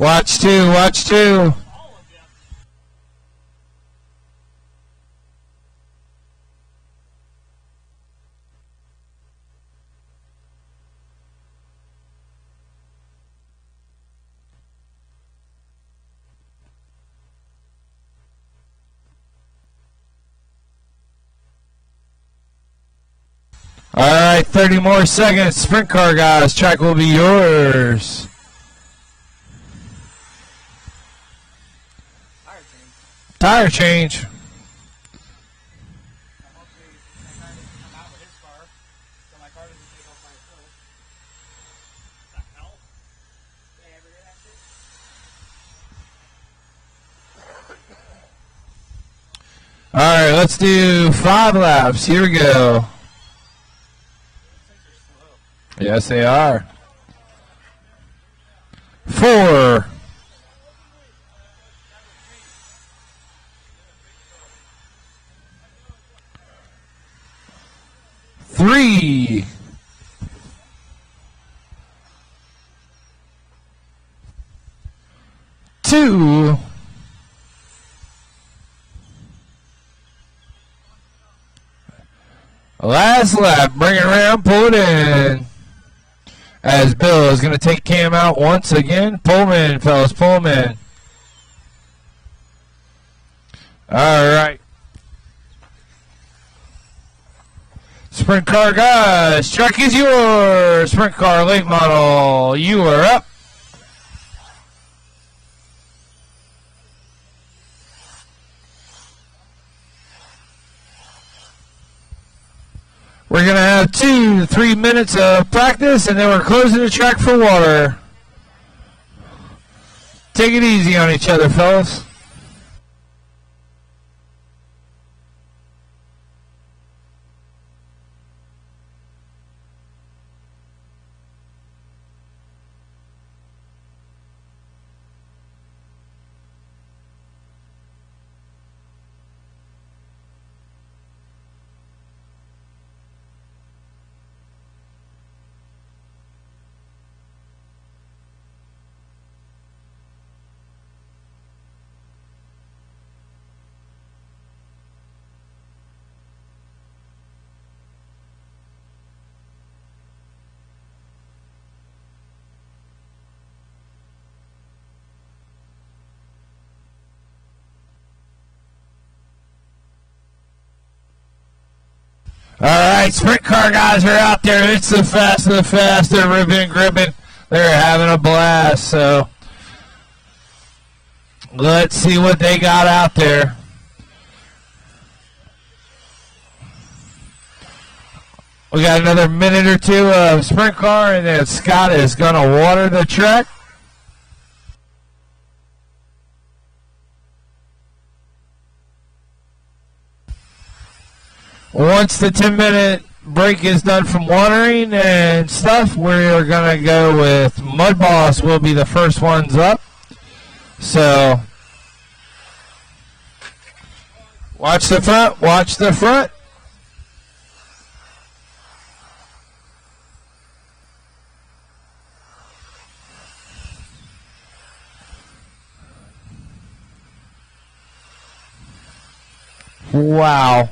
Watch two, watch two. All right, 30 more seconds. Sprint car guys, track will be yours. Tire change. All right, let's do 5 laps. Here we go. Yes, they are. 4. 3. 2. 'Last lap, bring it around, pull it in. As Bill is going to take Cam out once again. Pull him in, fellas, pull him in. All right. Sprint car guys, track is yours. Sprint car late model, you are up. We're going to have 2 to 3 minutes of practice, and then we're closing the track for water. Take it easy on each other, fellas. All right, sprint car guys are out there. It's the fast of the fast. They're ribbing and gripping. They're having a blast. So let's see what they got out there. We got another minute or 2 of sprint car, and then Scott is going to water the track. Once the 10-minute break is done from watering and stuff, we're going to go with Mud Boss will be the first ones up. So, watch the front, watch the front. Wow.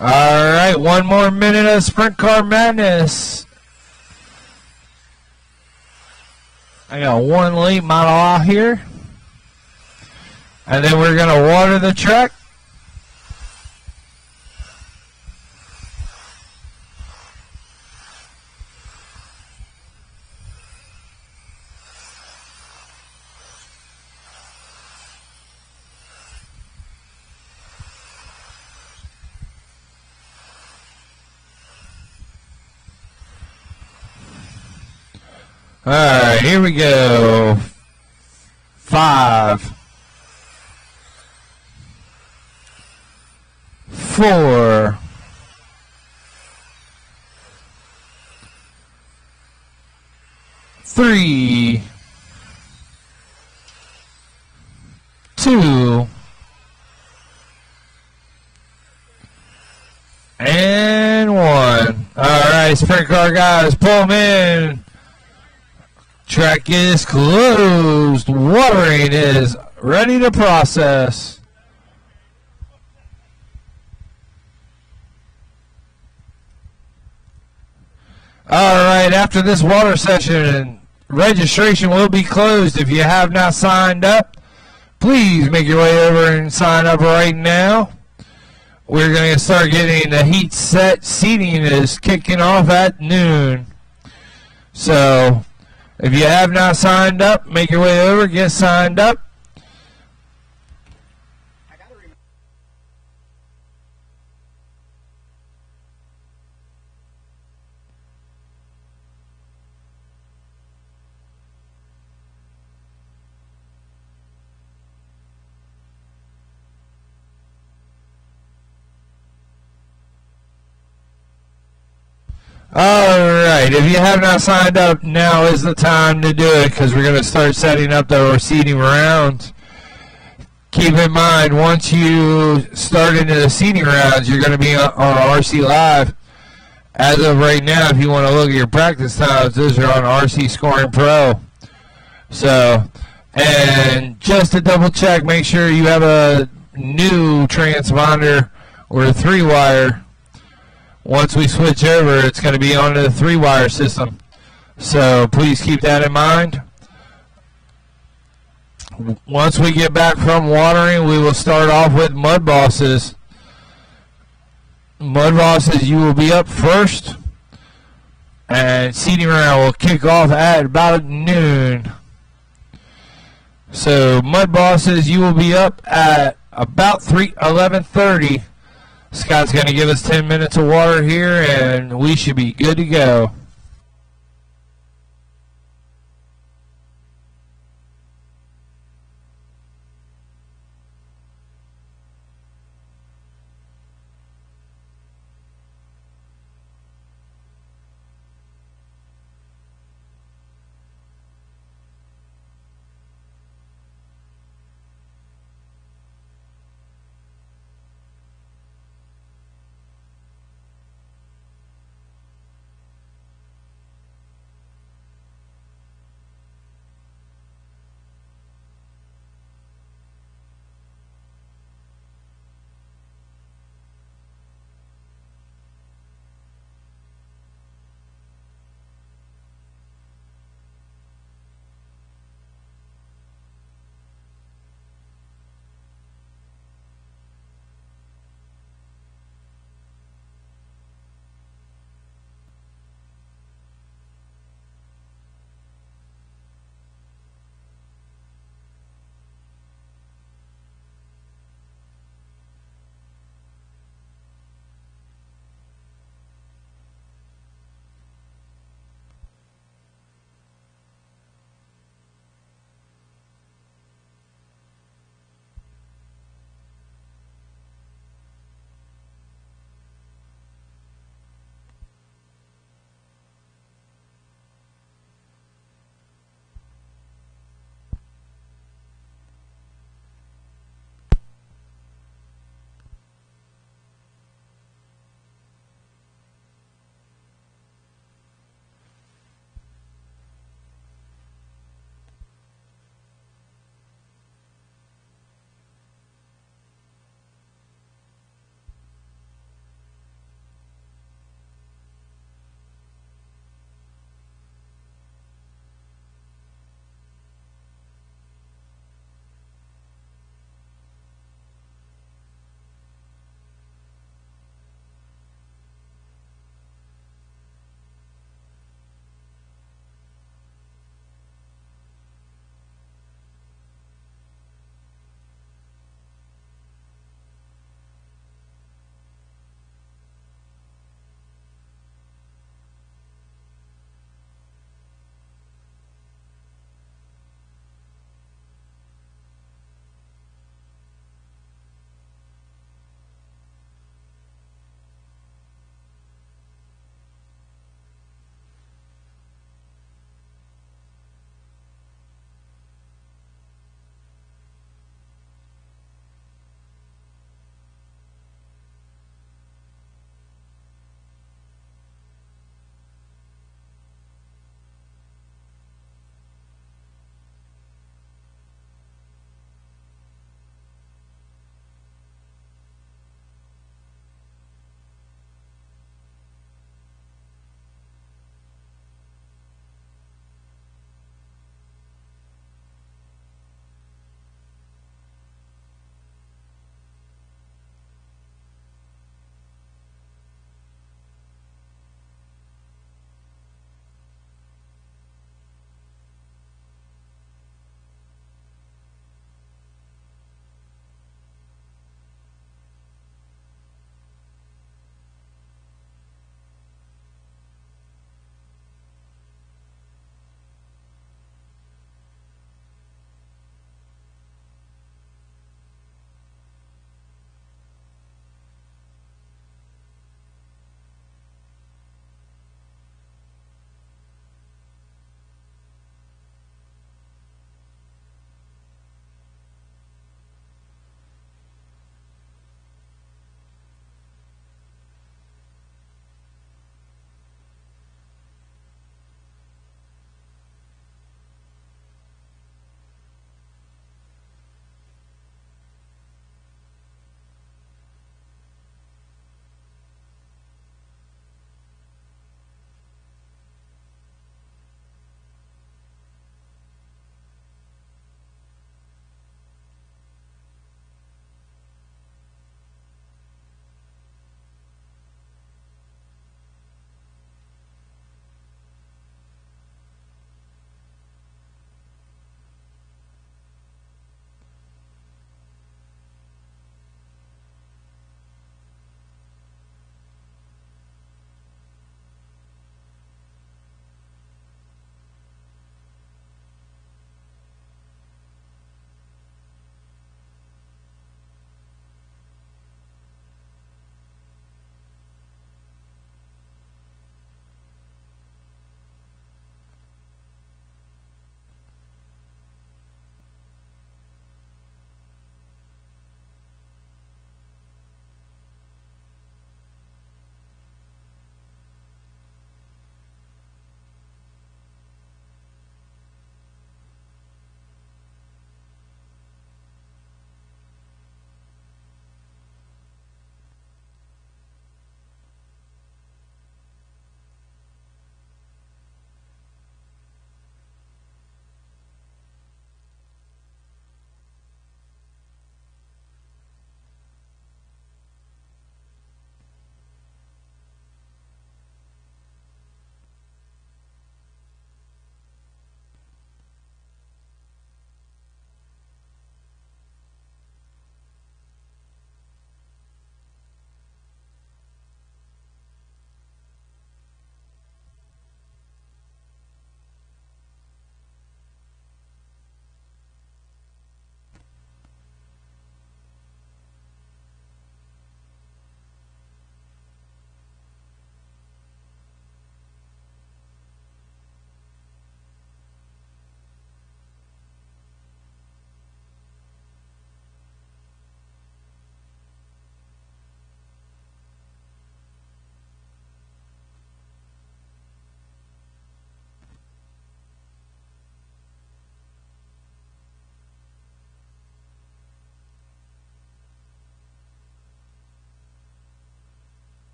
All right, 1 more minute of sprint car madness. I got 1 late model out here. And then we're going to water the track. All right, here we go. 5, 4, 3, 2, and 1. Alright, sprint car guys, pull them in. Track is closed. Watering is ready to process. Alright, after this water session, registration will be closed. If you have not signed up, please make your way over and sign up right now. We're going to start getting the heat set. Seating is kicking off at noon. So, if you have not signed up, make your way over, get signed up. Alright, if you have not signed up, now is the time to do it because we're going to start setting up the seating rounds. Keep in mind, once you start into the seating rounds, you're going to be on RC Live. As of right now, if you want to look at your practice times, those are on RC Scoring Pro. So, and just to double check, make sure you have a new transponder or a 3-wire. Once we switch over, it's going to be on the 3-wire system. So please keep that in mind. Once we get back from watering, we will start off with Mud Bosses. Mud Bosses, you will be up first. And seating round will kick off at about noon. So Mud Bosses, you will be up at about 11:30. Scott's going to give us 10 minutes of water here, and we should be good to go.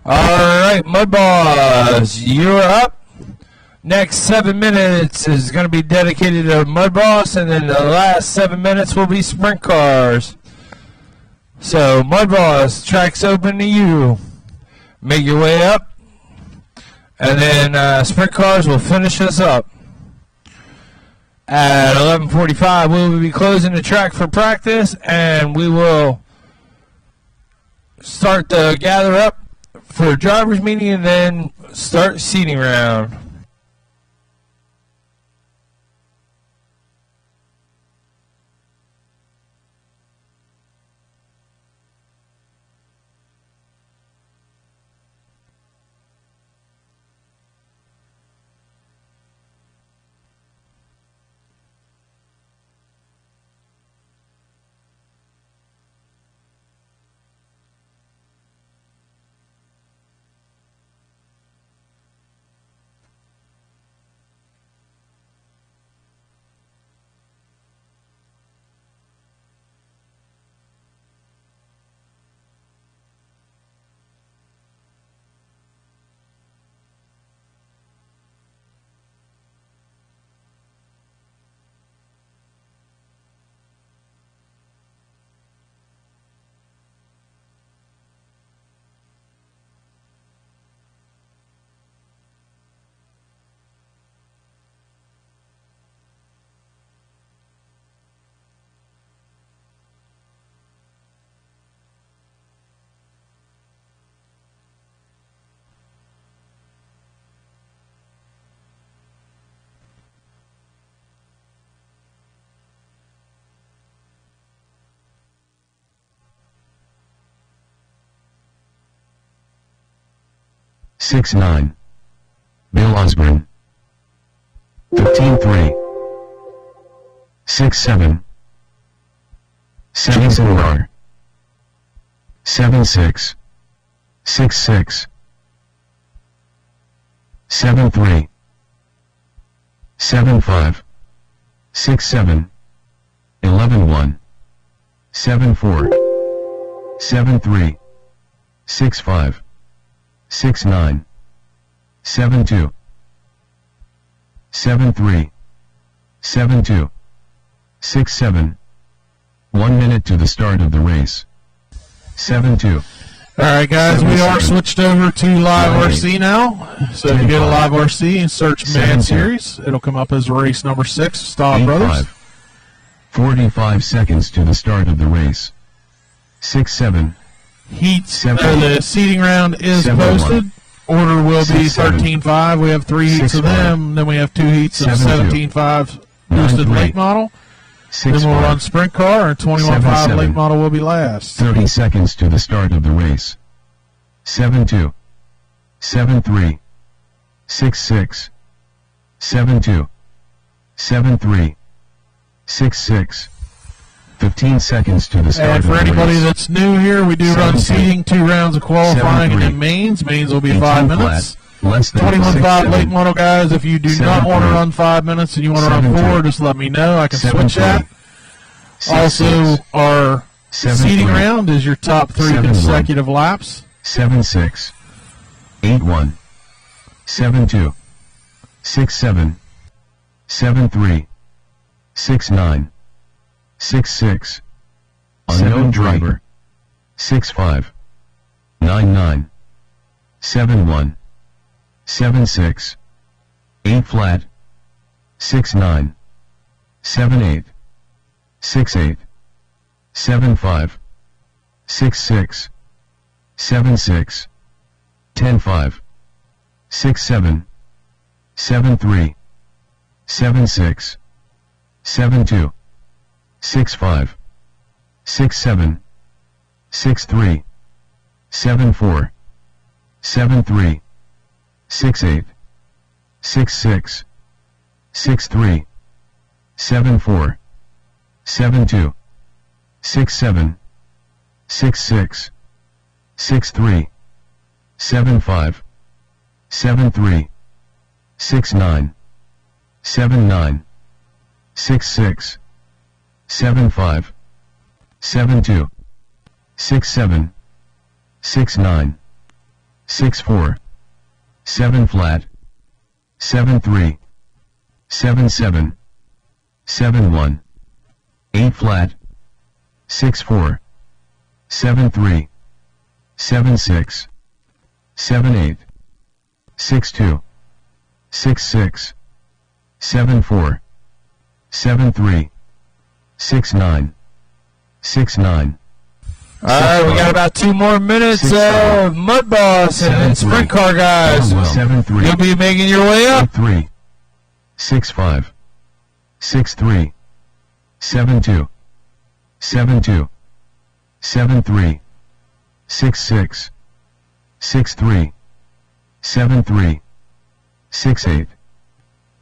Alright, Mud Boss, you're up. Next 7 minutes is going to be dedicated to Mud Boss, and then the last 7 minutes will be sprint cars. So, Mud Boss, track's open to you. Make your way up, and then sprint cars will finish us up. At 11:45, we will be closing the track for practice, and we will start to gather up for driver's meeting and then start seating round. Six nine. Bill Osborne. 15-3. 6-7. 7-4. 7-6. 6-6. 7-3. 7-5. 6-7. 11-1. 7-4. 7-3. 6-5. 6-9. 7-2. 7-3. 7-2. 6-7. 1 minute to the start of the race. 7-2. Alright guys, we are switched over to Live RC now. So if you go to Live RC and search Man Series, it'll come up as race number 6, Staub Brothers. 45 seconds to the start of the race. 6-7. Heats, the seating round is posted. Order will be 13.5. We have 3 heats of them. Then we have 2 heats of 17.5 boosted late model. Then we'll run sprint car, and 21.5 late model will be last. 30 seconds to the start of the race. 7-2. 7-3. 6-6. 7-2. 7-3. 6-6. 15 seconds to the start of the race. And for anybody that's new here, we do run seating, 2 rounds of qualifying, and then mains. Mains will be 5 minutes. 21.5 late model guys. If you do not want to run 5 minutes and you want to run 4, just let me know. I can switch that. Also, our seating round is your top 3 consecutive laps. 7-6. 8-1. 7-2. 6-7. 7-3. 6-9. 6-6. Unknown driver. 6-5. 9-9. 7-1. 7-6. 8 flat. 6-9. 7-8. 6-8. 7-5. 6-6. 7-6. 10-5. 6-7. 7-3. 7-6. 7-2. 6-5. 6-7. 6-3. 7-4. 7-3. 6-8. 6-6. 6-3. 7-4. 7-2. 6-7. 6-6. 6-3. 7-5. 7-3. 6-9. 7-9. 6-6. 7-5. 7-2. 6-7. 6-9. 6-4, 7 flat, 7-3, 7-7, 7-1, 8 flat, 6-4, 7-3, 7-6, 7-8, 6-2, 6-6, 7-4, 7-3, 6-9, 6-9. Alright, we got about 2 more minutes of Mud Boss and Sprint Car guys. 7-3. You'll be making your way up. 8-3, 6-5, 6-3, 7-2, 7-2, 7-3, 6-6, 6-3, 7-3, 6-8,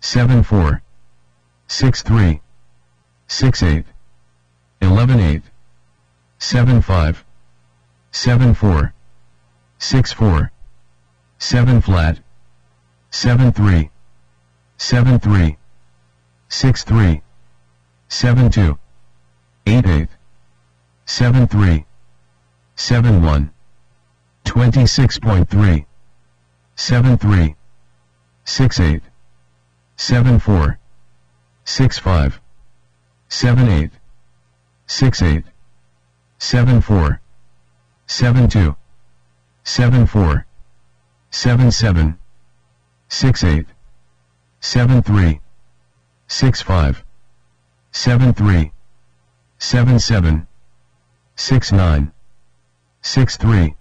7-4, 6-3, 6-8, 11-8, 7-5, 7-4, 6-4, 7 flat, 7-3, 7-3, 6-3, 7-2, 8-8, 7-3, 7-1, 26.3, 7-3, 6-8, 7-4, 6-5, 7-8, 6-8, 7-4, 7-2, 7-4, 7-7, 6-8, 7-3, 6-5, 7-3, 7-7, 6-9, 6-3,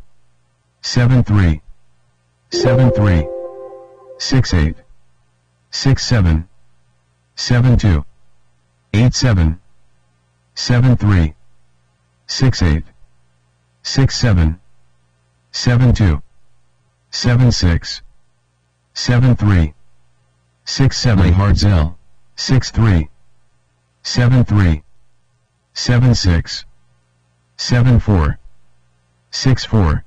7-3, 7-3, 6-8, 6-7, 7-2, 8-7, 7-3, 6-8, 6-7, 7-2, 7-6, 7-3, 6-7 Hardzell, 6-3, 7-3, 7-6, 7-4, 6-4,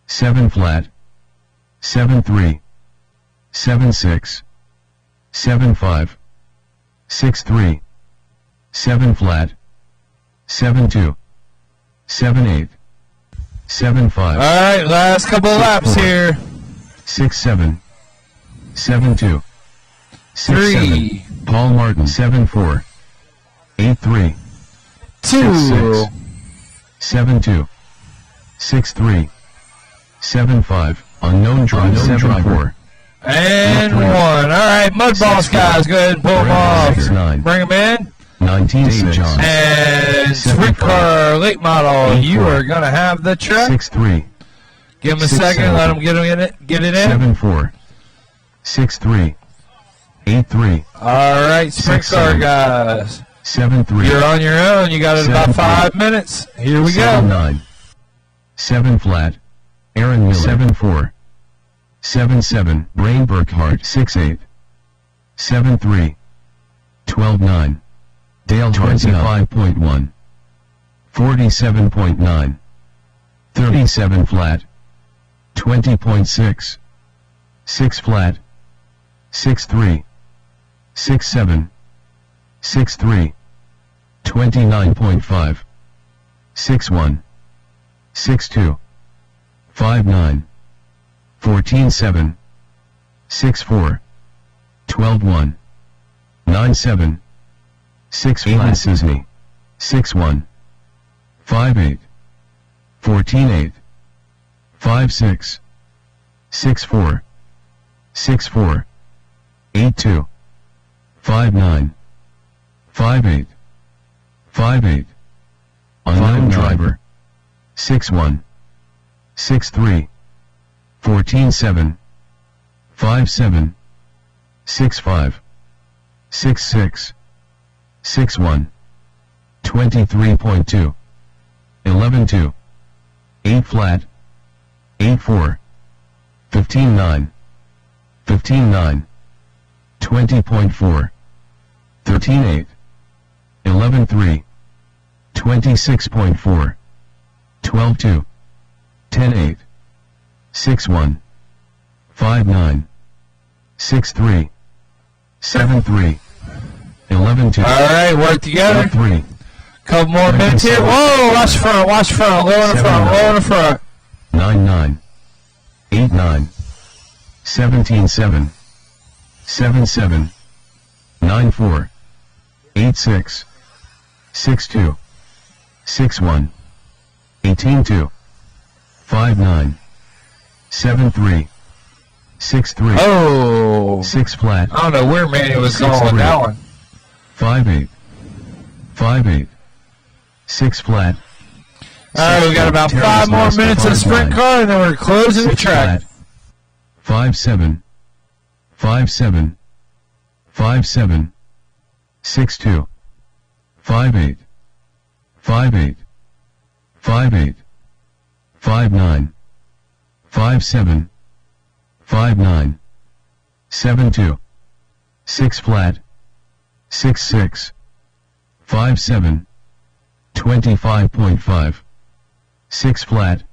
7 flat, 7-3, 7-6, 7-5, 6-3, 7 flat, 7-2, 7-8, 7-5. Alright, last couple laps here. 6-7, 7-2, 3, Paul Martin 7-4, 8-3, 2, 7-2, 6-3, 7-5, unknown driver 7-4, and 1. Alright, Mud Boss guys, go ahead and pull them off. 6-9, Bring them in. 19 John, And Sprint Car late model, you are going to have the truck. 6-3, Give them a second, let them get it in. 7-4, 6-3, 8-3, Alright, Sprint Car guys. 7-3, You're on your own. You got it about 5 minutes. Here we go. 7-9, 7 flat, Aaron Miller 7-4, 7-7, Brain Burkhart 6-8, 7-3, 12-9, Dale 25.1, 47.9, 37 flat, 20.6, 6 flat, 6-3, 6-7, 6-3, 29.5, 6-1, 6-2, 5-9, 14-7, 6-4, 12-1, 9-7, 6 flat Sisney, 6-1, 5-8, 14-8, 5-6, 6-4, 6-4, 8-2, 5-9, 5-8, 5-8, unknown driver, 6-1, 6-3, 14-7, 5-7, 6-5, 6-6, 6-1, 23.2, 11-2, 8 flat, 8-4, 15-9, 15-9, 20.4, 13-8, 11-3, 26.4, 12-2, 10-8, 6-1, 5-9, 6-3, 7-3, 11-2. Alright, work together. 3. Couple more minutes here. Whoa, watch front, low in the front, low in the front. 9-9, 8-9, 17-7, 7-7, 9-4, 8-6, 6-2, 6-1, 18-2, 5-9, 7-3, 6-3, Oh, 6 flat, I don't know where Manny was going with 6-3, that one. 5-8, 5-8, 6 flat. All right, we got about 5 more minutes of sprint car, and then we're closing the track. 5-7, 5-7, 5-7, 6-2, 5-8, 5-8, 5-8, 5-9, 5-7, 5-9, 7-2, 6 flat, 6-6, 5-7, 25.5, 6 flat,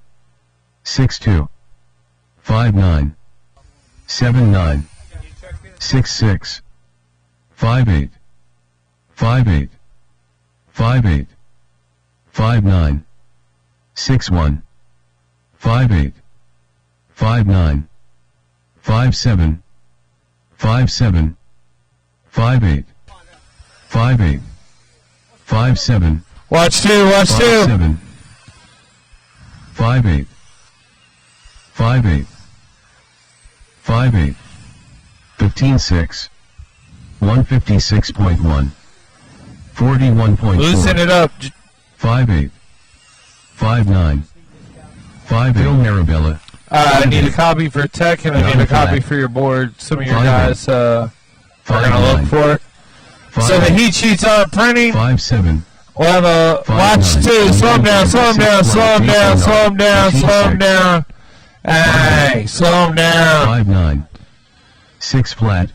6-2, 5-9, 7-9, 6-6, 5-8, 5-8, 5-8, 5-9, 6-1, 5-8, 5-9, 5-7, 5-7, 5-8, 5-8, 5-7. Watch 2, watch 2. 5-7, 5-8, 5-8, 5-8, 15-6, 156.1, 41.4. Loosen it up. 5-8, 5-9, 5-8. Bill Marabella. I need a copy for tech, and I need a copy for your board. Some of your guys are going to look for it. So the heat sheets are printing. 5-7. We'll have a watch 2. Slow him down, slow him down, slow him down, slow him down, slow him down. Hey, slow him down. 5-9, 6 flat,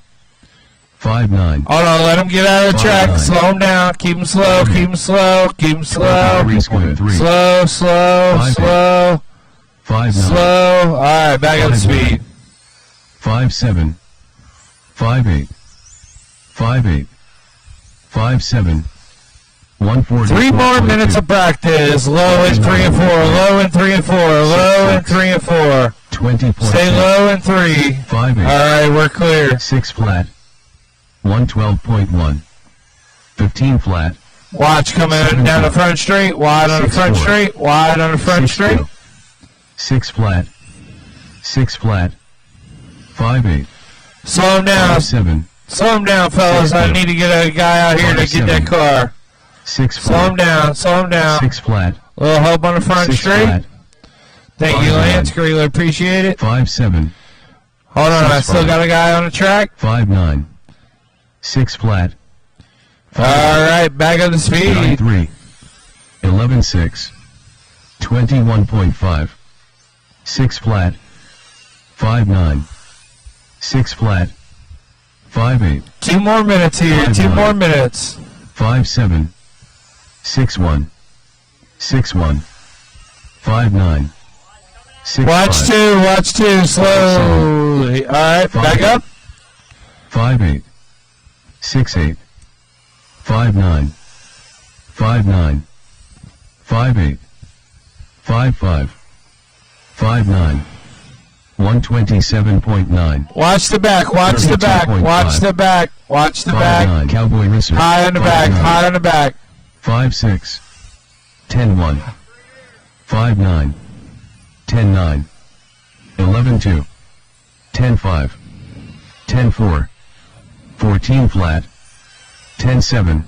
5-9. Hold on, let him get out of the track. Slow him down. Keep him slow, keep him slow, keep him slow. Slow, slow, slow. 5-9. Slow. All right, back up to speed. 5-7, 5-8, 5-8, 5-7, 140. 3 more minutes of practice. Low in 3 and 4. Low in 3 and 4. Low in 3 and 4. 20. Stay low in 3. 5-8. All right, we're clear. 6 flat, 112.1, 15 flat. Watch coming down the front straight. Wide on the front straight. Wide on the front straight. 6 flat, 6 flat, 5-8. Slow him down. 5-7. Slow him down, fellas. I need to get a guy out here to get that car. 6 flat. Slow him down. Slow him down. 6 flat. A little help on the front 6 straight. flat. Thank you, Lance. Greatly appreciate it. 5-7. Hold on. 6 I still flat. got a guy on the track. 5-9. 6 flat. All right. Back up to speed. 9-3. 11-6. 21.5. 6 flat. 5-9. 6 flat. 5-8. 2 more minutes here. 2 more minutes. 5-7. 6-1. 6-1. 5-9. 6-5. Watch 2. Watch 2. Slowly. All right. Back up. 5-8. 6-8. 5-9. 5-9. 5-8. 5-5. 5-9. 127.9. Watch the back. Watch the back. Watch the back. Watch the back. 5-9. Cowboy Risser. High on the back. High on the back. 5-6. 10-1. 5-9. 10-9. 11-2. 10-5. 10-4. 14 flat. 10-7.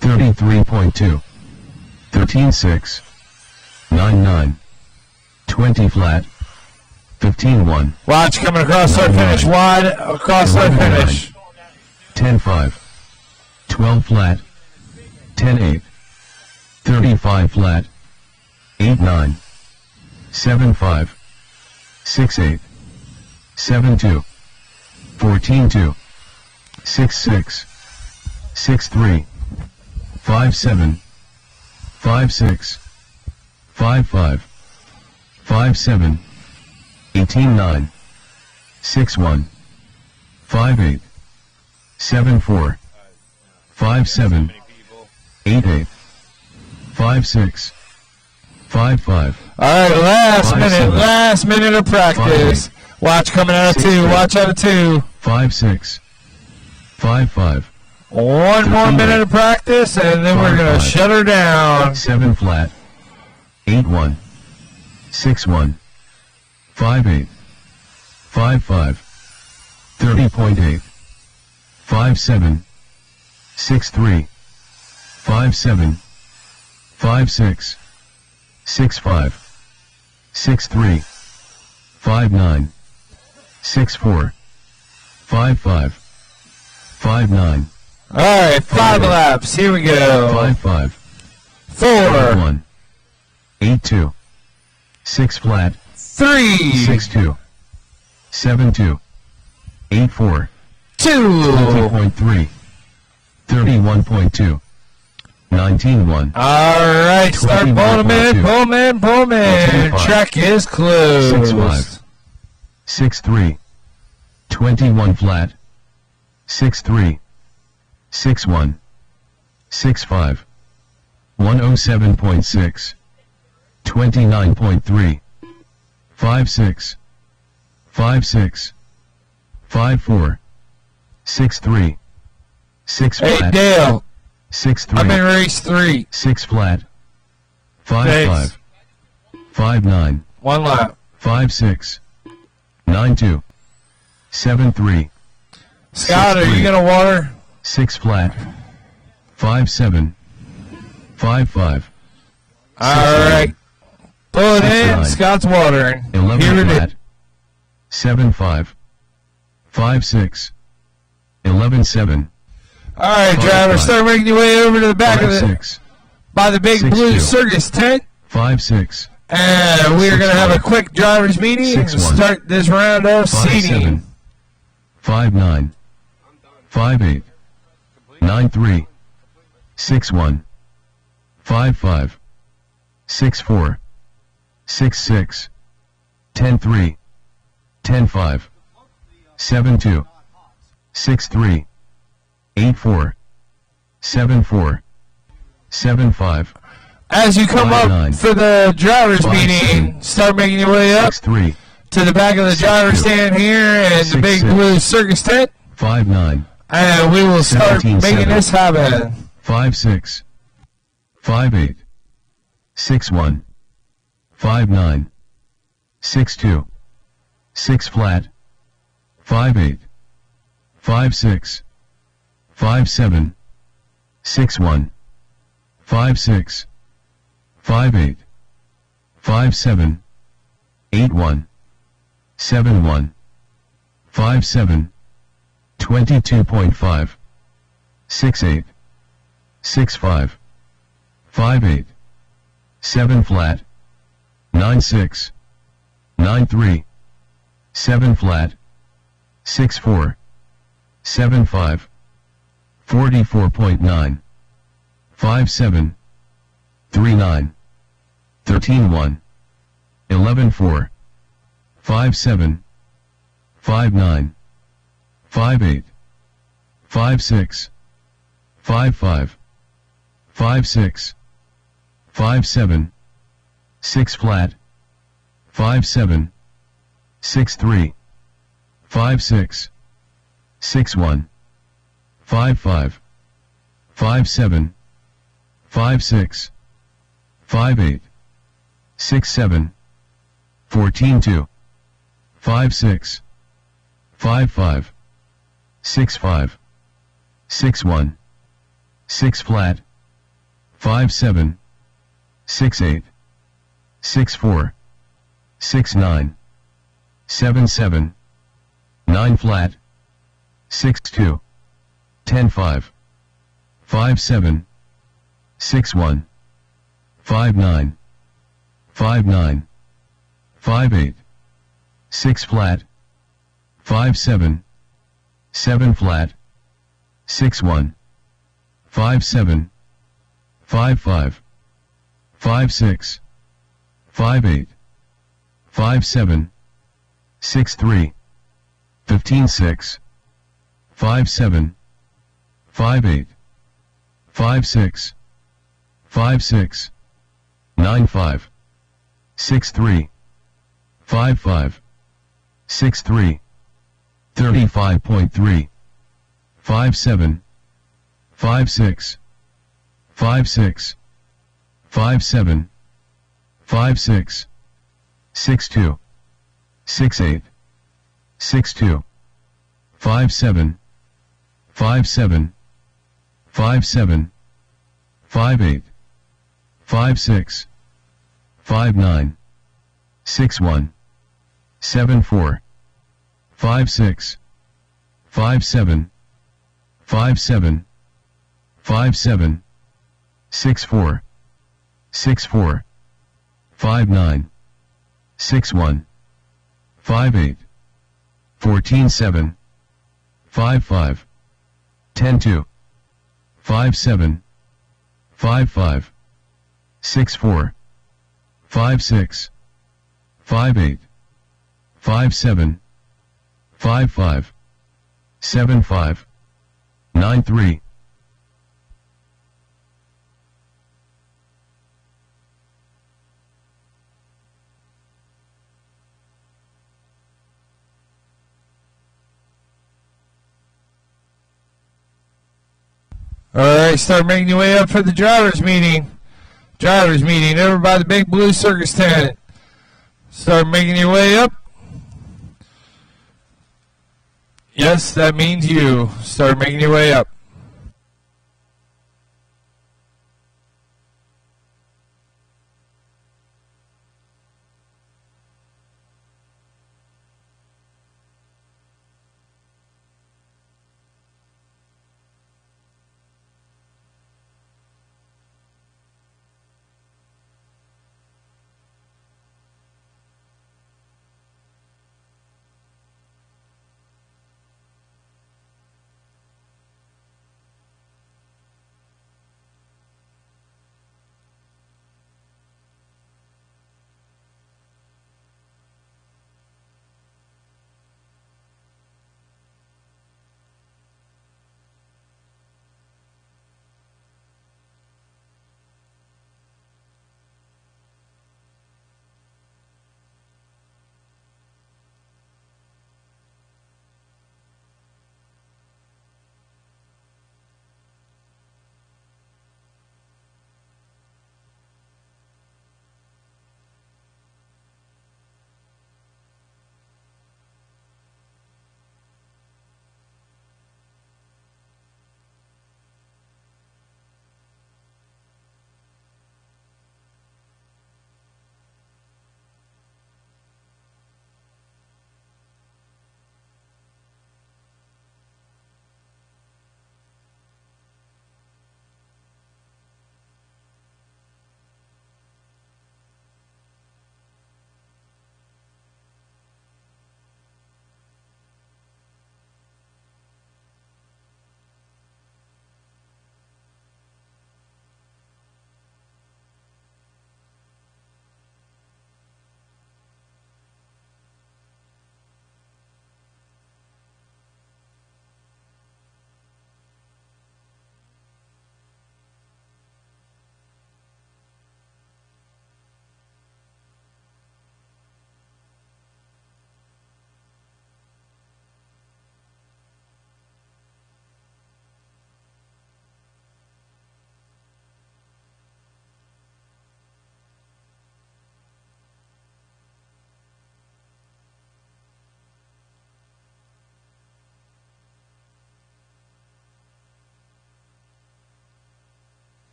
33.2. 13-6. 9-9. 20 flat. 15-1. Watch coming across our finish. Wide across our finish. 10-5. 12 flat. 10-8. 35 flat. 8-9. 7-5. 6-8. 7-2. 14-2. 6-6. 6-3. 5-7. 5-6. 5-5. 5-7. 18-9. 6-1. 5-8. 7-4. 5-7. 8-8. 5-6. 5-5. All right, last 5-7. minute. Last minute of practice. Watch coming out of 2. 6-3. Watch out of 2. 5-6. 5-5. One more minute of practice, and then we're going to 5-5. shut her down. 7 flat. 8-1. 6-1. 5-8. 5-5. 30.8. 5-7. 6-3. 5-7. 5-6. 6-5. 6-3. 5-9. 6-4. 5-5. 5-9. All right, 5 laps. Here we go. 5-5. 4, 8-1. 8-2. 6 flat. 3, 6-2. 7-2. 8-4. 2. 20.3. 31.2. 19-1. All right, start pulling them in. 21.2. Pull them in. Pull them in. 10-5. Track is closed. 6-5. 6-3. 21 flat. 6-3. 6-1. 6-5. 107.6. 29.3. 5-6. 5-6. 5-4. 6-3. 6 Hey, flat. Dale. 6-3. I'm in race 3. 6 flat. 5-5. Thanks. 5-9. 1 lap. 5-6. 9-2. 7-3. Scott, are 6-3. you going to water? 6 flat. 5-7. 5-5. All right. Pull it in. 6-9. Scott's watering. 11 Here it flat. is. 7-5. 5-6. 11-7. All right, 5-5. driver, start making your way over to the back of the 5-6. by the big 6-2. blue circus tent, 5-6. and we're going to have a quick drivers meeting and 6-1. start this round of 5-7. seating. 5-9. 5-8. 9-3. 6-1. 5-5. 6-4. 6-6. 10-3. 10-5. 7-2. 6-3. 8-4. 7-4. 7-5. As you come up 5-9. for the drivers 5-7. meeting, start making your way up 6-3. to the back of the driver 6-2. stand here and the big 6-6. blue circus tent, 5-9. and we will start 17-7. making this happen. 5-6. 5-8. 6-1. 5-9. 6-2. 6 flat. 5-8. 5-6. 5-7. 6-1. 5-6. 5-8. 5-7. 8-1. 7-1. 5-7. 22.5. 6-8. 6-5. 5-8. 7 flat. 9-6. 9-3. 7 flat. 6-4. 7-5. 44.9. 5-7. 3-9. 13-1. 11-4. 5-7. 5-9. 5-8. 5-6. 5-5. 5-6. 5-7. 6 flat. 5-7. 6-3. 5-6. 6-1. 5-5. 5-7. 5-6. 5-8. 6-7. 14-2. 5-6. 5-5. 6-5. 6-1. 6 flat. 5-7. 6-8. 6-4. 6-9. 7-7. 9 flat. 6-2. 10-5. 5-7. 6-1. 5-9. 5-9. 5-8. 6 flat. 5-7. 7 flat. 6-1. 5-7. 5-5. 5-6. 5-8. 5-7. 6-3. 15-6. 5-7. 5-8. 5-6. 5-6. 9-5. 63, 55, 63, 35.3, 57, 56, 56, 57, 56, 62, 68, 62, 57, 57, 57, 58, 56, 59, 61, 74, 56, 57, 57, 57, 64, 64, 59, 61, 58, 14.7, 55, 10.2, 57, 55, 64, 56, 58, 57, 55, 75, 93. Alright, start making your way up for the driver's meeting. Driver's meeting over by the big blue circus tent. Start making your way up. Yes, that means you. Start making your way up.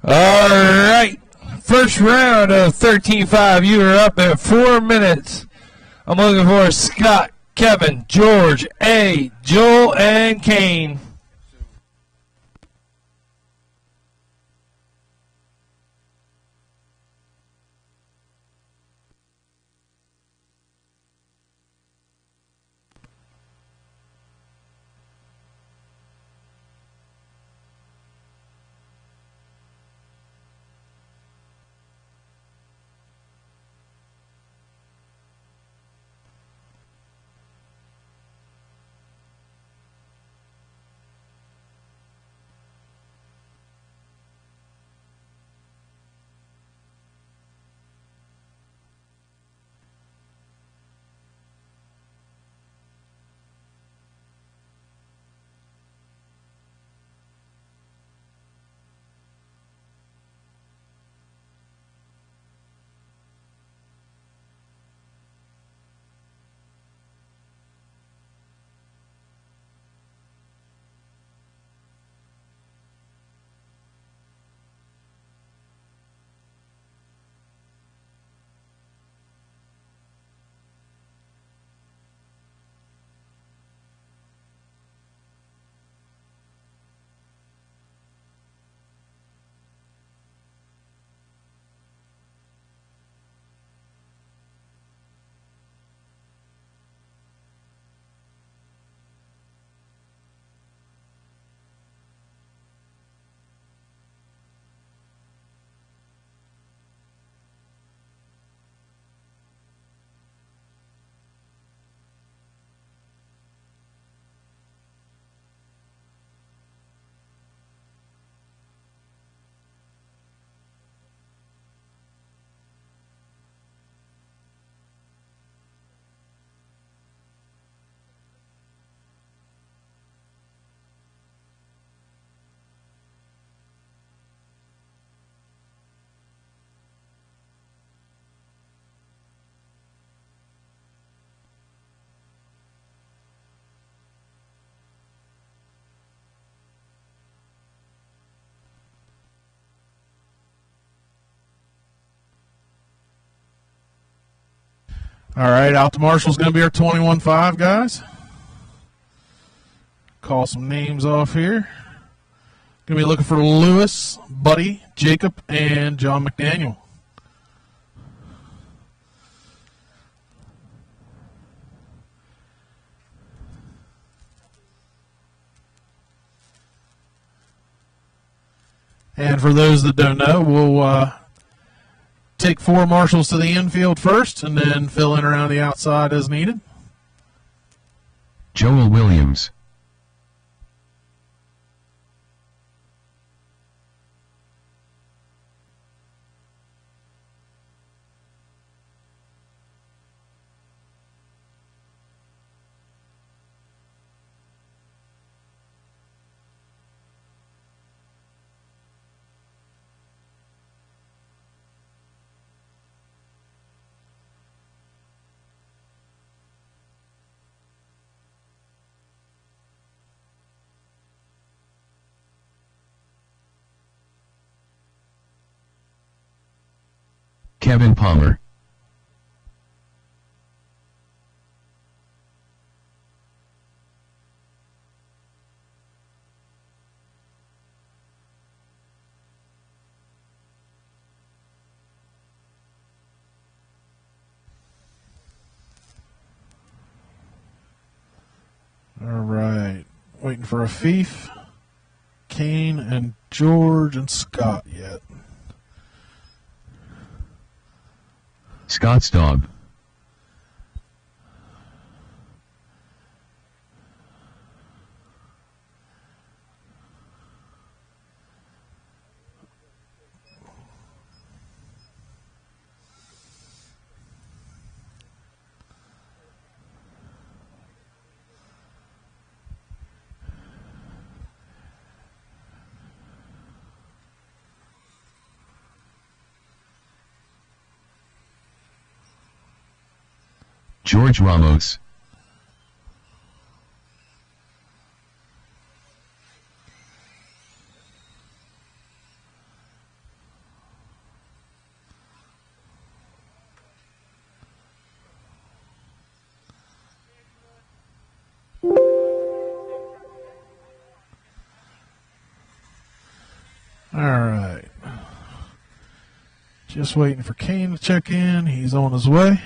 All right. First round of 13-5. You are up at 4 minutes. I'm looking for Scott, Kevin, George, A, Joel, and Kane. All right, out to Marshall's going to be our 21-5, guys. Call some names off here. Going to be looking for Lewis, Buddy, Jacob, and John McDaniel. And for those that don't know, we'll take 4 marshals to the infield first and then fill in around the outside as needed. Joel Williams. Kevin Palmer. All right, waiting for Afif, Kane, and George and Scott yet. Scott Staub. George Ramos. All right. Just waiting for Kane to check in. He's on his way.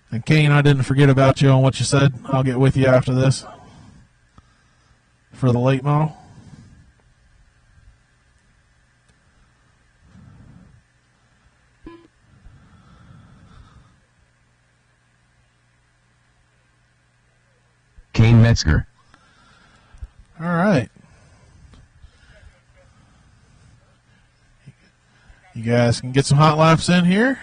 And Kane, I didn't forget about you on what you said. I'll get with you after this for the late model. Kane Metzger. All right. You guys can get some hot laps in here.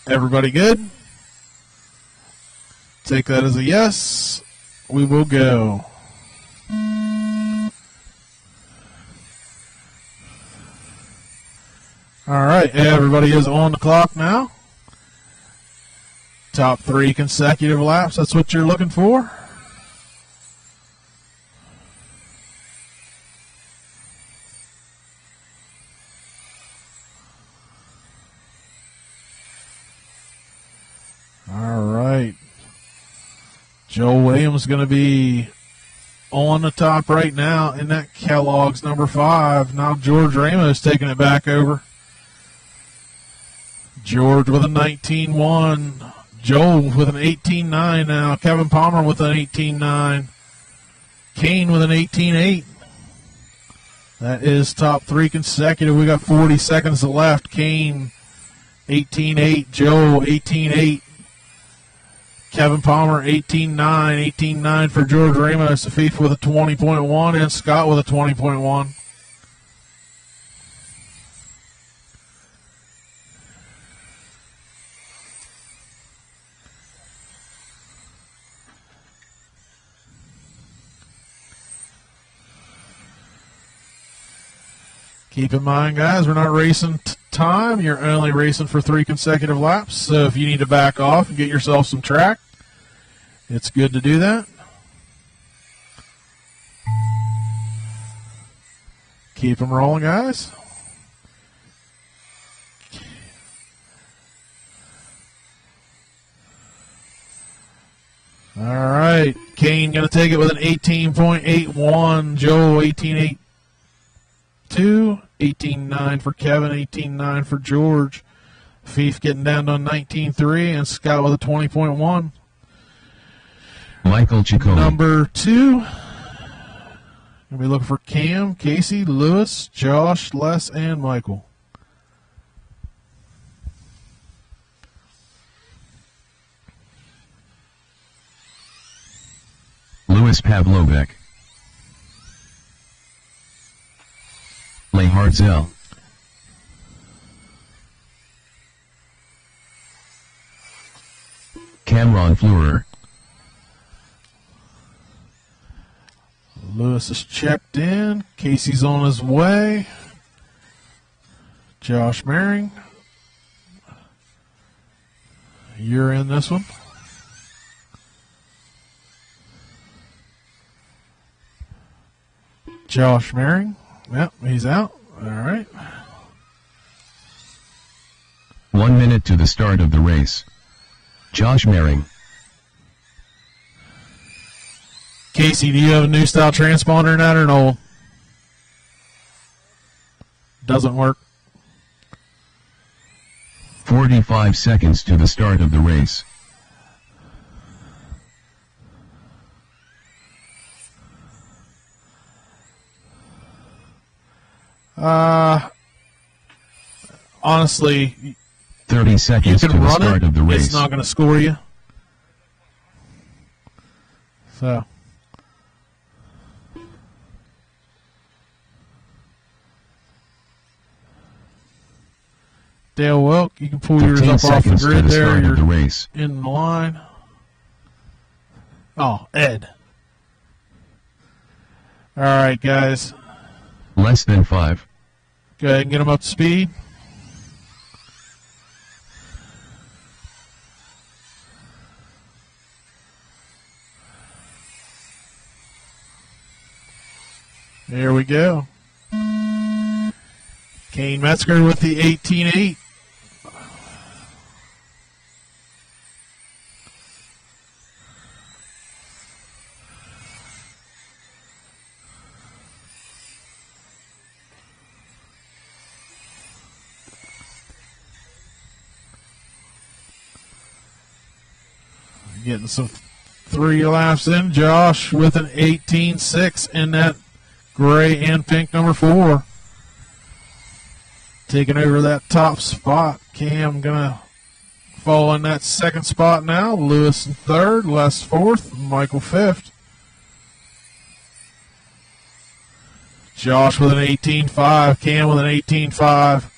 Everybody good? Take that as a yes. We will go. All right, everybody is on the clock now. Top 3 consecutive laps, that's what you're looking for. All right. Joe Williams is going to be on the top right now in that Kellogg's number 5. Now George Ramos taking it back over. George with a 19.1. Joe with an 18.9 now. Kevin Palmer with an 18.9. Kane with an 18.8. That is top 3 consecutive. We got 40 seconds left. Kane 18.8. Joe 18.8. Kevin Palmer 18.9. 18.9 for George Ramos. Afif with a 20.1 and Scott with a 20.1. Keep in mind, guys, we're not racing time. You're only racing for 3 consecutive laps. So if you need to back off and get yourself some track, it's good to do that. Keep them rolling, guys. All right. Kane going to take it with an 18.81. Joe, 18.82. 18.9 for Kevin, 18.9 for George. Fief getting down to 19.3 and Scott with a 20.1. Michael Ciccone. Number 2. Gonna be looking for Cam, Casey, Lewis, Josh, Les, and Michael. Louis Pavlovec. Leigh Hartzell. Cameron Fleurer. Lewis is checked in. Casey's on his way. Josh Merring. You're in this one. Josh Merring. Yep, he's out. All right. 1 minute to the start of the race. Josh Merring. Casey, do you have a new style transponder in that or no? Doesn't work. 45 seconds to the start of the race. Honestly, 30 seconds to the start of the race. It's not going to score you. So, Dale Welk, you can pull yours up off the grid there. You're in the line. Oh, Ed. All right, guys. Less than 5. Go ahead and get them up to speed. Here we go. Kane Metzger with the 18-8. Getting some 3 laps in. Josh with an 18-6 in that gray and pink number 4. Taking over that top spot. Cam gonna fall in that second spot now. Lewis in third, Les fourth, Michael fifth. Josh with an 18-5, Cam with an 18-5,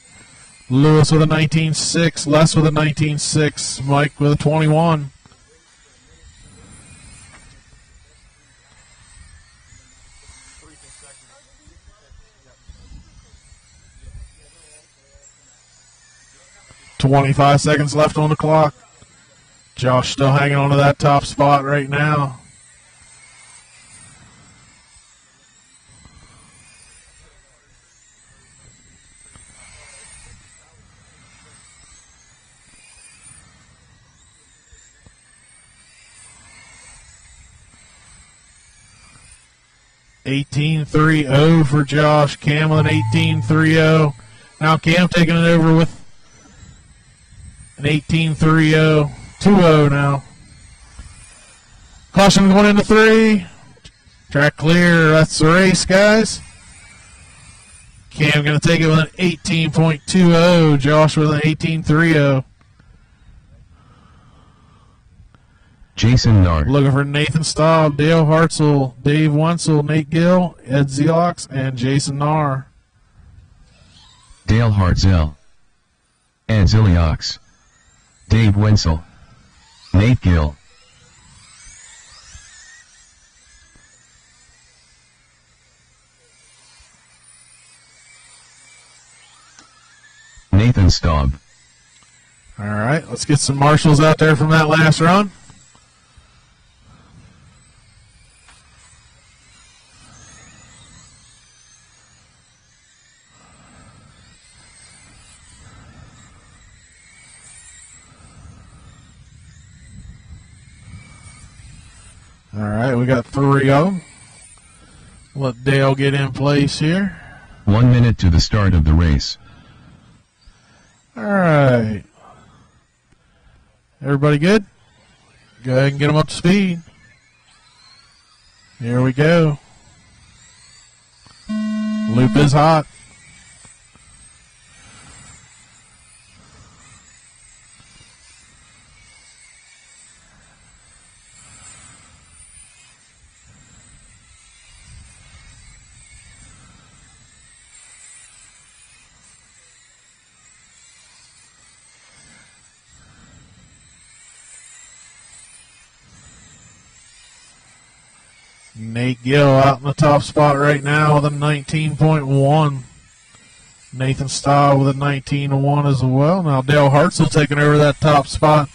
Lewis with a 19-6, Les with a 19-6, Mike with a 21. .25 seconds left on the clock. Josh still hanging on to that top spot right now. (18.30) for Josh. Cam with an 18.30. Now Cam taking it over with an 18.30, 2-0 now. Caution going into 3. Track clear. That's the race, guys. Cam going to take it with an 18.20. Josh with an 18.30. Jason Nard. Looking for Nathan Staub, Dale Hartzell, Dave Wenzel, Nate Gill, Ed Zelox, and Jason Narr. Dale Hartzell. Ed Ziliox. Dave Wenzel. Nate Gill. Nathan Staub. All right, let's get some marshals out there from that last run. All right, we got 3 of them. Let Dale get in place here. 1 minute to the start of the race. All right. Everybody good? Go ahead and get them up to speed. Here we go. Loop is hot. Nate Gill out in the top spot right now with a 19.1. Nathan Staub with a 19.1 as well. Now Dale Hartzell taking over that top spot.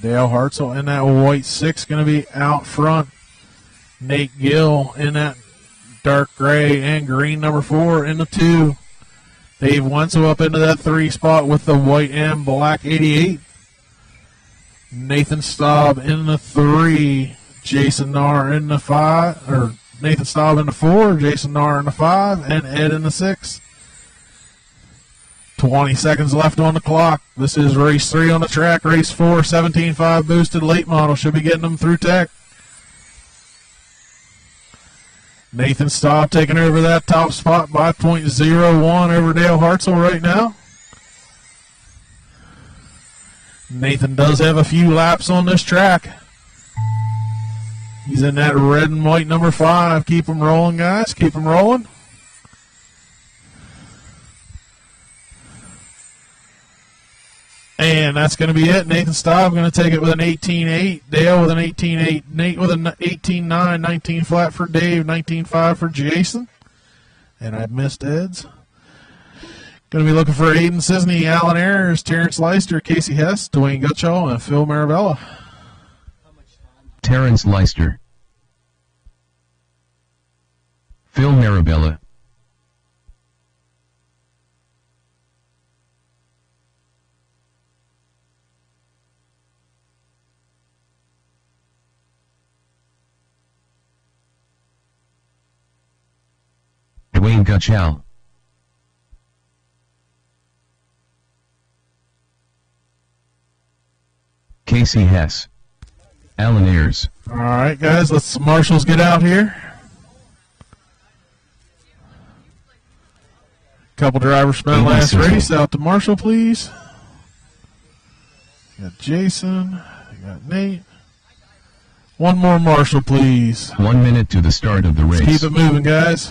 Dale Hartzell in that white 6 going to be out front. Nate Gill in that dark gray and green number 4 in the 2. Dave Wenzel up into that 3 spot with the white and black 88. Nathan Staub in the 3. Jason Narr in the 5. Or Nathan Staub in the 4. Jason Narr in the 5. And Ed in the 6. 20 seconds left on the clock. This is race 3 on the track. Race 4, 17.5 boosted late model. Should be getting them through tech. Nathan Staub taking over that top spot by .01 over Dale Hartzell right now. Nathan does have a few laps on this track. He's in that red and white number 5. Keep him rolling, guys. Keep him rolling. And that's going to be it. Nathan Staub going to take it with an 18.8. Dale with an 18.8. Nate with an 18.9. 19 flat for Dave. 19.5 for Jason. And I missed Ed's. Going to be looking for Aiden Sisney, Alan Ayers, Terrence Leister, Casey Hess, Dwayne Gutschall, and Phil Marabella. Terrence Leister, Phil Marabella, Dwayne Gutschall, Casey Hess, Alan Ayers. All right, guys, let's the marshals get out here. Couple drivers spent last race. Out to Marshall, please. You got Jason. You got Nate. One more Marshall, please. 1 minute to the start of the race. Let's keep it moving, guys.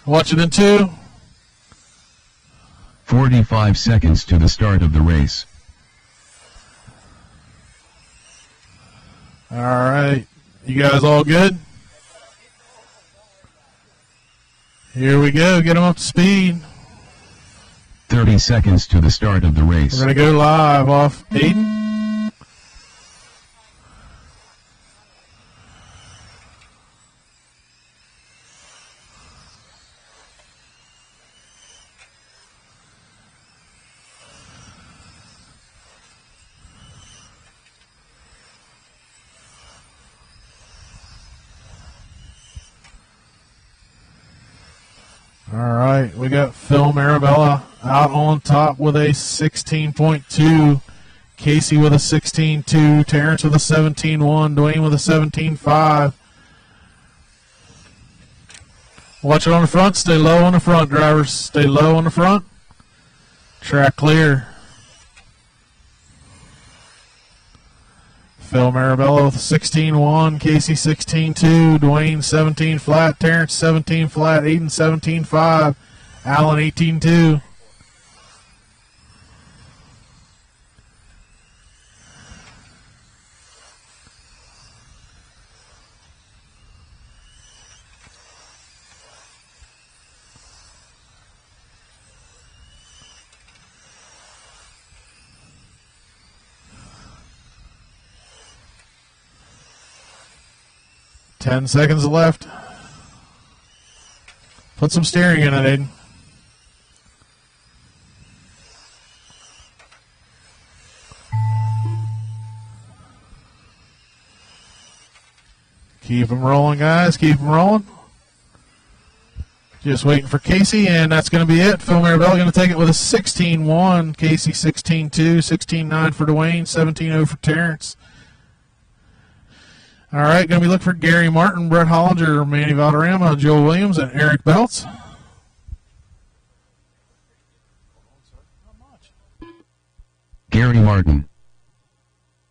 Watch it in 2. 45 seconds to the start of the race. All right. You guys all good? Here we go. Get them up to speed. 30 seconds to the start of the race. We're going to go live off Aiden. All right, we got Phil Marabella out on top with a 16.2, Casey with a 16.2, Terrence with a 17.1, Dwayne with a 17.5. Watch it on the front. Stay low on the front, drivers. Stay low on the front. Track clear. Phil Marabella with a 16.1, Casey 16.2, Dwayne 17 flat, Terrence 17 flat, Aiden 17.5, Alan 18.2. Ten seconds left. Put some steering in it, Aiden. Keep them rolling, guys. Keep them rolling. Just waiting for Casey, and that's going to be it. Phil Marabella going to take it with a 16.1. Casey 16.2, 16.9 for Dwayne, 17.0 for Terrence. All right, going to be looking for Gary Martin, Brett Hollinger, Manny Valderrama, Joe Williams, and Eric Belts. Gary Martin,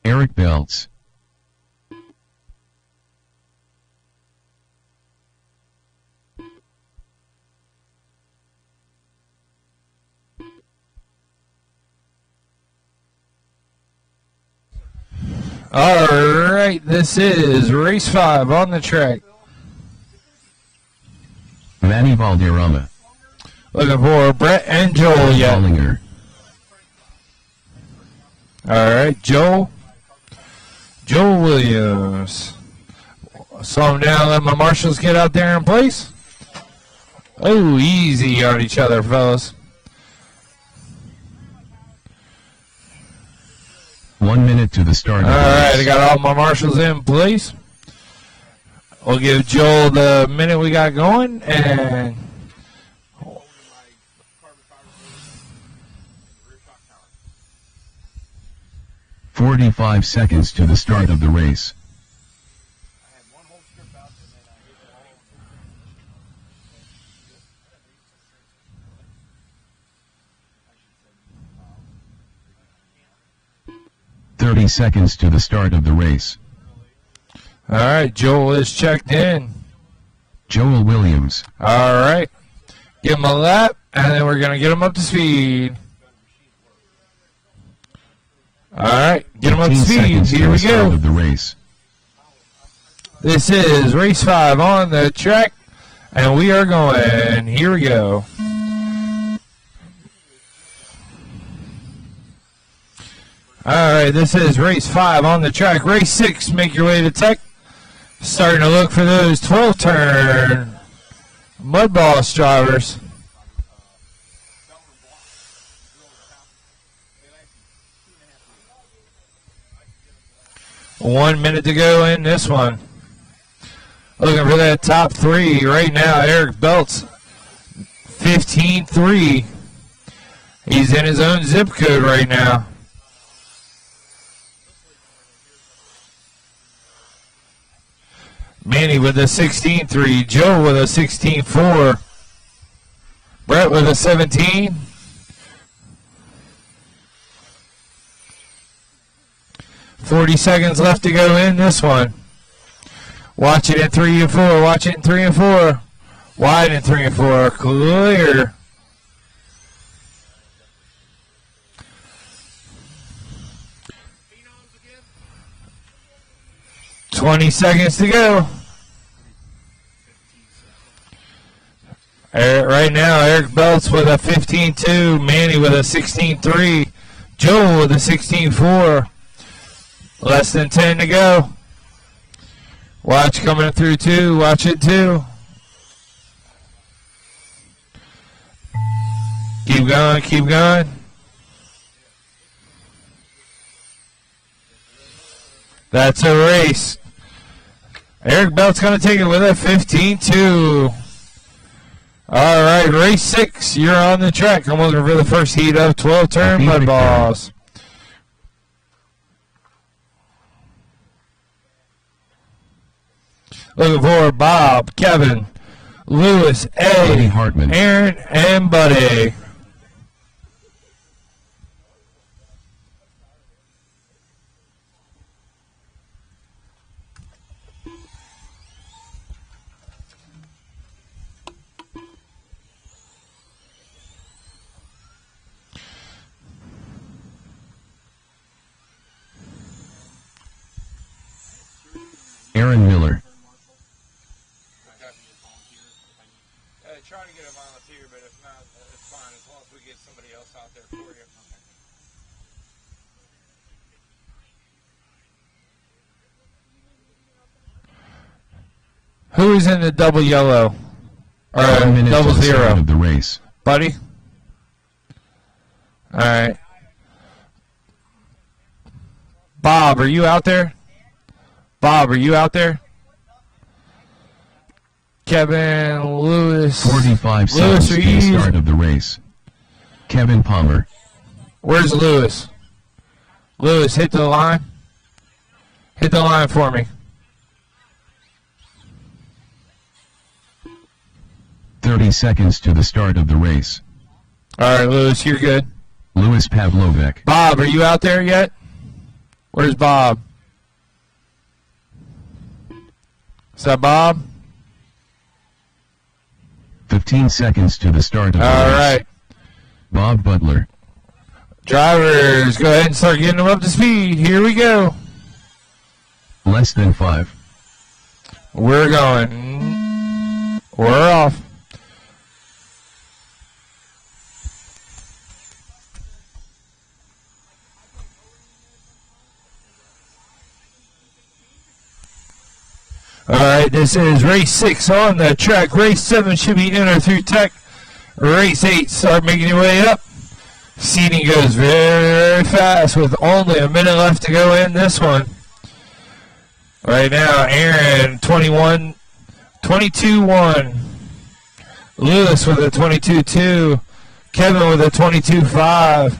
Eric Belts, All right, this is race 5 on the track. Manny Valderrama, Looking for Brett and Joel. Yeah. Hollinger, All right, Joel Williams. Slow him down. Let my marshals get out there in place. Oh, easy on each other, fellas. 1 minute to the start of All the right, race. I got all my marshals in place. We'll give Joel the minute we got going, and 45 seconds to the start of the race. "30 seconds to the start of the race. all right, Joel is checked in. Joel Williams, All right, give him a lap, and then we're going to get him up to speed. All right, get him up to 15 speed. seconds to Here the we start go. of the race. This is race 5 on the track, and we are going. Here we go. Alright, this is race 5 on the track. Race 6, make your way to Tech. Starting to look for those 12-turn mud boss drivers. One minute to go in this one. Looking for that top 3 right now. Eric Belts, 15-3. He's in his own zip code right now. Manny with a 16-3. Joe with a 16-4. Brett with a 17. $40 left to go in this one. Watch it in 3 and 4. Watch it in 3 and 4. Wide in 3 and 4. Clear. $20 to go. Right now, Eric Belts with a 15-2. Manny with a 16-3. Joel with a 16-4. Less than 10 to go. Watch coming through 2. Watch it 2. Keep going, keep going. That's a race. Eric Belt's going to take it with a 15-2. All right, race 6. You're on the track. I'm looking for the first heat of 12-turn mud balls. Looking for Bob, Kevin, Lewis, Eddie, Hartman, Aaron, and Buddy. Aaron Miller. Try to get a volunteer, but if not, it's fine as long as we get somebody else out there for you. Who is in the double yellow? Or 1 minute double to the zero? start of the race. Buddy? Alright. Bob, are you out there? Bob, are you out there? Kevin, Lewis. 45 Lewis, seconds to are the you? start of the race. Kevin Palmer. Where's Lewis? Lewis, hit the line. Hit the line for me. 30 seconds to the start of the race. All right, Lewis, you're good. Louis Pavlovek. Bob, are you out there yet? Where's Bob? Is that Bob? 15 seconds to the start of the All race. right. Bob Butler. Drivers, go ahead and start getting them up to speed. Here we go. Less than 5. We're going. We're off. All right, this is race 6 on the track. Race 7 should be entered through Tech. Race 8, start making your way up. Seating goes very, very fast with only a minute left to go in this one. Right now, Aaron, 22-1. Lewis with a 22-2. Kevin with a 22-5.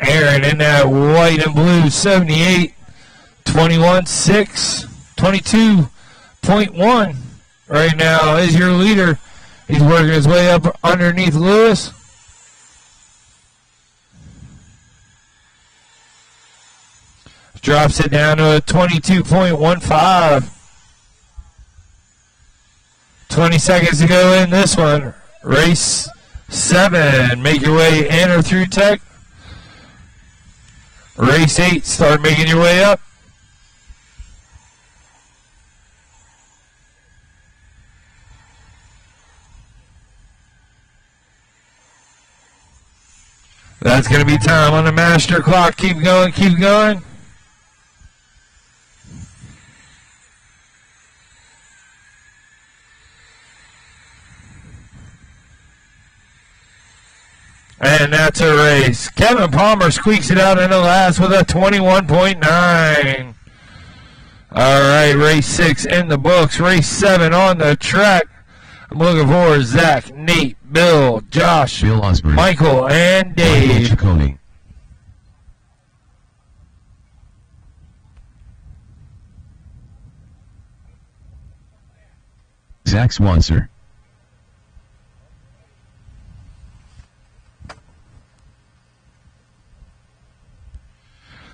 Aaron in that white and blue 78, 21-6, 22.1 right now is your leader. He's working his way up underneath Lewis. Drops it down to a 22.15. 20 seconds to go in this one. Race 7. Make your way in or through Tech. Race 8, start making your way up. That's going to be time on the master clock. Keep going, keep going. And that's a race. Kevin Palmer squeaks it out in the last with a 21.9. All right, race 6 in the books. Race 7 on the track. I'm looking for Zach, Nate, Bill, Josh, Bill Osborne, Michael, and Dave. Michael Ciccone. Zach Swanser.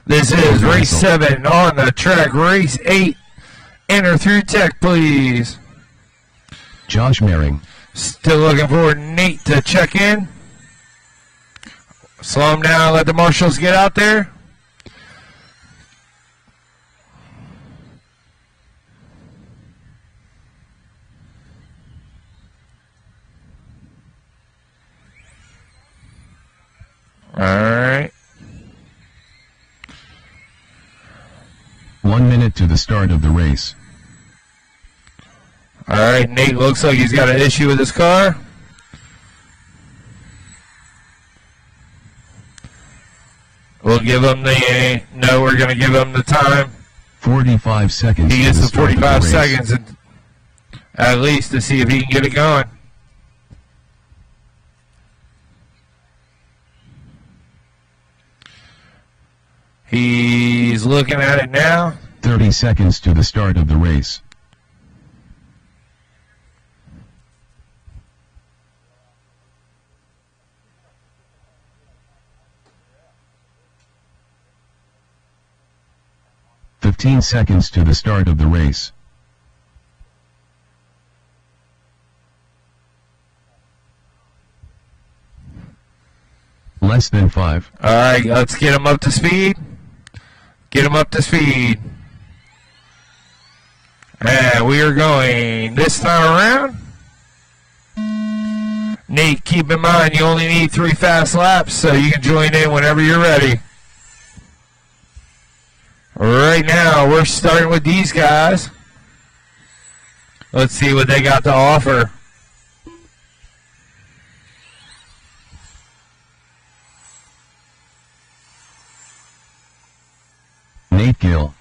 This is race 7 on the track. Race 8. Enter through tech, please. Josh Mering. Still looking for Nate to check in. Slow him down. Let the marshals get out there. All right. 1 minute to the start of the race. All right, Nate looks like he's got an issue with his car. We'll give him the, no, we're going to give him the time. 45 seconds. He gets the 45 race. seconds at least to see if he can get it going. He's looking at it now. 30 seconds to the start of the race. "15 seconds to the start of the race. Less than 5. All right, let's get him up to speed. Get him up to speed. And we are going this time around. Nate, keep in mind you only need 3 fast laps, so you can join in whenever you're ready. Right now, we're starting with these guys. Let's see what they got to offer. Nate Gill.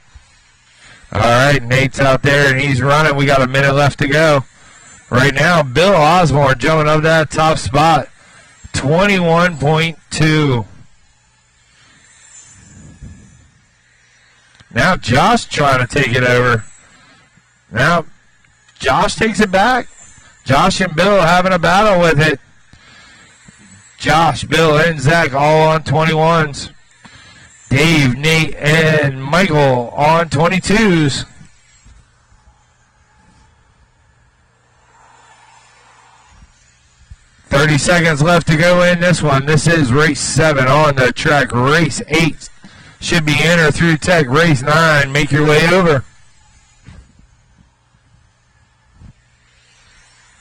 All right, Nate's out there and he's running. We got a minute left to go. Right now, Bill Osborne jumping up that top spot. 21.2. Now Josh trying to take it over. Now Josh takes it back. Josh and Bill having a battle with it. Josh, Bill, and Zach all on 21s. Dave, Nate, and Michael on 22s. "30 seconds left to go in this one. This is race 7 on the track. Race 8 should be enter through tech. Race 9, make your way over.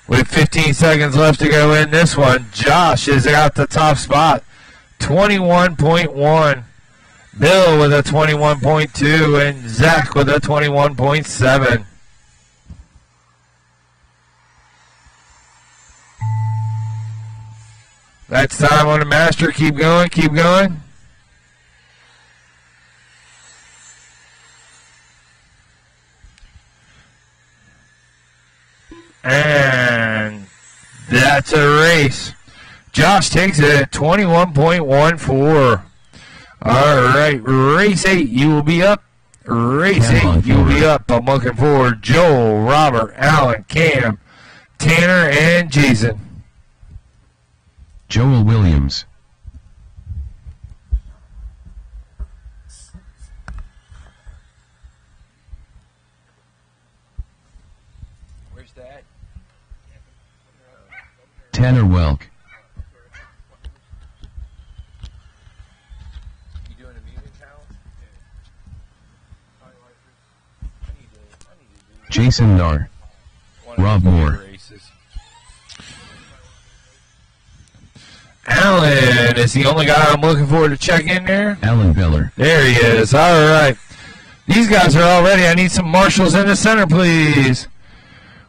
With 15 seconds left to go in this one, Josh is at the top spot. 21.1. Bill with a 21.2 and Zach with a 21.7. That's time on the master. Keep going, keep going. And that's a race. Josh takes it at 21.14. All right, race 8, you will be up. Race 8, you will be up. I'm looking for Joel, Robert, Alan, Cam, Tanner, and Jason. Joel Williams. Where's that? Tanner Welk. Jason Nar. Rob Moore. Alan And is the only guy I'm looking for to check in there? Alan Beller. There he is. All right. These guys are all ready. I need some marshals in the center, please.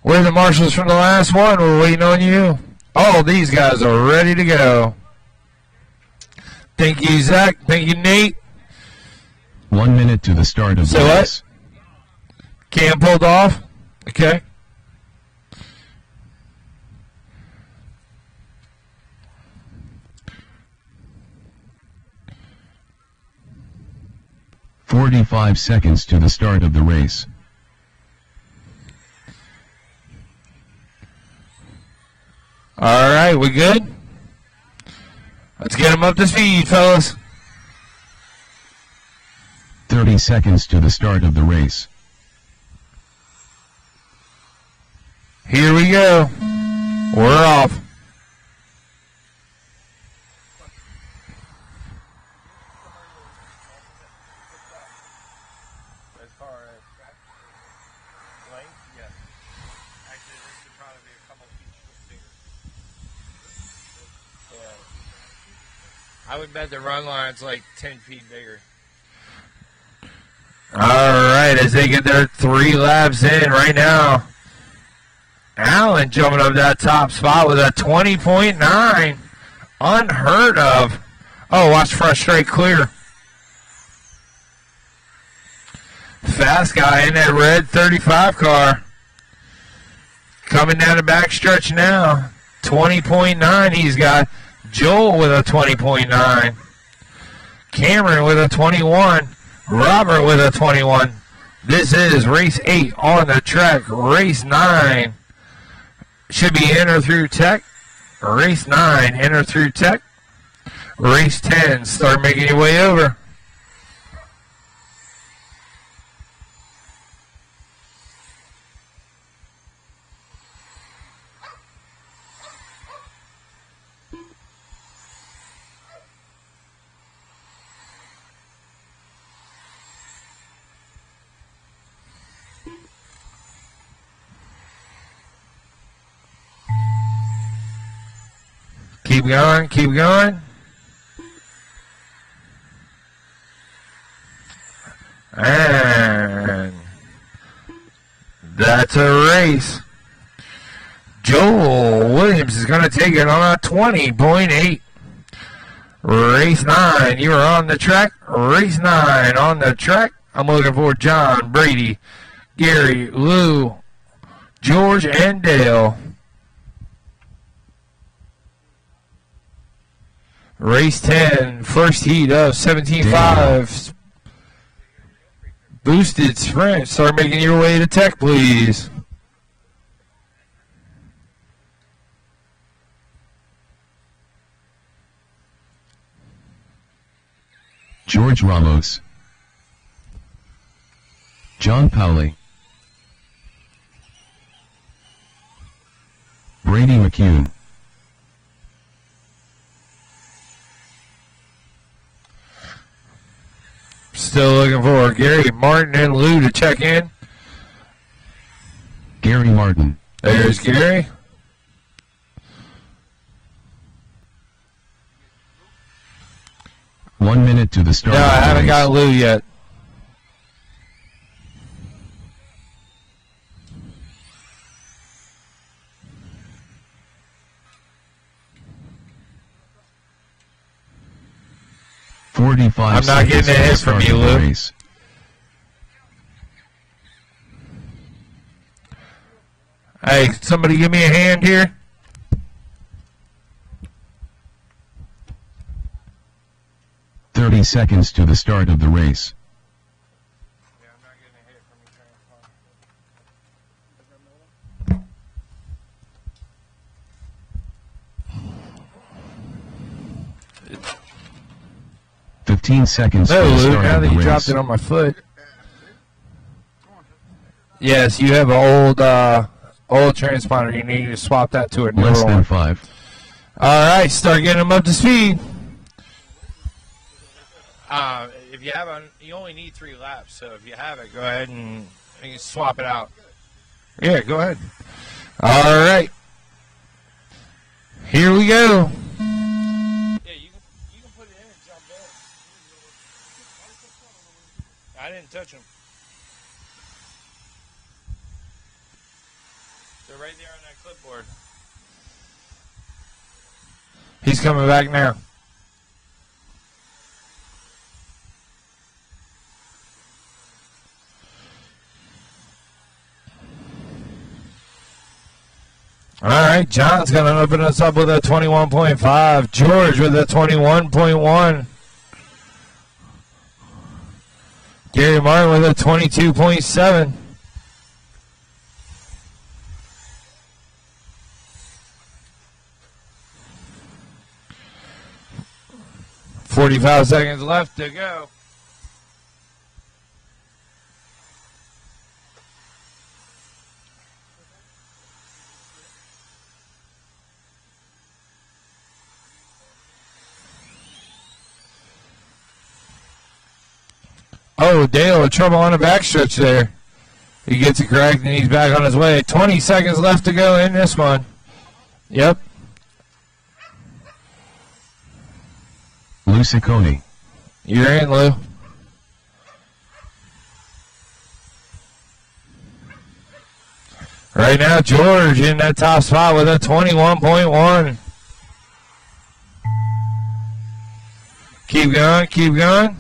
Where are the marshals from the last one? We're waiting on you. All these guys are ready to go. Thank you, Zach. Thank you, Nate. 1 minute to the start of the race. Cam pulled off. Okay. "45 seconds to the start of the race. All right, we good? Let's get them up to speed, fellas. 30 seconds to the start of the race. Here we go. We're off. As far as length, yes. Actually, this should probably be a couple feet bigger. Yeah. I would bet the run line's like 10 feet bigger. All right, as they get their 3 laps in right now. Allen jumping up that top spot with a 20.9. Unheard of. Oh, watch front straight clear. Fast guy in that red 35 car. Coming down the back stretch now. 20.9 he's got. Joel with a 20.9. Cameron with a 21. Robert with a 21. This is race 8 on the track. Race 9 should be enter through tech. Race 9, enter through tech. Race 10, start making your way over. Keep going, keep going. And that's a race. Joel Williams is going to take it on a 20.8. Race 9, you are on the track. Race 9 on the track. I'm looking for John, Brady, Gary, Lou, George, and Dale. Race 10, first heat of 17.5. Boosted sprint. Start making your way to tech, please. George Ramos. John Powley. Brady McCune. Still looking for Gary Martin and Lou to check in. Gary Martin. There's Gary. One minute to the start. No, of I the haven't race. got Lou yet. I'm not getting a hit from you, Lou. Race. Hey, somebody give me a hand here. "30 seconds to the start of the race. Yeah, I'm not getting a hit from you, Transform. 15 seconds No, to the Lou, start now of that the you race. dropped it on my foot. Yes, you have an old transponder. You need to swap that to a newer Less than one. 5. All right, start getting them up to speed. If you have you only need 3 laps, so if you have it, go ahead and you can swap it out. Yeah, go ahead. All right. Here we go. Yeah, you can. I didn't touch them. They're right there on that clipboard. He's coming back now. All right, John's going to open us up with a 21.5. George with a 21.1. Gary Martin with a 22.7. .45 seconds left to go. Oh, Dale with trouble on the backstretch there. He gets it correct and he's back on his way. 20 seconds left to go in this one. Yep. Lou Ciccone. You're in, Lou. Right now, George in that top spot with a 21.1. Keep going, keep going.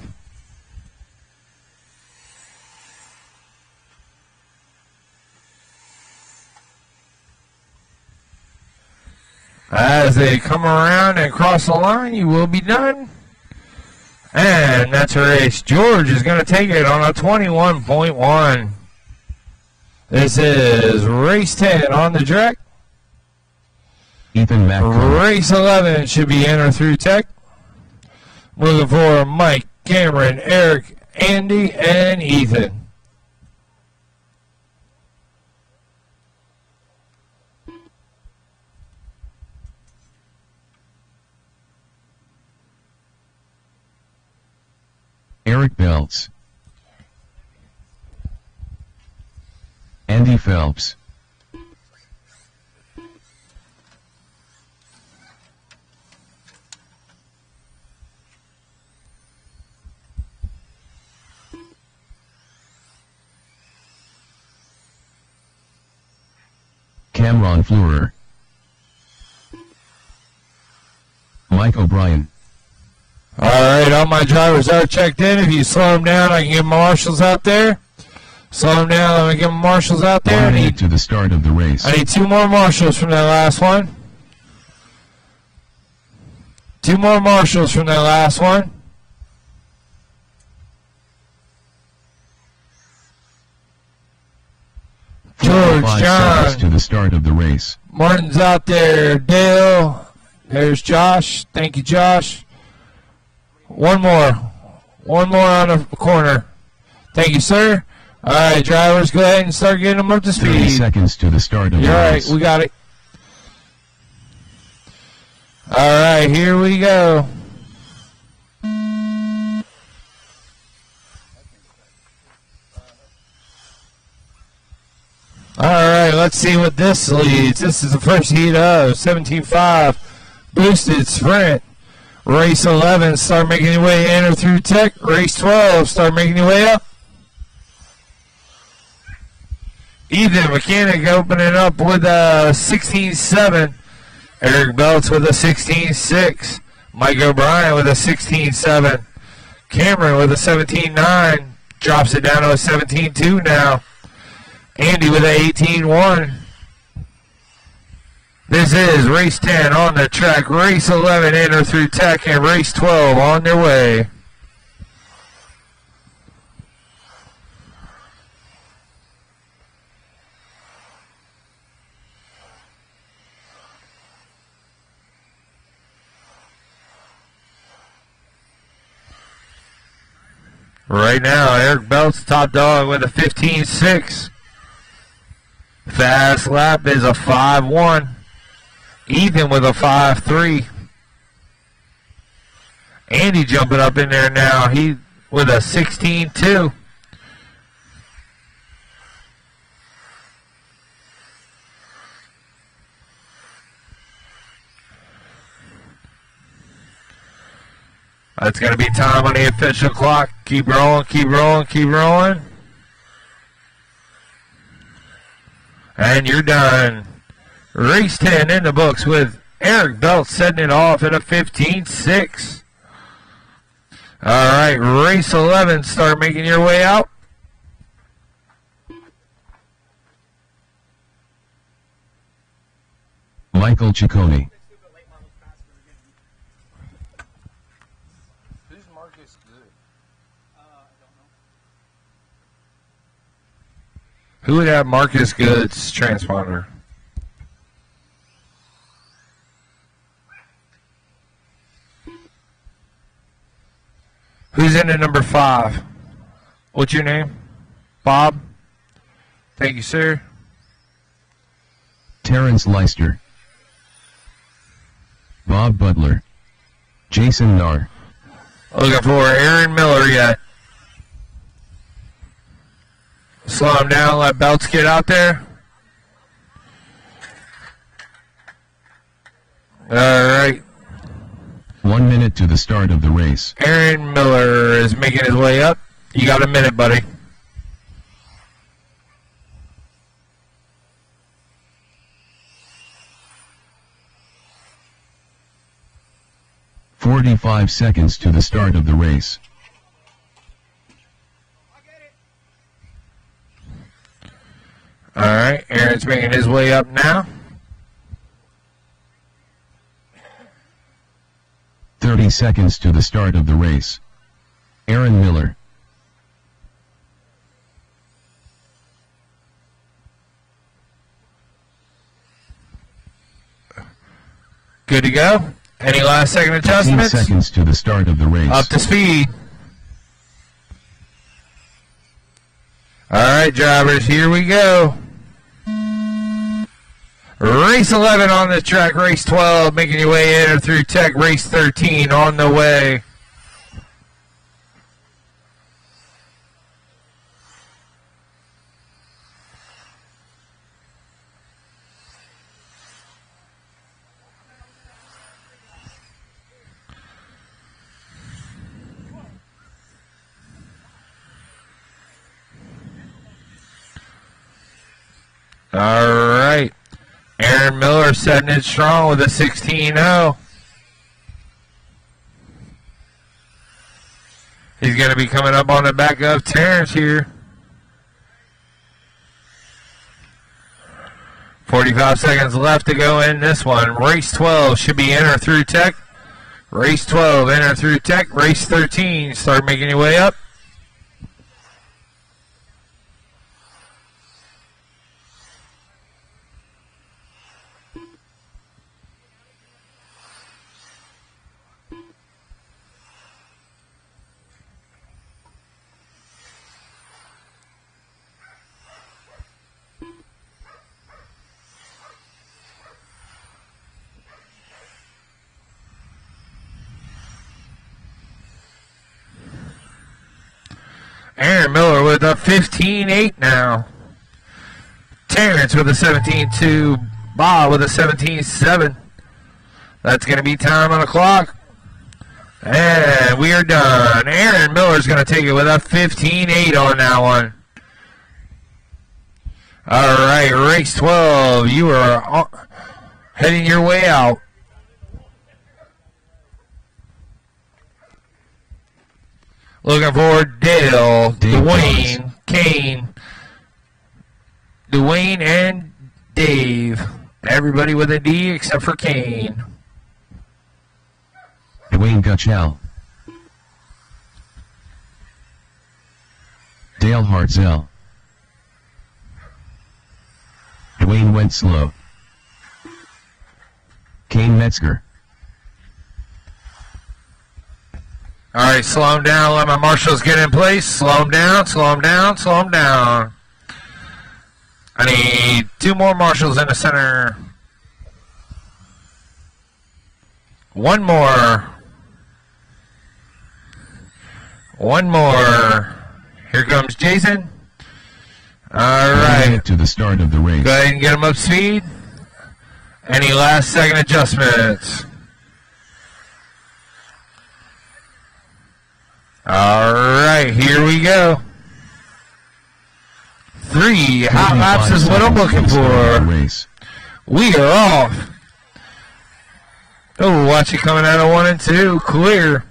As they come around and cross the line, you will be done. And that's a race. George is going to take it on a 21.1. This is race 10 on the track. Ethan McCullough. Race 11 should be in or through tech. Looking for Mike, Cameron, Eric, Andy, and Ethan. Eric Belts. Andy Phelps. Cameron Fleurer. Mike O'Brien. All right, all my drivers are checked in. If you slow them down, I can get my marshals out there. Slow them down, let me get my marshals out there. 1 minute to the start of the race. I need 2 more marshals from that last one. 2 more marshals from that last one. George, 5 John, seconds to the start of the race. Martin's out there. Dale, there's Josh. Thank you, Josh. One more on the corner. Thank you, sir. All right, drivers, go ahead and start getting them up to 30 speed. seconds to the start of the All right, race. we got it. All right, here we go. All right, let's see what this leads. This is the first heat of 17.5 boosted sprint. Race 11, start making your way in or through tech. Race 12, start making your way up. Ethan Mechanic opening up with a 16.7. Eric Belts with a 16.6. Mike O'Brien with a 16.7. Cameron with a 17.9. Drops it down to a 17.2 now. Andy with a 18.1. This is race 10 on the track. Race 11 in or through tech, and race 12 on their way. Right now, Eric Belts top dog with a 15.6. Fast lap is a 5.1. Ethan with a 5.3. Andy jumping up in there now. He with a 16.2. That's going to be time on the official clock. Keep rolling, keep rolling, keep rolling. And you're done. Race 10 in the books with Eric Belt setting it off at a 15.6. All right, race 11, start making your way out. Michael Ciccone. Who's Marcus Good? Who would have Marcus Good's transponder? Who's in at number 5? What's your name? Bob? Thank you, sir. Terrence Leister. Bob Butler. Jason Nahr. Looking for Aaron Miller yet. Slow him down, let Belts get out there. All right. 1 minute to the start of the race. Aaron Miller is making his way up. You got a minute, buddy. "45 seconds to the start of the race. All right, Aaron's making his way up now. 30 seconds to the start of the race. Aaron Miller. Good to go. Any last second 15 adjustments? seconds to the start of the race. Up to speed. All right, drivers, here we go. Race 11 on the track, race 12, making your way in or through tech, race 13 on the way. All right. Aaron Miller setting it strong with a 16-0. He's going to be coming up on the back of Terrence here. 45 seconds left to go in this one. Race 12 should be enter through tech. Race 12, enter through tech. Race 13, start making your way up. Aaron Miller with a 15-8 now. Terrence with a 17-2. Bob with a 17-7. That's going to be time on the clock. And we are done. Aaron Miller's going to take it with a 15-8 on that one. All right, race 12. You are heading your way out. Looking for Dale, Dwayne, Kane, Dwayne and Dave. Everybody with a D except for Kane. Dwayne Gutschall. Dale Hartzell. Dwayne went slow. Kane Metzger. All right, slow him down. Let my marshals get in place. Slow him down, slow him down, slow him down. I need 2 more marshals in the center. 1 more. 1 more. Here comes Jason. All right. To the start of the race. Go ahead and get him up to speed. Any last second adjustments? All right, here we go. 3 hot laps is what I'm looking for. We are off. Oh, watch it coming out of 1 and 2. Clear.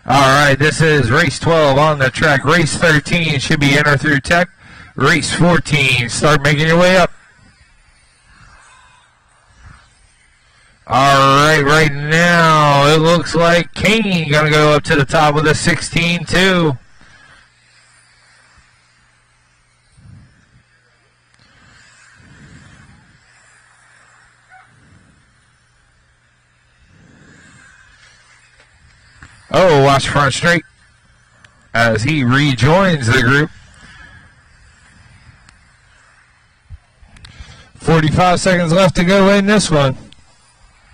All right, this is race 12 on the track. Race 13 should be enter through tech. Race 14, start making your way up. All right, right now it looks like Kane gonna go up to the top with a 16-2. Oh, watch front straight as he rejoins the group. 45 seconds left to go in this one.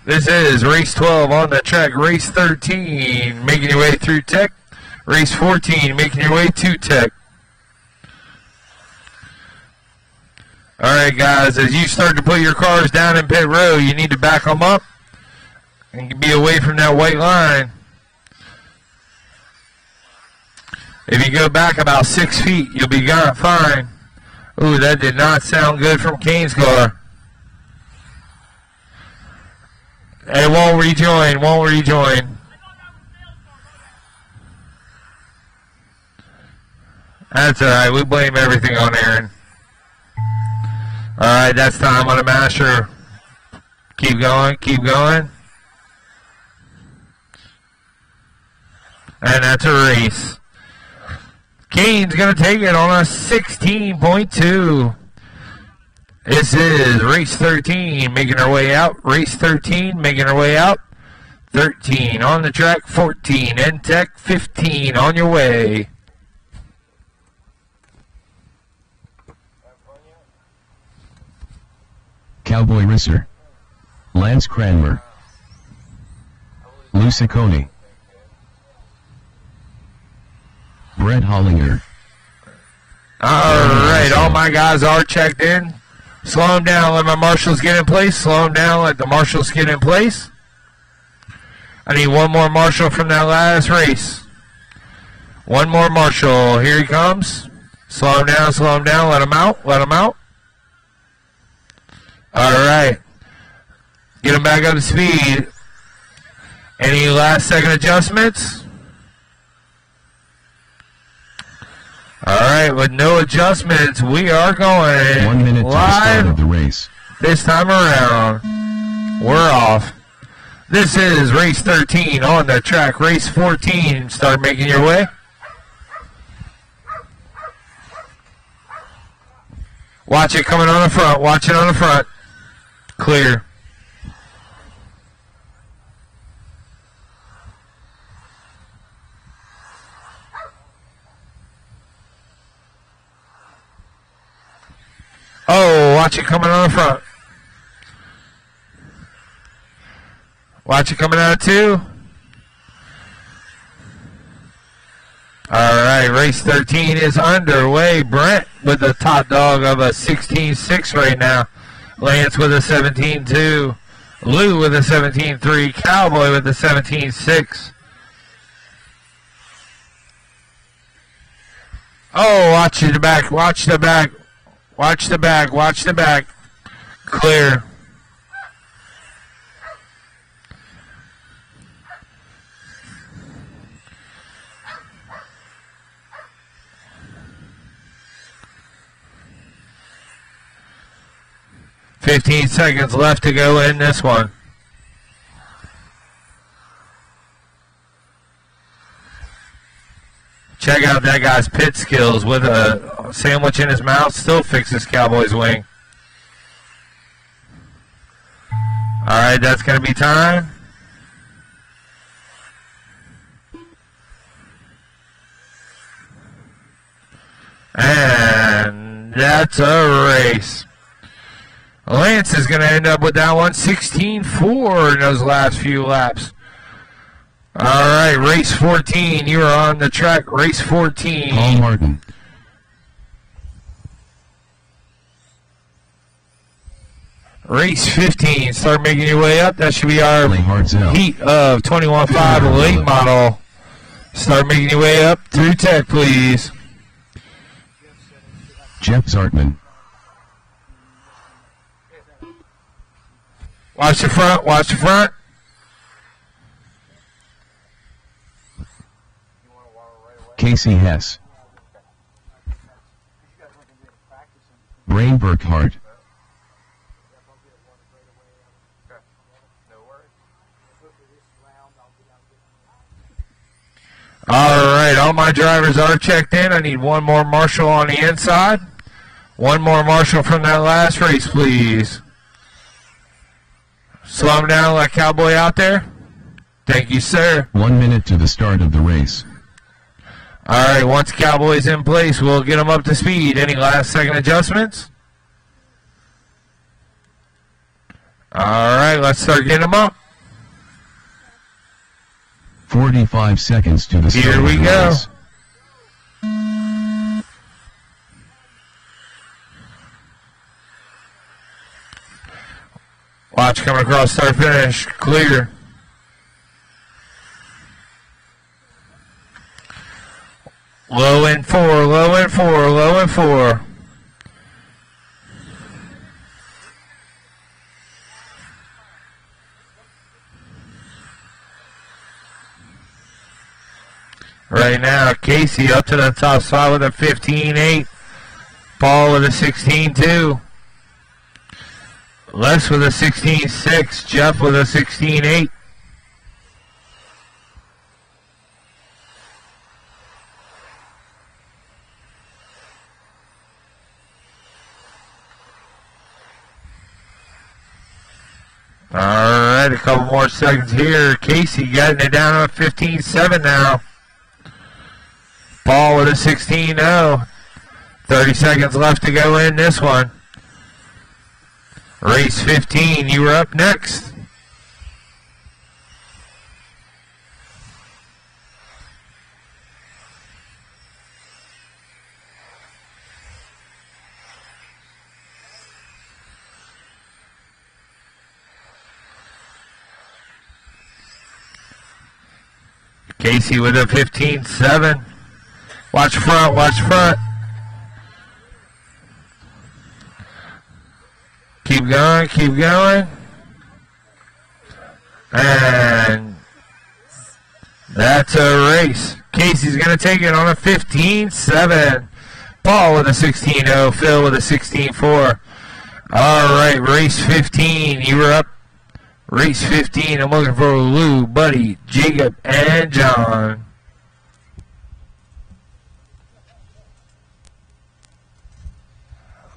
This is race 12 on the track. Race 13, making your way through tech. Race 14, making your way to tech. All right, guys, as you start to put your cars down in pit road, you need to back them up and be away from that white line. If you go back about 6 feet, you'll be fine. Ooh, that did not sound good from Kane's car. It won't rejoin. That's alright, we blame everything on Aaron. Alright, that's time on the masher. Keep going. And that's a race. Kane's going to take it on a 16.2. This is race 13 making our way out. Race 13 making our way out. 13 on the track. 14 in tech. 15 on your way. Cowboy Risser. Lance Cranmer. Lou Ciccone. Brett Hollinger. Alright, all my guys are checked in. Slow them down, let my marshals get in place. Slow them down, let the marshals get in place. I need one more marshal from that last race. One more marshal, here he comes. Slow him down, let him out. Alright. Get him back up to speed. Any last second adjustments? Alright, with no adjustments, we are going 1 minute to the start of the race. This time around. We're off. This is race 13 on the track. Race 14, start making your way. Watch it coming on the front. Clear. Oh, watch it coming on the front. Watch it coming out too. Alright, race 13 is underway. Brent with the top dog of a 16.6 right now. Lance with a 17.2. Lou with a 17.3. Cowboy with a 17.6. Oh, watch the back. Clear. $15 seconds left to go in this one. Check out that guy's pit skills with a sandwich in his mouth. Still fixes Cowboy's wing. Alright, that's going to be time. And that's a race. Lance is going to end up with that one. 16-4 in those last few laps. All right, race 14. You are on the track. Race 14. Paul Martin. Race 15. Start making your way up. That should be our heat of 21.5 late model Start making your way up through tech, please. Jeff Zartman. Watch the front, watch the front. Casey Hess. Brain Burkhart. Alright, all my drivers are checked in. I need one more marshal on the inside. One more marshal from that last race, please. Slow him down like Cowboy out there. Thank you, sir. 1 minute to the start of the race. Alright, once Cowboy's in place, we'll get him up to speed. Any last second adjustments? Alright, let's start getting him up. 45 seconds to the start Here of we the go. race. Watch coming across start finish. Clear. Low and four, low and four, low and four. Right now, Casey up to the top spot with a 15-8. Paul with a 16-2. Les with a 16-6. Jeff with a 16-8. All right, a couple more seconds here. Casey getting it down to a 15-7 now. Paul with a 16-0. 30 seconds left to go in this one. Race 15, you were up next. Casey with a 15-7. Watch front, watch front. Keep going, keep going. And that's a race. Casey's going to take it on a 15-7. Paul with a 16-0. Phil with a 16-4. All right, race 15. You were up. Race 15. I'm looking for Lou, Buddy, Jacob, and John.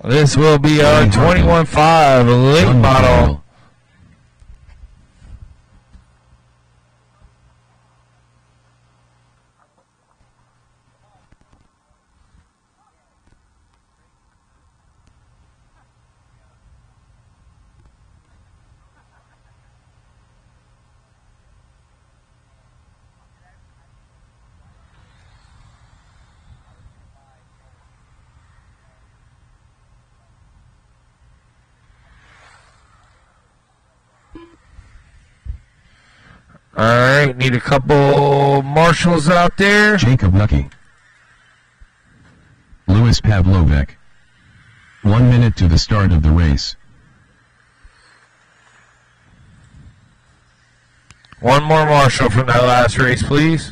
This will be our 21.5 late model. All right, need a couple marshals out there. Jacob Lucky. Louis Pavlovek. 1 minute to the start of the race. One more marshal from that last race, please.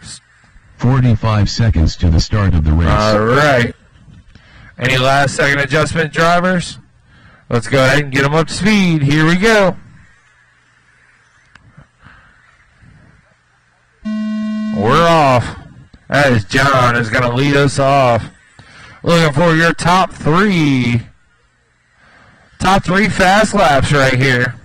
S 45 seconds to the start of the race. All right. Any last second adjustment, drivers? Let's go ahead and get them up to speed. Here we go. We're off. That is John is going to lead us off. Looking for your top three. Top three fast laps right here.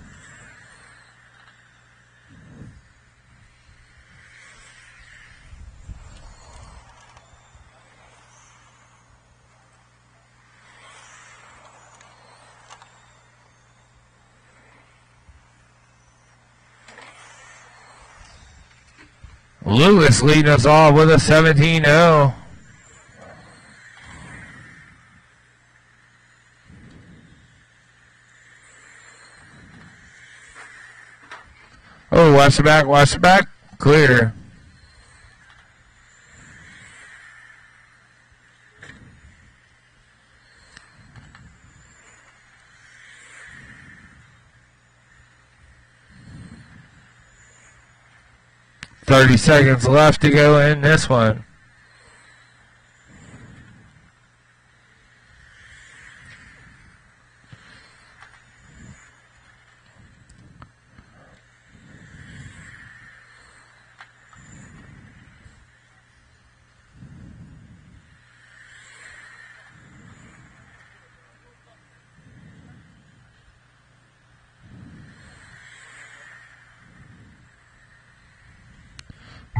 Lewis leading us off with a 17-0. watch the back, watch the back. Clear. $30 seconds left to go in this one.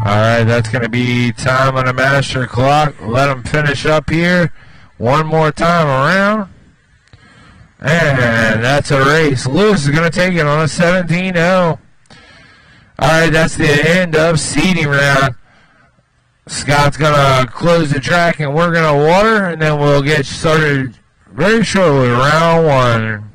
Alright, that's going to be time on the master clock. Let them finish up here. One more time around. And that's a race. Lewis is going to take it on a 17-0. Alright, that's the end of seeding round. Scott's going to close the track and we're going to water. And then we'll get started very shortly. Round one.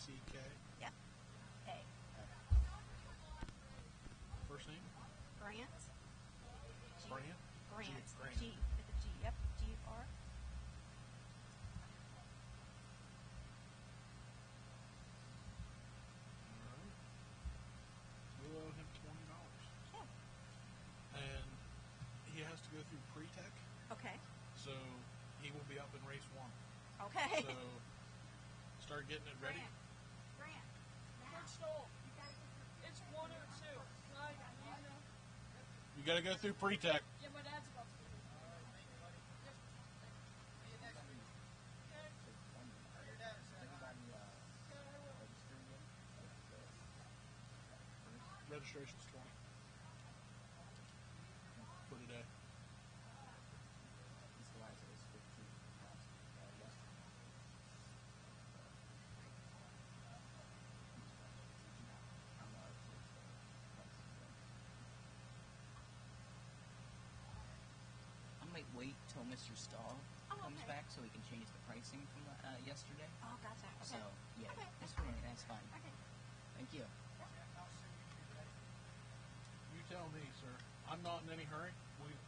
C-K. Yep. A. First name? Grant. Grant? Grant. Grant. G. With a G. Yep. G-R. Alright. We'll owe him $20. Yeah. And he has to go through pre-tech, Okay. so he will be up in race 1. Okay. So start getting it ready. Grant. It's 1 or 2. You got to go through pre-tech. Yeah, my dad's about to. Registration's 20 for today. I might wait till Mr. Staub comes okay. back so we can change the pricing from yesterday. Oh, gotcha. Okay. So, yeah, Okay, that's that's fine. fine. That's fine. Okay. Thank you. You tell me, sir. I'm not in any hurry.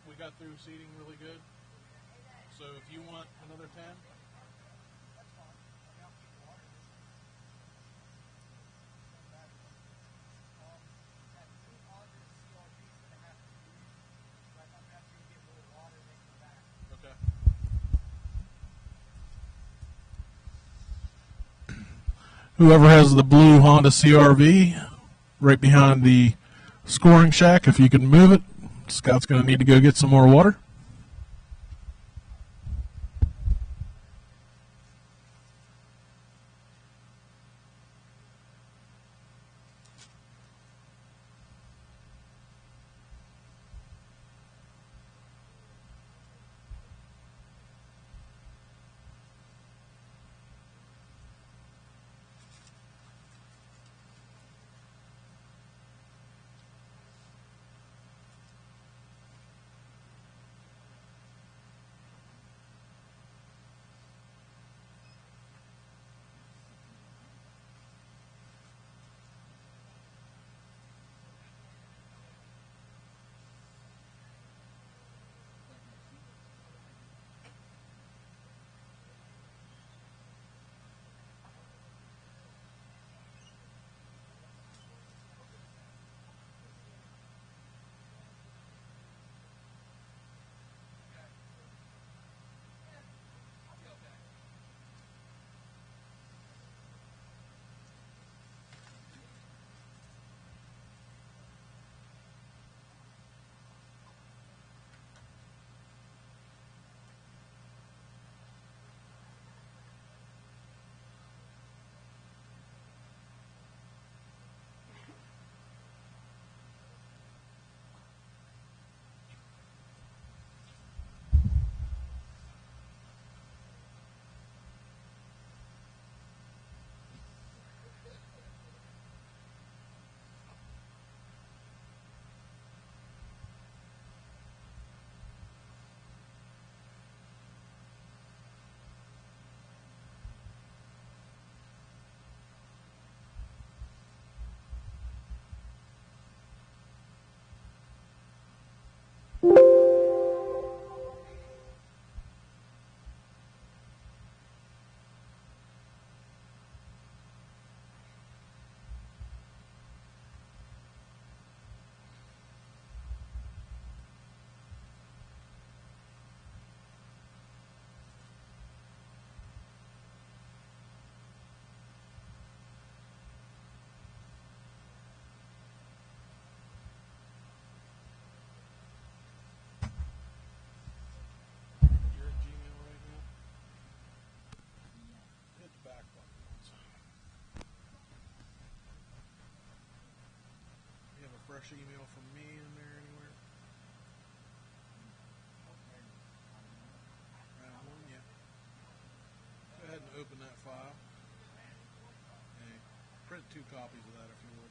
We got through seating really good. So if you want another 10, okay. Whoever has the blue Honda CRV right behind the scoring shack, if you can move it, Scott's going to need to go get some more water. You're in Gmail right now? Hit the back button once. You have a fresh email from me in there anywhere? Round 1, yeah. Go ahead and open that file. And print 2 copies of that if you would.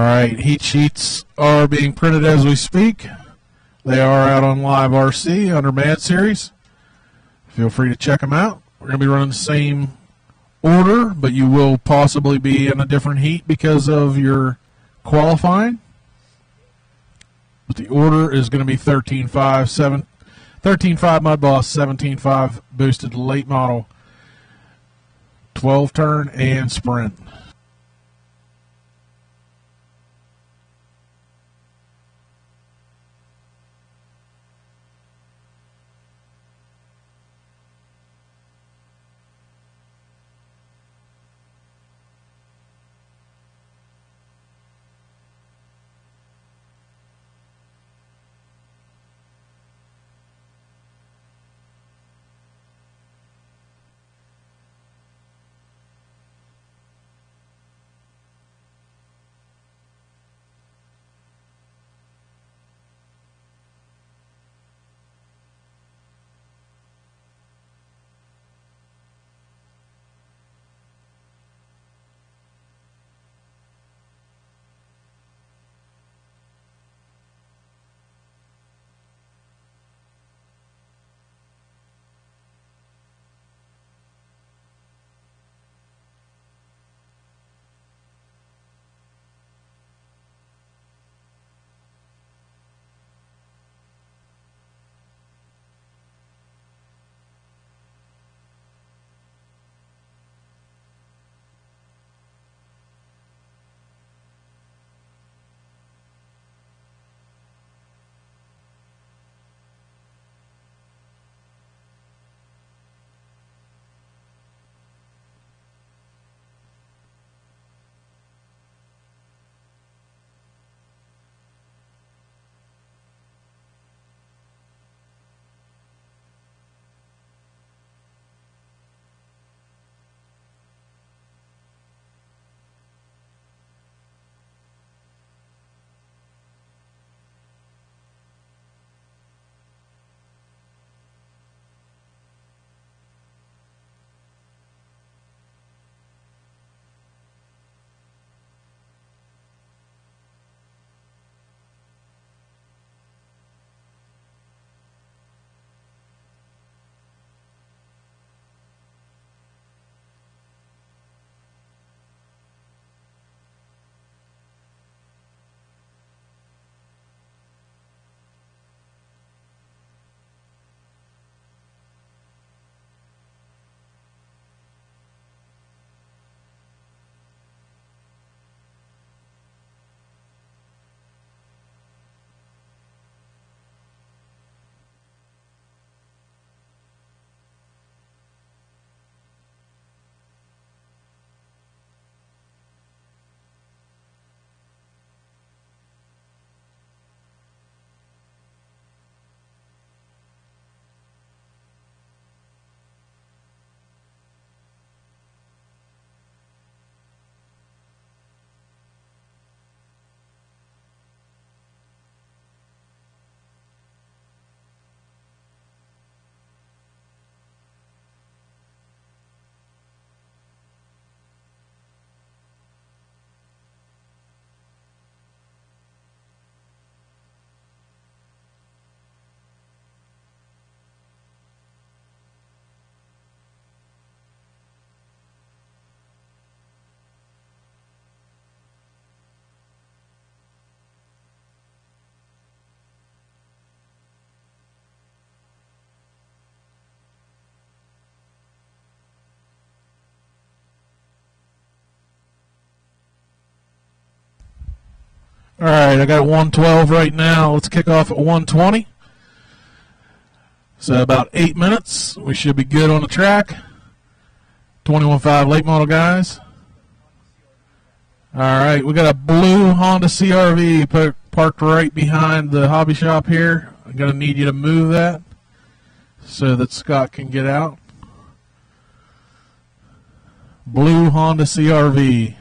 right, heat sheets are being printed as we speak. They are out on Live RC under Mad Series. Feel free to check them out. We're going to be running the same order, but you will possibly be in a different heat because of your qualifying. But the order is going to be 13.5 Mud Boss, 17.5 boosted late model, 12 turn and sprint. All right, I got 112 right now. Let's kick off at 120. So about 8 minutes. We should be good on the track. 21.5 late model guys. All right, we got a blue Honda CRV parked right behind the hobby shop here. I'm going to need you to move that so that Scott can get out. Blue Honda CRV.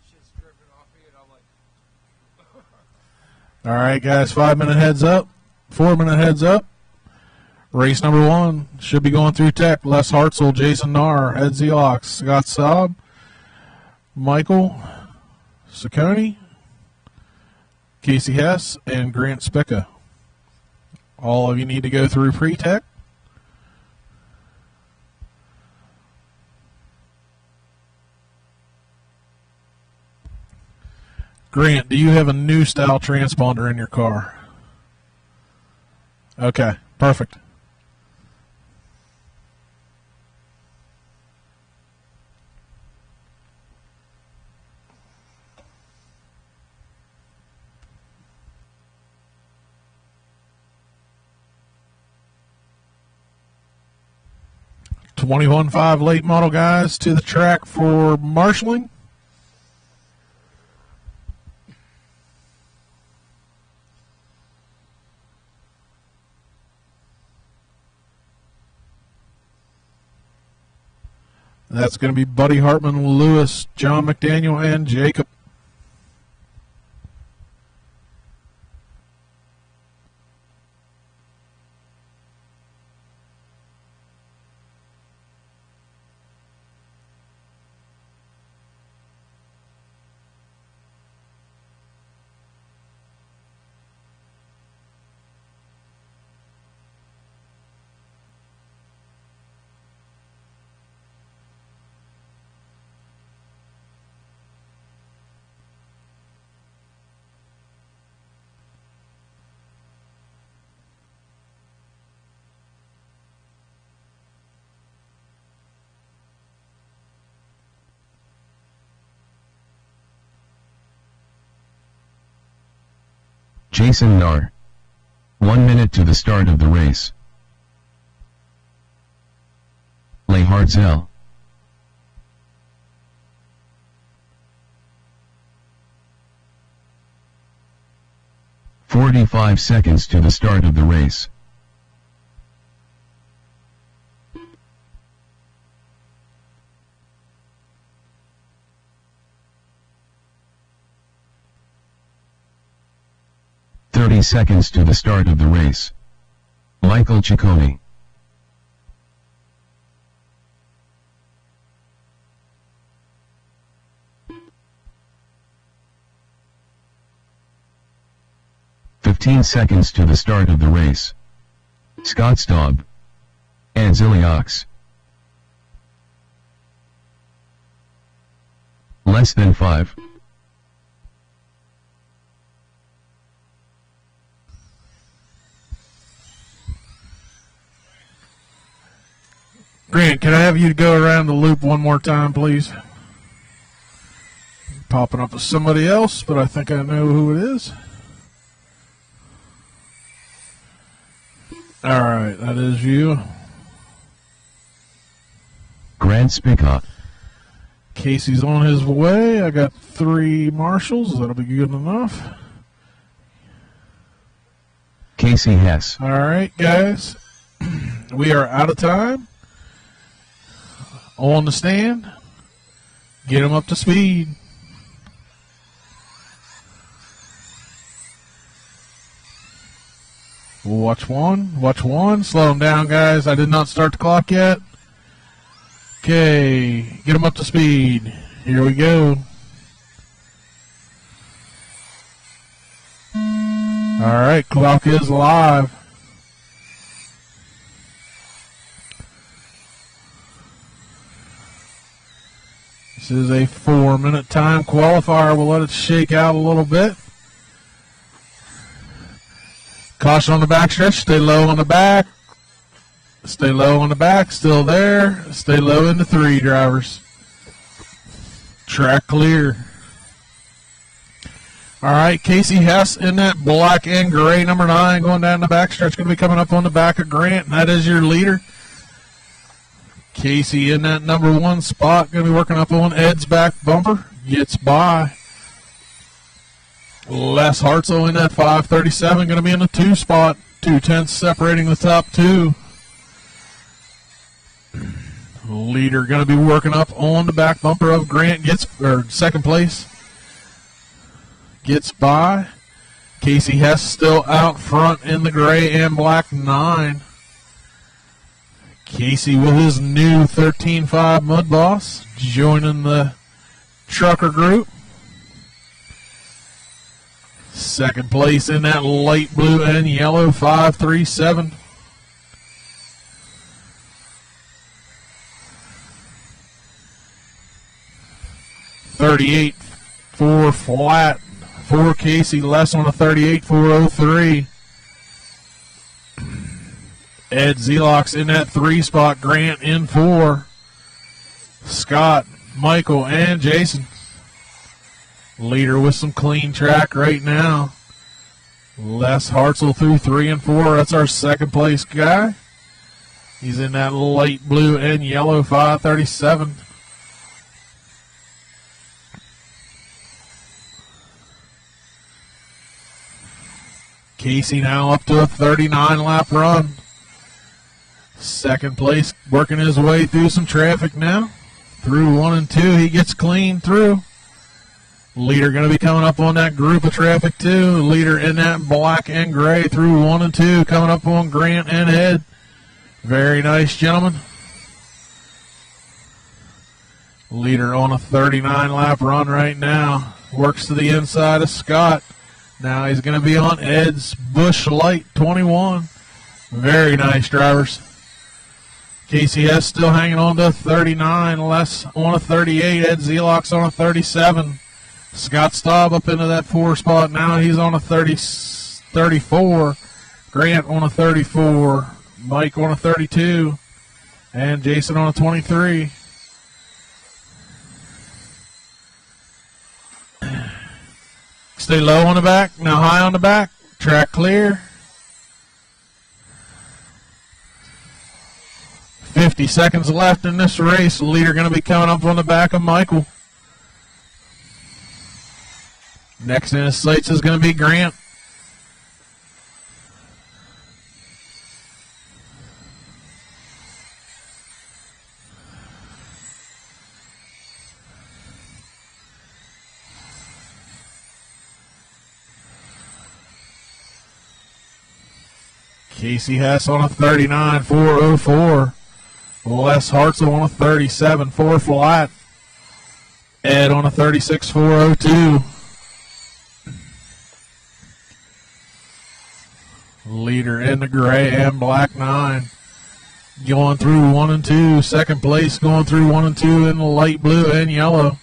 Shit's dripping off me, and I'm like, All right, guys, 5 minute heads up, 4 minute heads up. Race number 1 should be going through tech. Les Hartzell, Jason Narr, Ed Zelox, Scott Staub, Michael Saccone, Casey Hess, and Grant Spica. All of you need to go through pre-tech. Grant, do you have a new style transponder in your car? Okay, perfect. .21.5 late model guys to the track for marshalling. That's going to be Buddy Hartman, Lewis, John McDaniel, and Jacob. Jason Narr. 1 minute to the start of the race. Les Hartzell. "45 seconds to the start of the race. "30 seconds to the start of the race. Michael Ciccone. "15 seconds to the start of the race. Scott Staub. Ed Zelox. Less than 5. Grant, can I have you go around the loop one more time, please? Popping up with somebody else, but I think I know who it is. All right, that is you. Grant Spica. Casey's on his way. I got 3 marshals. That'll be good enough. Casey Hess. All right, guys. We are out of time. On the stand. Get them up to speed. Watch one. Watch one. Slow them down, guys. I did not start the clock yet. Okay. Get them up to speed. Here we go. All right. Clock is live. This is a 4-minute time qualifier. We'll let it shake out a little bit. Caution on the backstretch. Stay low on the back. Stay low on the back. Still there. Stay low into 3, drivers. Track clear. All right, Casey Hess in that black and gray number 9 going down the backstretch. Going to be coming up on the back of Grant, and that is your leader. Casey in that number 1 spot. Going to be working up on Ed's back bumper. Gets by. Les Hartzell in that 537. Going to be in the 2 spot. 2 tenths separating the top 2. Leader going to be working up on the back bumper of Grant. Second place. Gets by. Casey Hess still out front in the gray and black 9. Casey with his new 13.5 Mud Boss joining the trucker group. Second place in that light blue and yellow 537. $38.4 flat for Casey, less on a $38.403. Ed Zelox in that 3 spot. Grant in 4. Scott, Michael, and Jason. Leader with some clean track right now. Les Hartzell through 3 and 4. That's our second place guy. He's in that light blue and yellow 537. Casey now up to a 39 lap run. Second place, working his way through some traffic now. Through 1 and 2, he gets clean through. Leader going to be coming up on that group of traffic too. Leader in that black and gray through 1 and 2, coming up on Grant and Ed. Very nice, gentlemen. Leader on a 39 lap run right now. Works to the inside of Scott. Now he's going to be on Ed's Bush Light 21. Very nice drivers. KCS still hanging on to 39, Les on a 38, Ed Zelox on a 37. Scott Staub up into that 4 spot. Now he's on a 34. Grant on a 34. Mike on a 32. And Jason on a 23. Stay low on the back, now high on the back. Track clear. 50 seconds left in this race. The leader going to be coming up on the back of Michael. Next in his sights is going to be Grant. Casey Hess on a 39.404. Les Hartzell on a 37.4 flat. Ed on a 36.402. Leader in the gray and black 9. Going through 1 and 2. Second place going through 1 and 2 in the light blue and yellow.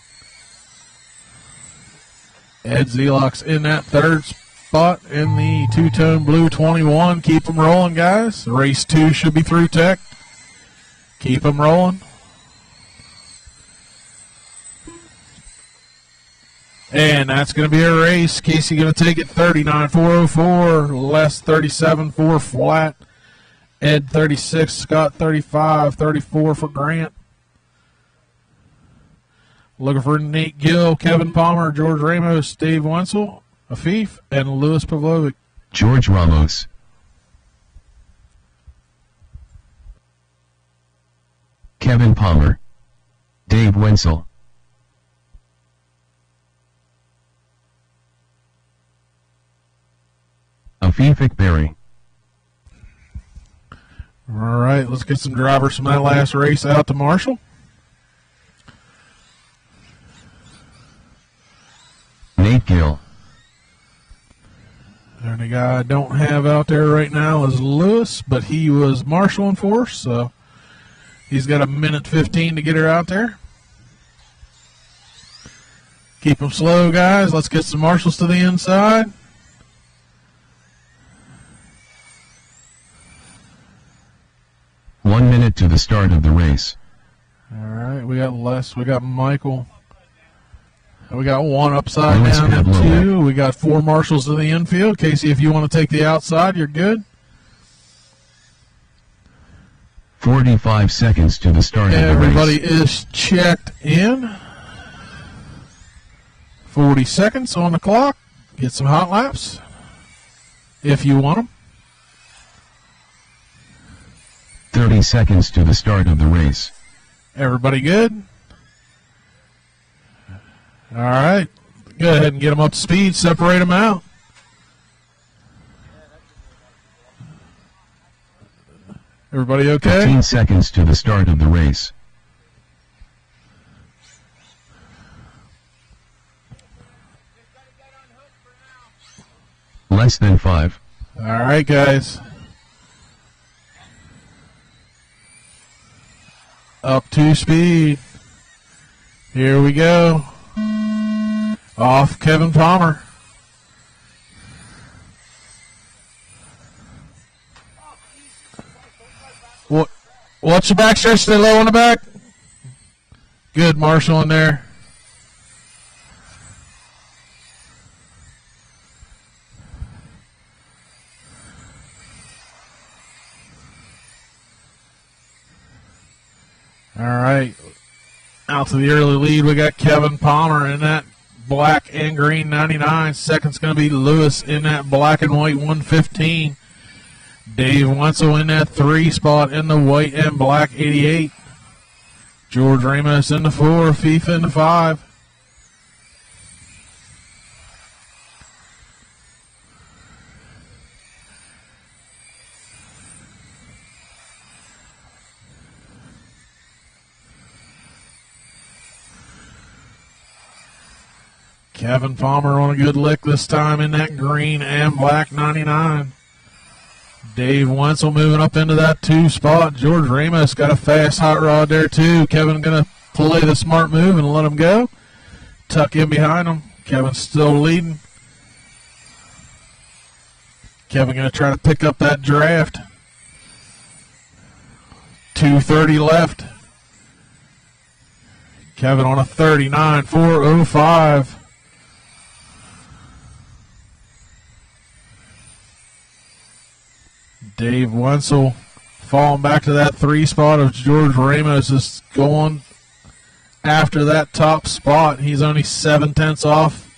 Ed Zelox in that 3rd spot in the 2-tone blue 21. Keep them rolling, guys. Race 2 should be through tech. Keep them rolling. And that's going to be a race. Casey going to take it 39.404. Les 37.4 flat. Ed 36. Scott 35. 34 for Grant. Looking for Nate Gill, Kevin Palmer, George Ramos, Dave Wenzel, Afif, and Louis Pavlovic. George Ramos. Kevin Palmer. Dave Wenzel. Afif Berry. All right, let's get some drivers from that last race out to Marshall. Nate Gill. And the guy I don't have out there right now is Lewis, but he was marshalling for us, so he's got a minute 15 to get her out there. Keep them slow, guys. Let's get some marshals to the inside. One minute to the start of the race. All right, we got Les, we got Michael. We got one upside Lewis down and Pavlovic. 2. We got 4 marshals to the infield. Casey, if you want to take the outside, you're good. 45 seconds to the start of the Everybody race. is checked in. 40 seconds on the clock. Get some hot laps if you want them. 30 seconds to the start of the race. Everybody good? All right. Go ahead and get them up to speed. Separate them out. Everybody okay? 15 seconds to the start of the race. Less than 5. All right, guys. Up to speed. Here we go. Off Kevin Palmer. Watch the back stretch, stay low on the back. Good, Marshall in there. All right. Out to the early lead, we got Kevin Palmer in that black and green 99. Second's going to be Lewis in that black and white 115. Dave Wenzel in that 3 spot in the white and black 88. George Ramos in the 4, FIFA in the 5. Kevin Palmer on a good lick this time in that green and black 99. Dave Wenzel moving up into that 2 spot. George Ramos got a fast hot rod there too. Kevin going to play the smart move and let him go. Tuck in behind him. Kevin's still leading. Kevin going to try to pick up that draft. 2:30 left. Kevin on a 39.405. Dave Wenzel falling back to that 3 spot of George Ramos is going after that top spot. He's only 7/10 off.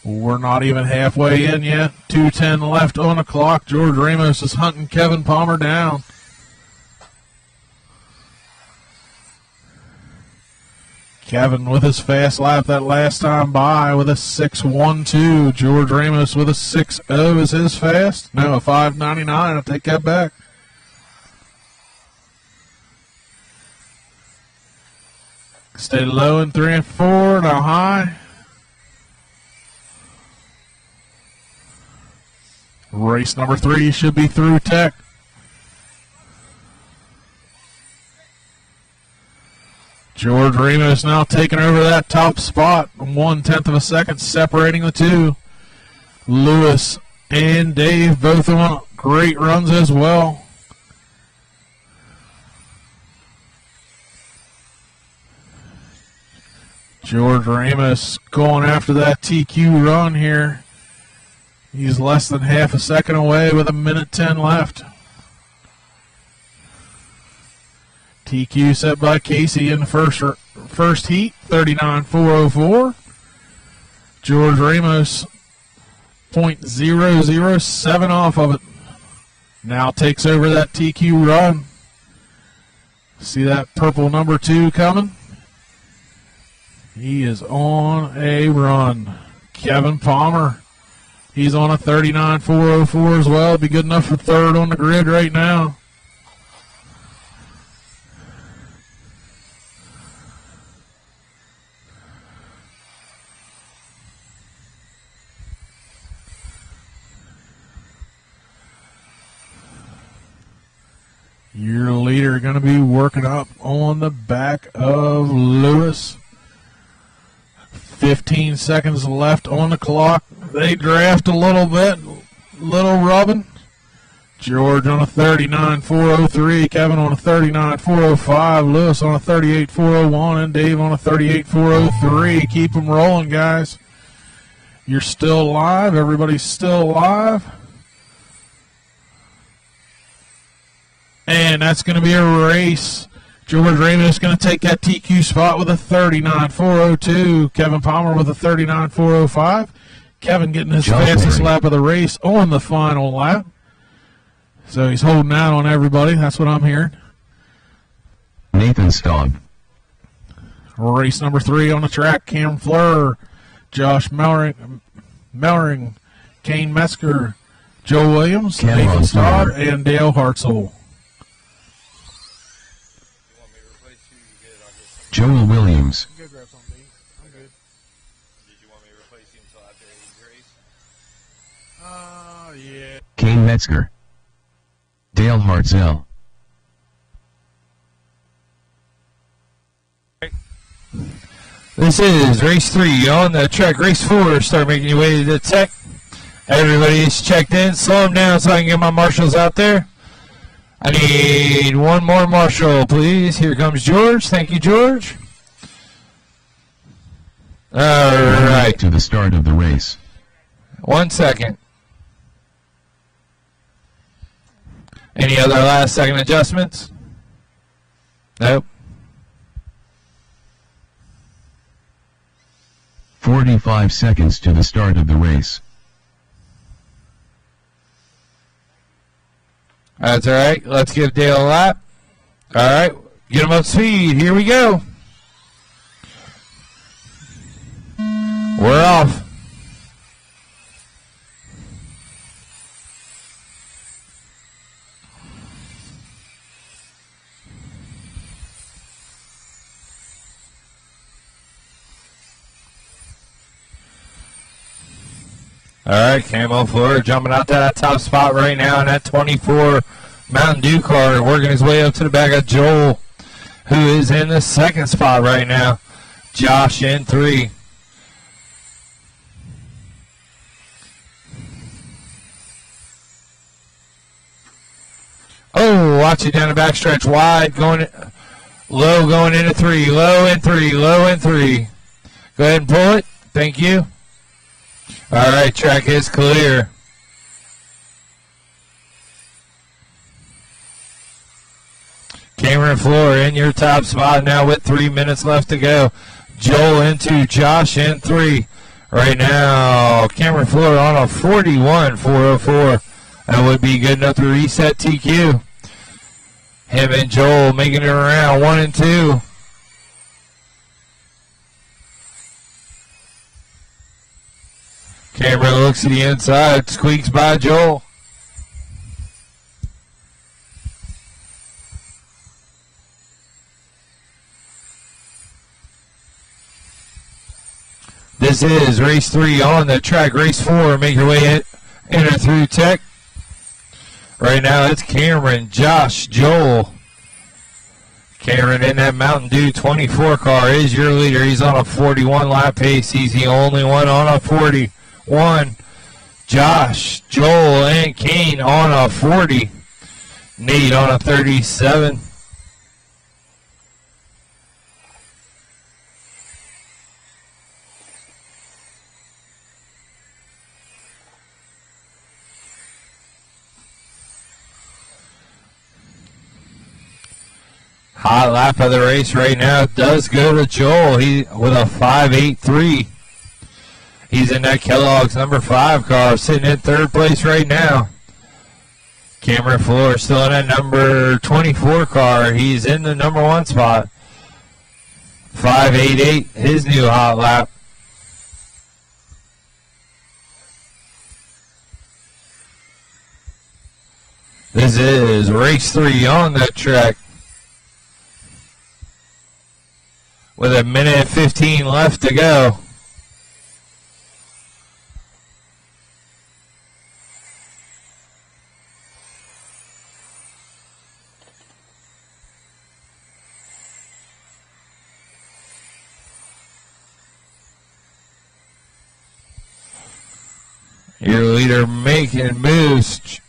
We're not even halfway in yet. 2:10 left on the clock. George Ramos is hunting Kevin Palmer down. Kevin with his fast lap that last time by with a 6.12. George Ramos with a 6.0 is his fast. No, a 5.99. I'll take that back. Stay low in 3 and 4. Now high. Race number 3 should be through tech. George Ramos now taking over that top spot. 1/10 of a second separating the 2. Lewis and Dave both on great runs as well. George Ramos going after that TQ run here. He's less than half a second away with 1:10 left. TQ set by Casey in the first heat, 39.404. George Ramos, 0.007 off of it. Now takes over that TQ run. See that purple number 2 coming? He is on a run. Kevin Palmer, he's on a 39.404 as well. Be good enough for 3rd on the grid right now. Your leader going to be working up on the back of Lewis. 15 seconds left on the clock. They draft a little bit, little rubbing. George on a 39.403, Kevin on a 39.405, Lewis on a 38.401, and Dave on a 38.403. Keep them rolling, guys. You're still live. Everybody's still live. And that's going to be a race. George Ramos is going to take that TQ spot with a 39.402. Kevin Palmer with a 39.405. Kevin getting his fastest lap of the race on the final lap. So he's holding out on everybody. That's what I'm hearing. Nathan Staub. Race number 3 on the track, Cam Fleur, Josh Mellering, Kane Mesker, Joe Williams, Cam Nathan on Starr, board. and Dale Hartzell. You want me to replace you? You get it. I'll get some. Joel Williams. Go grab something. I'm good. Did you want me to replace you until after the race? Yeah. Kane Metzger. Dale Hartzell. This is race 3 on the track. Race 4, start making your way to the tech. Everybody's checked in. Slow them down so I can get my marshals out there. I need one more marshal, please. Here comes George. Thank you, George. All right. To the start of the race. 1 second. Any other last second adjustments? Nope. 45 seconds to the start of the race. That's all right. Let's give Dale a lap. All right. Get him up to speed. Here we go. We're off. All right, Camo Fleur jumping out to that top spot right now in that 24 Mountain Dew car, working his way up to the back of Joel, who is in the second spot right now. Josh in 3. Oh, watch it down the backstretch wide, going low, going into 3, low and 3, low and 3. Go ahead and pull it. Thank you. All right, track is clear. Cameron Floor in your top spot now with 3 minutes left to go. Joel in 2, Josh in 3. Right now, Cameron Floor on a 41.404. That would be good enough to reset TQ. Him and Joel making it around 1 and 2. Cameron looks to the inside, squeaks by Joel. This is race 3 on the track. Race 4, make your way enter through tech. Right now it's Cameron, Josh, Joel. Cameron in that Mountain Dew 24 car is your leader. He's on a 41 lap pace. He's the only one on a 41. Josh, Joel, and Kane on a 40. Nate on a 37. Hot lap of the race right now does go to Joel. He with a 5.83. He's in that Kellogg's number 5 car, sitting in 3rd place right now. Cameron Floor still in that number 24 car. He's in the number 1 spot. 5.88, his new hot lap. This is race 3 on that track. With a minute and 15 left to go. Your leader making moves.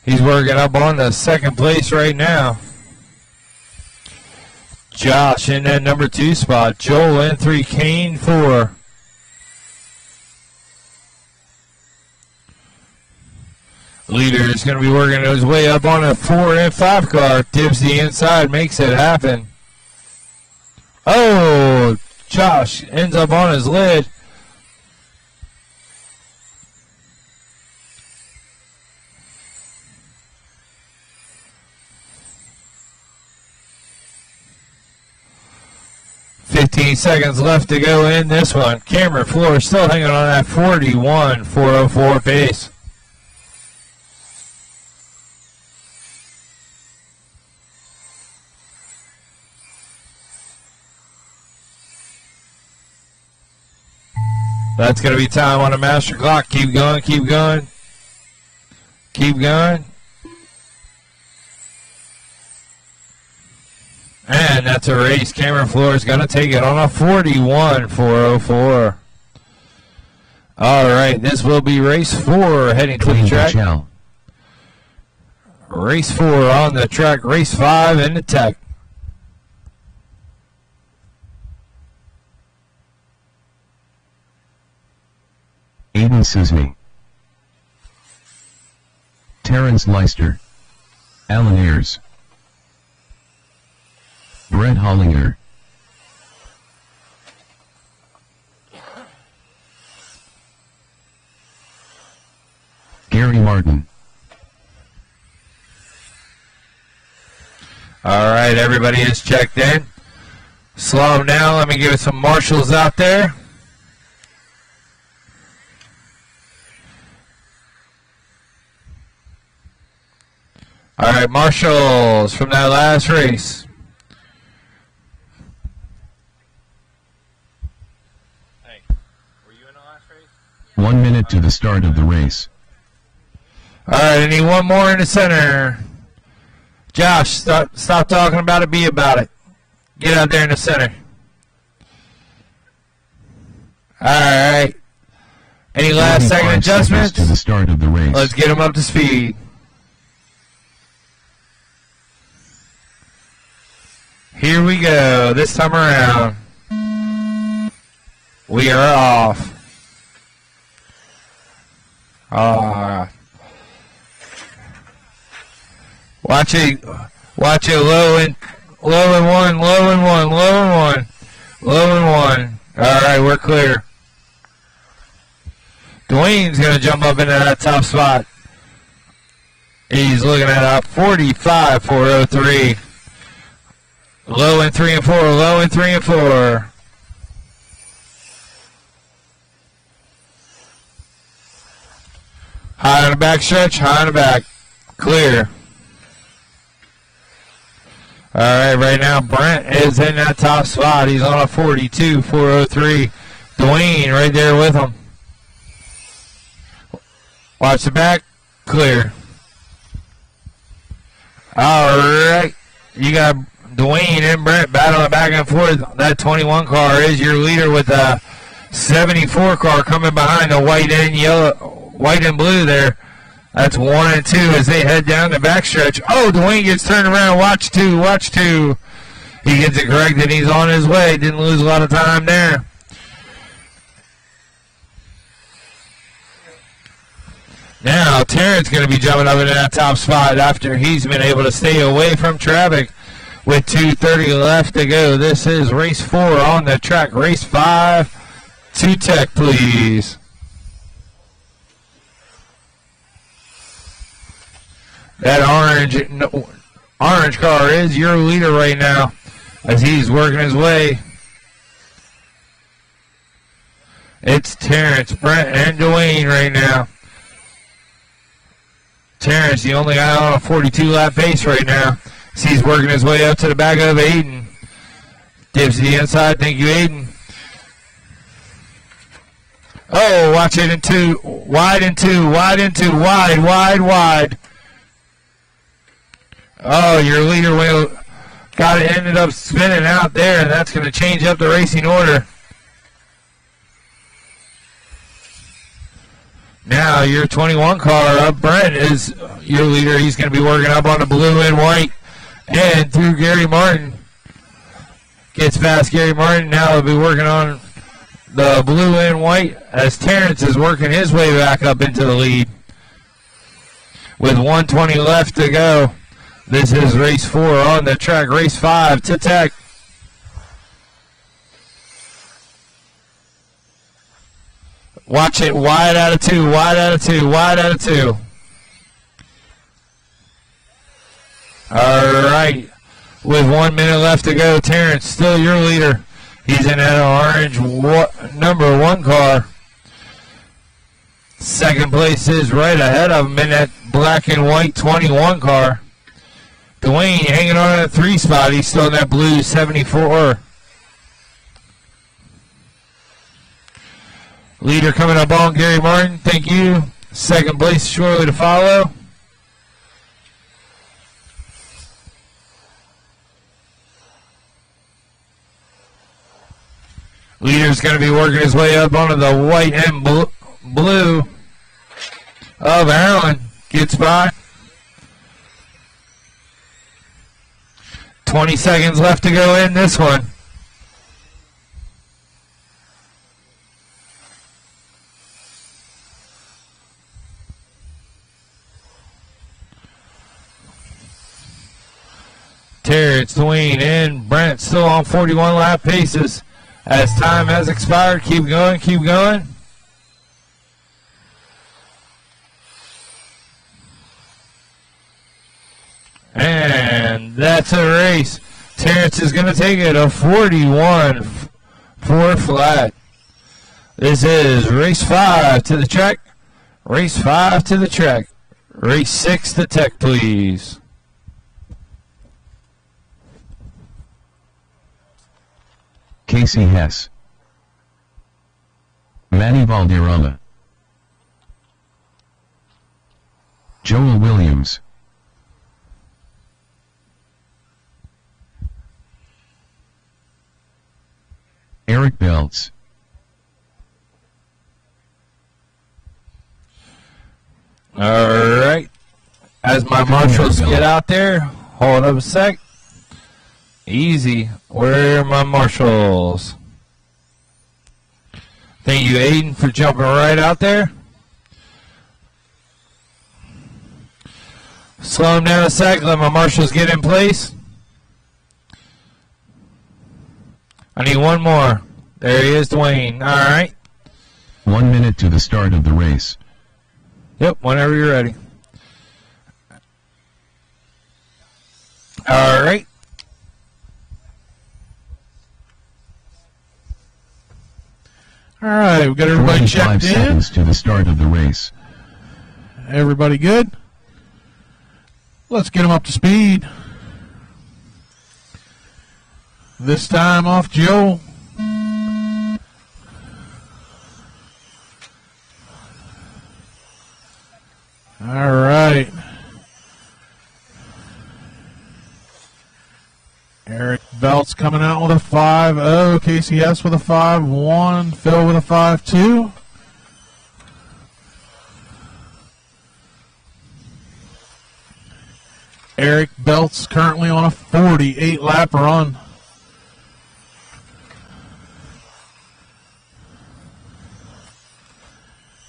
He's working up on the 2nd place right now. Josh in that number 2 spot. Joel in 3, Kane 4. Leader is going to be working his way up on a 4 and 5 car. Dips the inside, makes it happen. Oh, Josh ends up on his lid. 15 seconds left to go in this one. Cameron Floor still hanging on that 41.404 pace. That's going to be time on the master clock. Keep going, keep going. Keep going. And that's a race. Cameron Floor is going to take it on a 41.404. All right, this will be race 4 heading to the track. Race 4 on the track. Race 5 in the tech. Aiden Sisney, Terrence Leister, Alan Ayers, Brett Hollinger, Gary Martin. All right, everybody is checked in. Slow them down. Let me give it some marshals out there. All right, marshals from that last race. Hey, were you in the last race? 1 minute to the start of the race. All right, I need one more in the center. Josh, stop talking about it, be about it. Get out there in the center. All right. Any last second 45 seconds adjustments? to the start of the race. Let's get them up to speed. Here we go. This time around, we are off. Watch it low and one, low and one, low and one, low and one. All right, we're clear. Dwayne's gonna jump up into that top spot. He's looking at a 45.403. Low in 3 and 4, low in 3 and 4. High on the back stretch, high on the back. Clear. All right, right now Brent is in that top spot. He's on a 42.403. Dwayne right there with him. Watch the back. Clear. All right. You got Dwayne and Brent battling back and forth. That 21 car is your leader with a 74 car coming behind the white and yellow, white and blue there. That's 1 and 2 as they head down the backstretch. Oh, Dwayne gets turned around. Watch 2, watch 2. He gets it corrected. He's on his way. Didn't lose a lot of time there. Now, Terrence going to be jumping up into that top spot after he's been able to stay away from traffic with 2:30 left to go. This is race 4 on the track. Race 5 to tech, please. That orange car is your leader right now as he's working his way. It's Terrence, Brent, and Dwayne right now. Terrence, the only guy on a 42-lap pace right now. He's working his way up to the back of Aiden. Dips to the inside. Thank you, Aiden. Oh, watch it in 2. Wide in 2. Wide in 2. Wide, wide, wide. Oh, your leader ended up spinning out there, and that's going to change up the racing order. Now your 21 car up, Brent, is your leader. He's going to be working up on the blue and white and through Gary Martin. Gets past Gary Martin. Now he'll be working on the blue and white as Terrence is working his way back up into the lead. With 1:20 left to go. This is race 4 on the track. Race 5 to tech. Watch it, wide out of 2, wide out of 2, wide out of 2. All right, with 1 minute left to go, Terrence still your leader. He's in that orange number 1 car. Second place is right ahead of him in that black and white 21 car. Dwayne hanging on at 3 spot. He's still in that blue 74. Leader coming up on Gary Martin. Thank you. Second place shortly to follow. Leader's going to be working his way up onto the white and blue of Allen. Gets by. 20 seconds left to go in this one. Terrence, Dwayne, and Brent still on 41 lap paces. As time has expired, keep going, keep going. And that's a race. Terrence is going to take it a 41 for flat. This is race 5 to the track. Race 5 to the track. Race 6 to tech, please. Casey Hess, Manny Valderrama, Joel Williams, Eric Belts, All right. As my marshals get out there, hold up a sec. Easy. Where are my marshals? Thank you, Aiden, for jumping right out there. Slow him down a sec. Let my marshals get in place. I need one more. There he is, Dwayne. All right. 1 minute to the start of the race. Yep, whenever you're ready. All right. All right, we got everybody 45 checked in. seconds to the start of the race. Everybody good? Let's get them up to speed. This time off Joe. All right. Eric Belt's coming out with a 5-0. Casey S with a 5-1. Phil with a 5-2. Eric Belt's currently on a 48 lap run.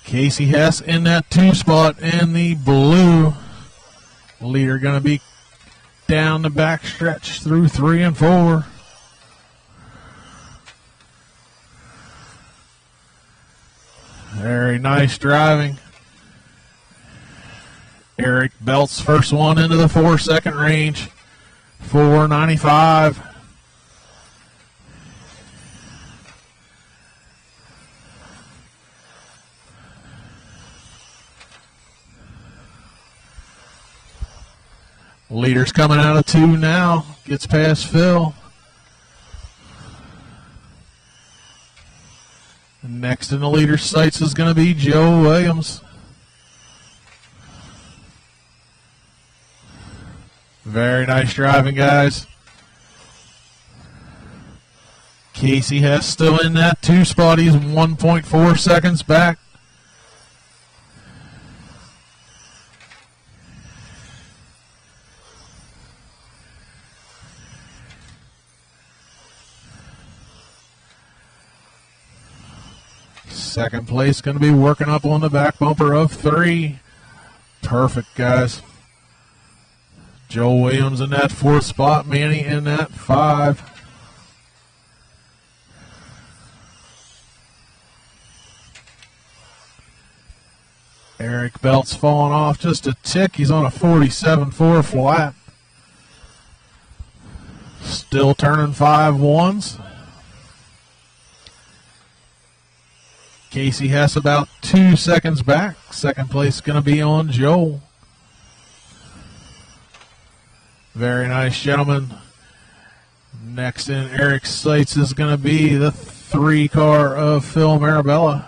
Casey Hess in that 2 spot in the blue. Leader going to be down the back stretch through 3 and 4. Very nice driving. Eric Belt's first one into the 4-second range. 4:95. Leader's coming out of 2 now. Gets past Phil. And next in the leader's sights is going to be Joe Williams. Very nice driving, guys. Casey Hess still in that 2 spot. He's 1.4 seconds back. Second place going to be working up on the back bumper of 3. Perfect, guys. Joe Williams in that 4th spot. Manny in that 5. Eric Belt's falling off just a tick. He's on a 47.4 flat. Still turning 5 1s. Casey has about 2 seconds back. Second place is going to be on Joel. Very nice, gentlemen. Next in Eric's sights is going to be the 3 car of Phil Marabella.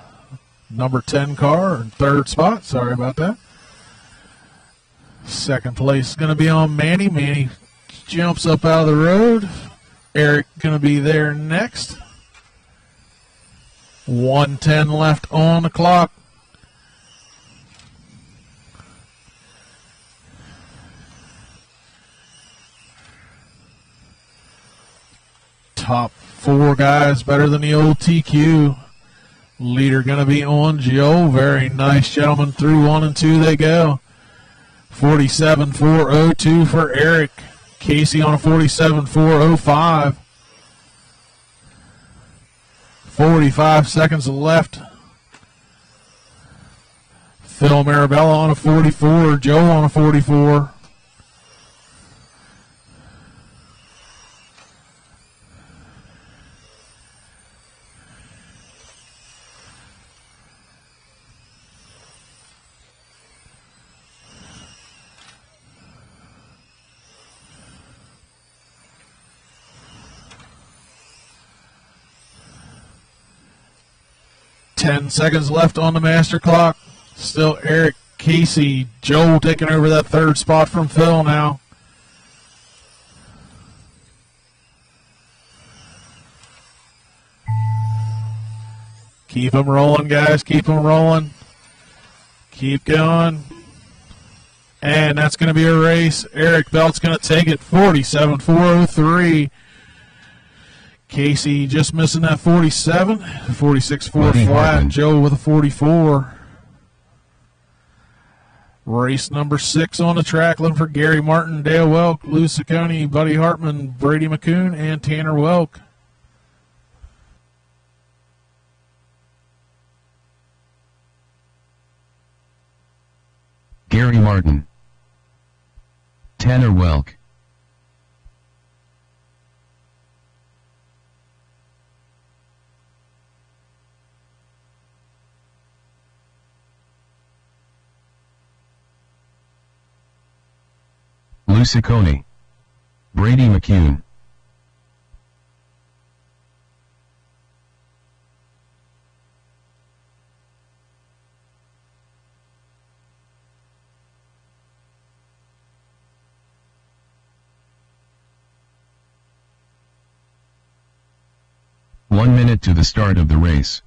Number 10 car, in third spot. Sorry about that. Second place is going to be on Manny. Manny jumps up out of the road. Eric going to be there next. 1:10 left on the clock. Top 4 guys better than the old TQ. Leader going to be on Joe. Very nice, gentlemen. Through 1 and 2 they go. 47.402 for Eric. Casey on a 47.405. 45 seconds left. Phil Marabella on a 44. Joe on a 44. Ten seconds left on the master clock. Still Eric, Casey, Joel taking over that third spot from Phil now. Keep them rolling, guys. Keep them rolling. Keep going. And that's going to be a race. Eric Belt's going to take it 47.403. Casey just missing that 47. 46.4 flat. Joe with a 44. Race number 6 on the track. Looking for Gary Martin, Dale Welk, Lou Ciccone, Buddy Hartman, Brady McCoon, and Tanner Welk. Gary Martin, Tanner Welk, Lou Ciccone, Brady McCune, One minute to the start of the race.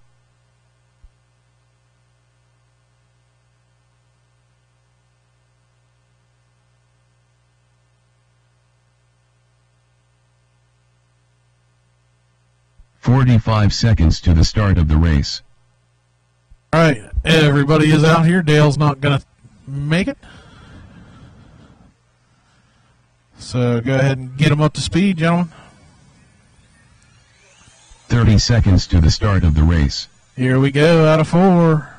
"45 seconds to the start of the race." All right, everybody is out here. Dale's not going to make it. So go ahead and get him up to speed, gentlemen. 30 seconds to the start of the race. Here we go, out of 4.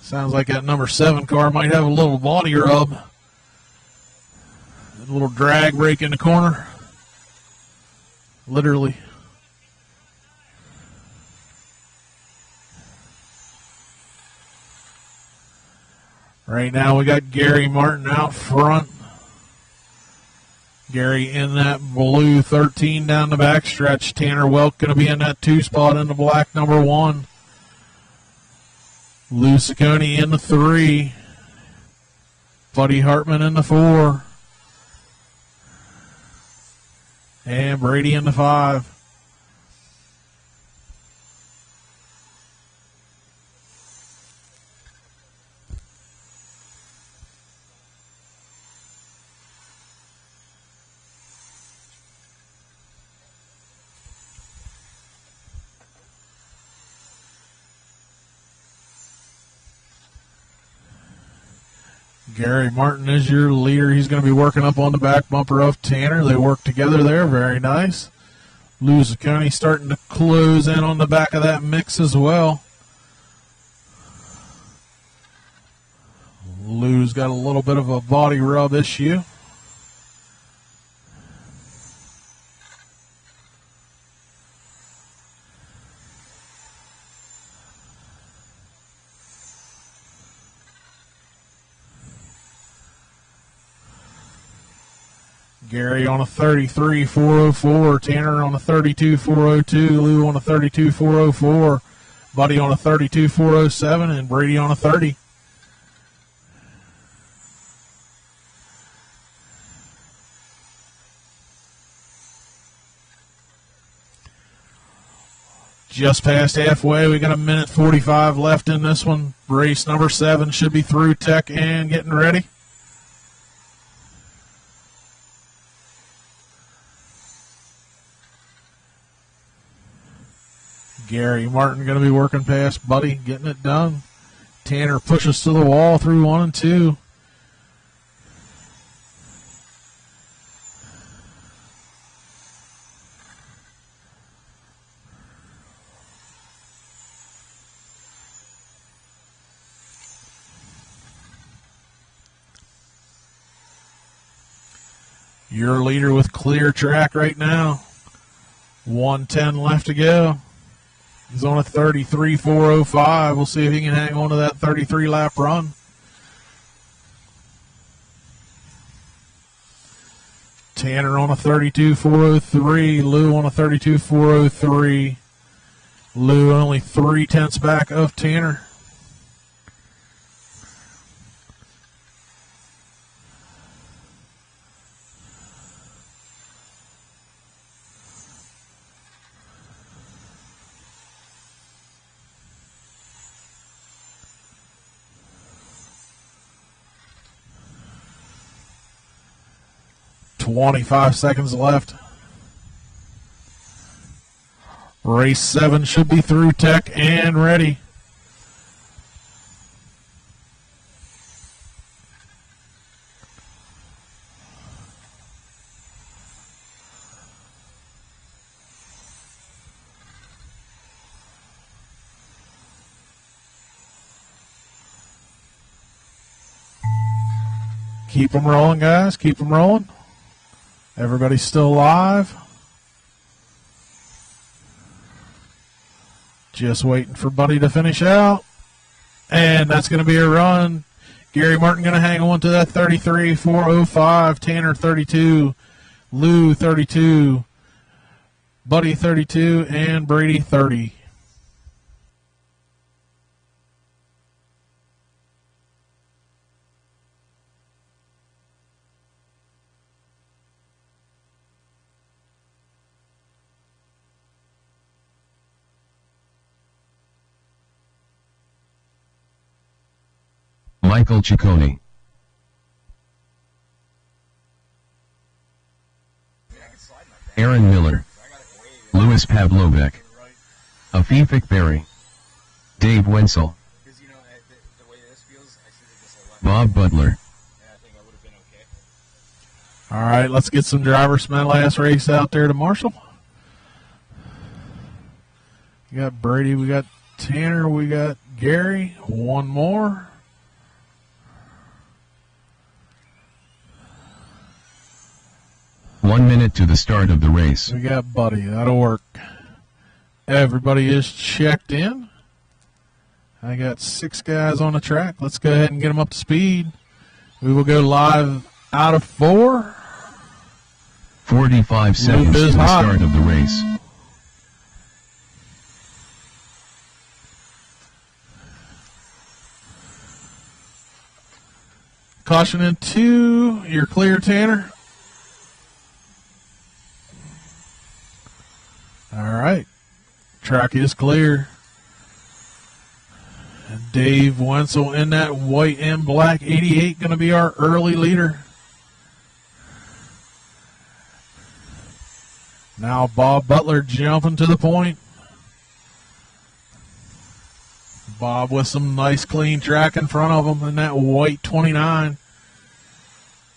Sounds like that number 7 car might have a little body rub. A little drag brake in the corner. Literally. Right now we got Gary Martin out front. Gary in that blue 13 down the back stretch. Tanner Welk going to be in that 2 spot in the black number 1. Lou Ciccone in the 3. Buddy Hartman in the 4. And Brady in the 5. Gary Martin is your leader. He's going to be working up on the back bumper of Tanner. They work together there. Very nice. Lou Ciccone starting to close in on the back of that mix as well. Lou's got a little bit of a body rub issue. Gary on a 33.404, Tanner on a 32.402, Lou on a 32.404, Buddy on a 32.407, and Brady on a 30. Just past halfway, we got a minute 45 left in this one. Race number 7 should be through tech and getting ready. Gary Martin going to be working past Buddy, getting it done. Tanner pushes to the wall through 1 and 2. Your leader with clear track right now. 1:10 left to go. He's on a 33.405. We'll see if he can hang on to that 33 lap run. Tanner on a 32.403. Lou on a 32.403. Lou only 0.3 back of Tanner. .25 seconds left. Race 7 should be through tech and ready. Keep them rolling, guys. Keep them rolling. Everybody's still alive. Just waiting for Buddy to finish out. And that's going to be a run. Gary Martin going to hang on to that 33.405. Tanner 32. Lou 32. Buddy 32. And Brady 30. Michael Ciccone, Aaron Miller, Louis Pavlovek, Afifik Berry, Dave Wenzel, Bob Butler. All right, let's get some drivers from that last race out there to Marshall. We got Brady, we got Tanner, we got Gary. One more. One minute to the start of the race. We got Buddy. That'll work. Everybody is checked in. I got 6 guys on the track. Let's go ahead and get them up to speed. We will go live out of 4. 45 seconds to the start of the race. Caution in 2. You're clear, Tanner. All right. Track is clear. And Dave Wenzel in that white and black 88 going to be our early leader. Now Bob Butler jumping to the point. Bob with some nice clean track in front of him in that white 29.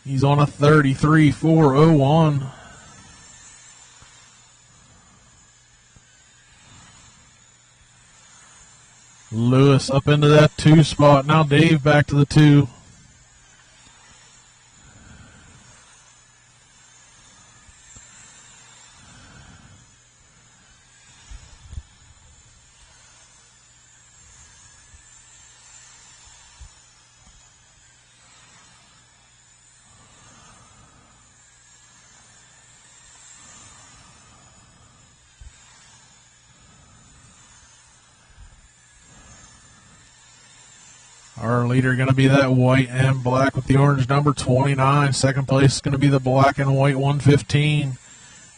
He's on a 33.401. Lewis up into that 2 spot. Now Dave back to the 2. Our leader going to be that white and black with the orange number 29. Second place is going to be the black and white 115.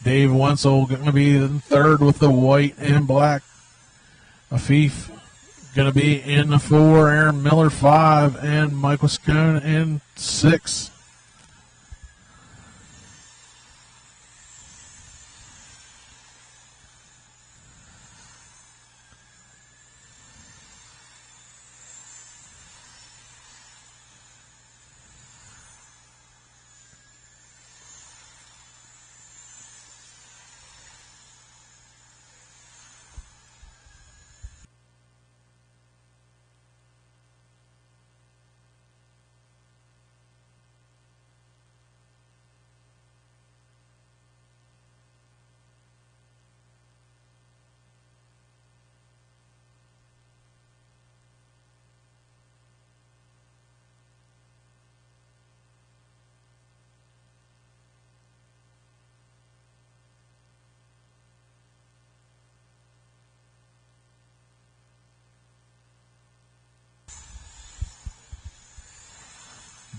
Dave Wenzel going to be in third with the white and black. Afif going to be in the 4. Aaron Miller 5. And Mike Wascone in 6.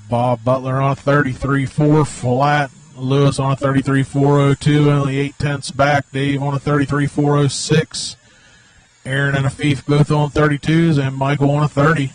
Bob Butler on a 33.4 flat. Lewis on a 33.402, only 0.8 back. Dave on a 33.406. Aaron and Afif both on 32s, and Michael on a 30.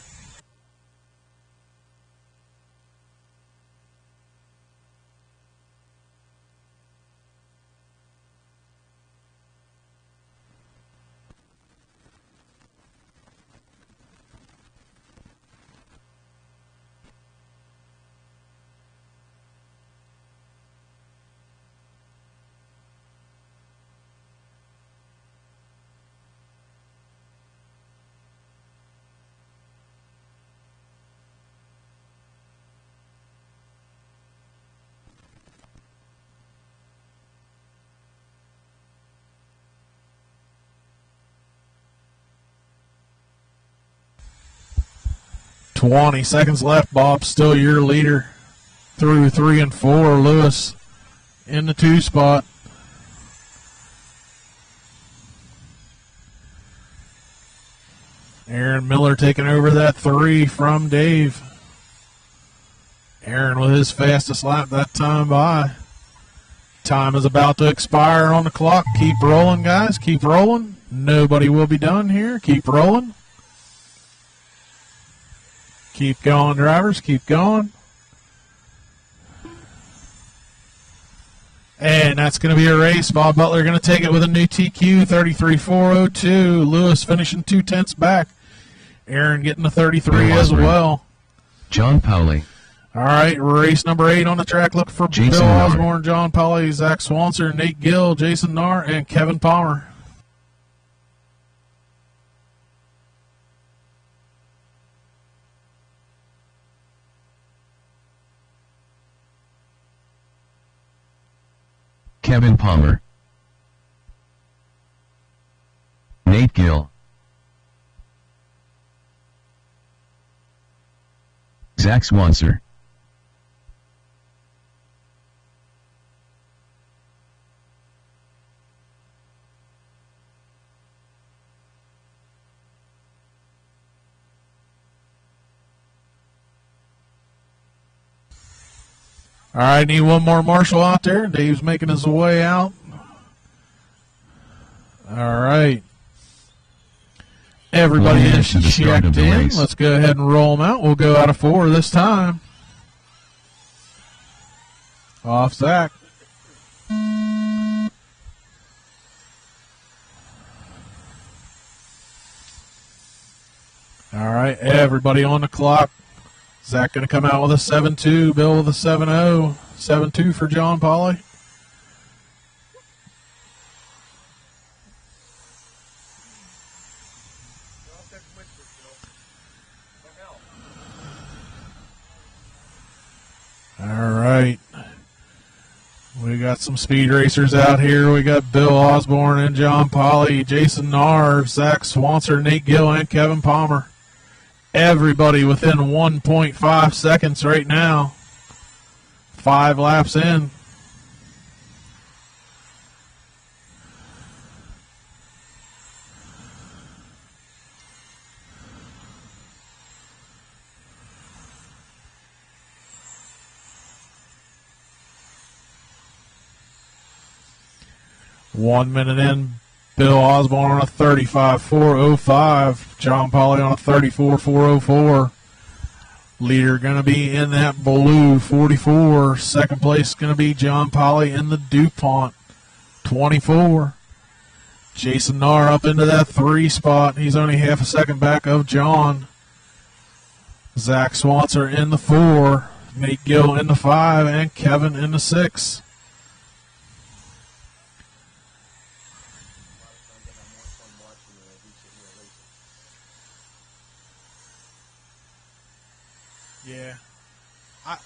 Twenty seconds left. Bob still your leader through 3 and 4. Lewis in the 2 spot. Aaron Miller taking over that 3 from Dave. Aaron with his fastest lap that time by. Time is about to expire on the clock. Keep rolling, guys. Keep rolling. Nobody will be done here. Keep rolling. Keep going, drivers. Keep going. And that's going to be a race. Bob Butler going to take it with a new TQ, 33.402. Lewis finishing 0.2 back. Aaron getting a 33 as well. John Powley. All right, race number 8 on the track. Look for Jason Bill Narr. Osborne, John Polly, Zach Swanser, Nate Gill, Jason Narr, and Kevin Palmer. Kevin Palmer. Nate Gill. Zach Swanser. All right, need one more marshal out there. Dave's making his way out. All right. Everybody One is minute to the start of checked the in. race. Let's go ahead and roll them out. We'll go out of 4 this time. Off Zach. All right, everybody on the clock. Zach going to come out with a 7.2. Bill with a 7.0. 7.2 for John Polly. All right. We got some speed racers out here. We got Bill Osborne and John Polly, Jason Narr, Zach Swanser, Nate Gill, and Kevin Palmer. Everybody within 1.5 seconds right now. 5 laps in. 1 minute in, Bill Osborne on a 35.405. John Polly on a 34.404. Leader going to be in that blue 44. Second place going to be John Polly in the DuPont 24. Jason Narr up into that 3 spot. He's only half a second back of John. Zach Swanser in the 4. Nate Gill in the 5. And Kevin in the 6. Yeah. I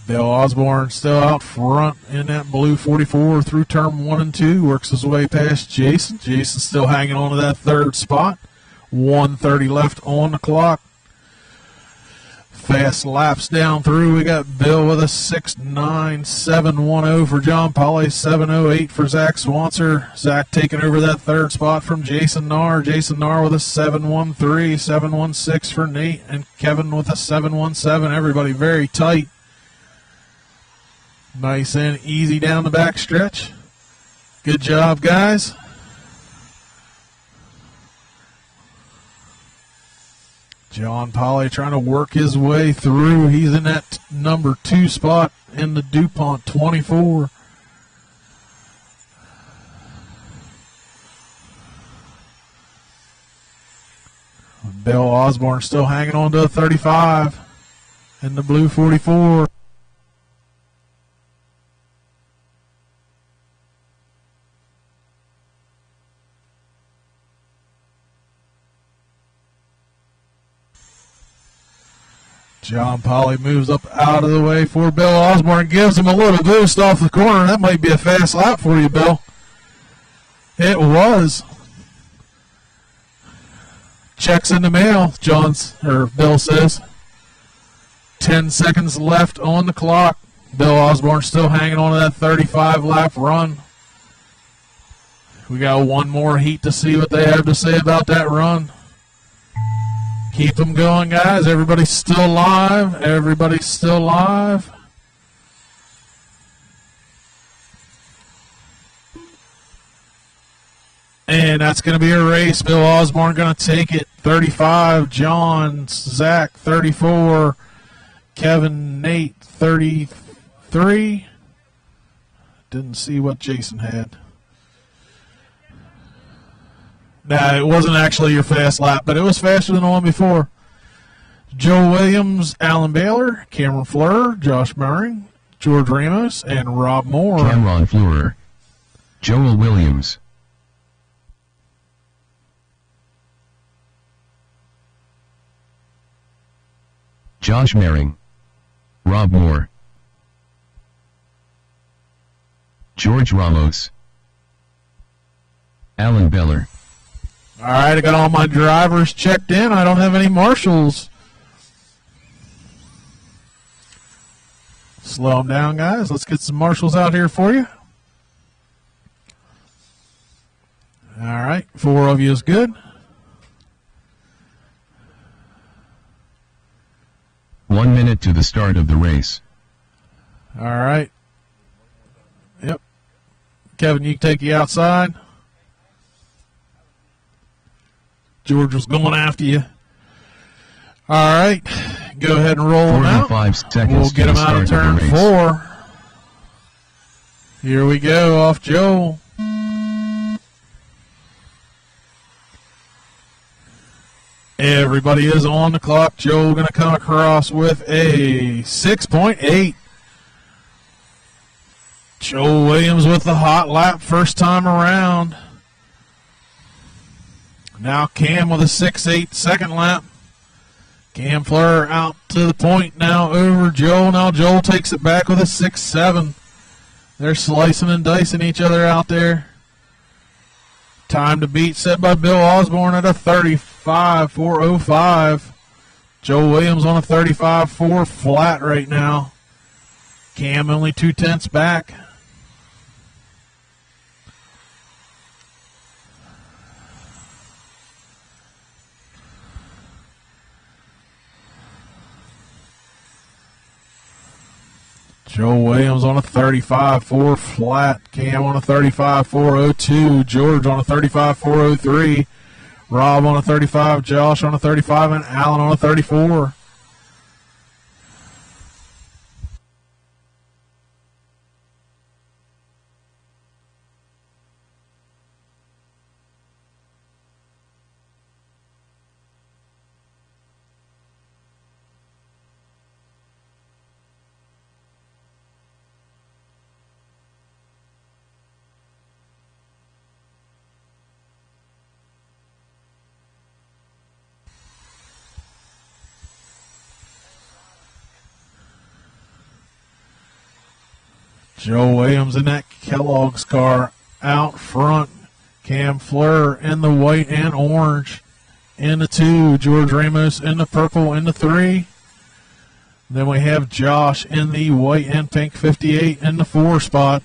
Bill Osborne still out front in that blue 44 through turn 1 and 2. Works his way past Jason. Jason's still hanging on to that 3rd spot. 1:30 left on the clock. Fast laps down through. We got Bill with a 6.9710 for John Polly, 7.08 for Zach Swanser. Zach taking over that 3rd spot from Jason Narr. Jason Narr with a 7.13, 7.16 for Nate, and Kevin with a 7.17. Everybody very tight. Nice and easy down the back stretch. Good job, guys. John Polly trying to work his way through. He's in that number 2 spot in the DuPont 24. Bill Osborne still hanging on to a 35 in the blue 44. John Polly moves up out of the way for Bill Osborne. Gives him a little boost off the corner. That might be a fast lap for you, Bill. It was. Checks in the mail, Bill says. 10 seconds left on the clock. Bill Osborne still hanging on to that 35-lap run. We got one more heat to see what they have to say about that run. Keep them going, guys. Everybody's still live. Everybody's still live. And that's going to be a race. Bill Osborne going to take it. 35. John, Zach, 34. Kevin, Nate, 33. Didn't see what Jason had. Nah, it wasn't actually your fast lap, but it was faster than the one before. Joe Williams, Alan Baylor, Cameron Fleur, Josh Murray, George Ramos, and Rob Moore. Cameron Fleur. Joel Williams. Josh Mering. Rob Moore. George Ramos. Alan Beller. All right, I got all my drivers checked in. I don't have any marshals. Slow them down, guys. Let's get some marshals out here for you. All right, 4 of you is good. 1 minute to the start of the race. All right. Yep. Kevin, you can take you outside. George was going after you. All right. Go ahead and roll them out. 45 seconds. We'll get them out of turn 4. Here we go, off Joe. Everybody is on the clock. Joe going to come across with a 6.8. Joe Williams with the hot lap first time around. Now Cam with a 6.8 second lap. Cam Fleur out to the point now over Joel. Now Joel takes it back with a 6-7. They're slicing and dicing each other out there. Time to beat set by Bill Osborne at a 35.405. Joe Williams on a 35.4 flat right now. Cam only 0.2 back. Joe Williams on a 35.4 flat. Cam on a 35.402. George on a 35.403. Rob on a 35. Josh on a 35. And Allen on a 34. Joe Williams in that Kellogg's car out front. Cam Fleur in the white and orange in the 2. George Ramos in the purple in the 3. Then we have Josh in the white and pink 58 in the 4 spot.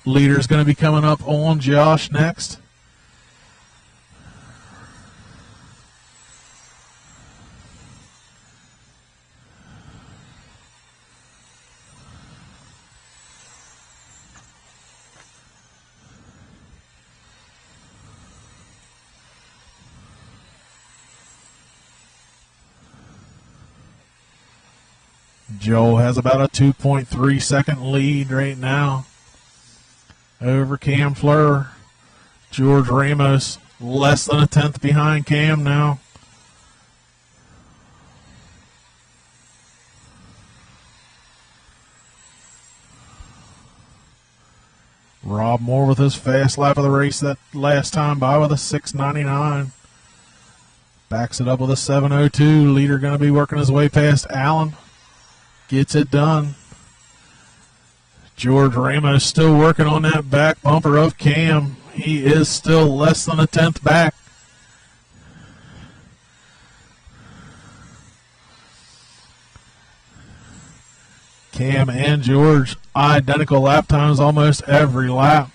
Leader's going to be coming up on Josh next. Joe has about a 2.3 second lead right now over Cam Fleur. George Ramos less than a 10th behind Cam now. Rob Moore with his fast lap of the race that last time by with a 6.99. Backs it up with a 7.02. Leader going to be working his way past Allen. Gets it done. George Ramos still working on that back bumper of Cam. He is still less than a 10th back. Cam and George identical lap times almost every lap.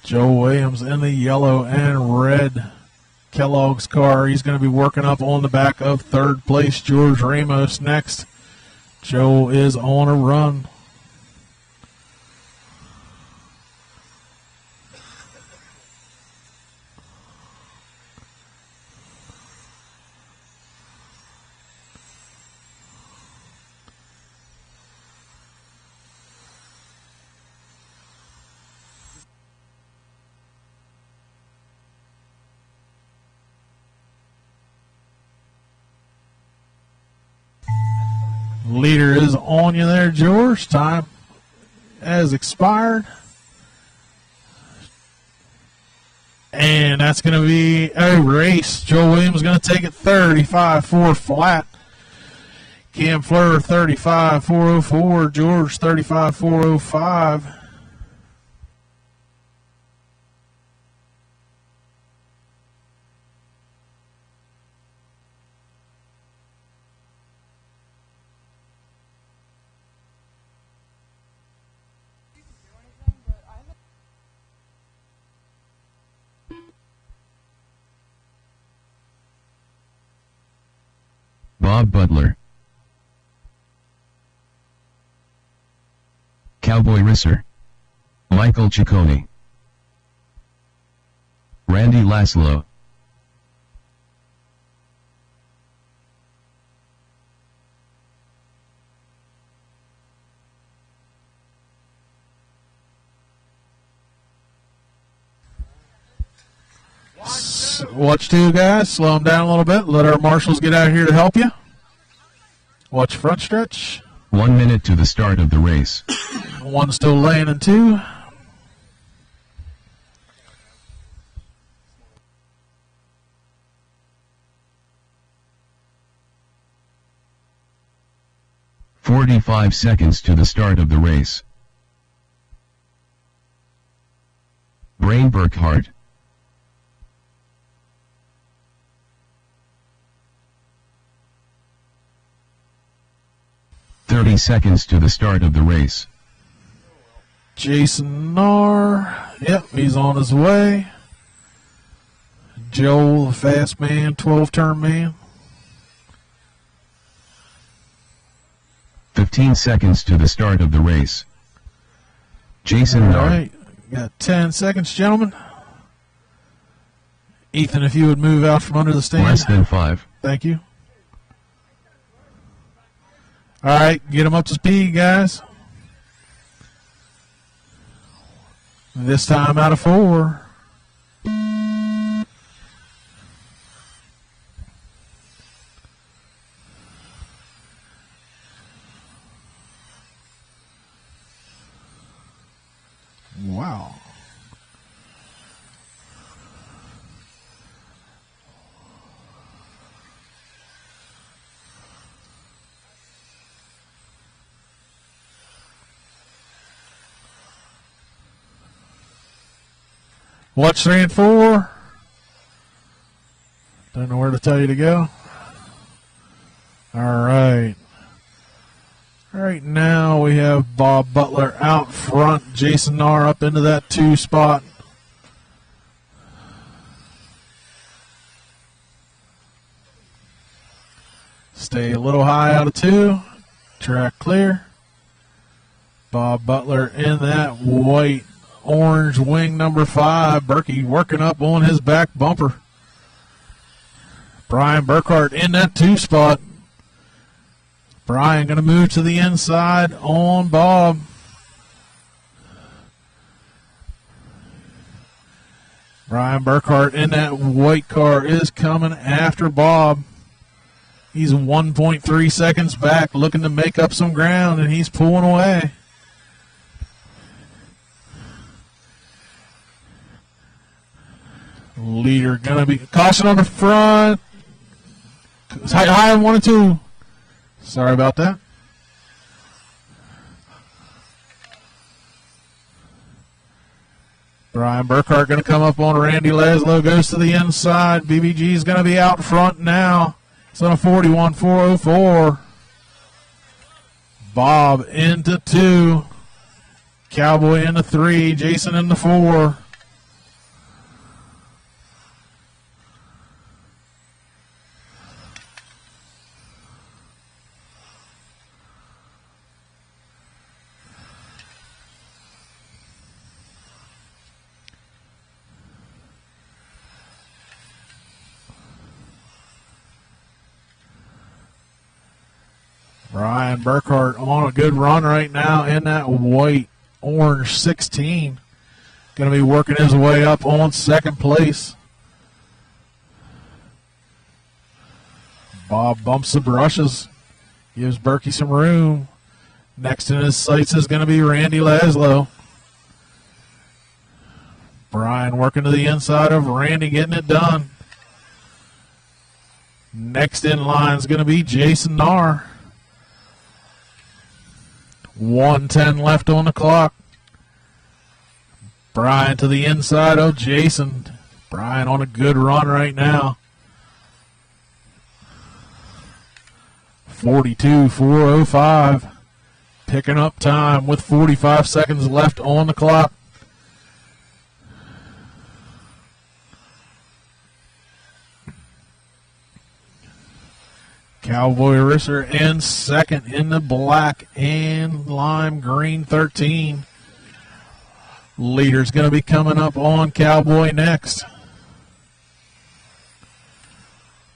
Joe Williams in the yellow and red Kellogg's car. He's going to be working up on the back of third place. George Ramos next. Joe is on a run. Leader is on you there, George. Time has expired. And that's going to be a race. Joe Williams is going to take it 35.4 flat. Cam Fleur 35.404. George 35.405. Bob Butler, Cowboy Risser, Michael Ciccone, Randy Laszlo, Watch two, guys. Slow them down a little bit. Let our marshals get out here to help you. Watch front stretch. 1 minute to the start of the race. One still laying in 2. 45 seconds to the start of the race. Brain Burkhardt. "30 seconds to the start of the race. Jason Narr. Yep, he's on his way. Joel, the fast man, 12-turn man. 15 seconds to the start of the race. Jason All Narr. right, got 10 seconds, gentlemen. Ethan, if you would move out from under the stand. Less than 5. Thank you. All right, get them up to speed, guys. This time out of 4. Wow. Watch 3 and 4. Don't know where to tell you to go. All right. Right now we have Bob Butler out front. Jason Narr up into that 2 spot. Stay a little high out of 2. Track clear. Bob Butler in that white orange wing number 5. Berkey working up on his back bumper. Brian Burkhardt in that 2 spot. Brian going to move to the inside on Bob. Brian Burkhardt in that white car is coming after Bob. He's 1.3 seconds back, looking to make up some ground, and he's pulling away. Leader going to be caution on the front. High on 1 and 2. Sorry about that. Brian Burkhardt going to come up on Randy Laszlo, goes to the inside. BBG is going to be out front now. It's on a 41.404. Bob into 2. Cowboy into 3. Jason into 4. Brian Burkhardt on a good run right now in that white orange 16. Going to be working his way up on 2nd place. Bob bumps the brushes. Gives Berkey some room. Next in his sights is going to be Randy Laszlo. Brian working to the inside of Randy, getting it done. Next in line is going to be Jason Narr. 1:10 left on the clock. Brian to the inside of Jason. Brian on a good run right now. 42.405. Picking up time with 45 seconds left on the clock. Cowboy Risser in 2nd in the black and lime green 13. Leader's going to be coming up on Cowboy next.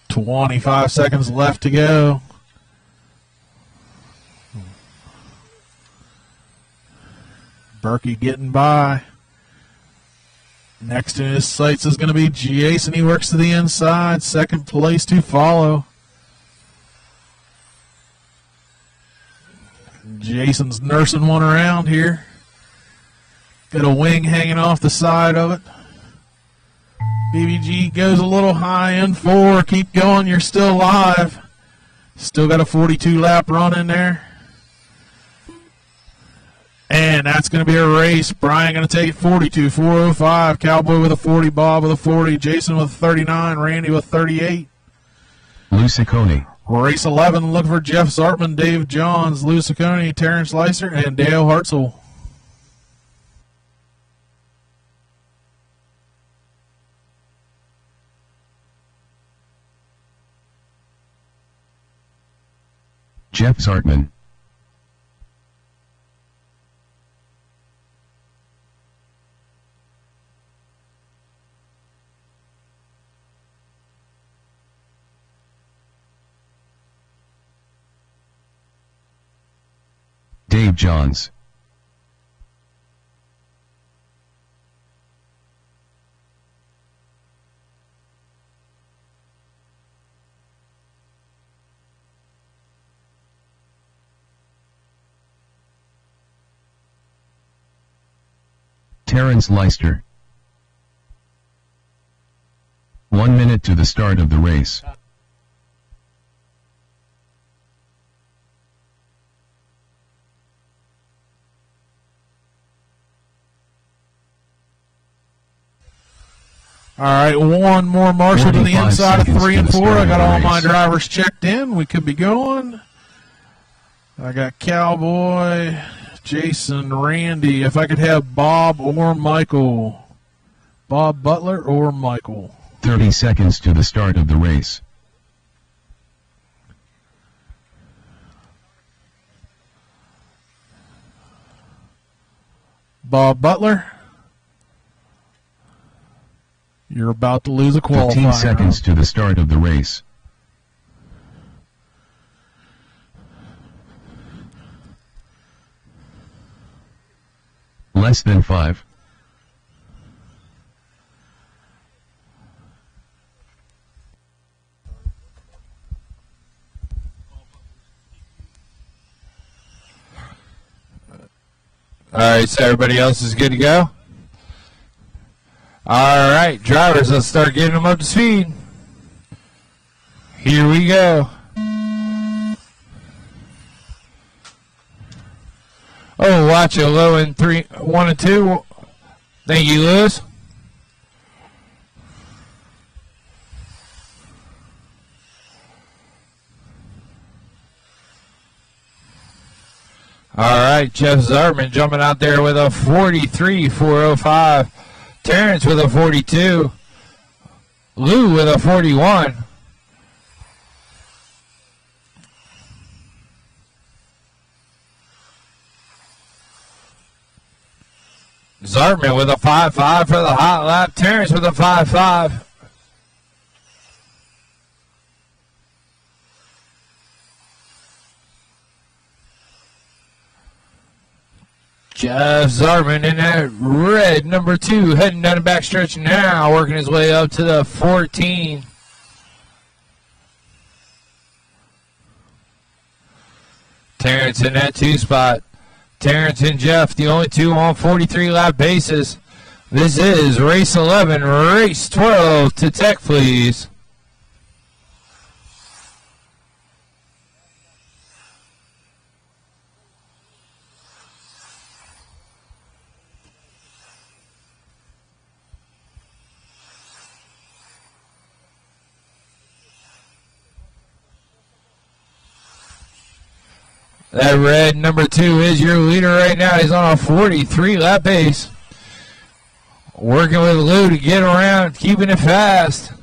25 seconds left to go. Berkey getting by. Next in his sights is going to be Jason. He works to the inside. 2nd place to follow. Jason's nursing one around here. Got a wing hanging off the side of it. BBG goes a little high in 4. Keep going. You're still alive. Still got a 42 lap run in there. And that's going to be a race. Brian going to take 42, 405. Cowboy with a 40, Bob with a 40, Jason with a 39, Randy with 38. Lusiconi. Race 11, looking for Jeff Zartman, Dave Johns, Lou Ciccone, Terrence Leiser, and Dale Hartzell. Jeff Zartman. Dave Johns. Terrence Leister. 1 minute to the start of the race. All right, one more marshal to the 45 inside of seconds 3 to and the 4. start I of got the all my race. drivers checked in. We could be going. I got Cowboy, Jason, Randy. If I could have Bob or Michael. Bob Butler or Michael. 30 seconds to the start of the race. Bob Butler. You're about to lose a 15 qualifier. seconds to the start of the race. Less than 5. All right, so everybody else is good to go? All right, drivers, let's start getting them up to speed. Here we go. Oh, watch it, low in 3, 1 and 2. Thank you, Lewis. All right, Jeff Zartman jumping out there with a 43, 405. Terrence with a 42. Lou with a 41. Zartman with a 5.5 for the hot lap. Terrence with a 5.5. Jeff Zartman in that red number 2, heading down the backstretch now, working his way up to the 14. Terrence in that 2 spot. Terrence and Jeff, the only 2 on 43 lap bases. This is race 11, race 12 to tech, please. That red number 2 is your leader right now. He's on a 43 lap pace. Working with Lou to get around, keeping it fast.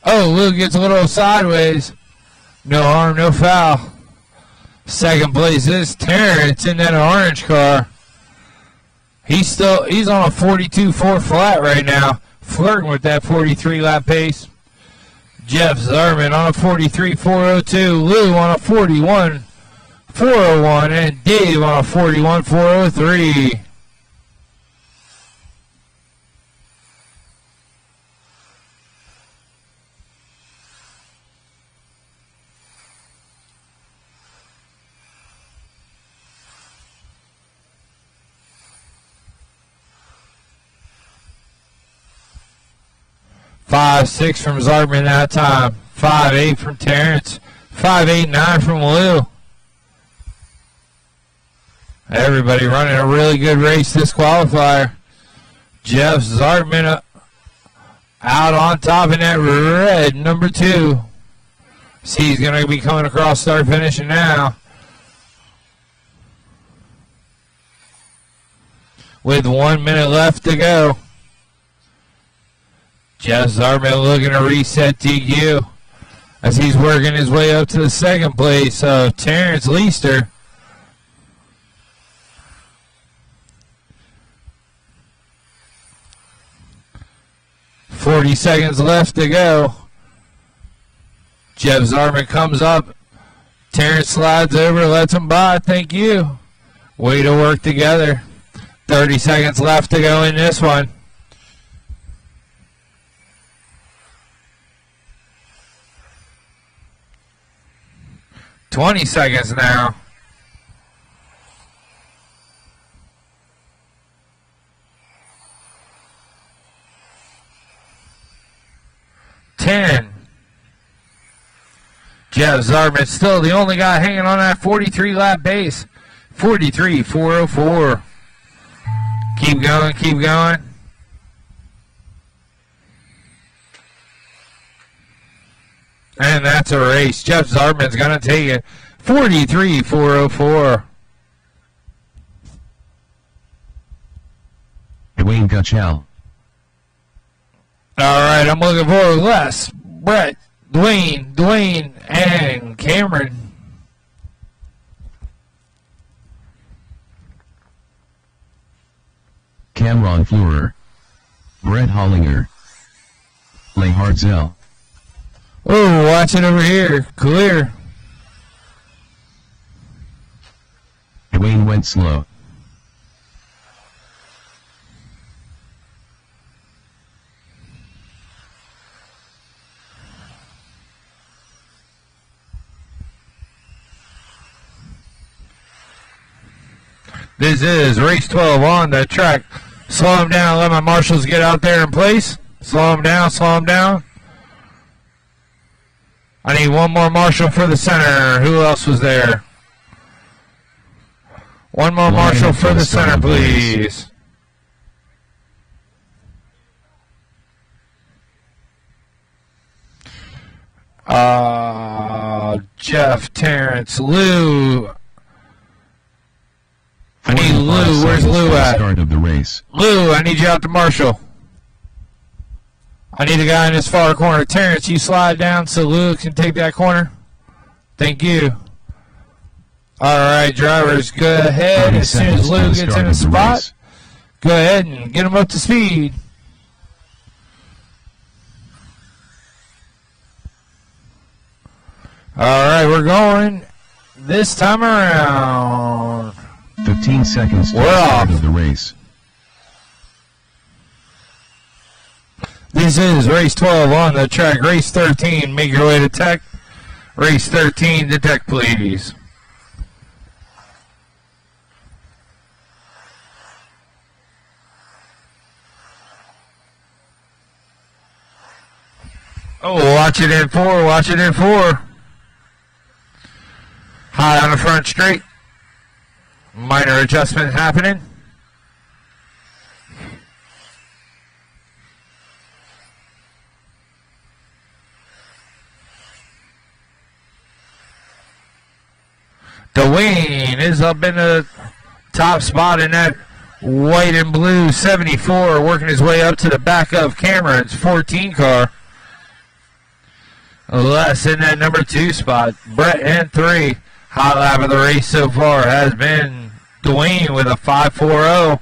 Oh, Lou gets a little sideways. No harm, no foul. Second place is Terrence in that orange car. He's on a 42.4 flat right now, flirting with that 43 lap pace. Jeff Zartman on a 43.402, Lou on a 41.401, and Dave on a 41.403. 5.6 from Zartman that time. 5.8 from Terrence. 5.89 from Lou. Everybody running a really good race this qualifier. Jeff Zartman out on top in that red number 2. See, he's going to be coming across, start finishing now. With 1 minute left to go. Jeff Zartman looking to reset DQ as he's working his way up to the second place of Terrence Leister. $40 left to go. Jeff Zartman comes up. Terrence slides over, lets him by. Thank you. Way to work together. 30 seconds left to go in this one. $20 seconds now. Jeff Zartman still the only guy hanging on that 43 lap base. 43.404. Keep going, keep going. And that's a race. Jeff Zartman's going to take it. 43.404. Dwayne Gutschall. All right, I'm looking for Les, Brett, Dwayne, and Cameron. Cameron Fleurer. Brett Hollinger. Leigh Hartzell. Oh, watch it over here. Clear. Dwayne went slow. This is race 12 on the track. Slow him down. Let my marshals get out there in place. Slow him down. Slow him down. I need one more marshal for the center. Who else was there? One more marshal for the center, please. Jeff, Terrence, Lou. I need Lou. Where's Lou at? Start of the race. Lou, I need you out to marshal. I need a guy in this far corner. Terrence, you slide down so Lou can take that corner. Thank you. All right, drivers, go ahead. As soon as Lou gets in the spot, go ahead and get him up to speed. All right, we're going this time around. 15 seconds to We're the start off. of the race. This is race 12 on the track. Race 13, make your way to tech. Race 13 to tech, please. Oh, watch it in 4, watch it in 4. High on the front straight. Minor adjustment happening. Dwayne is up in the top spot in that white and blue 74, working his way up to the back of Cameron's 14 car. Les in that number 2 spot. Brett in 3. Hot lap of the race so far has been Dwayne with a 5.40.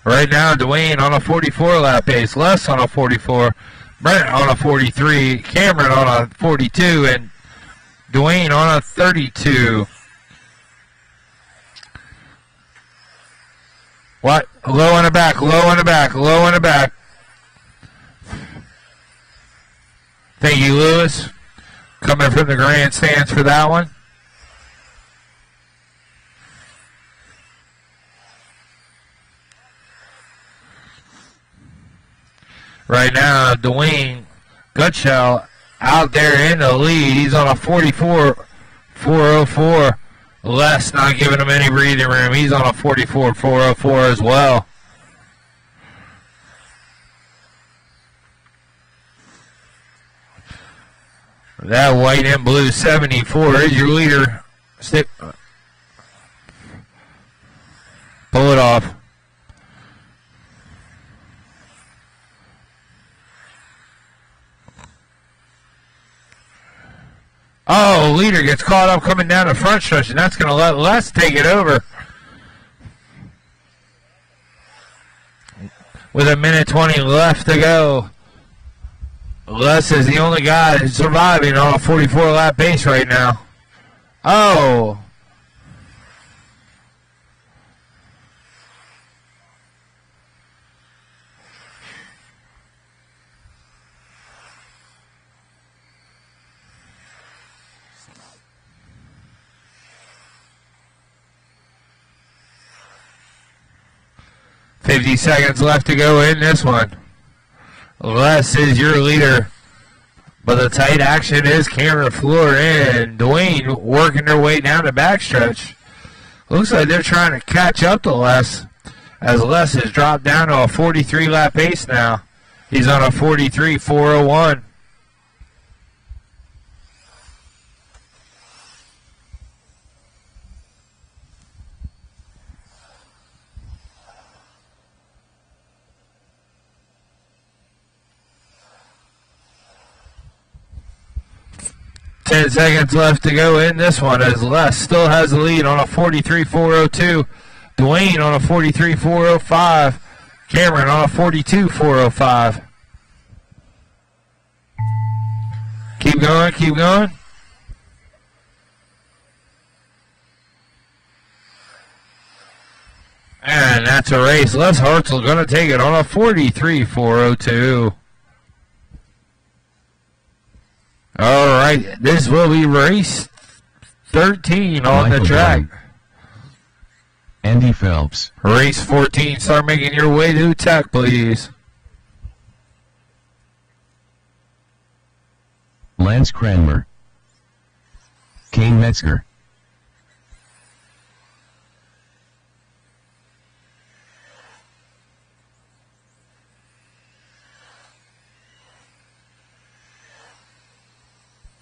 Right now, Dwayne on a 44 lap pace, Les on a 44, Brent on a 43, Cameron on a 42, and Dwayne on a 32. What? Low on the back, low on the back, low on the back. Thank you, Lewis. Coming from the grandstands for that one. Right now, Dwayne Gutshell out there in the lead. He's on a 44.404. Les not giving him any breathing room. He's on a 44.404 as well. That white and blue 74 is your leader. Stick. Pull it off. Oh, leader gets caught up coming down the front stretch, and that's going to let Les take it over. With a minute 20 left to go. Les is the only guy surviving on a 44-lap pace right now. Oh. $50 seconds left to go in this one. Les is your leader. But the tight action is Cameron Fleur and Dwayne working their way down the backstretch. Looks like they're trying to catch up to Les, as Les has dropped down to a 43-lap pace now. He's on a 43.401. Ten seconds left to go in this one as Les still has the lead on a 43.402. Dwayne on a 43.405. Cameron on a 42.405. Keep going, keep going. And that's a race. Les Hartzell going to take it on a 43.402. All right, this will be race 13 on the track. Andy Phelps. Race 14, start making your way to tech, please. Lance Cranmer. Kane Metzger.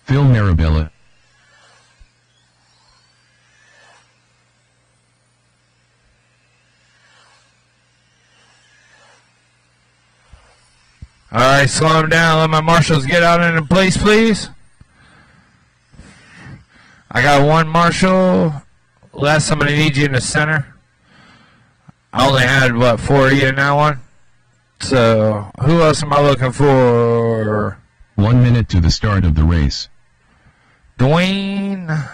Phil Marabella. All right, slow him down. Let my marshals get out into place, please. I got one marshal. Les, I'm going to need you in the center. I only had, what, 4 of you in that one? So, who else am I looking for? 1 minute to the start of the race. Dwayne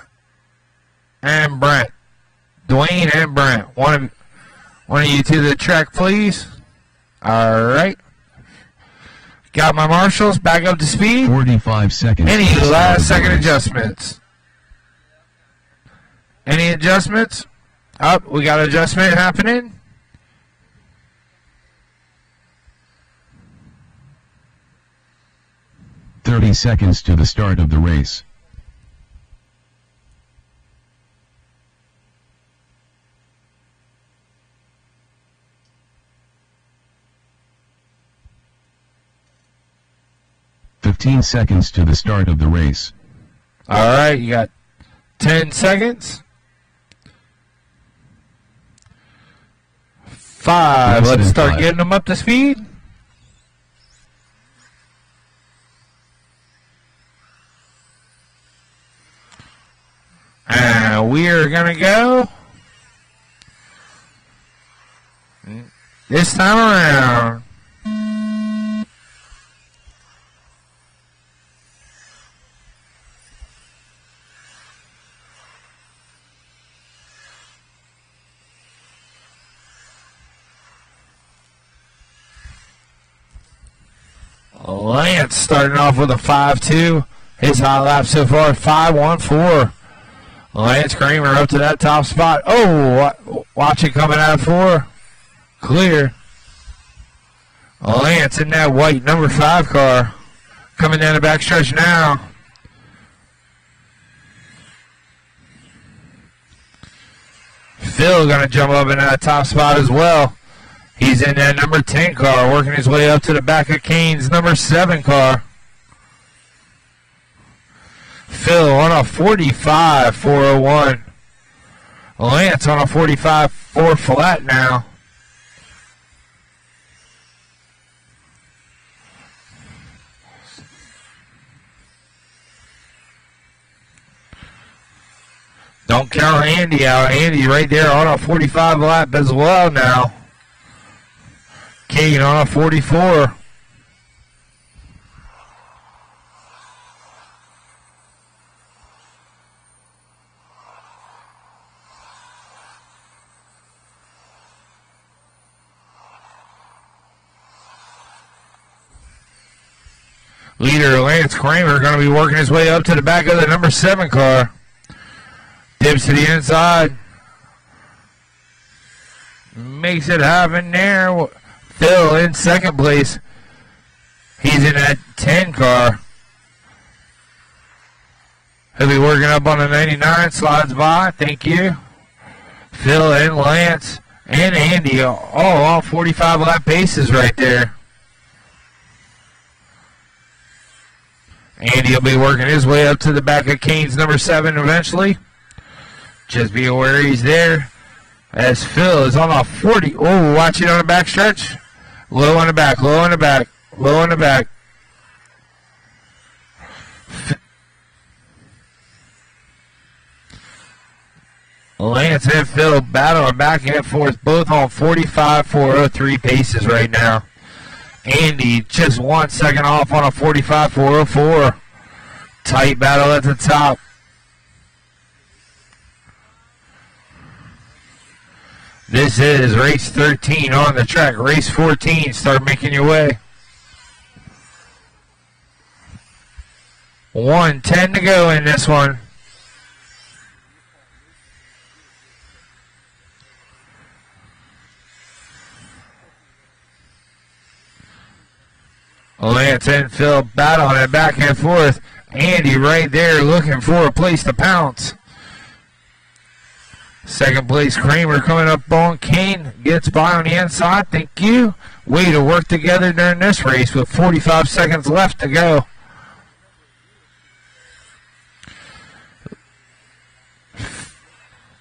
and Brent. Dwayne and Brent. One of you to the track, please. All right. Got my marshals back up to speed. 45 seconds. Any last second adjustments? Any adjustments? Up, we got adjustment happening. $30 seconds to the start of the race. $15 seconds to the start of the race. All right, you got 10 seconds. 5. Let's start getting them up to speed. And we are going to go this time around. Lance starting off with a 5-2. His high lap so far, 5-1-4. Lance Kramer up to that top spot. Oh, watch it coming out of 4. Clear. Lance in that white number 5 car. Coming down the backstretch now. Phil going to jump up in that top spot as well. He's in that number 10 car, working his way up to the back of Kane's number 7 car. Phil on a 45-401. Lance on a 45-4 flat now. Don't count Andy out. Andy right there on a 45 lap as well now. Kane on a 44. Leader Lance Kramer going to be working his way up to the back of the number 7 car. Dips to the inside. Makes it happen there. Phil in second place. He's in that 10 car. He'll be working up on the 99. Slides by. Thank you. Phil and Lance and Andy all 45 lap paces right there. Andy will be working his way up to the back of Kane's number 7 eventually. Just be aware he's there. As Phil is on a 40. Oh, watch it on the back stretch. Low on the back, low on the back, low on the back. Lance and Phil battling back and forth, both on 45-403 paces right now. Andy just 1 second off on a 45-404. Tight battle at the top. This is race 13 on the track. Race 14, start making your way. 1:10 to go in this one. Lance and Phil battling it back and forth. Andy right there looking for a place to pounce. Second place Kramer coming up on Kane. Gets by on the inside. Thank you. Way to work together during this race with 45 seconds left to go.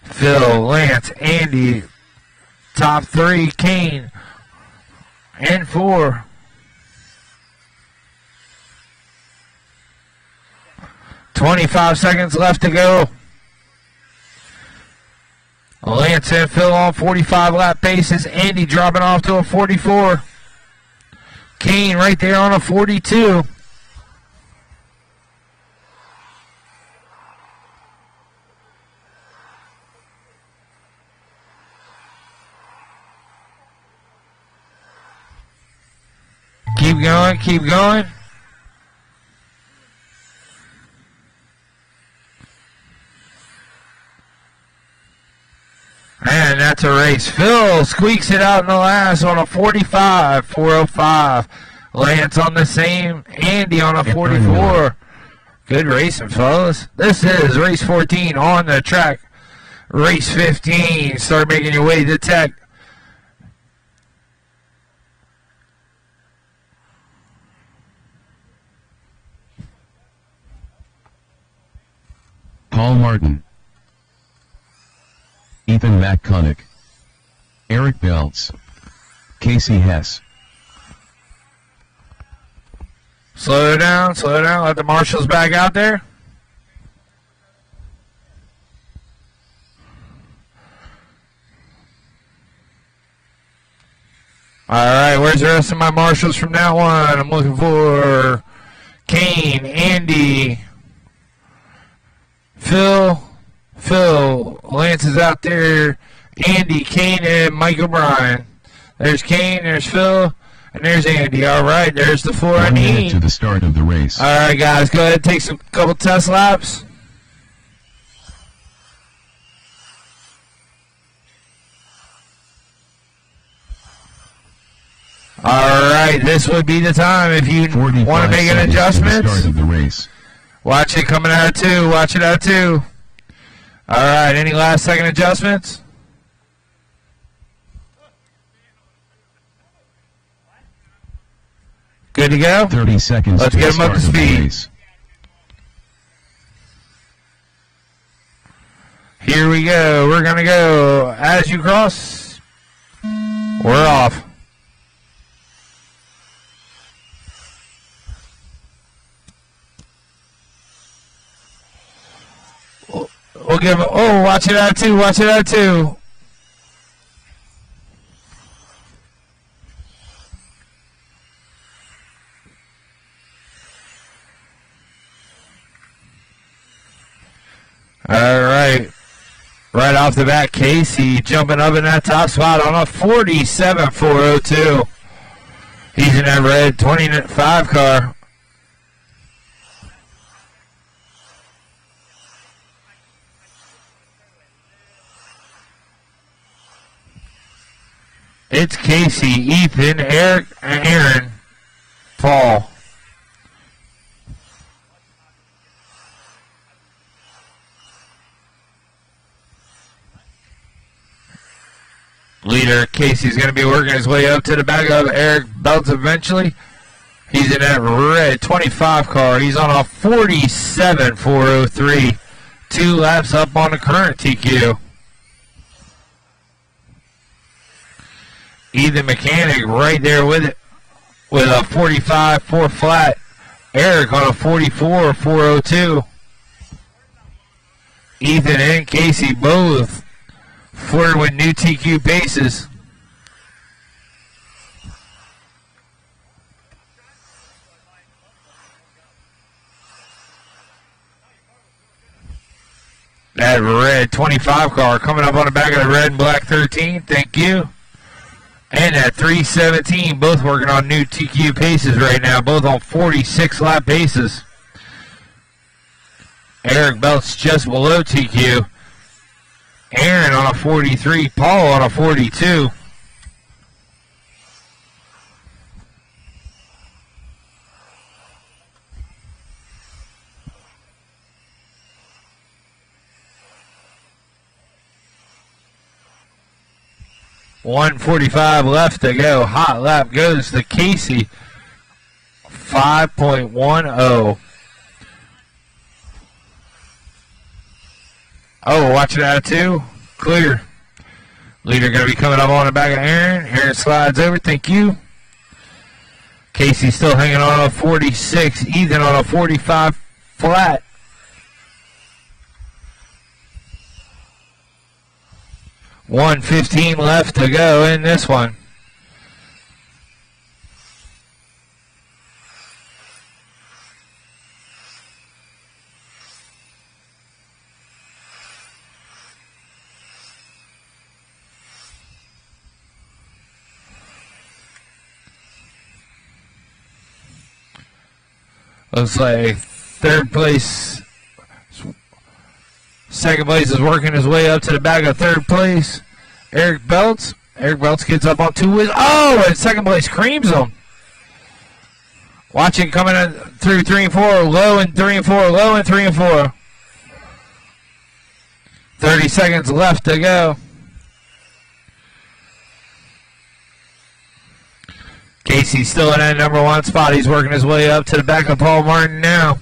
Phil, Lance, Andy, top 3, Kane, and 4. $25 seconds left to go. Lance and Phil on 45 lap paces. Andy dropping off to a 44. Kane right there on a 42. Keep going, keep going. And that's a race. Phil squeaks it out in the last on a 45-405. Lance on the same. Andy on a 44. Good racing, fellas. This is race 14 on the track. Race 15. Start making your way to Tech. Paul Martin, Ethan McConaughey, Eric Belts, Casey Hess. Slow down, slow down. Let the marshals back out there. All right, where's the rest of my marshals from now on? I'm looking for Kane, Andy, Phil, Lance is out there, Andy, Kane, and Mike O'Brien. There's Kane, there's Phil, And there's Andy. All right, there's the floor I 1 minute need. to the start of the race. All right, guys, go ahead and take some couple test laps. All right, this would be the time if you 45 want to make an seconds to the adjustment. start of the race. Watch it coming out of 2. Watch it out of 2. All right, any last second adjustments? Good to go? 30 seconds Let's to get the 'em up start to of the speed. race. Here we go. We're going to go as you cross. We're off. We'll give. Oh, watch it out of 2. Watch it out of 2. All right. Right off the bat, Casey jumping up in that top spot on a 47.402. He's in that red 25 car. It's Casey, Ethan, Eric, Aaron, Paul. Leader Casey's going to be working his way up to the back of Eric Belts eventually. He's in that red 25 car. He's on a 47.403. 2 laps up on the current TQ. Ethan Mechanic right there with it with a 45.4 flat. Eric on a 44.402. Ethan and Casey both flirting with new TQ paces. That red 25 car coming up on the back of the red and black 13. Thank you. And that 317, both working on new TQ paces right now, both on 46 lap paces. Eric Belt's just below TQ. Aaron on a 43, Paul on a 42. .145 left to go. Hot lap goes to Casey. 5.10. Oh, watch it out of 2. Clear. Leader going to be coming up on the back of Aaron. Aaron slides over. Thank you. Casey still hanging on a 46. Ethan on a 45 flat. .115 left to go in this one. Looks like third place, second place is working his way up to the back of third place. Eric Belts. Eric Belts gets up on 2 wheels. Oh, and second place creams him. Watching coming in through 3 and 4, low and 3 and 4, low and 3 and 4. 30 seconds left to go. Casey's still in that number 1 spot. He's working his way up to the back of Paul Martin now.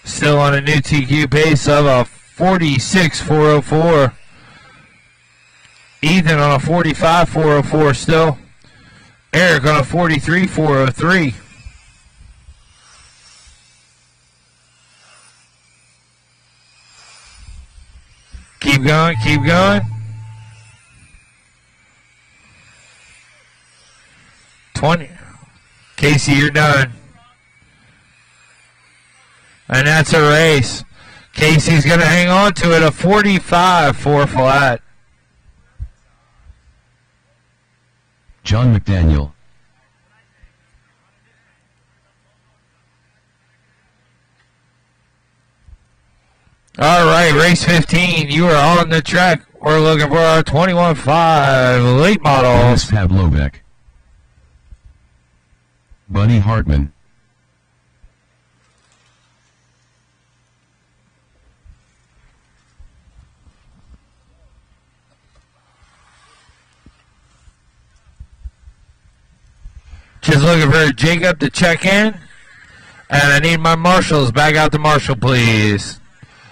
Still on a new TQ pace of a 46.404. Ethan on a 45.404 still. Eric on a 43.403. Keep going, keep going. 20. Casey, you're done. And that's a race. Casey's going to hang on to it, a 45.4 flat. John McDaniel. All right, race 15. You are on the track. We're looking for our 21.5 late Dennis models. Pavlovek. Buddy Hartman. Just looking for Jacob to check in. And I need my marshals. Back out the marshal, please.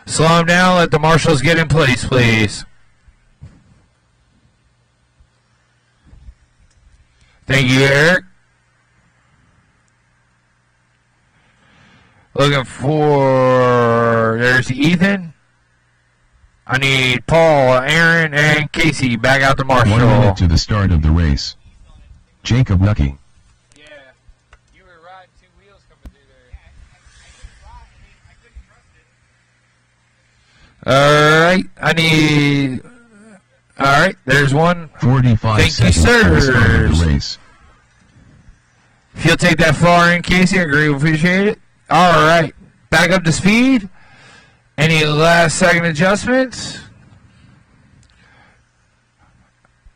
Slow him down. Let the marshals get in place, please. Thank you, Eric. Looking for... There's Ethan. I need Paul, Aaron, and Casey. Back out the 1 minute marshal. to the start of the race. Jacob Nucky. Yeah, you were riding two wheels coming through there. Alright, I need... Alright, there's one. 45 Thank you, seconds to the start of sirs. the race. If you'll take that far in, Casey, I greatly appreciate it. Alright, back up to speed. Any last second adjustments?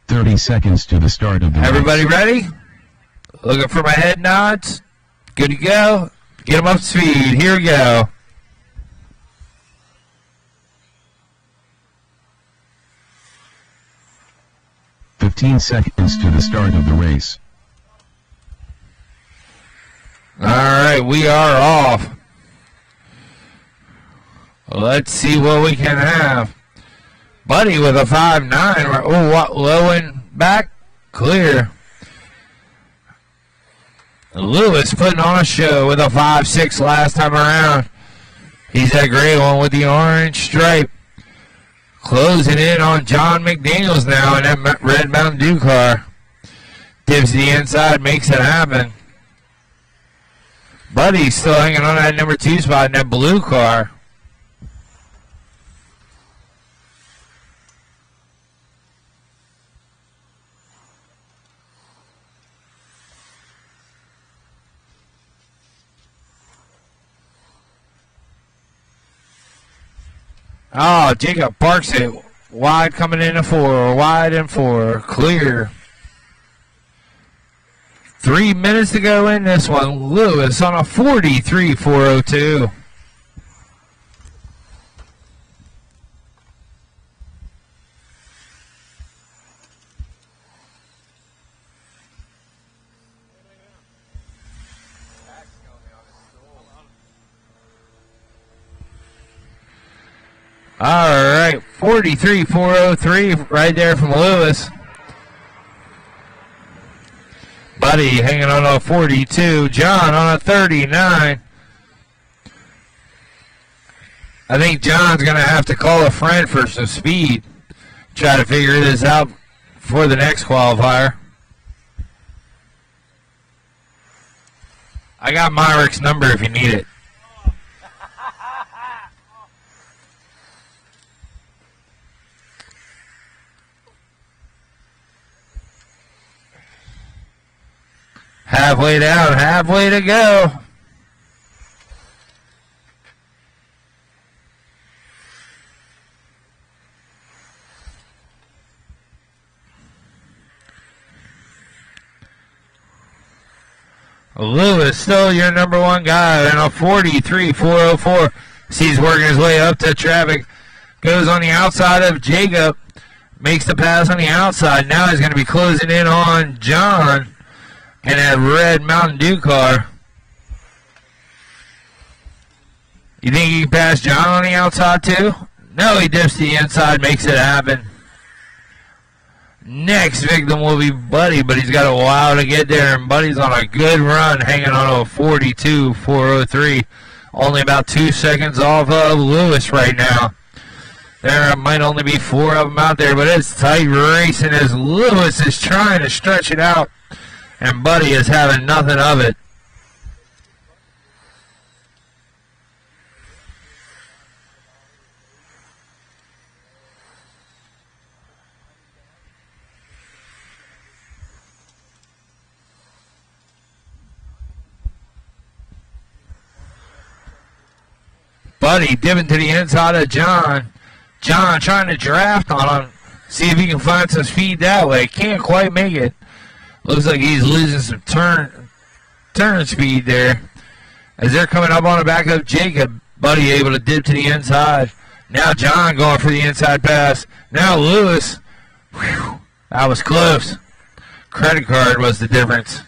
30 seconds to the start of the Everybody race. ready? Looking for my head nods. Good to go. Get them up to speed. Here we go. Fifteen seconds to the start of the race. Alright, we are off. Let's see what we can have. Buddy with a 5.9. Oh, what? Low and back. Clear. Lewis putting on a show with a 5.6 last time around. He's that gray one with the orange stripe. Closing in on John McDaniels now in that red Mountain Dew car. Dips the inside, makes it happen. Buddy's still hanging on that number 2 spot in that blue car. Oh, Jacob parks it. Wide coming in a 4. Wide and 4. Clear. 3 minutes to go in this one. Lewis on a 43.402. All right, 43.403 right there from Lewis. Buddy hanging on a 42. John on a 39. I think John's going to have to call a friend for some speed. Try to figure this out for the next qualifier. I got Myrick's number if you need it. Halfway down, halfway to go. Lewis still your number one guy in a 43.404. He's working his way up to traffic. Goes on the outside of Jacob. Makes the pass on the outside. Now he's going to be closing in on John. And that red Mountain Dew car. You think he can pass John on the outside too? No, he dips to the inside, makes it happen. Next victim will be Buddy, but he's got a while to get there, and Buddy's on a good run, hanging on a 42.403. Only about 2 seconds off of Lewis right now. There might only be 4 of them out there, but it's tight racing as Lewis is trying to stretch it out. And Buddy is having nothing of it. Buddy dipping to the inside of John. John trying to draft on him. See if he can find some speed that way. Can't quite make it. Looks like he's losing some turn speed there. As they're coming up on the back of Jacob. Buddy able to dip to the inside. Now John going for the inside pass. Now Lewis. Whew, that was close. Credit card was the difference.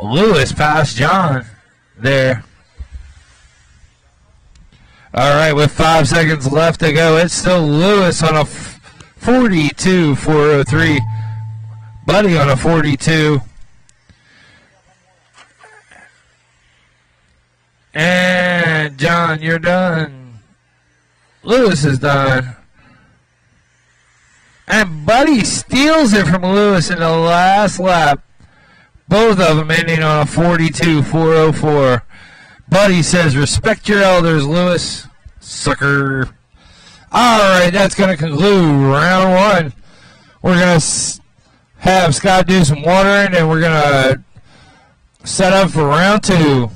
Lewis passed John there. All right, with 5 seconds left to go, it's still Lewis on a 42-403. Buddy on a 42. And John, you're done. Lewis is done. And Buddy steals it from Lewis in the last lap. Both of them ending on a 42-404. Buddy says, respect your elders, Lewis. Sucker. All right, that's going to conclude round one. We're going to have Scott do some watering, and we're going to set up for round two.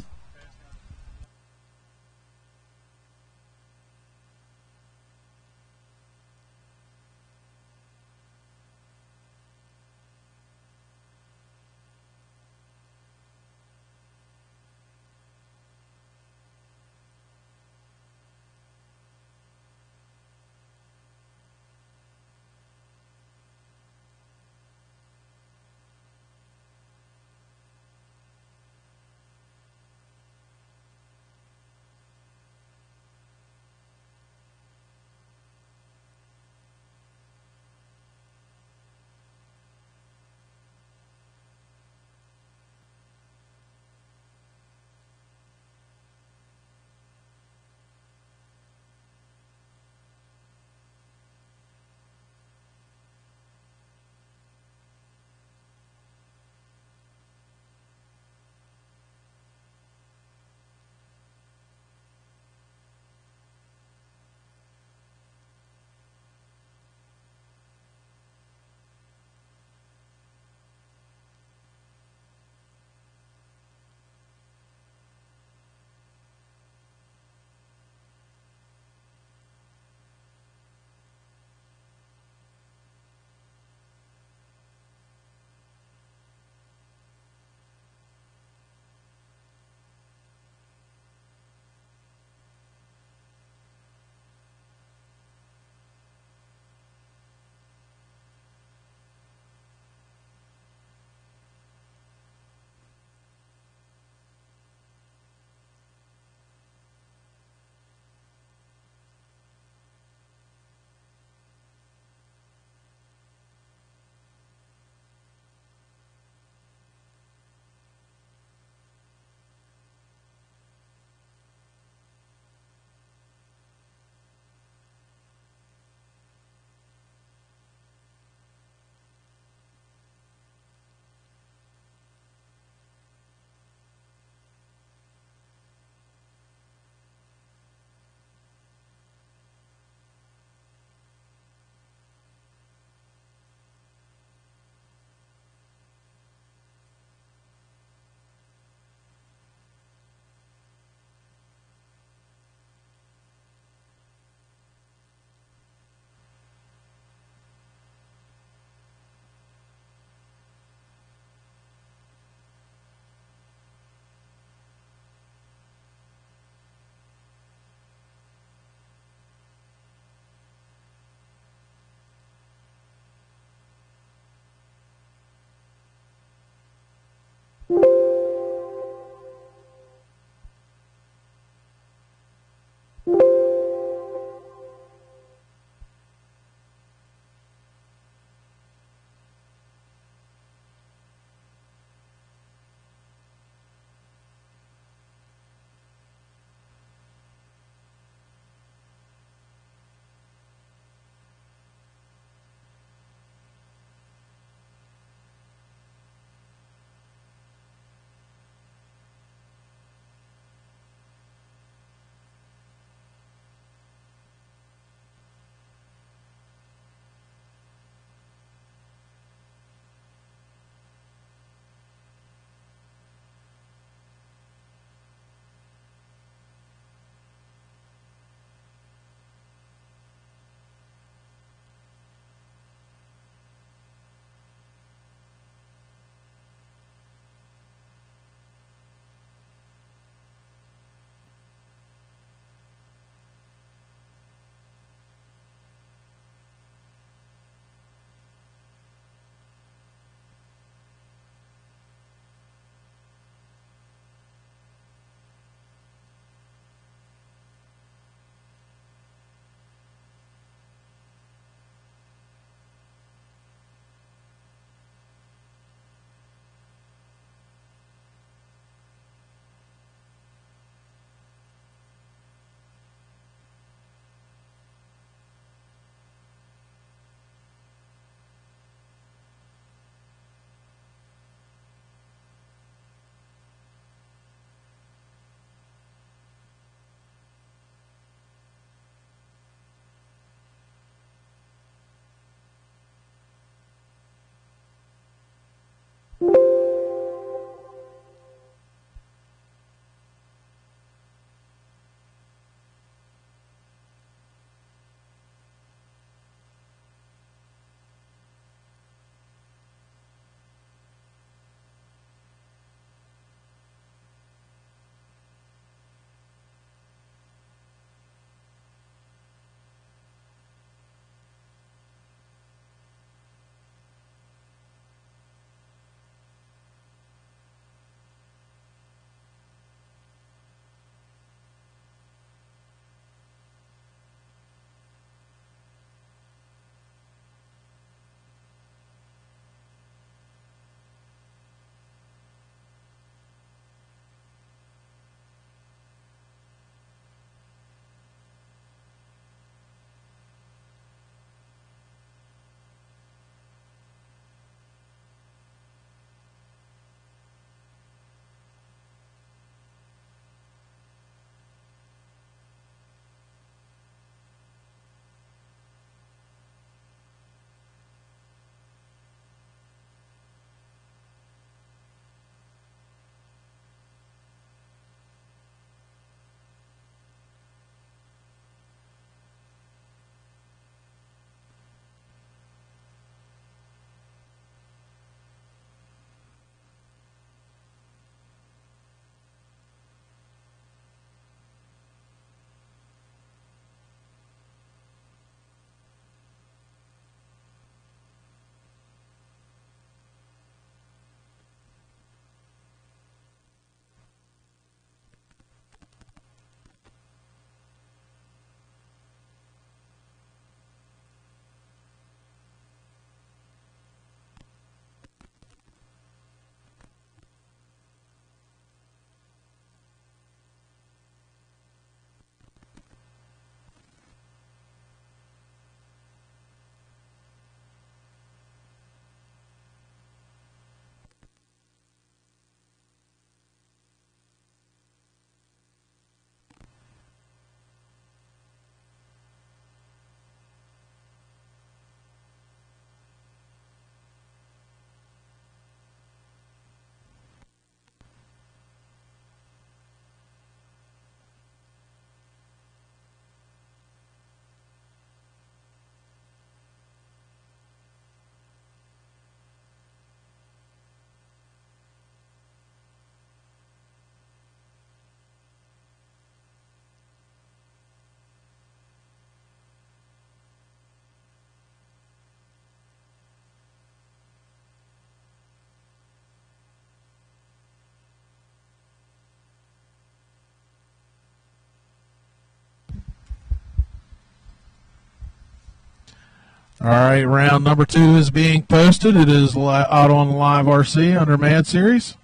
All right, round number 2 is being posted. It is out on Live RC under Mad Series.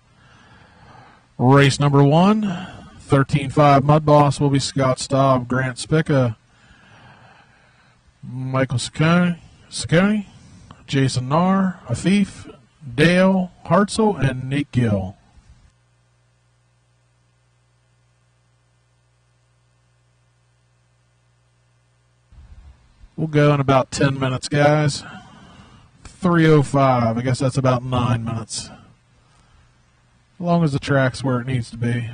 Race number 1, 13.5 Mud Boss will be Scott Staub, Grant Spica, Michael Saccone, Jason Narr, Afif, Dale Hartzell, and Nate Gill. We'll go in about 10 minutes, guys. 3:05. I guess that's about 9 minutes. As long as the track's where it needs to be.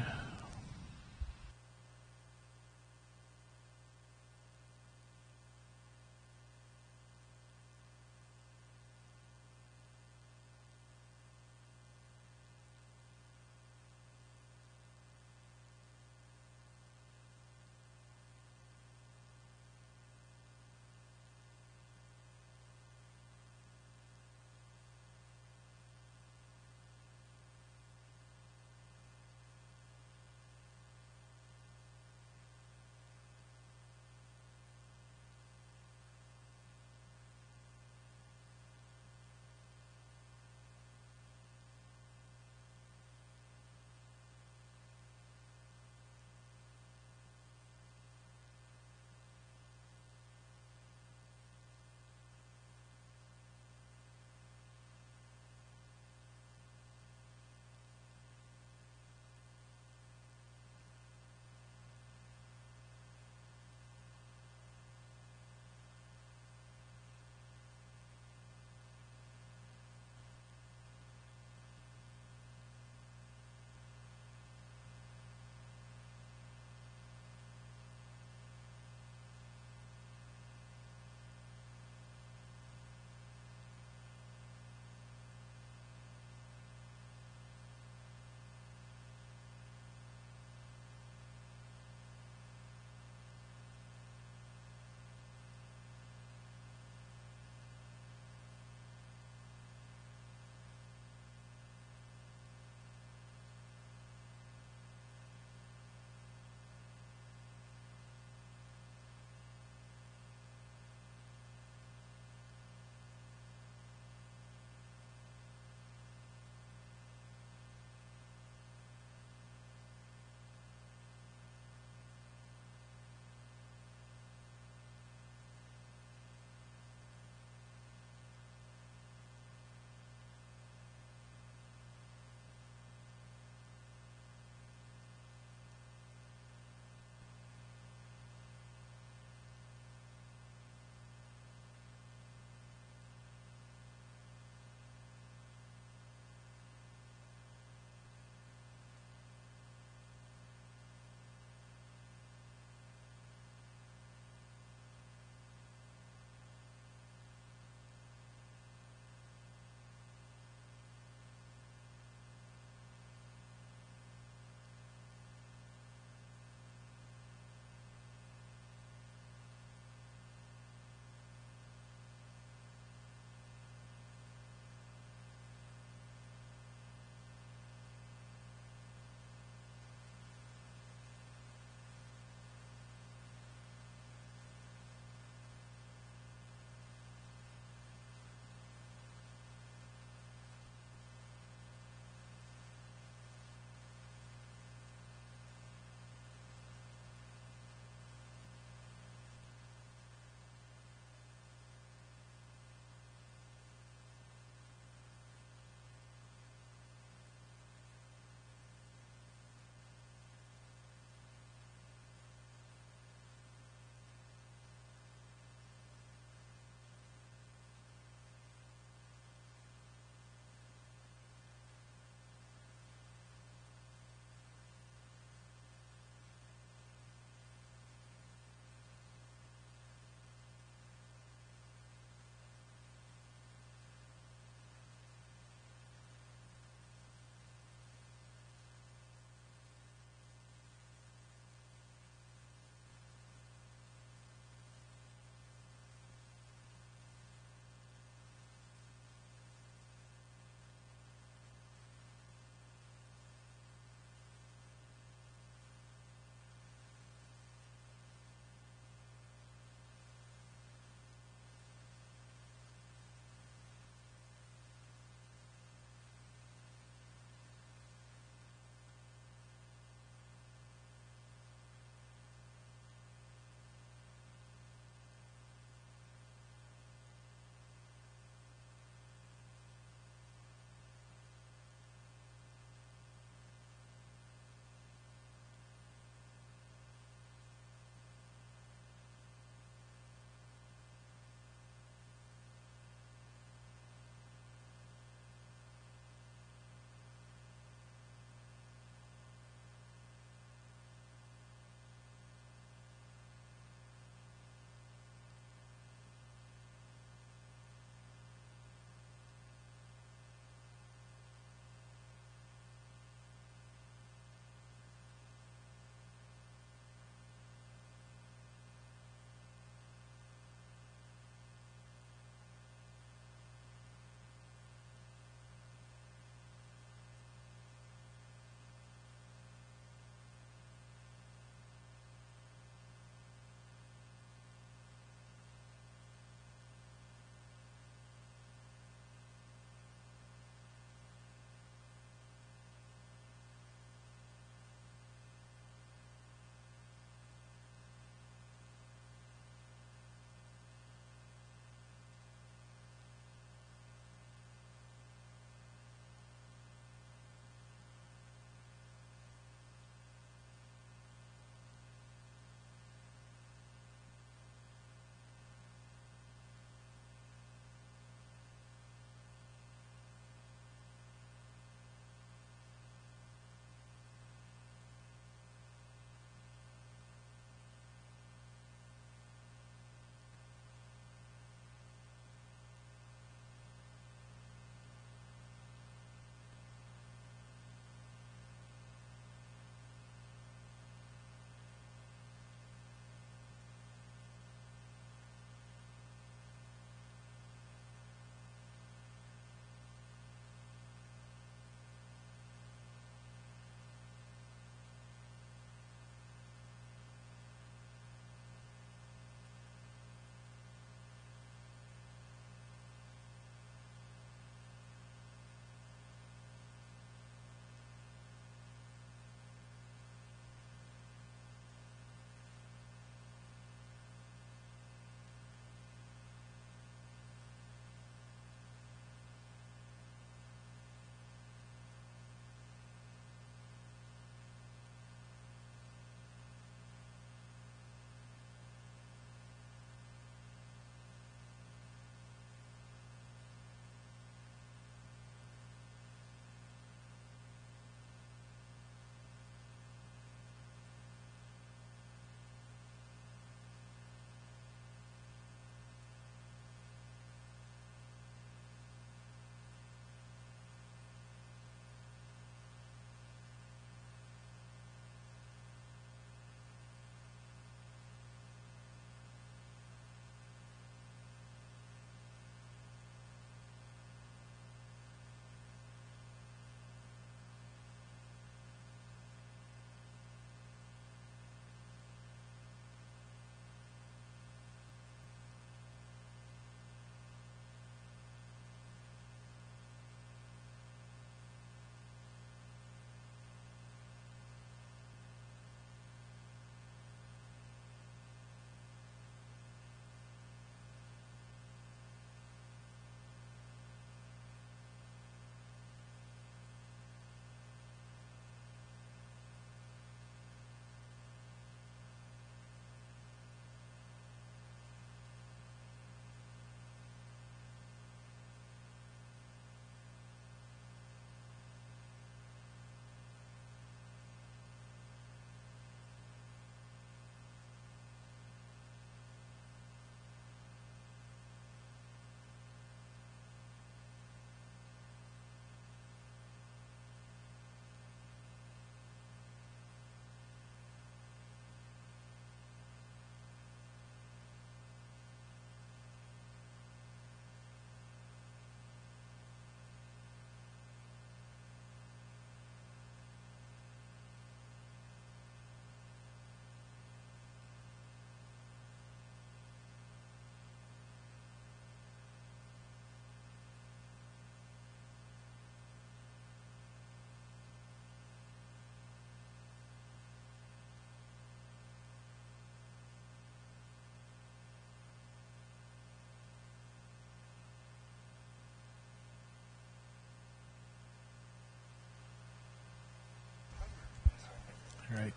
Right.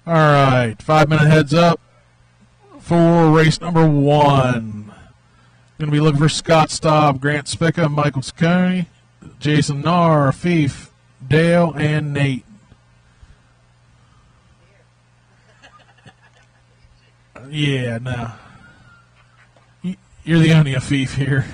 All right. 5-minute heads up for race number 1. Going to be looking for Scott Staub, Grant Spica, Michael Ciccone, Jason Narr, Afif, Dale, and Nate. Yeah, no. You're the only Afif here.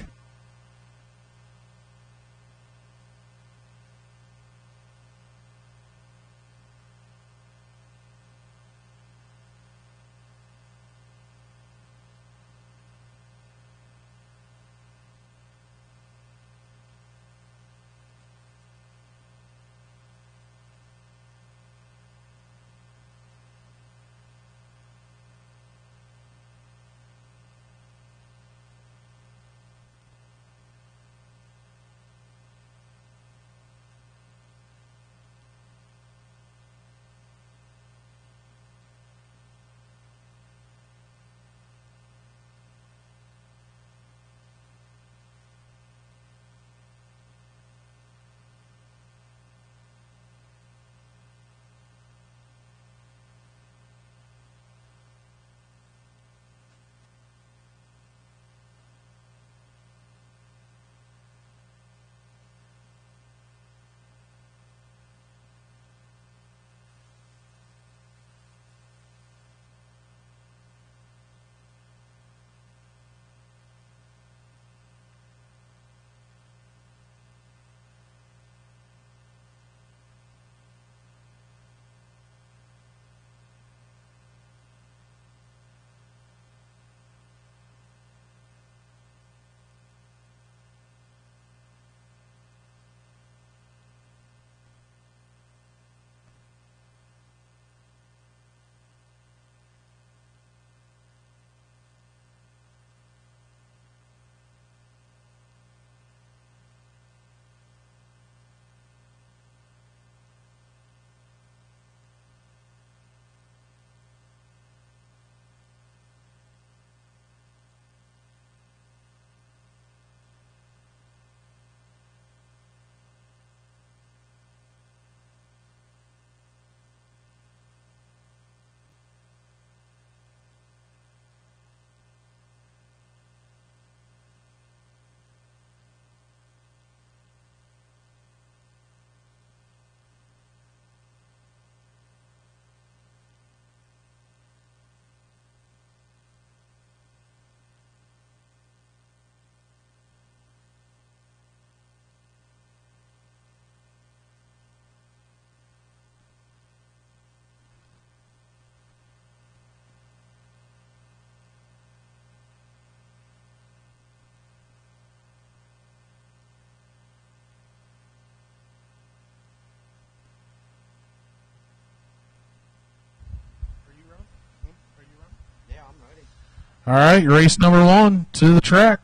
All right, race number 1 to the track.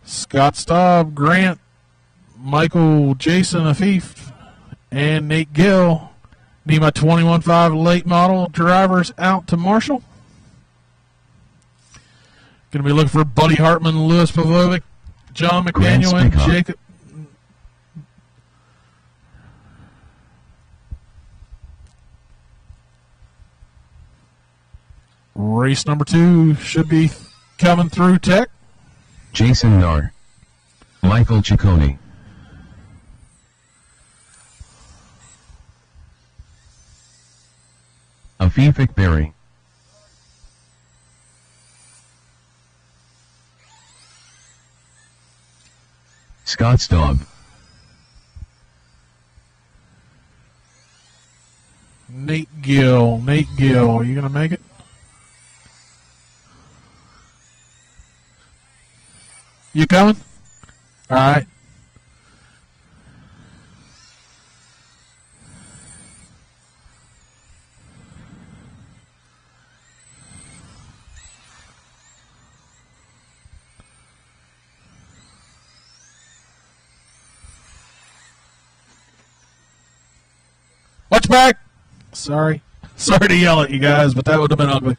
Scott Staub, Grant, Michael, Jason, Afif, and Nate Gill. Need my 21.5 late model drivers out to Marshall. Going to be looking for Buddy Hartman, Louis Pavovic, John McDaniel, and Jacob. Race number 2 should be coming through Tech. Jason Narr, Michael Ciccone, Afif Berry, Scott Staub, Nate Gill, are you going to make it? You coming? All right. Watch back. Sorry to yell at you guys, but that would have been ugly.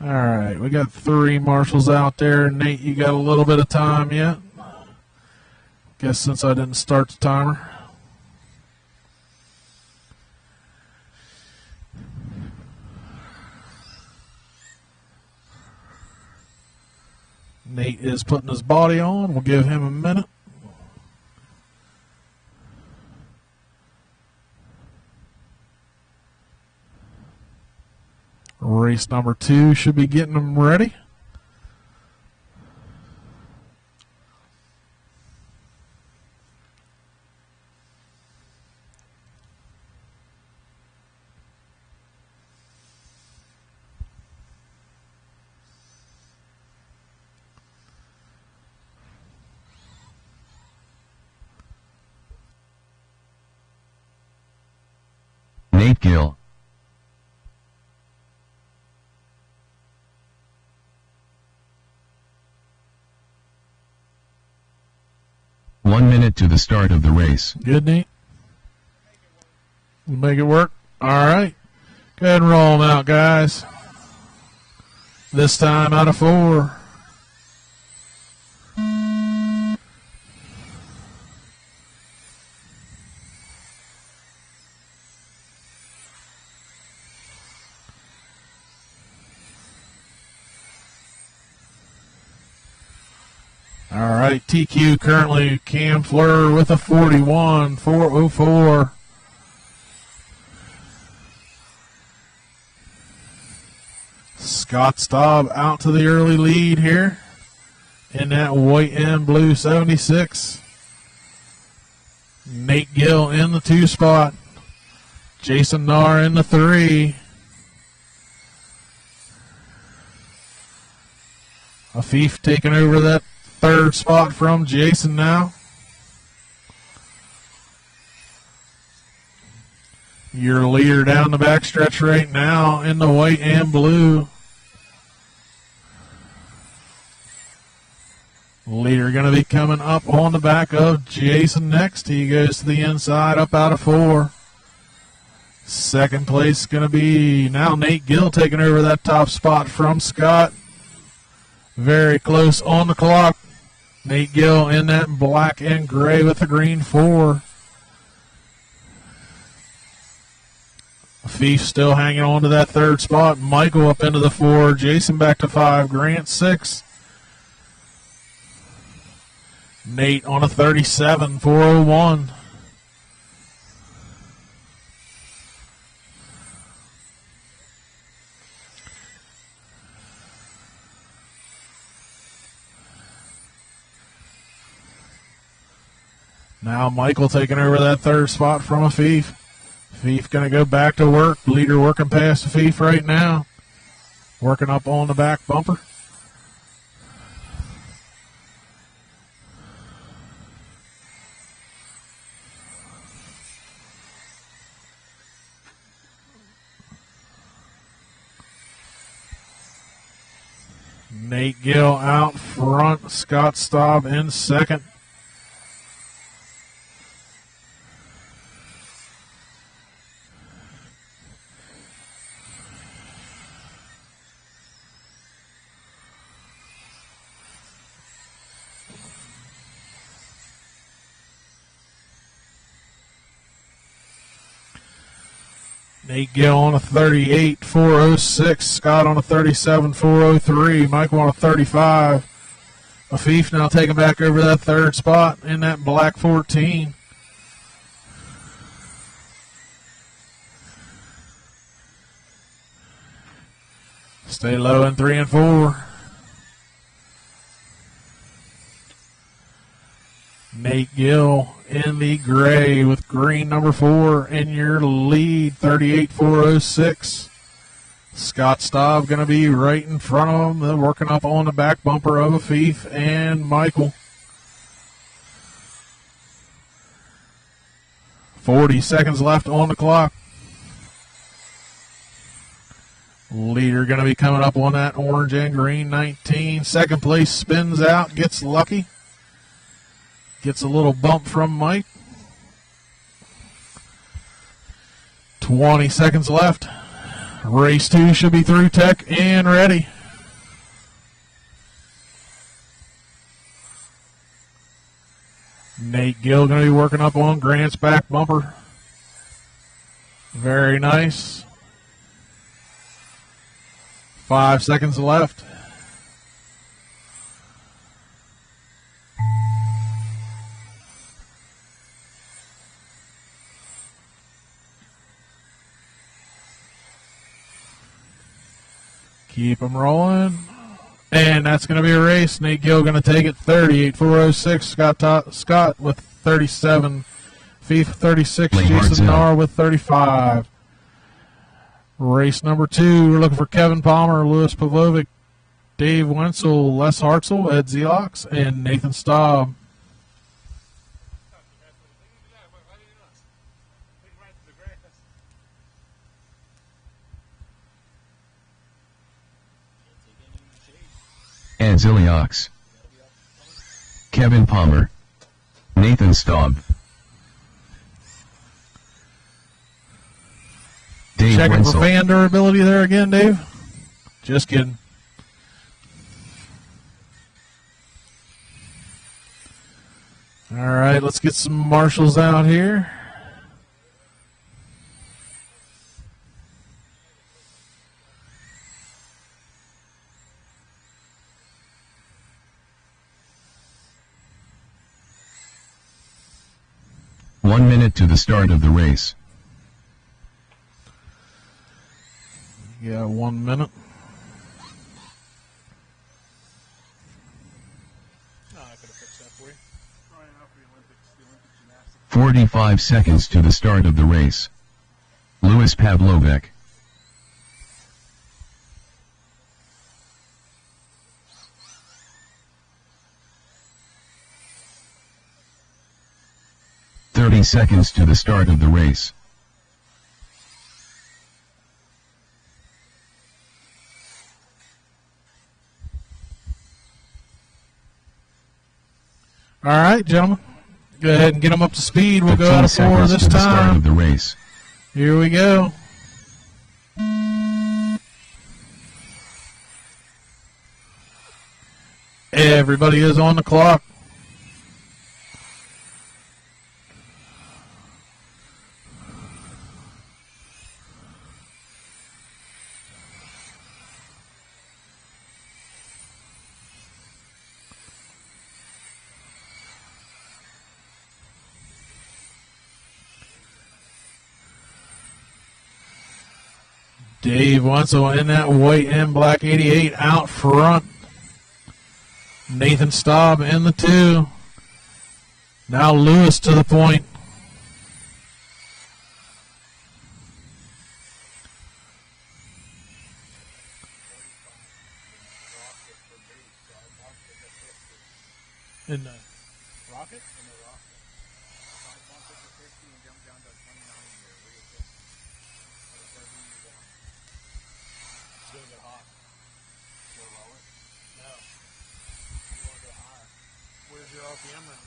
All right, we got 3 marshals out there. Nate, you got a little bit of time yet? Guess since I didn't start the timer. Nate is putting his body on. We'll give him a minute. Race number 2 should be getting them ready. Nate Gill. One minute to the start of the race. Good, Nate. We'll make it work. All right. Go ahead and roll them out, guys. This time out of 4. All right, TQ currently Cam Fleur with a 41.404. Scott Staub out to the early lead here in that white and blue 76. Nate Gill in the 2 spot. Jason Narr in the 3. Afif taking over that 3rd spot from Jason now. Your leader down the backstretch right now in the white and blue. Leader going to be coming up on the back of Jason next. He goes to the inside, up out of 4. Second place going to be now Nate Gill taking over that top spot from Scott. Very close on the clock. Nate Gill in that black and gray with the green 4. Afif still hanging on to that 3rd spot. Michael up into the 4. Jason back to 5. Grant 6. Nate on a 37.401. Now Michael taking over that 3rd spot from Afif. Afif going to go back to work. Leader working past Afif right now. Working up on the back bumper. Nate Gill out front. Scott Staub in 2nd. Nate Gill on a 38.406. Scott on a 37.403. Michael on a 35. Afif now taking back over that 3rd spot in that black 14. Stay low in 3 and 4. Nate Gill in the gray with green number 4 in your lead, 38.406. Scott Staub going to be right in front of him. They're working up on the back bumper of Afif and Michael. 40 seconds left on the clock. Leader going to be coming up on that orange and green 19. Second place spins out, gets lucky. Gets a little bump from Mike. 20 seconds left. Race 2 should be through, tech and ready. Gill going to be working up on Grant's back bumper. Very nice. 5 seconds left. Keep them rolling. And that's going to be a race. Nate Gill going to take it 38.406. Scott with 37. Fief 36. Jason Narr with 35. Race number 2. We're looking for Kevin Palmer, Louis Pavlovic, Dave Wenzel, Les Hartzell, Ed Zelox, and Nathan Staub. Ed Ziliox, Kevin Palmer, Nathan Staub, Dave Checking Wenzel. for fan durability there again, Dave. Just kidding. All right, let's get some marshals out here. One minute to the start of the race. Yeah, 1 minute. 45 seconds to the start of the race. Louis Pavlovec. Seconds to the start of the race. All right, gentlemen. Go ahead and get them up to speed. We'll go out of 4 this to the start time. of the race. Here we go. Everybody is on the clock. Dave Wenzel in that white and black 88 out front. Nathan Staub in the 2. Now Lewis to the point. In the rocket? Where's your RPM range?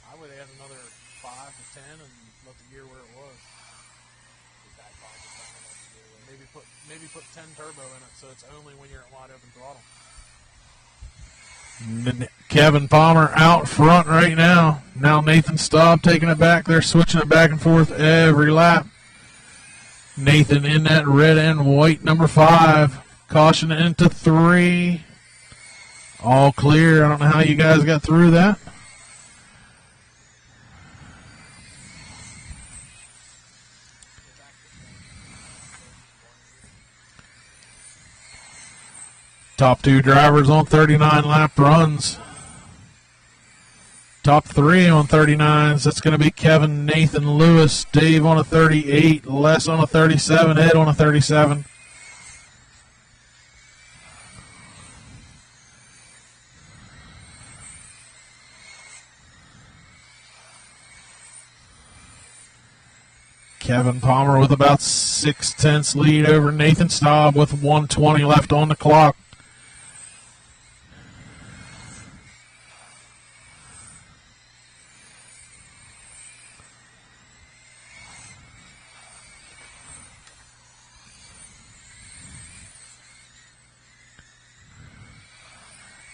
I would add another 5 to 10 and let the gear where it was. Maybe put 10 turbo in it, so it's only when you're at wide open throttle. Kevin Palmer out front right now. Now Nathan Staub taking it back. They're switching it back and forth every lap. Nathan in that red and white number 5. Caution into 3. All clear. I don't know how you guys got through that. Top 2 drivers on 39 lap runs. Top 3 on 39s. That's going to be Kevin, Nathan, Lewis, Dave on a 38, Les on a 37, Ed on a 37. Kevin Palmer with about 6/10 lead over Nathan Staub with 1:20 left on the clock.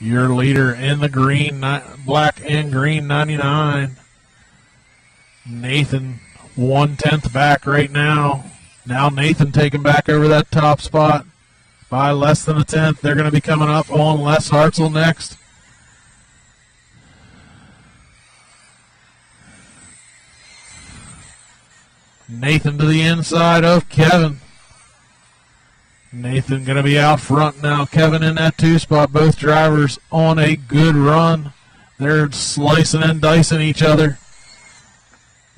Your leader in the green, black and green 99. Nathan 1/10 back right now. Now Nathan taking back over that top spot by less than a tenth. They're going to be coming up on Les Hartzell next. Nathan to the inside of Kevin. Nathan going to be out front now. Kevin in that 2 spot. Both drivers on a good run. They're slicing and dicing each other.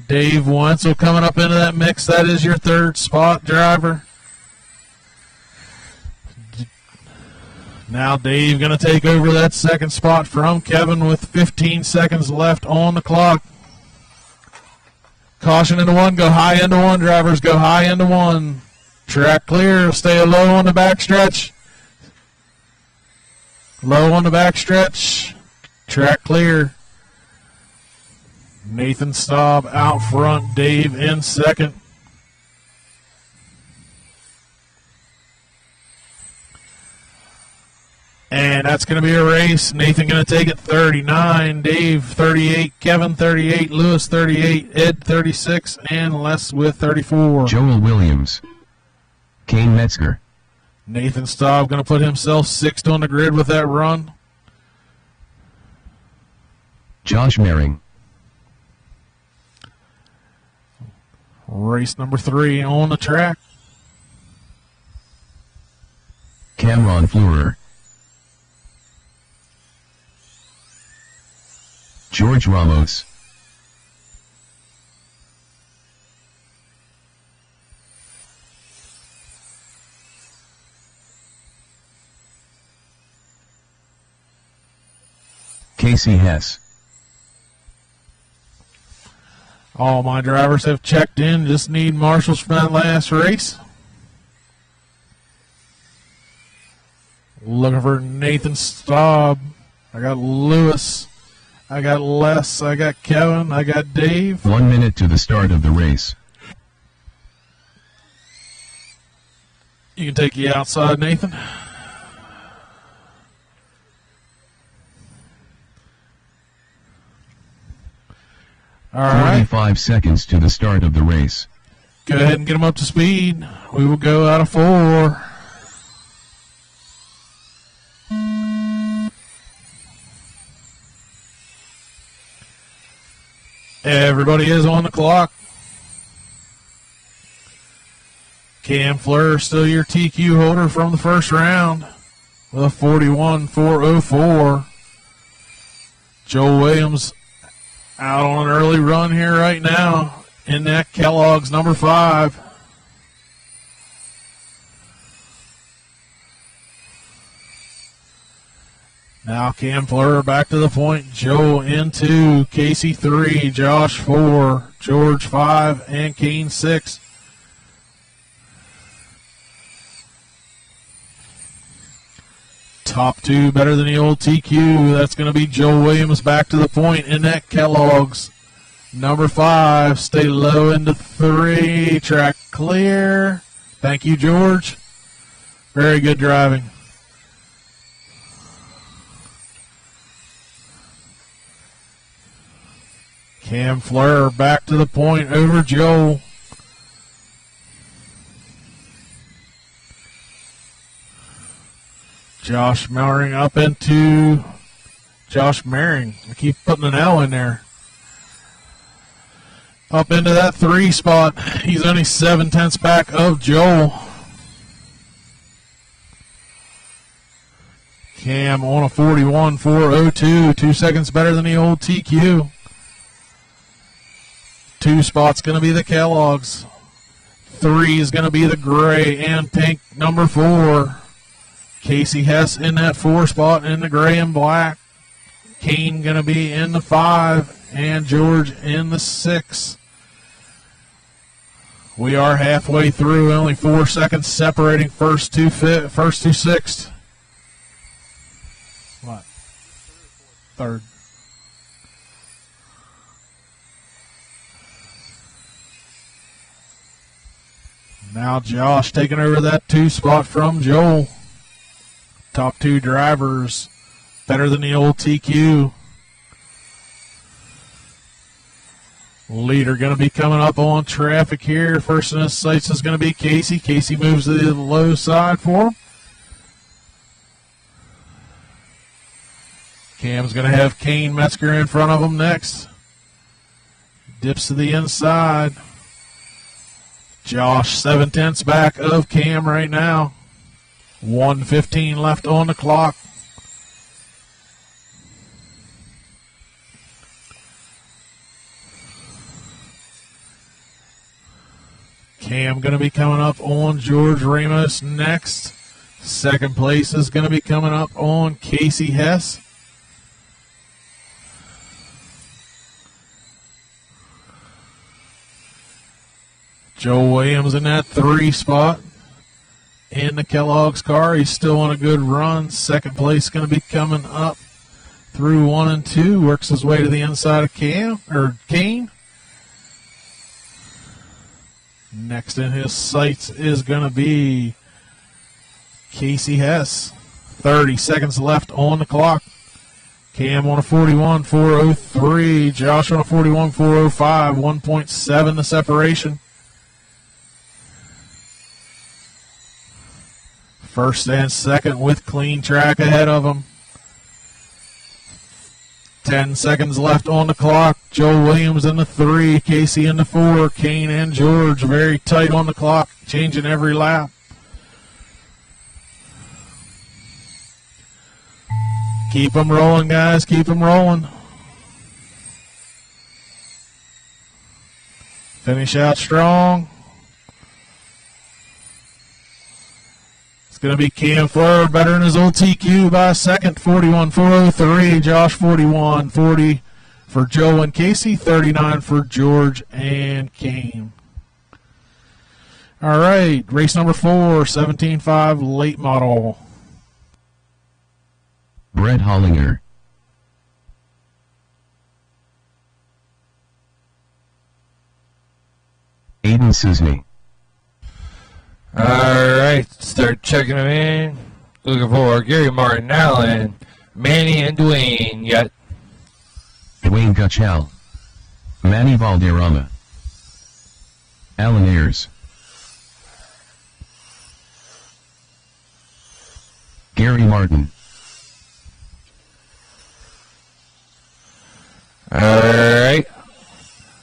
Dave Wenzel coming up into that mix. That is your 3rd spot driver. Now Dave going to take over that 2nd spot from Kevin with 15 seconds left on the clock. Caution into 1, go high into 1, drivers go high into 1. Track clear, stay low on the backstretch. Low on the backstretch. Track clear. Nathan Staub out front, Dave in 2nd. And that's going to be a race. Nathan going to take it 39, Dave 38, Kevin 38, Lewis 38, Ed 36, and Les with 34. Joel Williams. Kane Metzger. Nathan Staub going to put himself 6th on the grid with that run. Josh Mehring. Race number 3 on the track. Cameron Fleurer. George Ramos. Casey Hess. All my drivers have checked in. Just need marshals for that last race. Looking for Nathan Staub. I got Lewis. I got Les. I got Kevin. I got Dave. 1 minute to the start of the race. You can take you outside, Nathan. All right. 45 seconds to the start of the race. Go ahead and get them up to speed. We will go out of 4. Everybody is on the clock. Cam Fleur still your TQ holder from the first round with a 41.404. Joe Williams out on an early run here right now in that Kellogg's number 5. Now Cam Fleur back to the point. Joe in 2, Casey 3, Josh 4, George 5, and Kane 6. Top 2 better than the old TQ. That's going to be Joe Williams back to the point in that Kellogg's number 5. Stay low into 3. Track clear. Thank you, George. Very good driving. Cam Fleur back to the point over Joe. Josh Mehring up into Josh Mehring. I keep putting an L in there. Up into that 3 spot. He's only 7/10 back of Joel. Cam on a 41.402. 2 seconds better than the old TQ. 2 spots going to be the Kellogg's. 3 is going to be the gray and pink number 4. Casey Hess in that 4 spot in the gray and black. Kane going to be in the 5 and George in the 6. We are halfway through. Only 4 seconds separating first two sixth. What? 3rd. Now Josh taking over that 2 spot from Joel. Top 2 drivers Better than the old TQ. Leader going to be coming up on traffic here. First in his sights is going to be Casey. Casey moves to the low side for him. Cam's going to have Kane Metzger in front of him next. Dips to the inside. Josh 7/10 back of Cam right now. 1:15 left on the clock. Cam going to be coming up on George Ramos next. Second place is going to be coming up on Casey Hess. Joe Williams in that 3 spot in the Kellogg's car. He's still on a good run. Second place going to be coming up through 1 and 2. Works his way to the inside of Kane. Next in his sights is going to be Casey Hess. 30 seconds left on the clock. Cam on a 41.403. Josh on a 41.405. 1.7 the separation. First and second with clean track ahead of them. 10 seconds left on the clock. Joe Williams in the 3, Casey in the 4, Kane and George very tight on the clock, changing every lap. Keep them rolling, guys. Keep them rolling. Finish out strong. Going to be Cam Fleur, better than his old TQ by a second, 41.403. Josh 41.40 for Joe and Casey, 39 for George and Kane. All right, race number 4, 17.5 late model. Brett Hollinger. Aiden Susney. All right, start checking them in. Looking for Gary Martin, Allen, Manny, and Dwayne. Yet Dwayne Gutschall. Manny Valderrama. Alan Ayers. Gary Martin. all right.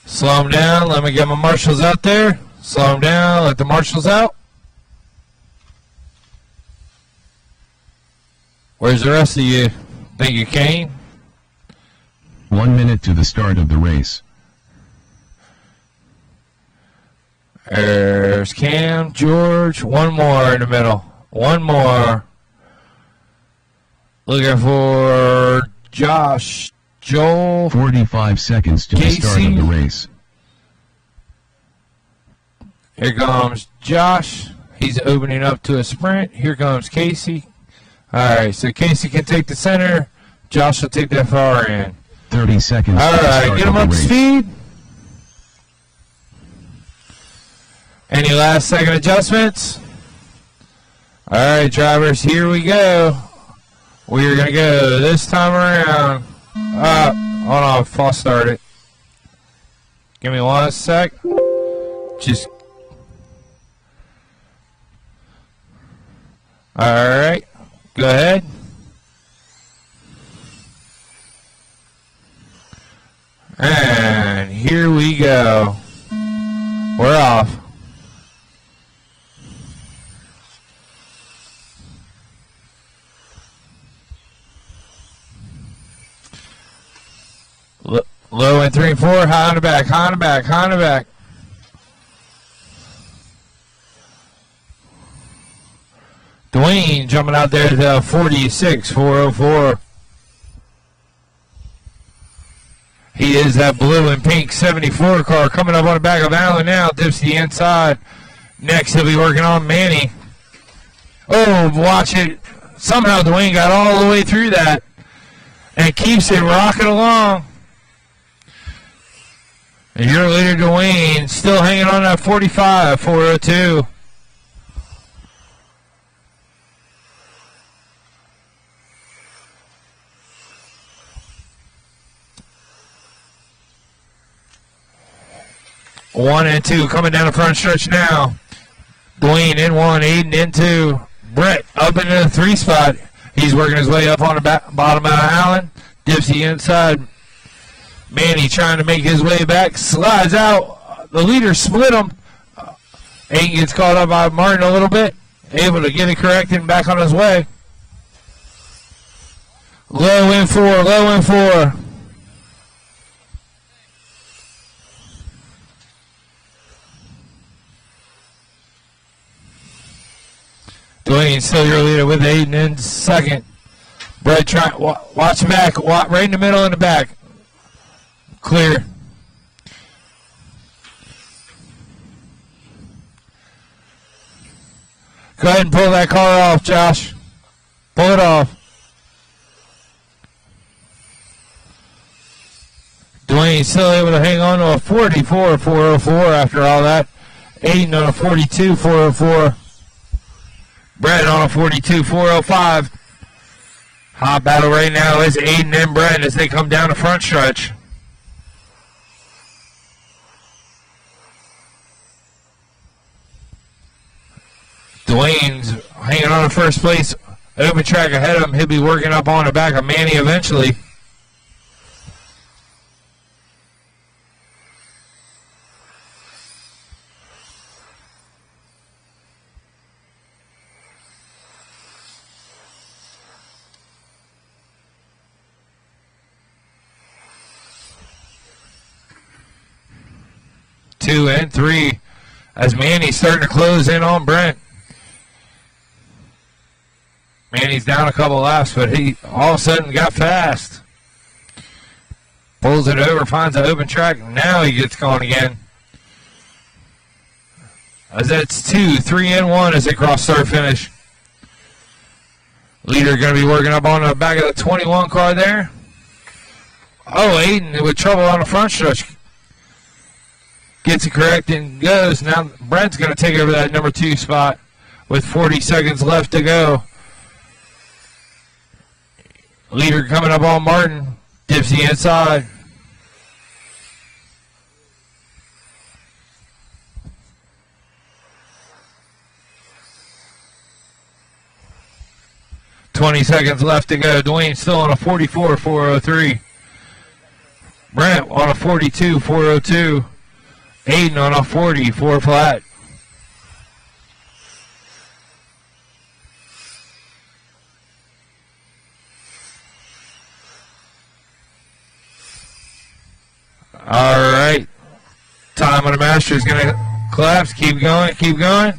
Slow them down. Let me get my marshals out there. Slow them down. Let the marshals out. Where's the rest of you? Think you Kane? 1 minute to the start of the race. There's Cam, George. One more in the middle. One more. Looking for Josh, Joel. 45 seconds to the start of the race. Here comes Josh. He's opening up to a sprint. Here comes Casey. All right, so Casey can take the center. Josh will take that far end. 30 seconds All to the right, start get of him the up to race. speed. Any last second adjustments? All right, drivers, here we go. We're going to go this time around. Hold on, false start it. Give me 1 sec. Just. All right, go ahead. And here we go. We're off. Low in 3 and 4, high on the back, high on the back, high on the back. Dwayne jumping out there to 46, 404. He is that blue and pink 74 car coming up on the back of Allen now. Dips to the inside. Next, he'll be working on Manny. Oh, watch it. Somehow Dwayne got all the way through that and keeps it rocking along. And your leader, Dwayne, still hanging on that 45, 402. 1 and 2 coming down the front stretch now. Dwayne in 1, Aiden in 2. Brett up into the 3 spot. He's working his way up on the bottom of Allen. Dipsy inside. Manny trying to make his way back. Slides out. The leader split him. Aiden gets caught up by Martin a little bit. Able to get it corrected and back on his way. Low in 4, low in 4. Dwayne still your leader with Aiden in second. Brett trying, watch back, right in the middle and the back. Clear. Go ahead and pull that car off, Josh. Pull it off. Dwayne still able to hang on to a 44.404 after all that. Aiden on a 42.404. Brett on a 42.405. Hot battle right now is Aiden and Brett as they come down the front stretch. Dwayne's hanging on to first place. Open track ahead of him. He'll be working up on the back of Manny eventually. Two and 3 as Manny's starting to close in on Brent. Manny's down a couple laps, but he all of a sudden got fast. Pulls it over, finds an open track, and now he gets going again. As that's 2, 3 and 1 as they cross start finish. Leader going to be working up on the back of the 21 car there. Oh, Aiden with trouble on the front stretch. Gets it correct and goes. Now Brent's going to take over that number 2 spot with 40 seconds left to go. Leader coming up on Martin. Dipsy inside. $20 seconds left to go. Dwayne still on a 44.403. Brent on a 42.402. Aiden on a 44 flat. All right. Time on the master is going to collapse. Keep going, keep going.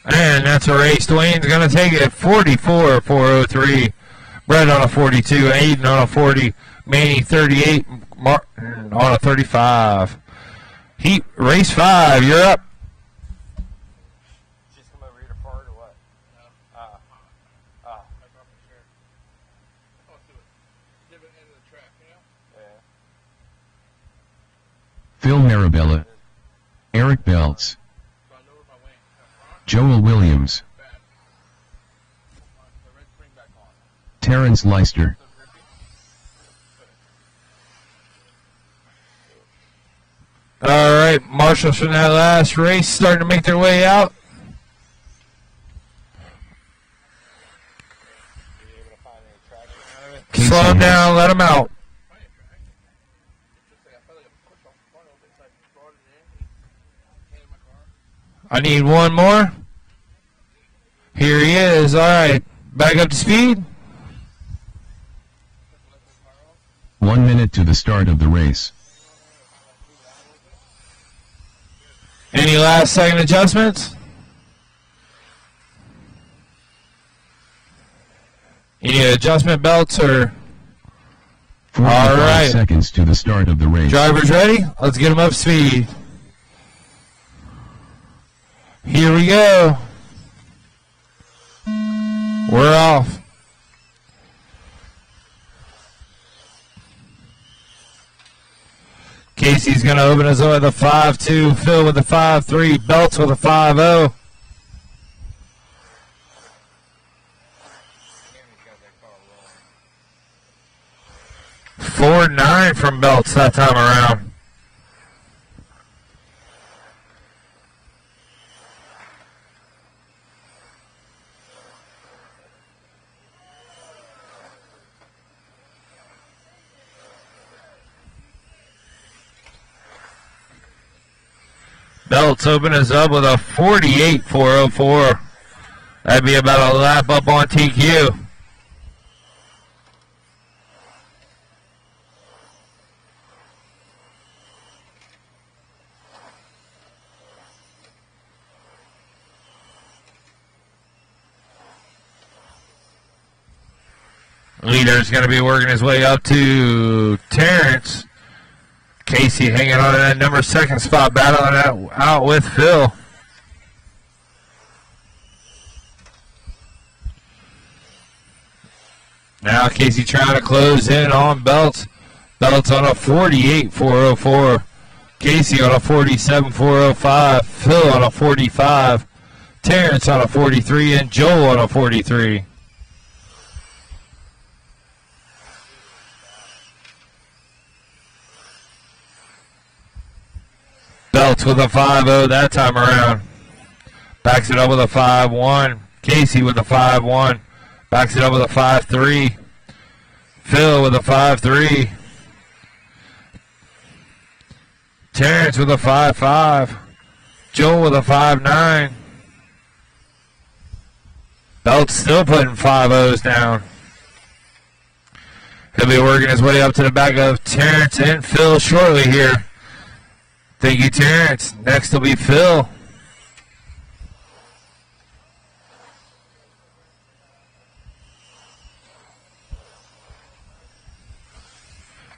And that's a race. Dwayne's going to take it 44.403. Brett on a 42, Aiden on a 40, Manny 38, Martin on a 35. Heat race 5, you're up. Just come over here to part or what? Phil Marabella, Eric Belts, Joel Williams, Terrence Leister, All right, marshals from that last race starting to make their way out. Slow them down, let them out. I need one more. Here he is. All right, back up to speed. 1 minute to the start of the race. Any last second adjustments? Any adjustment belts or? 45 All right. seconds to the start of the race. Drivers ready? Let's get them up to speed. Here we go. We're off. Casey's going to open us up with a 5-2. Phil with a 5-3. Belts with a 5-0. 4.9 from Belts that time around. Belts open us up with a 48.404. That'd be about a lap up on TQ. Leader's going to be working his way up to Terrence. Casey hanging on to that number second spot, battling out with Phil. Now Casey trying to close in on Belts. Belts on a 48.404. Casey on a 47.405. Phil on a 45. Terrence on a 43. And Joel on a 43. Belts with a 5.0 that time around. Backs it up with a 5.1. Casey with a 5.1. Backs it up with a 5.3. Phil with a 5.3. Terrence with a 5.5. Joel with a 5.9. Belt's still putting 5.0s down. He'll be working his way up to the back of Terrence and Phil shortly here. Thank you, Terrence. Next will be Phil.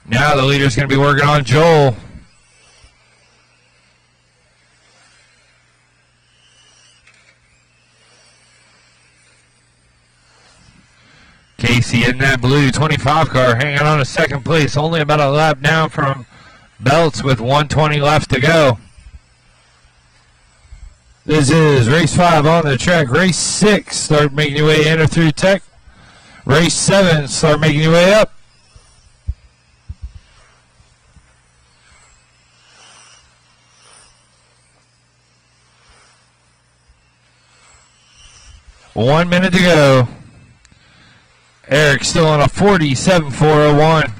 Now the leader's going to be working on Joel. Casey in that blue 25 car hanging on to second place. Only about a lap down from Belts with 1:20 left to go. This is race 5 on the track. Race 6, start making your way in or through tech. Race 7, start making your way up. One minute to go. Eric still on a 47.401.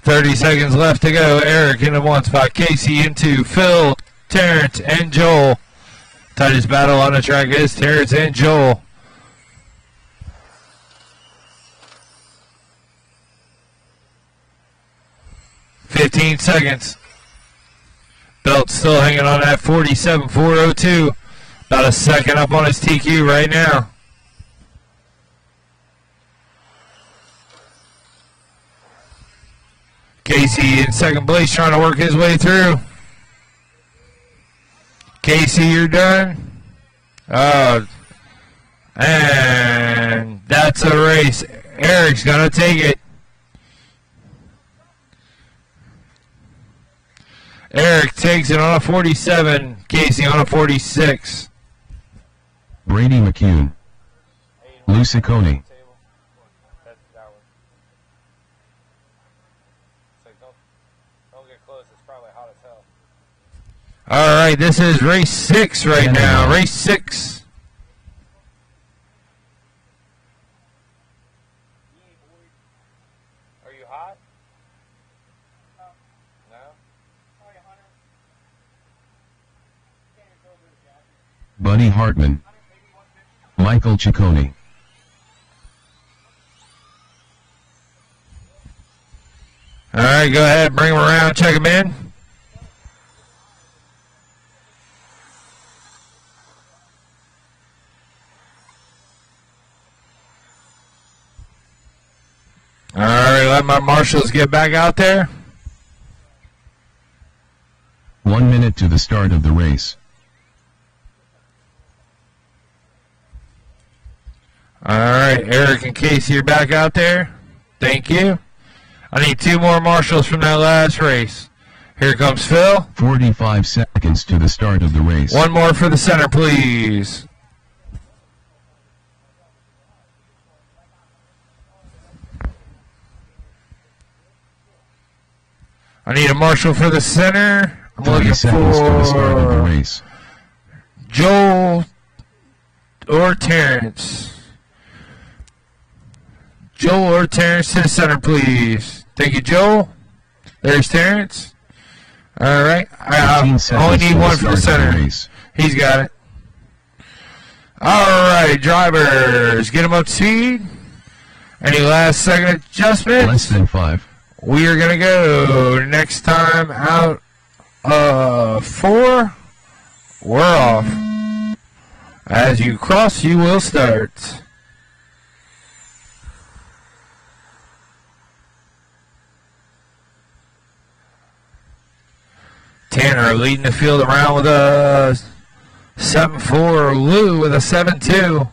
.30 seconds left to go. Eric into one spot. Casey into Phil, Terrence, and Joel. Tightest battle on the track is Terrence and Joel. .15 seconds. Belt still hanging on that 47.402. About a second up on his TQ right now. Casey in second place trying to work his way through. Casey, you're done. And that's a race. Eric's going to take it. Eric takes it on a 47. Casey on a 46. Brady McCune. Lou Ciccone. All right, this is race 6 right now. Race 6. Are you hot? No? Buddy Hartman. Michael Ciccone. All right, go ahead, bring him around, check him in. All right, let my marshals get back out there. 1 minute to the start of the race. Alright, Eric and Casey are back out there. Thank you. I need 2 more marshals from that last race. Here comes Phil. 45 seconds to the start of the race. 1 more for the center, please. I need a marshal for the center. I'm 30 looking seconds to the start of the for race. Joel or Terrence. Joel or Terrence to the center, please. Thank you, Joel. There's Terrence. All right. I 15 only seconds need to the 1 for the start of the center. race. He's got it. All right, drivers, get them up to speed. Any last second adjustments? Less than 5. We are going to go next time out of 4. We're off. As you cross, you will start. Tanner leading the field around with a 7-4. Lou with a 7-2.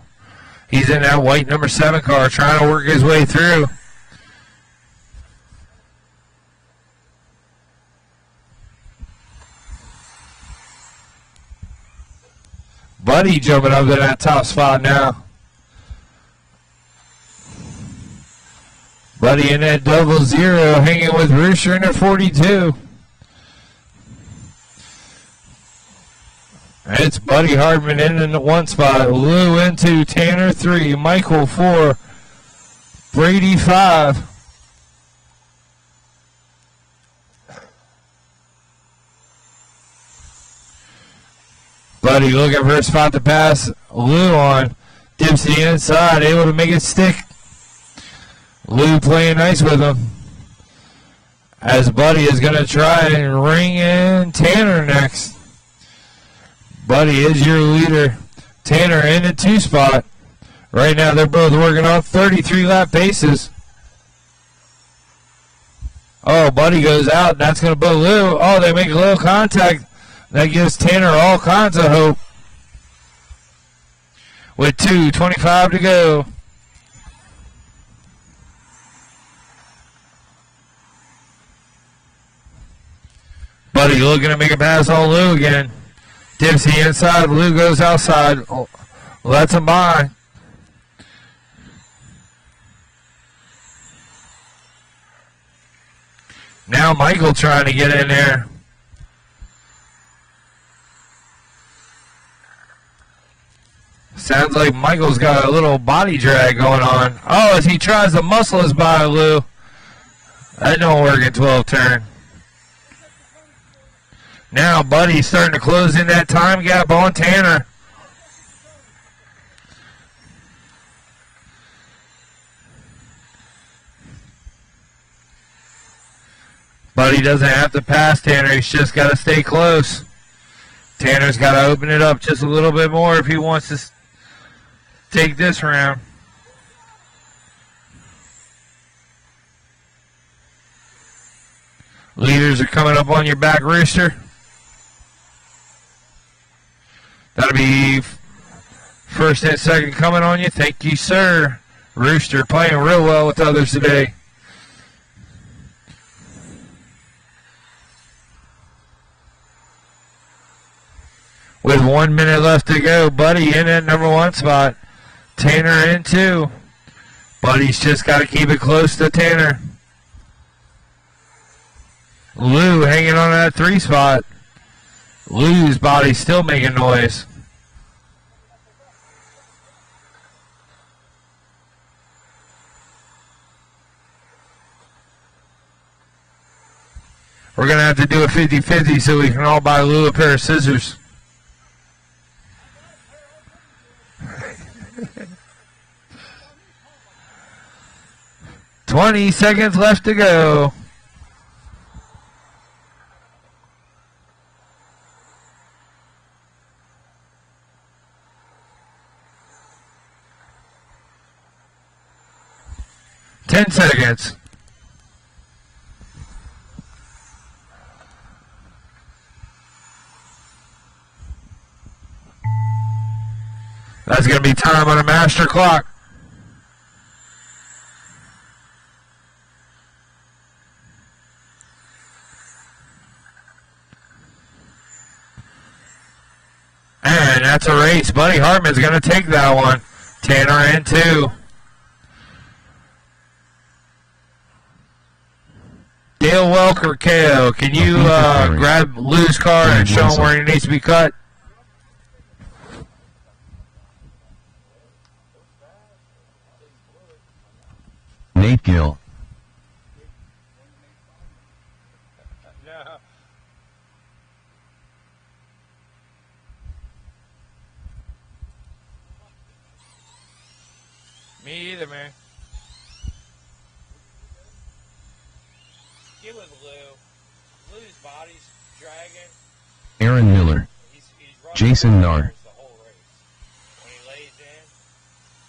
He's in that white number 7 car trying to work his way through. Buddy jumping up to that top spot now. Buddy in that 00 hanging with Rooster in at 42. It's Buddy Hardman in the 1 spot. Lou into Tanner 3. Michael 4. Brady 5. Buddy looking for a spot to pass Lou on. Dips to the inside, able to make it stick. Lou playing nice with him. As Buddy is going to try and ring in Tanner next. Buddy is your leader. Tanner in the 2 spot. Right now they're both working on 33 lap paces. Oh, Buddy goes out. And that's going to put Lou. Oh, they make a little contact. That gives Tanner all kinds of hope. With 2:25 to go. Buddy looking to make a pass on Lou again. Dips the inside. Lou goes outside. Lets him by. Now Michael trying to get in there. Sounds like Michael's got a little body drag going on. Oh, as he tries to muscle his by Lou. That don't work at 12 turn. Now Buddy's starting to close in that time gap on Tanner. Buddy doesn't have to pass Tanner. He's just got to stay close. Tanner's got to open it up just a little bit more if he wants to take this round. Leaders are coming up on your back, Rooster. That'll be first and second coming on you. Thank you, sir. Rooster playing real well with others today. With 1 minute left to go, Buddy in at number 1 spot. Tanner in 2. Buddy's just got to keep it close to Tanner. Lou hanging on that 3 spot. Lou's body still making noise. We're going to have to do a 50-50 so we can all buy Lou a pair of scissors. $20 seconds left to go. Ten seconds. That's going to be time on a master clock. And that's a race. Buddy Hartman's going to take that one. Tanner in 2. Dale Welker, KO. Can you grab Lou's car and show him where he needs to be cut? Nate Gill. No. Me either, man. Get with Lou. Lou's body's dragging. Aaron Miller. He's running Jason Nar. the whole race. When he lays in,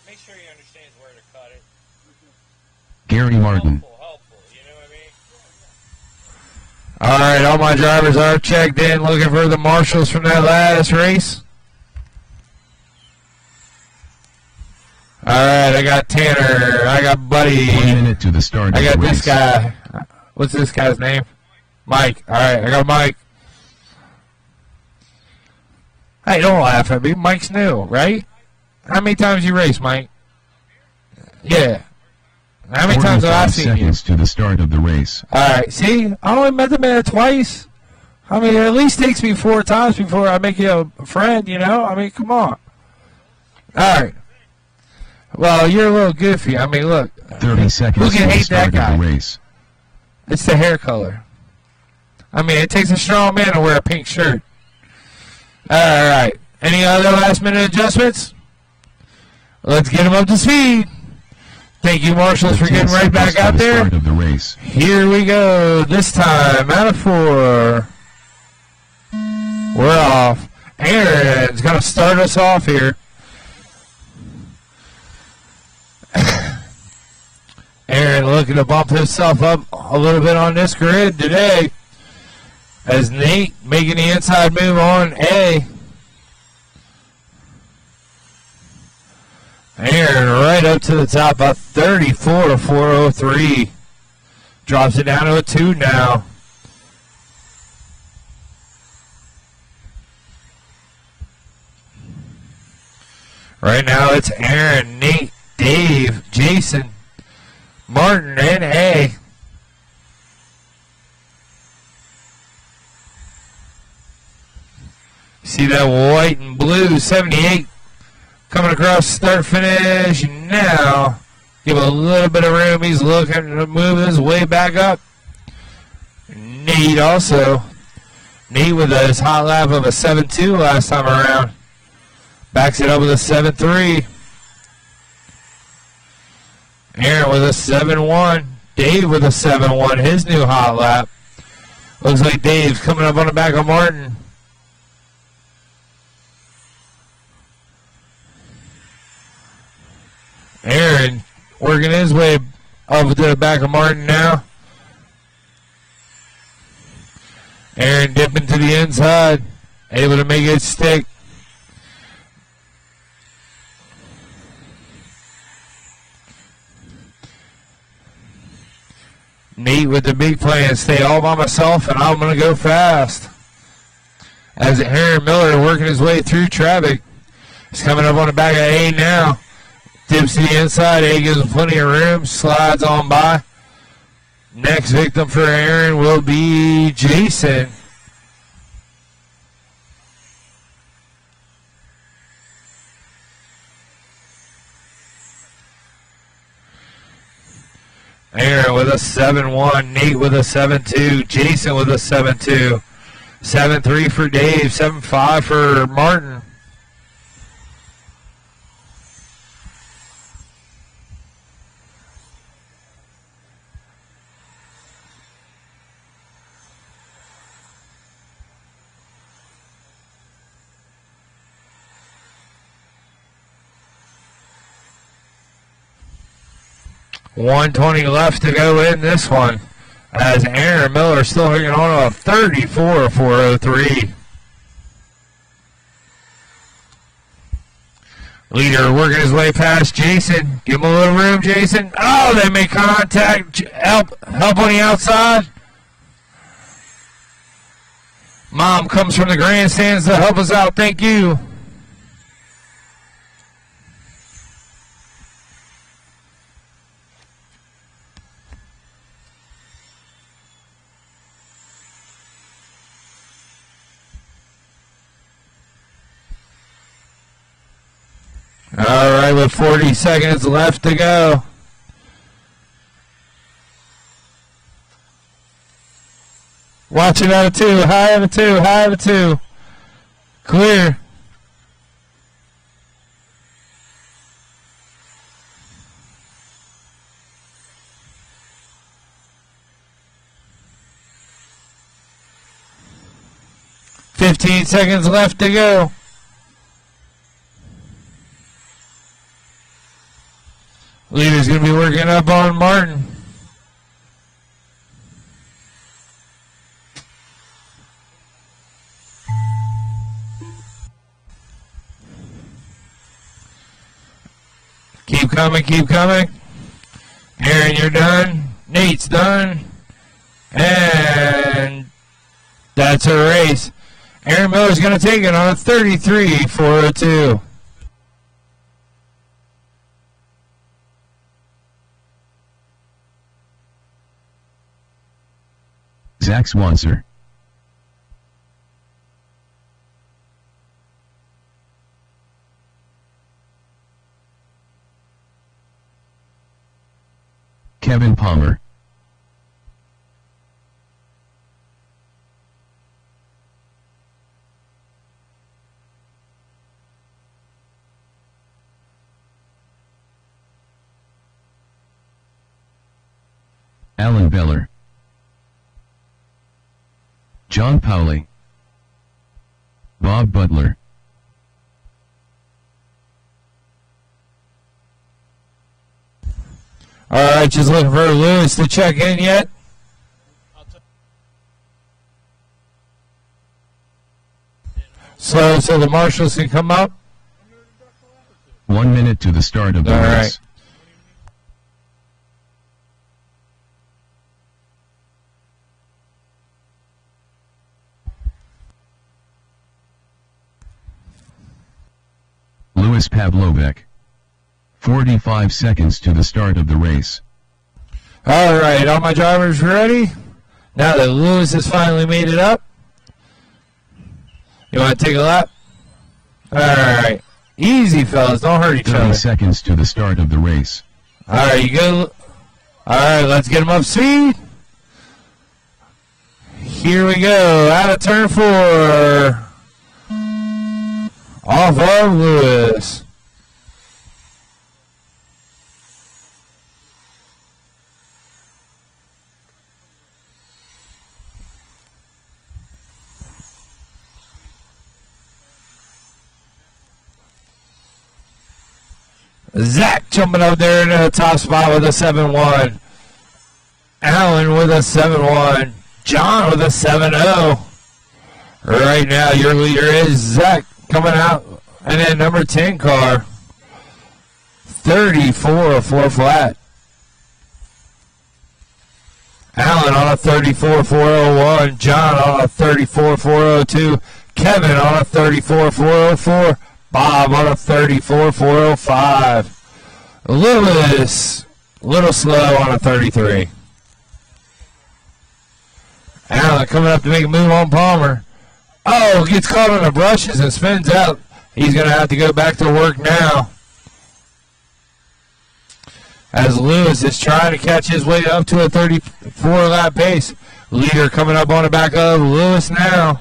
make sure he understands where to cut it. Gary Martin. Helpful, you know what I mean? All right, all my drivers are checked in, looking for the marshals from that last race. All right, I got Tanner. I got Buddy. 1 minute to the start I of got the this race. guy. What's this guy's name? Mike. All right, I got Mike. Hey, don't laugh at me. Mike's new, right? How many times you race, Mike? Yeah. How many times have I 45 seen you? seconds to the start of the race. All right, see? I only met the man twice. I mean, it at least takes me 4 times before I make you a friend, you know? I mean, come on. All right. Well, you're a little goofy. I mean, look. 30 seconds Who to can the hate that start guy? of the race. It's the hair color. I mean, it takes a strong man to wear a pink shirt. All right. Any other last-minute adjustments? Let's get them up to speed. Thank you, marshals, for getting right back out there. Start of the race. Here we go. This time, out of 4. We're off. Aaron's going to start us off here. Aaron looking to bump himself up a little bit on this grid today. As Nate making the inside move on A. Aaron right up to the top, about 34 to 403. Drops it down to a 2 now. Right now it's Aaron, Nate, Dave, Jason, Martin, and A. See that white and blue 78 coming across start finish now. Give a little bit of room. He's looking to move his way back up. Nate also. Nate with his hot lap of a 7.2 last time around. Backs it up with a 7.3. Aaron with a 7.1. Dave with a 7.1. His new hot lap. Looks like Dave's coming up on the back of Martin. Aaron working his way up to the back of Martin now. Aaron dipping to the inside, able to make it stick. Nate with the big plan, stay all by myself and I'm going to go fast. As Aaron Miller working his way through traffic. He's coming up on the back of A now. Dips to the inside, A gives him plenty of room, slides on by. Next victim for Aaron will be Jason. Aaron with a 7.1, Nate with a 7.2, Jason with a 7.2, 7.3 for Dave, 7.5 for Martin. .120 left to go in this one, as Aaron Miller still hanging on to a 34.403. Leader working his way past Jason. Give him a little room, Jason. Oh, they make contact. Help on the outside. Mom comes from the grandstands to help us out. Thank you. with 40 seconds left to go. Watch it out of 2. High of a 2. High of a 2. Clear. Fifteen seconds left to go. Leader's going to be working up on Martin. Keep coming, keep coming. Aaron, you're done. Nate's done. And that's a race. Aaron Miller's going to take it on a 33.402. Zach Swanser. Kevin Palmer. Alan Beller. John Powley. Bob Butler. Alright, just looking for Lewis to check in yet. So the marshals can come up. 1 minute to the start of the All race. right. Louis Pavlovek. 45 seconds to the start of the race. Alright, all my drivers ready? Now that Lewis has finally made it up. You want to take a lap? Alright. Easy, fellas. Don't hurt each 30 other. seconds to the start of the race. Alright, you good? Alright, let's get him up speed. Here we go. Out of turn 4. Off of Lewis. Zach jumping up there into the top spot with a 7-1. Alan with a 7-1. John with a 7-0. Right now, your leader is Zach coming out in that number 10 car. 34.4 flat. Alan on a 34.401. John on a 34.402. Kevin on a 34.404. Bob on a 34.405. Lewis, a little slow on a 33. Alan coming up to make a move on Palmer. Oh, gets caught on the brushes and spins out. He's going to have to go back to work now. As Lewis is trying to catch his way up to a 34 lap pace. Leader coming up on the back of Lewis now.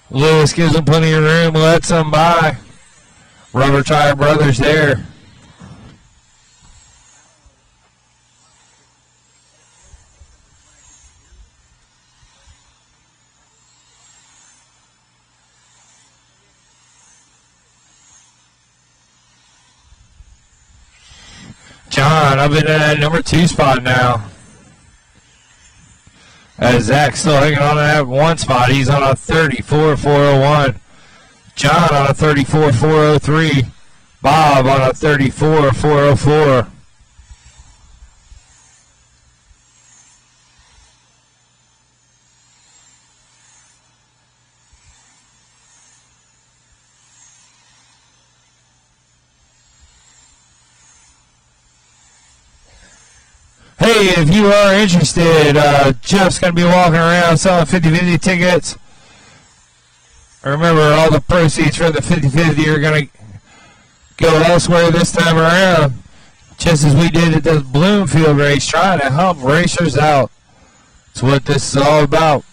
Lewis gives him plenty of room, lets him by. Rubber Tire Brothers there. John up in that number 2 spot now. As Zach's still hanging on to that 1 spot. He's on a 34.401. John on a 34.403. Bob on a 34.404. Hey, if you are interested, Jeff's going to be walking around selling 50-50 tickets. Remember, all the proceeds for the 50-50 are going to go elsewhere this time around, just as we did at the Bloomfield race, trying to help racers out. That's what this is all about.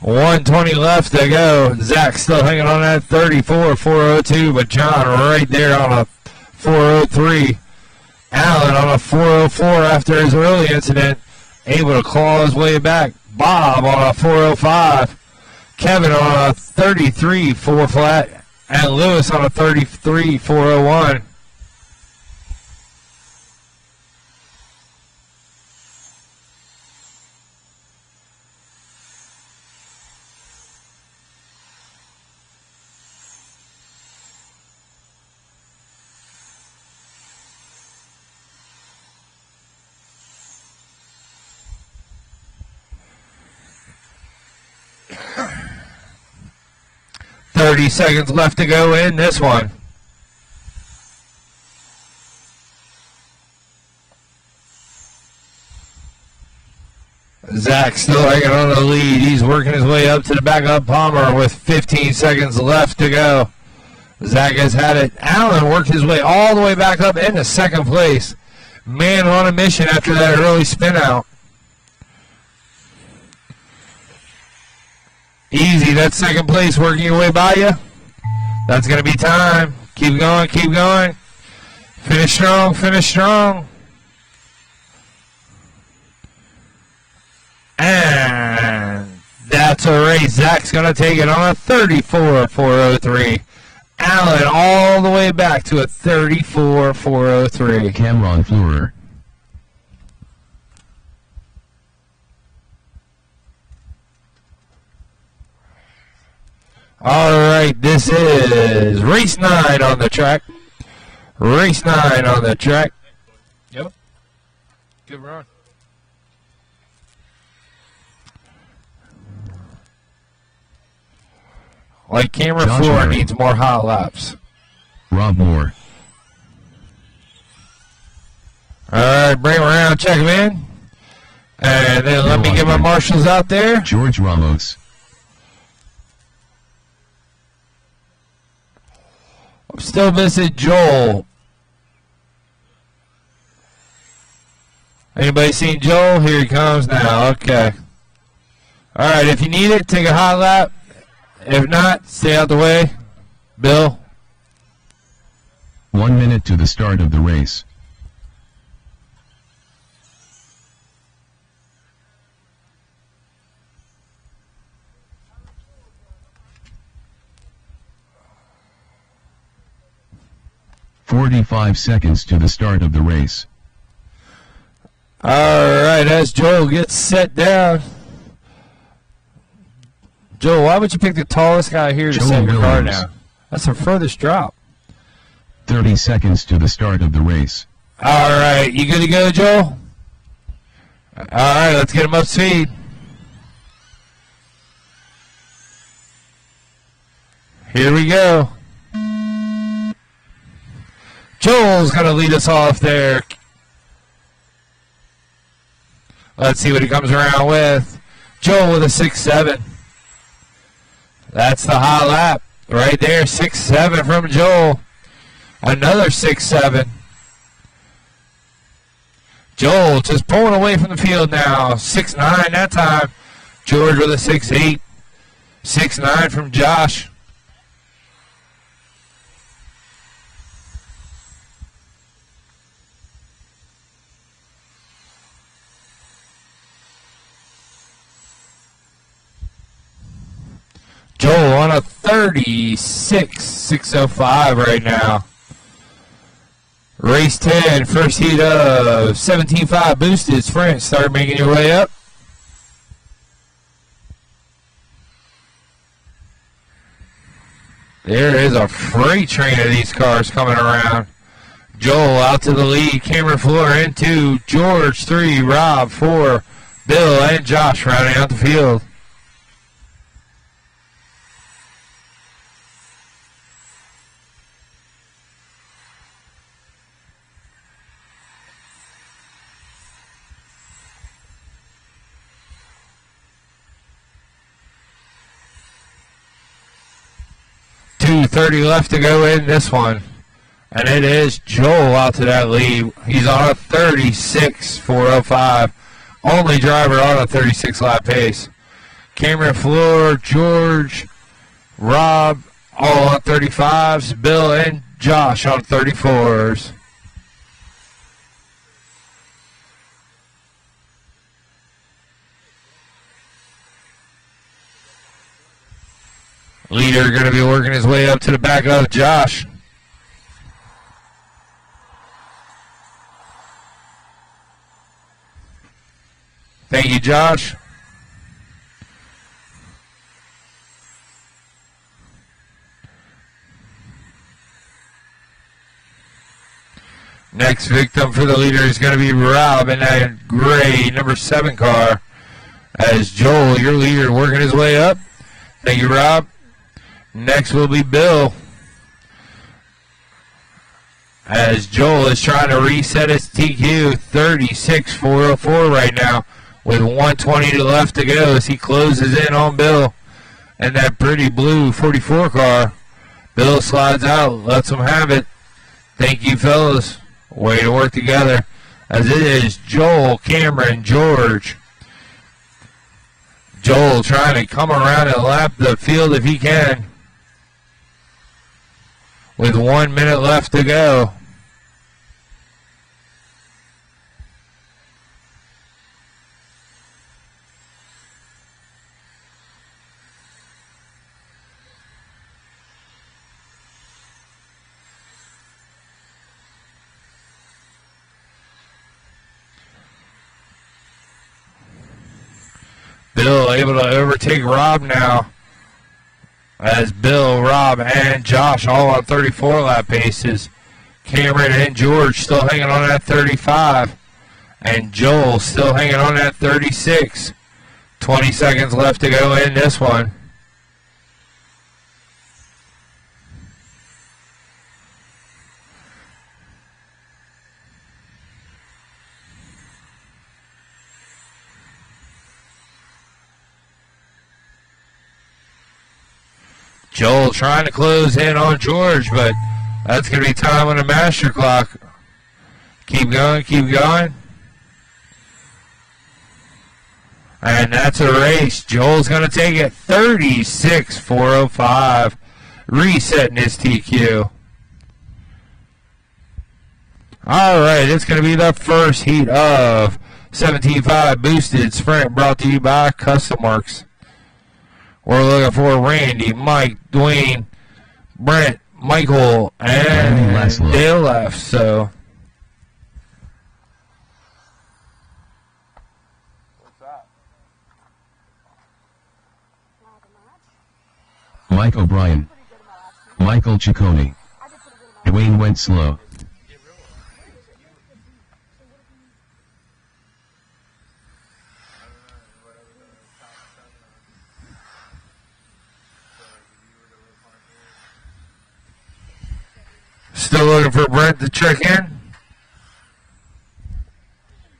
.120 left to go. Zach still hanging on that 34.402, but John right there on a 403. Allen on a 404 after his early incident, able to claw his way back. Bob on a 405. Kevin on a 33.4 flat, and Lewis on a 33.401. Seconds left to go in this one. Zach still hanging on the lead. He's working his way up to the backup Palmer with 15 seconds left to go. Zach has had it. Allen worked his way all the way back up into second place. Man on a mission after that early spin out. Easy, that's second place working your way by you. That's going to be time. Keep going, keep going. Finish strong, finish strong. And that's a race. Zach's going to take it on a 34.403. Allen all the way back to a 34.403. Cameron Fleurer. All right, this is race 9 on the track. Race 9 on the track. Yep. Good run. Like Cameron Fleurer needs more hot laps. Rob Moore. All right, bring him around, check him in. And then let me get my marshals out there. George Ramos. I'm still missing Joel. Anybody seen Joel? Here he comes now. Okay. All right, if you need it, take a hot lap. If not, stay out the way. Bill? 1 minute to the start of the race. "45 seconds to the start of the race. All right, as Joel gets set down. Joel, why would you pick the tallest guy here to set your car down? That's the furthest drop. 30 seconds to the start of the race. All right, you good to go, Joel? All right, let's get him up to speed. Here we go. Joel's going to lead us off there. Let's see what he comes around with. Joel with a 6.7. That's the hot lap right there. 6.7 from Joel. Another 6.7. Joel just pulling away from the field now. 6.9 that time. George with a 6.8. 6.9 from Josh. Joel on a 36.605 right now. Race 10, first heat of 17.5 boosted sprint. Start making your way up. There is a freight train of these cars coming around. Joel out to the lead. Cameron Fleurer in 2. George 3. Rob 4. Bill and Josh rounding out the field. 2:30 left to go in this one. And it is Joel out to that lead. He's on a 36.405. Only driver on a 36 lap pace. Cameron, Floor, George, Rob, all on 35s. Bill and Josh on 34s. Leader going to be working his way up to the back of Josh. Thank you, Josh. Next victim for the leader is going to be Rob in that gray number 7 car. As Joel, your leader, working his way up. Thank you, Rob. Next will be Bill. As Joel is trying to reset his TQ, 36.404 right now, with 120 left to go as he closes in on Bill and that pretty blue 44 car. Bill slides out, lets him have it. Thank you, fellas. Way to work together. As it is Joel, Cameron, George. Joel trying to come around and lap the field if he can, with 1 minute left to go. Bill able to overtake Rob now, as Bill, Rob, and Josh all on 34 lap paces. Cameron and George still hanging on that 35, and Joel still hanging on that 36. 20 seconds left to go in this one. Joel trying to close in on George, but that's going to be time on the master clock. Keep going, keep going. And that's a race. Joel's going to take it 36.405, resetting his TQ. All right, it's going to be the first heat of 17.5 Boosted Sprint, brought to you by Custom Works. We're looking for Randy, Mike, Dwayne, Brent, Michael, and Dale left. So What's that? Mike O'Brien, Michael Ciccone. Dwayne went slow. still looking for Brent to check in.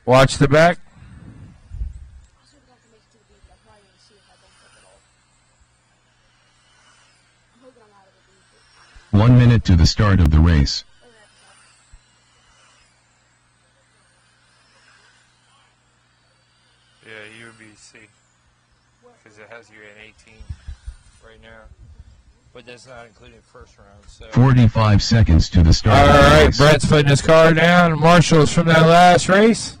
Watch the back. 1 minute to the start of the race. Yeah, UBC. Because it has you at 18 right now. But that's not including first round. So 45 seconds to the start of the Alright, race. Brett's putting his car down. Marshall's from that last race.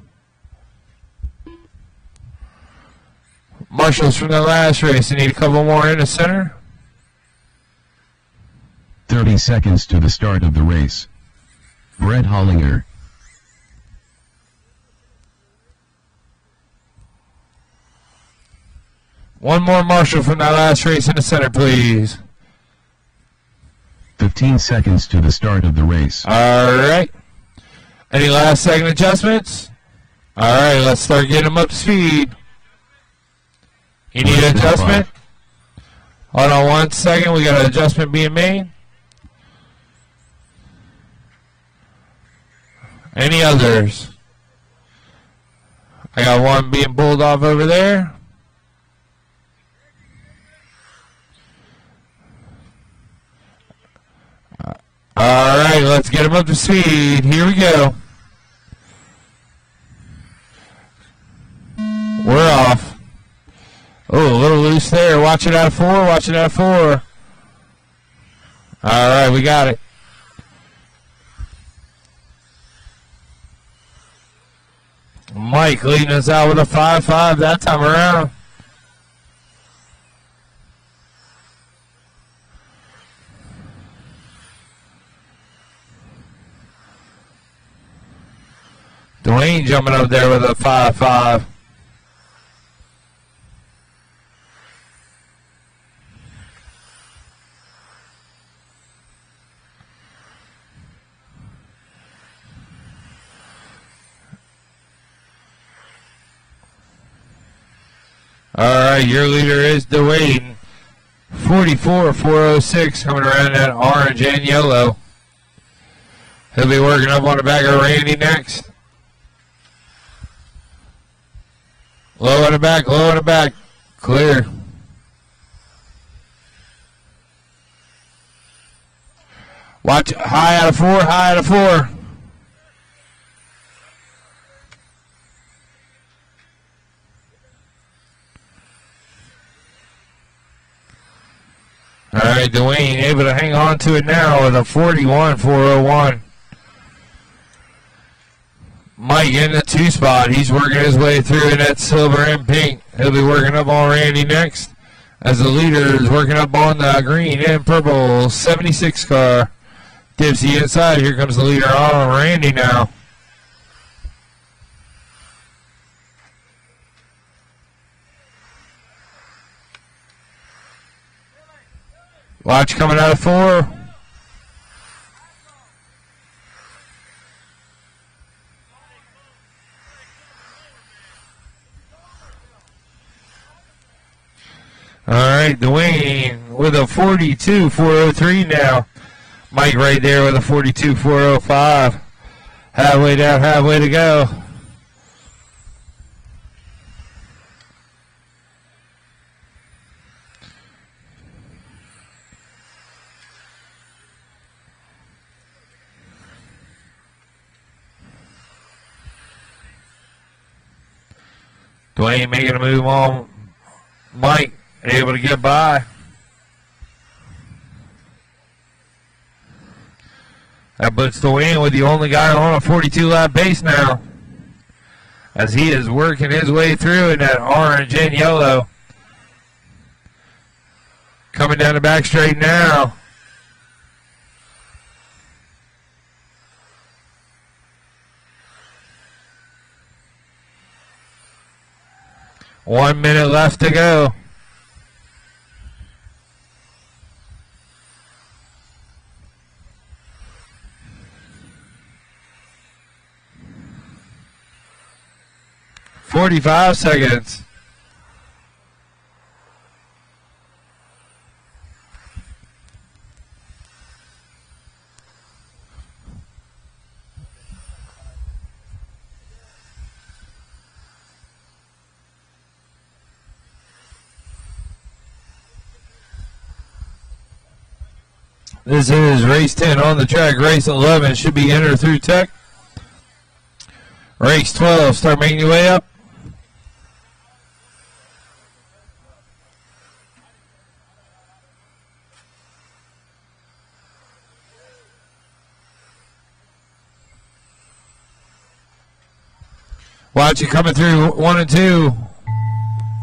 Marshall's from that last race. They need a couple more in the center. 30 seconds to the start of the race. Brett Hollinger. One more Marshall from that last race in the center, please. 15 seconds to the start of the race. Alright. Any last second adjustments? Alright, let's start getting them up to speed. You need an adjustment? Hold on 1 second. We got an adjustment being made. Any others? I got one being pulled off over there. right, let's get him up to speed. Here we go. We're off. Oh, a little loose there. Watch it out of 4. Watch it out of 4. All right, we got it. Mike leading us out with a 5-5 that time around. Dwayne jumping up there with a 5-5. All right, your leader is Dwayne. 44-406 coming around that orange and yellow. He'll be working up on the back of Randy next. Low in the back, low in the back. Clear. Watch high out of 4, high out of 4. All right, Dwayne able to hang on to it now with a 41-401. Mike in the 2 spot. He's working his way through in that silver and pink. He'll be working up on Randy next as the leader is working up on the green and purple 76 car. Dipsy inside. Here comes the leader on Randy now. Watch coming out of 4. All right, Dwayne with a 42-403 now. Mike right there with a 42-405. Halfway down, halfway to go. Dwayne making a move on Mike, able to get by. That puts Dwayne with the only guy on a 42-lap pace now, as he is working his way through in that orange and yellow. Coming down the back straight now. One minute left to go. "45 seconds. This is race 10 on the track. Race 11 should be entered through tech. Race 12, start making your way up. Watch it coming through 1 and 2.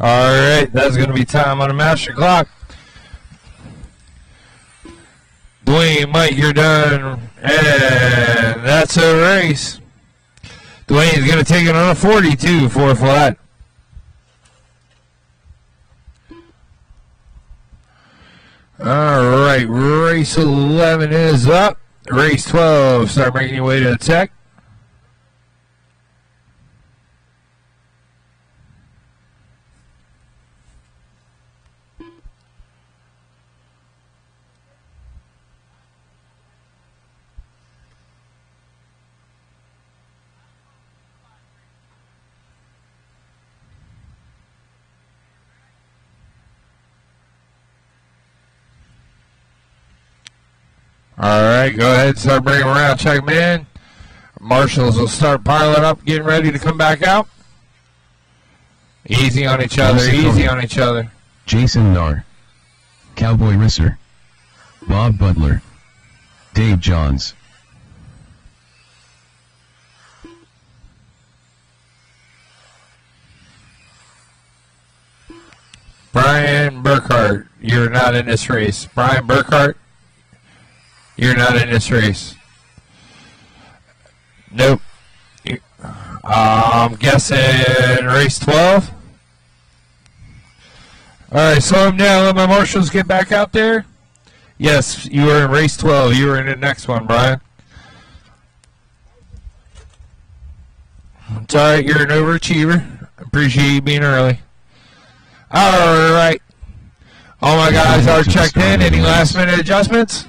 All right, that's going to be time on the master clock. Dwayne, Mike, you're done. And that's a race. Dwayne's going to take it on a 42 4 flat. All right, race 11 is up. Race 12, start making your way to the tech. All right, go ahead and start bringing them around. Check them in. Marshals will start piling up, getting ready to come back out. Easy on each other, easy on each other. Jason Nahr, Cowboy Risser, Bob Butler, Dave Johns. Brian Burkhart, you're not in this race. Brian Burkhart, you're not in this race. Nope. I'm guessing race 12. Alright, slow him down. Let my marshals get back out there. Yes, you were in race 12. You were in the next one, Brian. It's alright, you're an overachiever. Appreciate you being early. Alright. All my guys are checked in. Any last minute adjustments?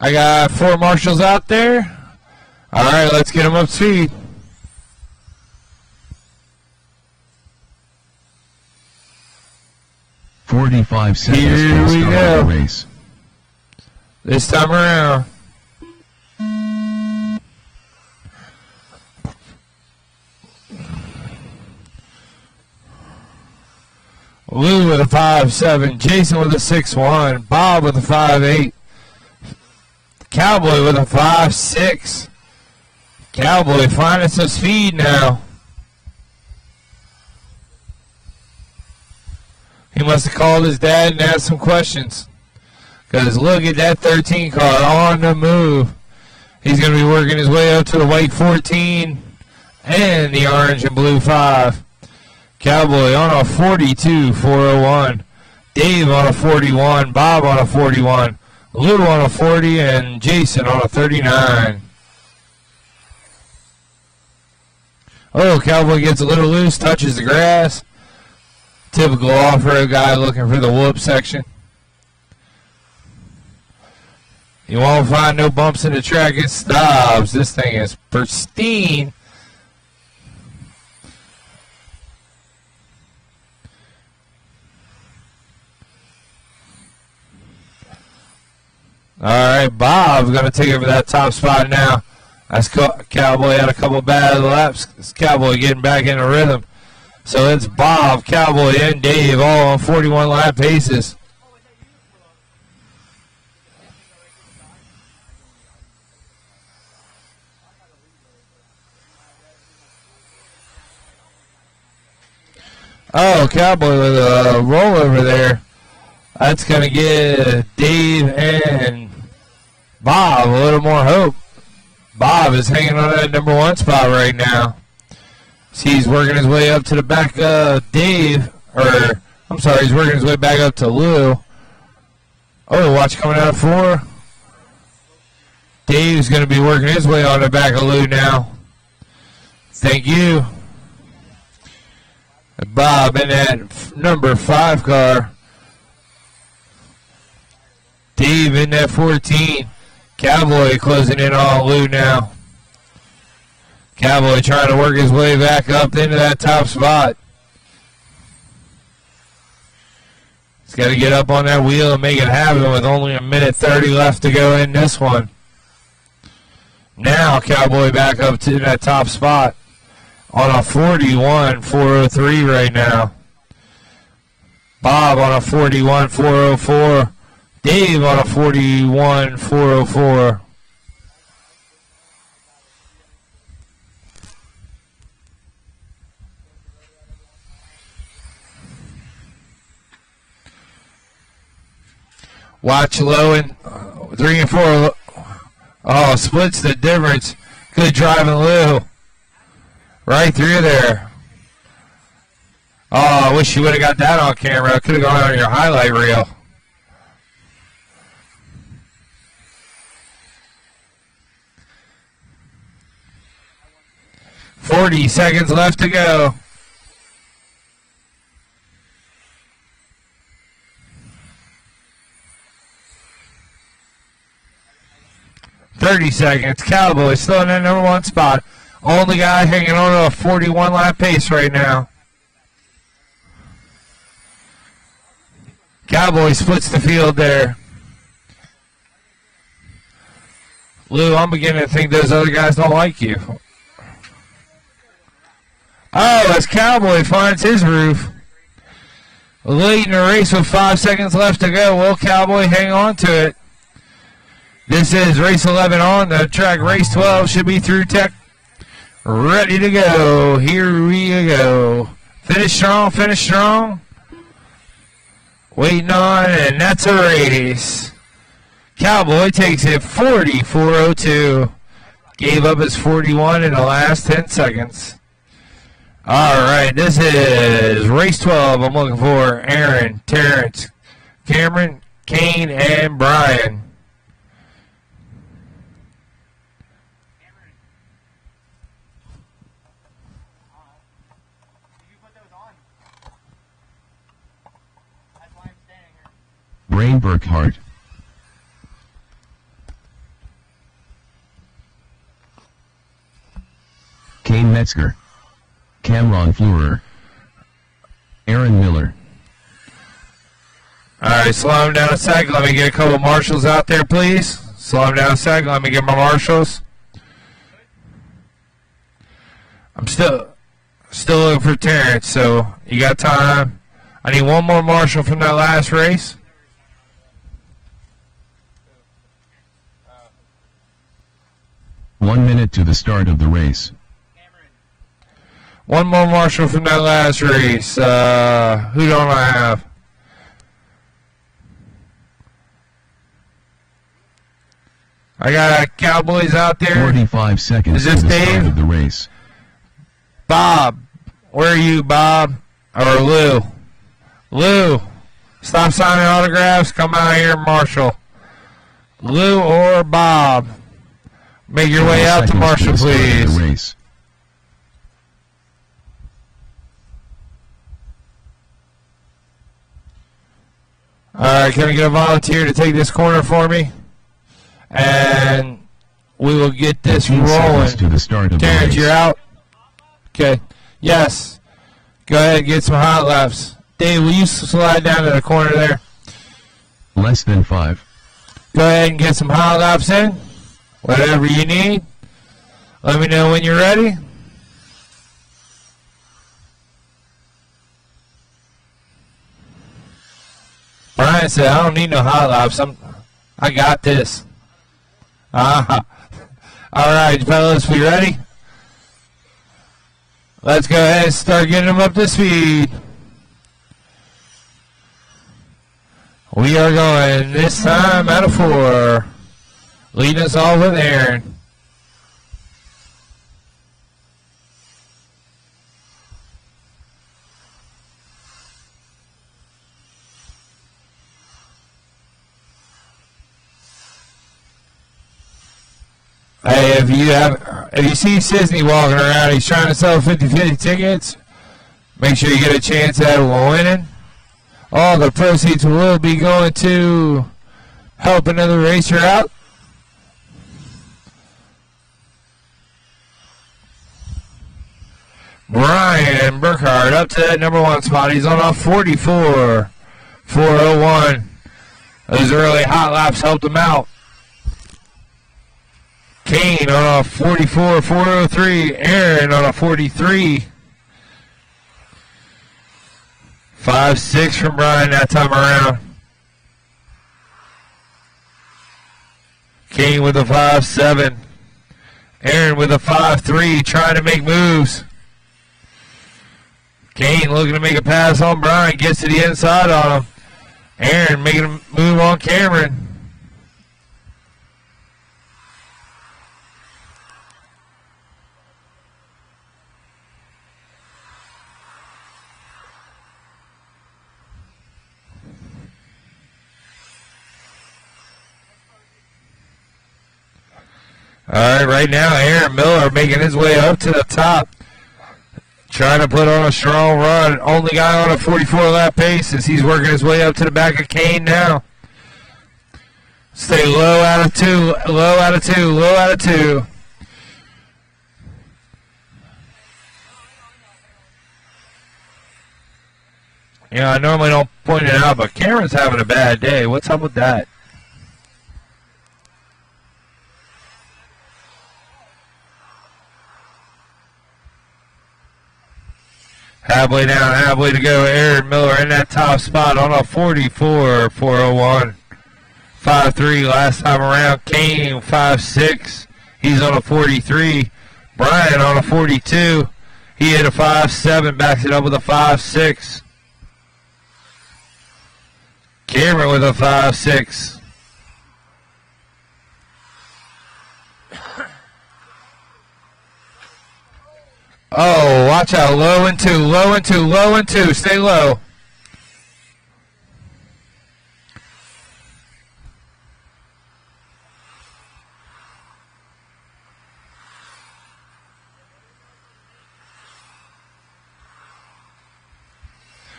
I got 4 marshals out there. Alright, let's get them up to speed. "45 seconds Here from we start go. of the race." This time around. Lou with a 5-7, Jason with a 6-1, Bob with a 5-8, Cowboy with a 5-6. Cowboy finding some speed now. He must have called his dad and asked some questions. Because look at that 13 car on the move. He's going to be working his way up to the white 14 and the orange and blue 5. Cowboy on a 42, 401. Dave on a 41. Bob on a 41. Lou on a 40. And Jason on a 39. Oh, Cowboy gets a little loose, touches the grass. Typical off-road guy looking for the whoop section. You won't find no bumps in the track. It stops. This thing is pristine. All right, Bob's going to take over that top spot now. That's Cowboy had a couple bad laps. It's Cowboy getting back in the rhythm. So it's Bob, Cowboy, and Dave all on 41 lap paces. Oh, Cowboy with a rollover there. That's going to give Dave and Bob a little more hope. Bob is hanging on that number 1 spot right now. He's working his way up to the back of Dave, or I'm sorry, he's working his way back up to Lou. Oh, watch coming out of 4. Dave's going to be working his way on the back of Lou now. Thank you. Bob in that number 5 car. Dave in that 14. Cowboy closing in on Lou now. Cowboy trying to work his way back up into that top spot. He's got to get up on that wheel and make it happen with only 1:30 left to go in this one. Now Cowboy back up to that top spot on a 41, 403 right now. Bob on a 41, 404. Dave on a 41, 404. Watch low and 3 and 4. Oh, splits the difference. Good driving, Lou. Right through there. Oh, I wish you would have got that on camera. Could have gone on your highlight reel. $40 seconds left to go. $30 seconds. Cowboy still in that number 1 spot. Only guy hanging on to a 41 lap pace right now. Cowboy splits the field there. Lou, I'm beginning to think those other guys don't like you. Oh, as Cowboy finds his roof. Leading the race with 5 seconds left to go. Will Cowboy hang on to it? This is race 11 on the track. Race 12 should be through tech. Ready to go. Here we go. Finish strong, finish strong. Waiting on, and that's a race. Cowboy takes it 40-402. Gave up his 41 in the last 10 seconds. All right, this is race 12. I'm looking for Aaron, Terrence, Cameron, Kane, and Brian. Did you put those on? That's why I'm standing here. Brain Burkhart. Kane Metzger. Cameron Fleurer. Aaron Miller. All right, slow him down a sec. Let me get a couple marshals out there, please. Slow him down a sec. Let me get my marshals. I'm still looking for Terrence, so you got time. I need one more marshal from that last race. One minute to the start of the race. One more marshal from that last race. Who don't I have? I got Cowboys out there. 45 seconds Is this to the Dave? start of the race. Bob. Where are you, Bob? Or Lou? Lou. Stop signing autographs. Come out here, Marshall. Lou or Bob. Make your way 20 out to seconds Marshall, the start of please. the race. Alright, can I get a volunteer to take this corner for me? And we will get this 15 rolling. seconds to the start of the Terrence, race. you're out? Okay. Yes. Go ahead and get some hot laps. Dave, will you slide down to the corner there? Less than 5. Go ahead and get some hot laps in. Whatever you need. Let me know when you're ready. Brian said, I don't need no hot laps. I got this. All right, fellas, we ready? Let's go ahead and start getting them up to speed. We are going this time out of 4. Leading us off with Aaron. Hey, if you see Sisney walking around, he's trying to sell 50-50 tickets. Make sure you get a chance at winning. All the proceeds will be going to help another racer out. Brian Burkhardt up to that number 1 spot. He's on a 44-401. Those early hot laps helped him out. Kane on a 44-403. Aaron on a 43. 5-6 from Brian that time around. Kane with a 5-7. Aaron with a 5-3, trying to make moves. Kane looking to make a pass on Brian, gets to the inside on him. Aaron making a move on Cameron. All right, right now, Aaron Miller making his way up to the top. Trying to put on a strong run. Only guy on a 44-lap pace as he's working his way up to the back of Kane now. Stay low out of 2, low out of 2, low out of 2. Yeah, I normally don't point it out, but Cameron's having a bad day. What's up with that? Halfway down, halfway to go. Aaron Miller in that top spot on a 44, 401. 5'3" last time around. Kane, 5'6". He's on a 43. Brian on a 42. He hit a 5'7", backs it up with a 5'6". Cameron with a 5'6". Oh, watch out. Low and two, low and two, low and two. Stay low.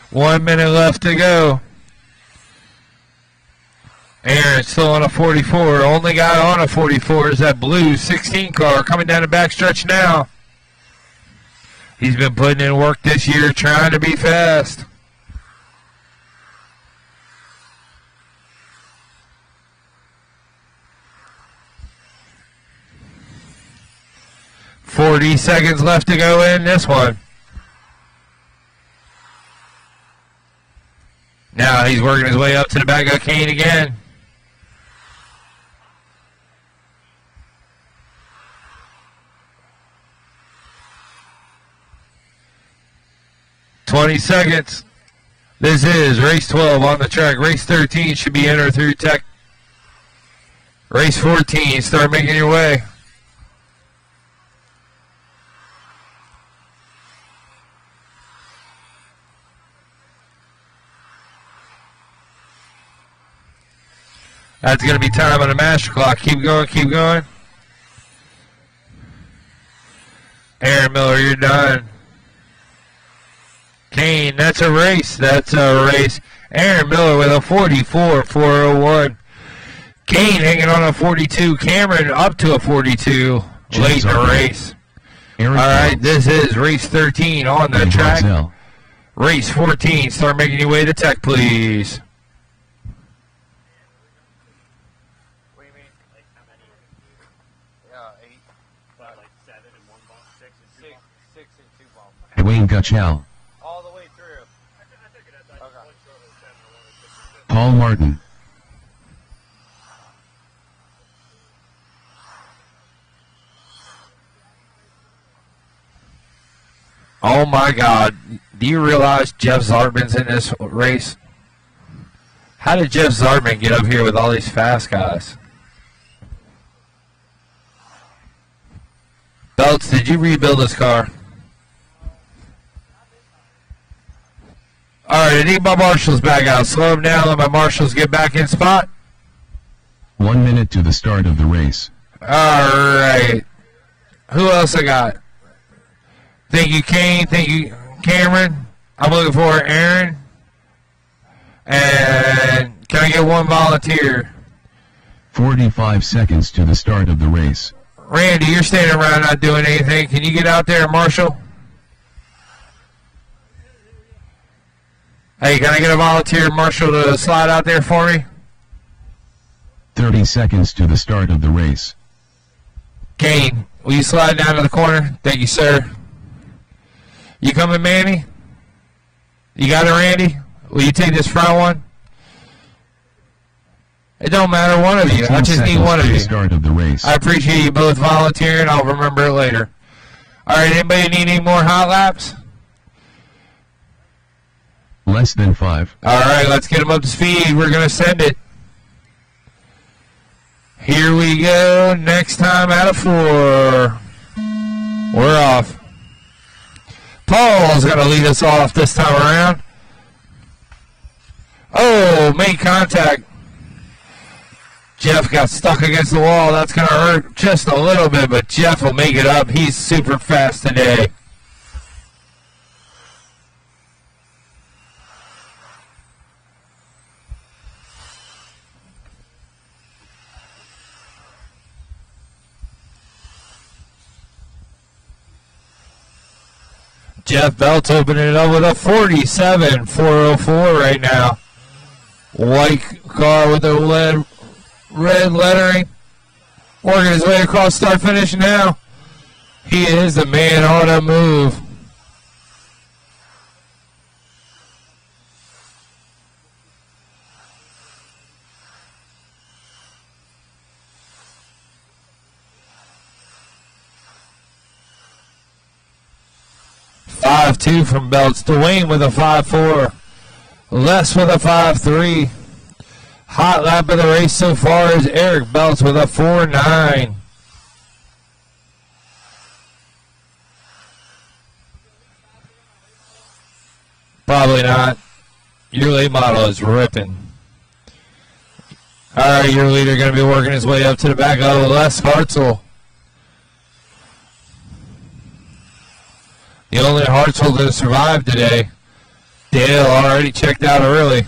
One minute left to go. Aaron still on a 44. Only guy on a 44 is that blue 16 car coming down the backstretch now. He's been putting in work this year trying to be fast. .40 seconds left to go in this one. Now he's working his way up to the back of Kane again. .20 seconds. This is race 12 on the track. Race 13 should be entered through tech. Race 14, start making your way. That's going to be time on the master clock. Keep going, keep going. Aaron Miller, you're done. Kane, that's a race. That's a race. Aaron Miller with a 44, 401. Kane hanging on a 42. Cameron up to a 42. Late in the race. All right, this is race 13 on the track. Race 14. Start making your way to tech, please. What do you mean? Like how many? 8. But like 7 and 1 ball, 6 and 2 ball. 6 and 2 ball. Wayne Gutschall. All the way through. I took it as Okay. one short of 7 or 1 or 6. Paul Martin. Oh my God. Do you realize Jeff Zartman's in this race? How did Jeff Zartman get up here with all these fast guys? Belts, did you rebuild this car? Alright, I need my marshals back out. Slow them down, let my marshals get back in spot. 1 minute to the start of the race. Alright. Who else I got? Thank you, Kane. Thank you, Cameron. I'm looking for Aaron. And can I get one volunteer? 45 seconds to the start of the race. Randy, you're standing around not doing anything. Can you get out there, Marshall? Hey, can I get a volunteer, Marshall, to slide out there for me? 30 seconds to the start of the race. Kane, will you slide down to the corner? Thank you, sir. You coming, Manny? You got it, Randy? Will you take this front one? It don't matter, one of you. I just need one of you. Start of the race. I appreciate you both volunteering. I'll remember it later. All right, anybody need any more hot laps? Less than 5. All right, let's get them up to speed. We're going to send it. Here we go. Next time out of 4. We're off. Paul's going to lead us off this time around. Oh, made contact. Jeff got stuck against the wall. That's going to hurt just a little bit, but Jeff will make it up. He's super fast today. Jeff Belt's opening it up with a 47, 404 right now. White car with the red lettering. Working his way across start finish now. He is the man on a move. 5-2 from Belts. Dwayne with a 5-4. Les with a 5-3. Hot lap of the race so far is Eric Belts with a 4-9. Probably not. Your late model is ripping. Alright, your leader going to be working his way up to the back of Les Hartzell. The only Hartzell to survive today. Dale already checked out early.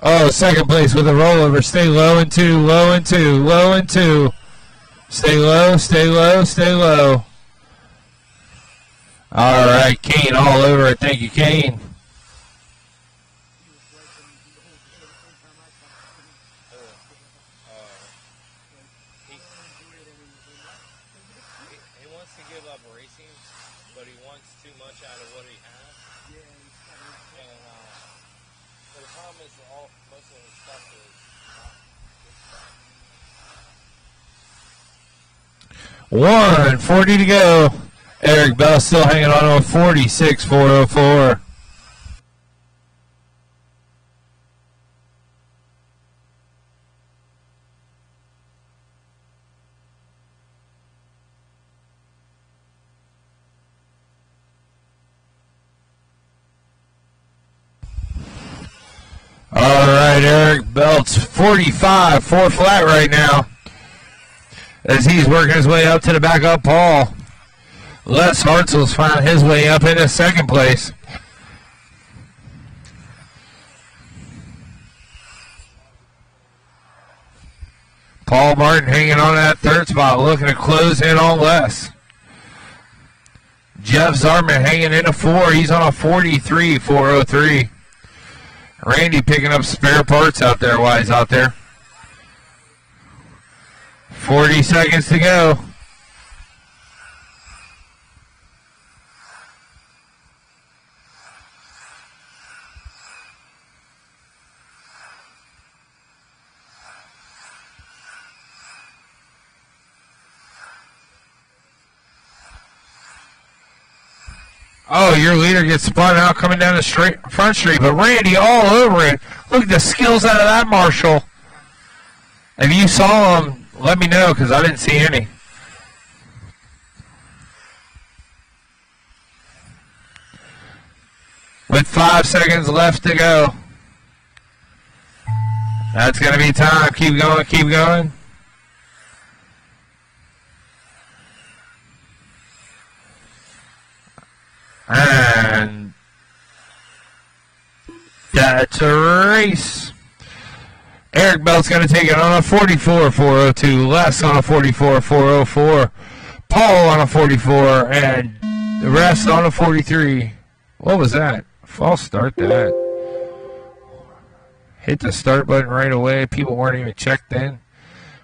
Oh, second place with a rollover. Stay low and 2, low and 2, low and 2. Stay low, stay low, stay low. All right, Kane all over it. Thank you, Kane. He wants to give up racing, but he wants too much out of what he has. And the problem is most of his stuff is not good stuff. 1:40 to go. Eric Bell still hanging on to a 46.404. All right, Eric Belt's 45, 4 flat right now, as he's working his way up to the back of Paul. Les Hartzell's found his way up into second place. Paul Martin hanging on that third spot, looking to close in on Les. Jeff Zarman hanging in a 4. He's on a 43.403. Randy picking up spare parts out there while he's out there. 40 seconds to go. Oh, your leader gets spun out coming down the front street, but Randy all over it. Look at the skills out of that Marshall. If you saw him, let me know, because I didn't see any. With 5 seconds left to go. That's going to be time. Keep going, keep going. And that's a race. Eric Belt's going to take it on a 44.402. Les on a 44.404. Paul on a 44. And the rest on a 43. What was that? False start that. Hit the start button right away. People weren't even checked in.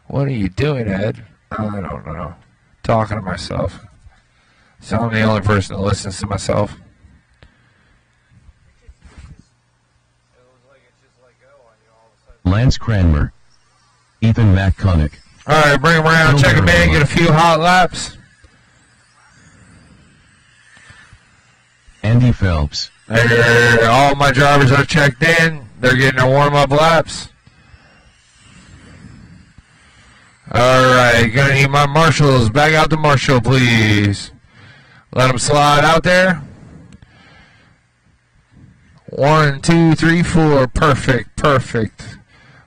What are you doing, Ed? I don't know. Talking to myself. So I'm the only person that listens to myself. Lance Cranmer. Ethan McConaughey. All right, bring him around, check him in, get a few hot laps. Andy Phelps. All my drivers are checked in. They're getting their warm-up laps. All right, gonna need my marshals. Back out the marshal, please. Let them slide out there. 1, 2, 3, 4. Perfect, perfect.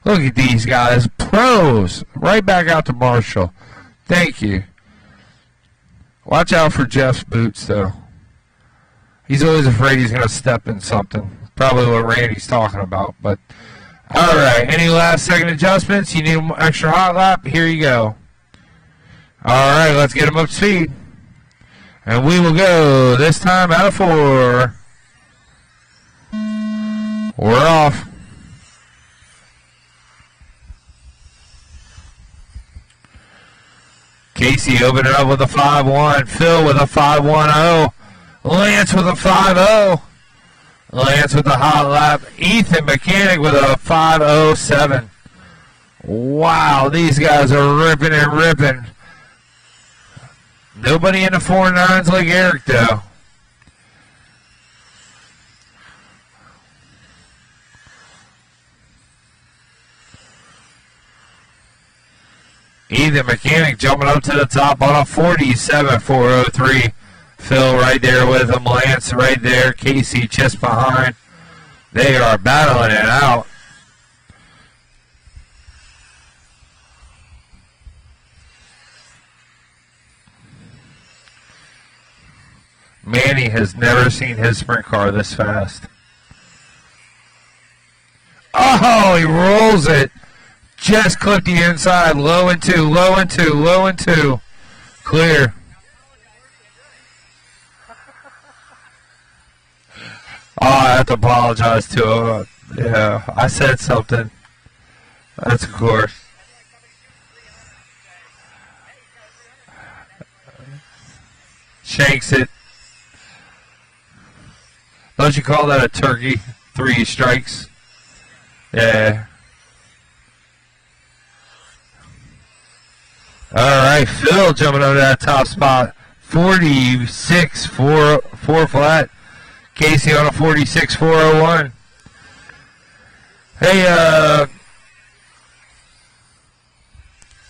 Look at these guys. Pros. Right back out to Marshall. Thank you. Watch out for Jeff's boots, though. He's always afraid he's going to step in something. Probably what Randy's talking about. But all right, any last second adjustments? You need an extra hot lap? Here you go. All right, let's get him up to speed. And we will go this time out of 4. We're off. Casey opening up with a 5-1. Phil with a 5-1-0. Lance with a 5-0. Lance with a hot lap. Ethan Mechanic with a 5-0-7. Wow, these guys are ripping and ripping. Nobody in the 4.9s like Eric, though. Ethan Mechanic jumping up to the top on a 47.403. Phil right there with him. Lance right there. Casey just behind. They are battling it out. Manny has never seen his sprint car this fast. Oh, he rolls it. Just clipped the inside. Low and two, low and two, low and two. Clear. Oh, I have to apologize to him. Yeah, I said something. That's of course. Shanks it. Don't you call that a turkey? 3 strikes. Yeah. All right, Phil jumping over that top spot. 46.4 flat. Casey on a 46.401. Hey,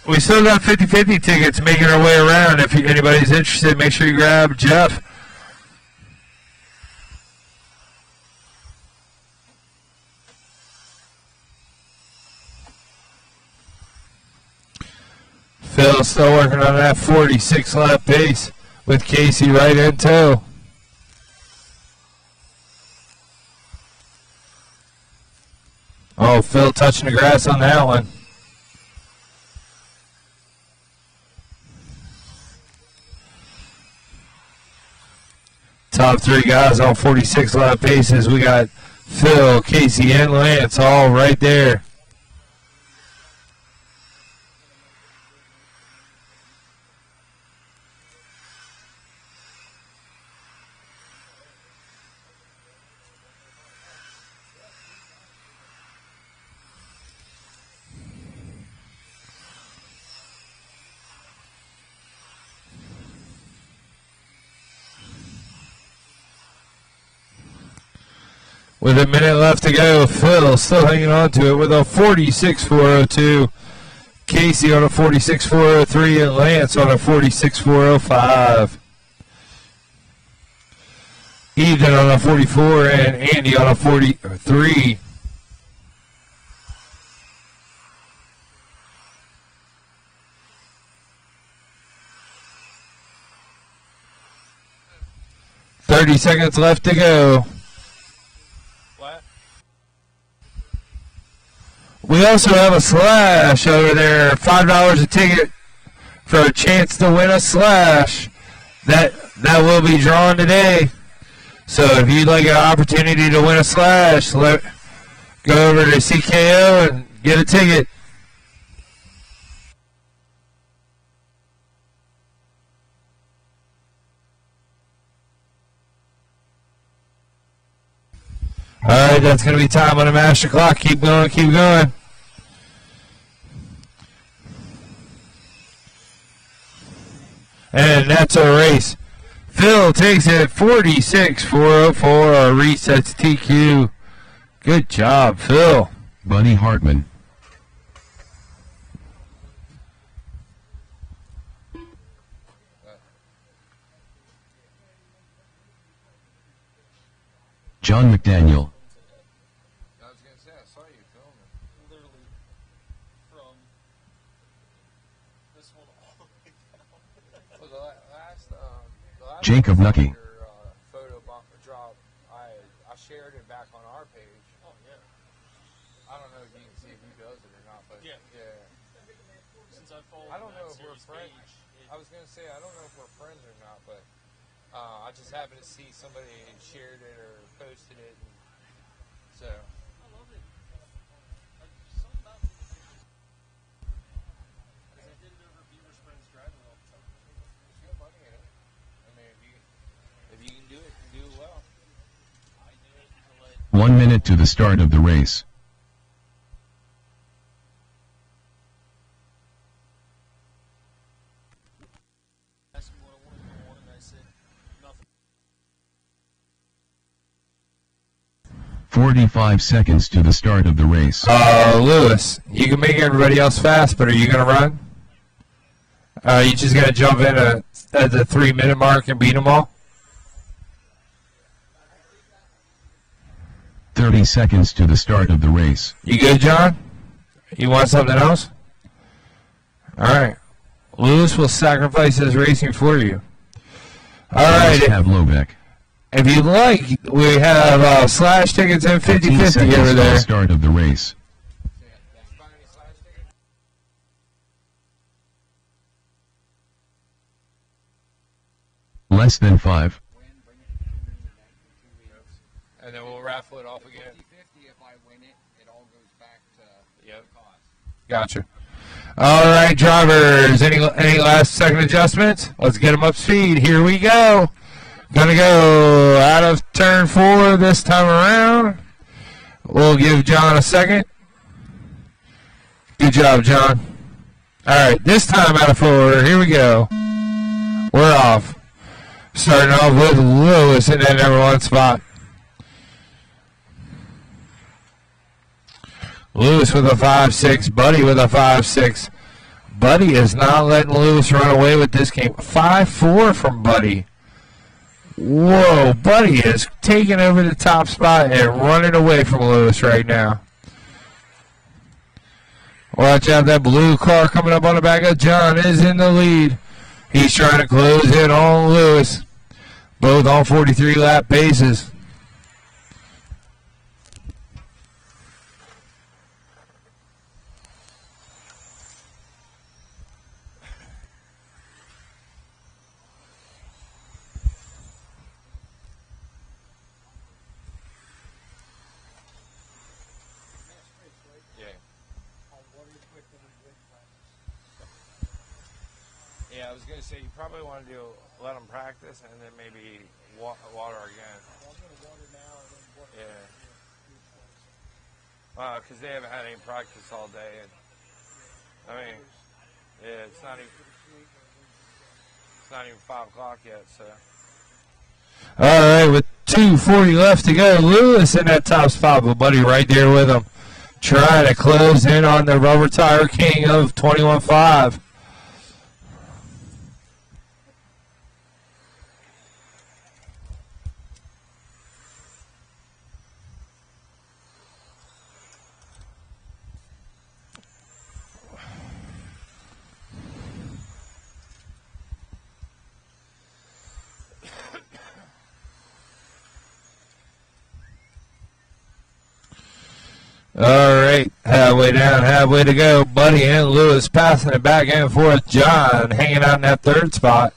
we still got 50-50 tickets making our way around. If anybody's interested, make sure you grab Jeff. Phil still working on that 46 lap pace with Casey right in tow. Oh, Phil touching the grass on that one. Top 3 guys on 46 lap paces. We got Phil, Casey, and Lance all right there. With a minute left to go, Phil still hanging on to it with a 46.402. Casey on a 46.403 and Lance on a 46.405. Ethan on a 44 and Andy on a 43. $30 seconds left to go. We also have a slash over there, $5 a ticket for a chance to win a slash. That will be drawn today. So if you'd like an opportunity to win a slash, go over to CKO and get a ticket. All right, that's going to be time on the master clock. Keep going, keep going. And that's a race. Phil takes it 46.404, resets TQ. Good job, Phil. Buddy Hartman. John McDaniel. I was going to say, I saw you filming. Literally from this one all the way down. Well, the last Jacob Nucky. Photo drop, I shared it back on our page. Oh, yeah. I don't know if you can see who does it or not, but yeah. Since I followed I don't know if we're friends. I was going to say, I don't know if we're friends or not, but I just happened to see somebody shared it or posted it, and so. I love it. Something about it. Because I did it over Beaver Springs driving all the time. There's good money in it. I mean, if you can do it, you do it well. I do it until 1 minute to the start of the race. 45 seconds to the start of the race. Lewis, you can make everybody else fast, but are you going to run? You just going to jump in at the 3-minute mark and beat them all? 30 seconds to the start of the race. You good, John? You want something else? All right. Lewis will sacrifice his racing for you. All right. Have Lobeck. If you'd like, we have slash tickets and 50-50 over there. The start of the race. Less than 5. And then we'll raffle it off again. 50-50, if I win it, it all goes back to the cost. Gotcha. All right, drivers. Any last second adjustments? Let's get them up to speed. Here we go. Gonna go out of turn 4 this time around. We'll give John a second. Good job, John. All right, this time out of 4. Here we go. We're off. Starting off with Lewis in that number 1 spot. Lewis with a 5-6. Buddy with a 5-6. Buddy is not letting Lewis run away with this game. 5-4 from Buddy. Whoa, Buddy is taking over the top spot and running away from Lewis right now. Watch out, that blue car coming up on the back of John is in the lead. He's trying to close in on Lewis. Both on 43-lap bases. Yeah, I was going to say you probably want to let them practice and then maybe water again. Yeah. Because they haven't had any practice all day. And, I mean, yeah, it's not even 5 o'clock yet. So. All right, with 2:40 left to go, Lewis in that top spot, but Buddy right there with him, trying to close in on the rubber tire king of 21.5. All right, halfway down, halfway to go. Buddy and Lewis passing it back and forth. John hanging out in that 3rd spot.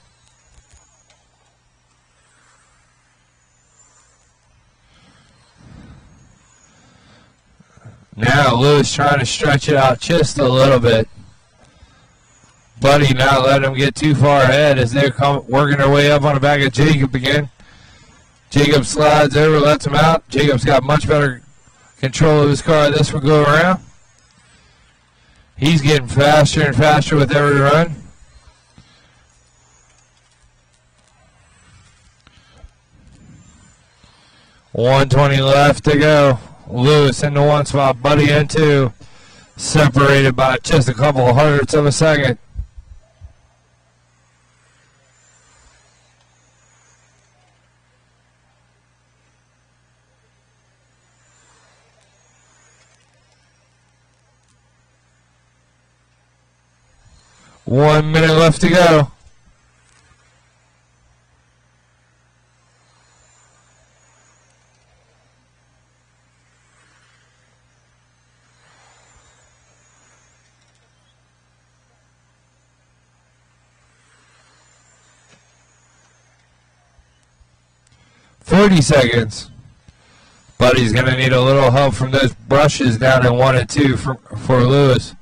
Now Lewis trying to stretch it out just a little bit. Buddy not letting him get too far ahead as they're working their way up on the back of Jacob again. Jacob slides over, lets him out. Jacob's got much better control of his car this one go around. He's getting faster and faster with every run. $120 left to go. Lewis in the 1 spot, Buddy in 2. Separated by just a couple of hundredths of a second. One minute left to go. $30 seconds. Buddy's going to need a little help from those brushes down in 1 and 2 for Lewis.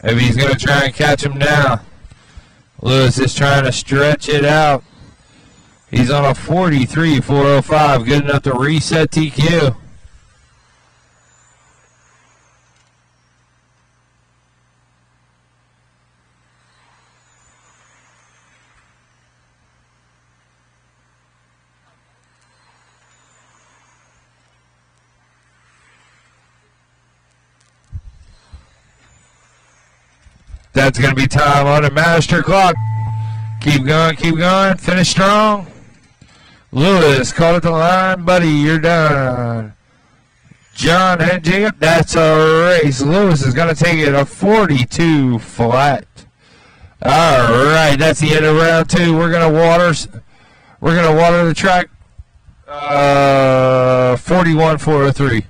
If he's going to try and catch him now. Lewis is trying to stretch it out. He's on a 43.405. Good enough to reset TQ. That's going to be time on the master clock. Keep going, keep going. Finish strong. Lewis, call it the line. Buddy, you're done. John and Jacob, that's a race. Lewis is going to take it a 42 flat. All right, that's the end of round 2. We're going to water the track 41-403.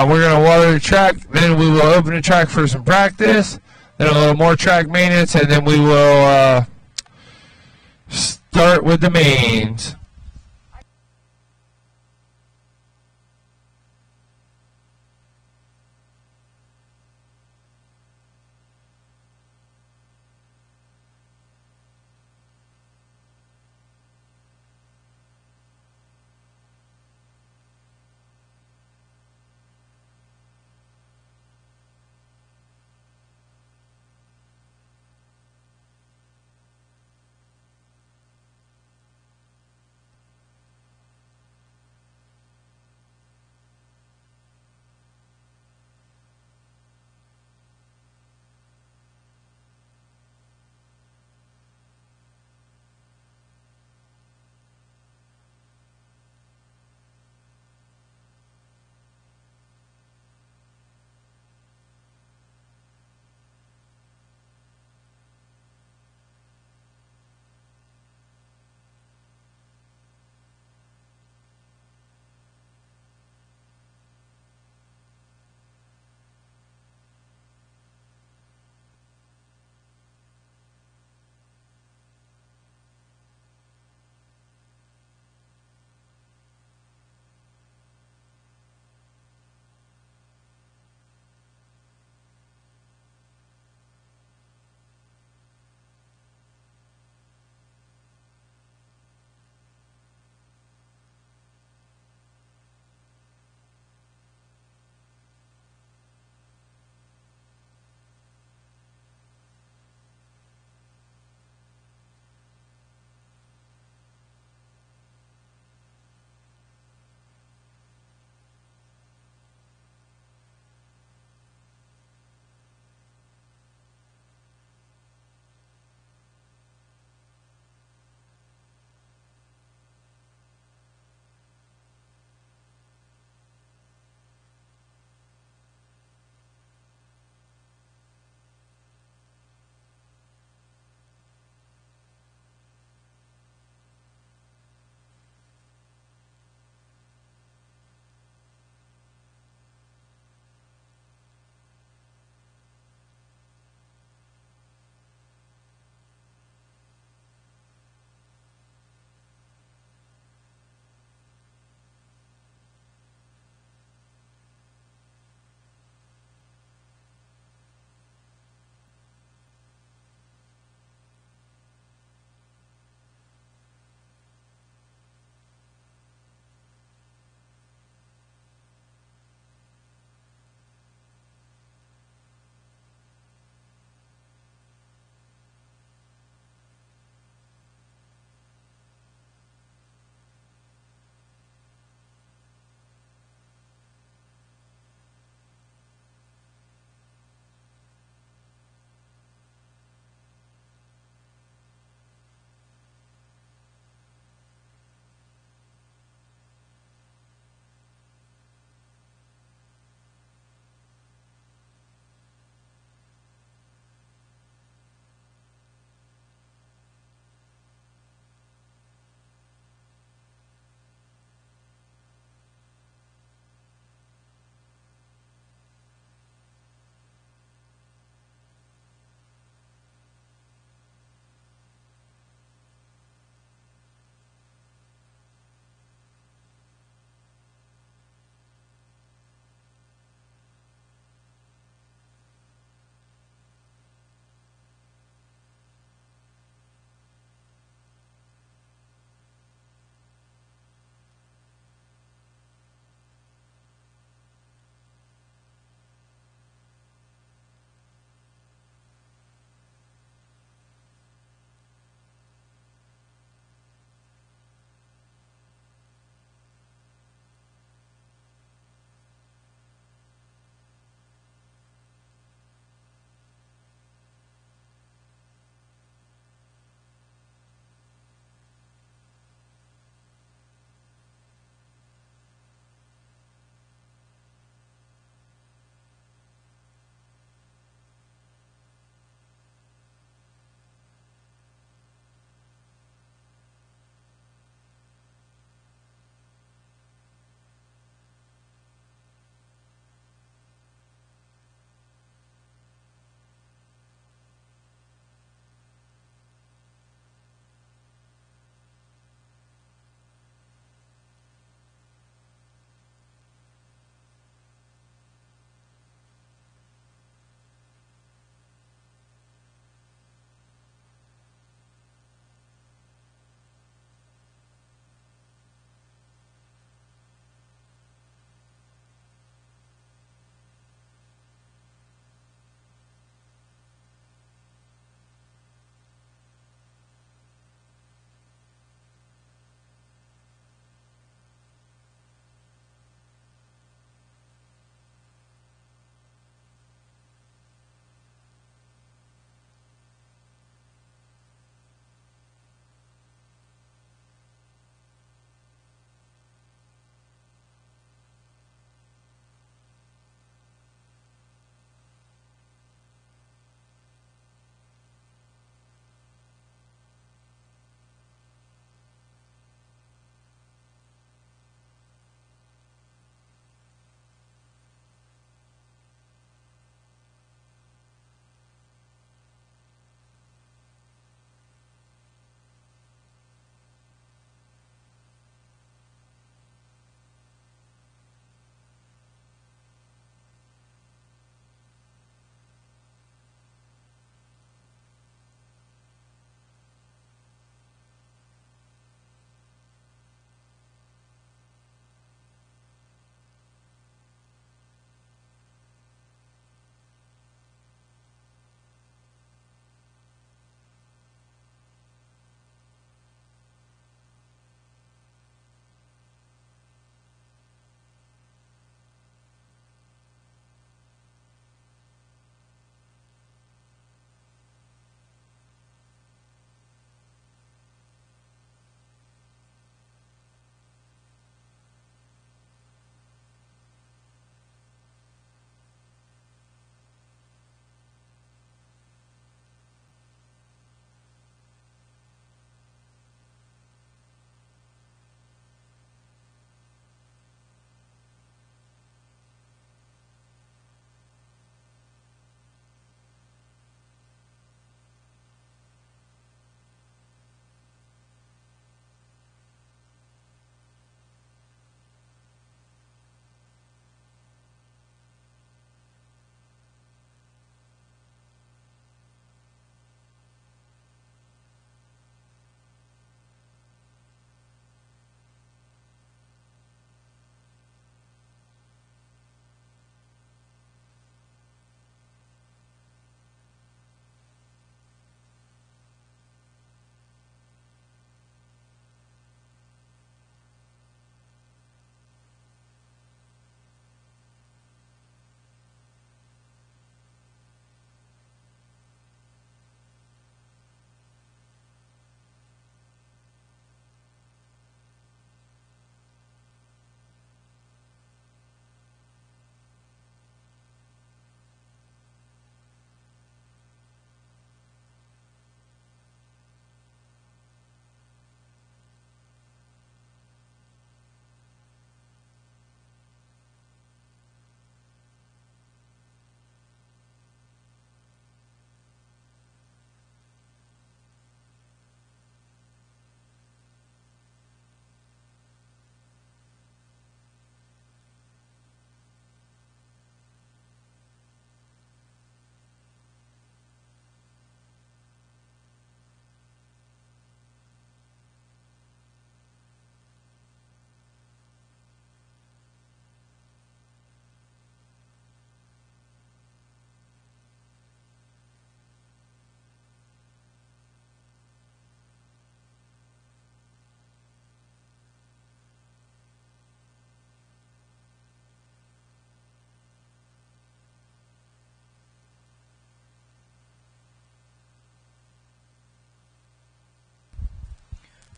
We're going to water the track, then we will open the track for some practice, then a little more track maintenance, and then we will start with the mains.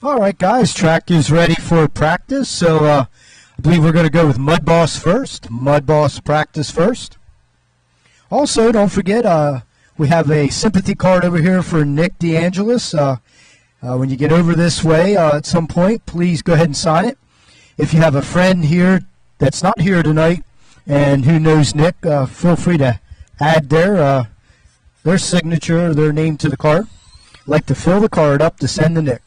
All right, guys, track is ready for practice. So I believe we're going to go with Mud Boss first. Mud Boss practice first. Also, don't forget, we have a sympathy card over here for Nick DeAngelis. When you get over this way at some point, please go ahead and sign it. If you have a friend here that's not here tonight and who knows Nick, feel free to add their signature or their name to the card. I'd like to fill the card up to send to Nick.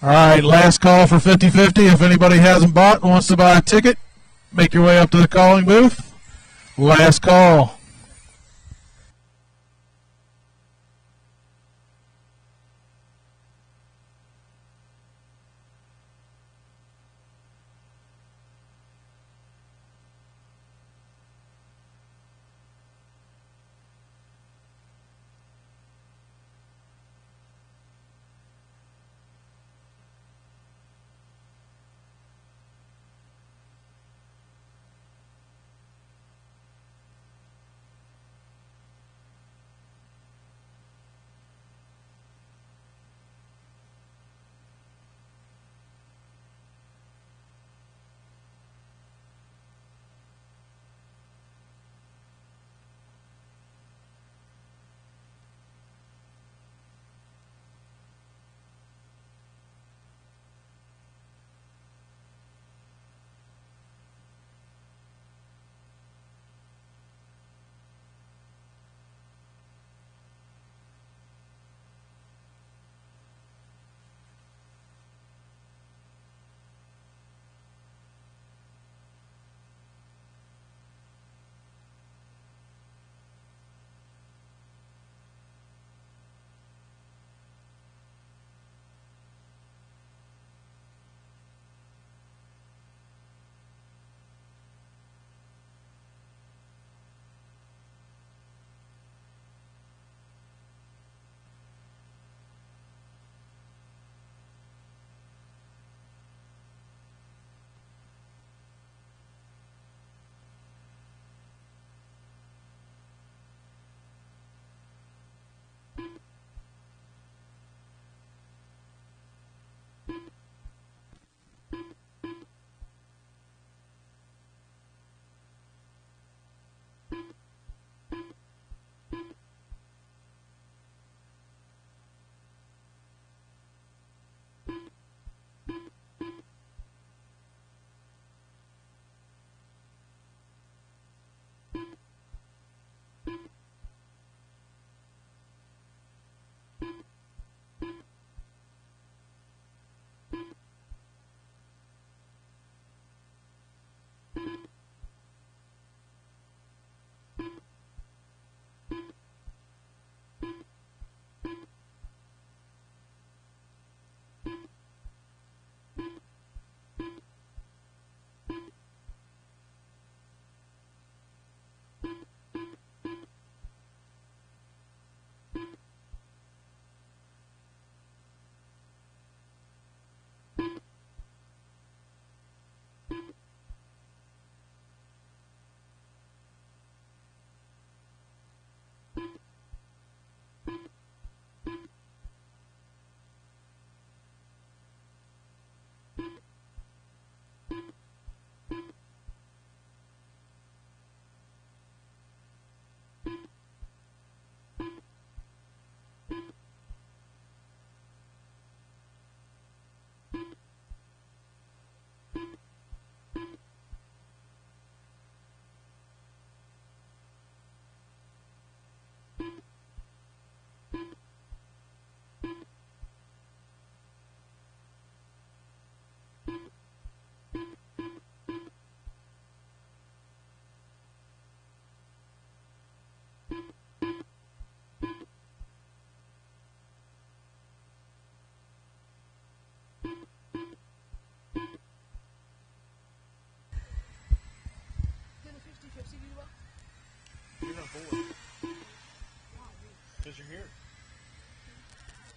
All right, last call for 50-50. If anybody hasn't bought and wants to buy a ticket, make your way up to the calling booth. Last call.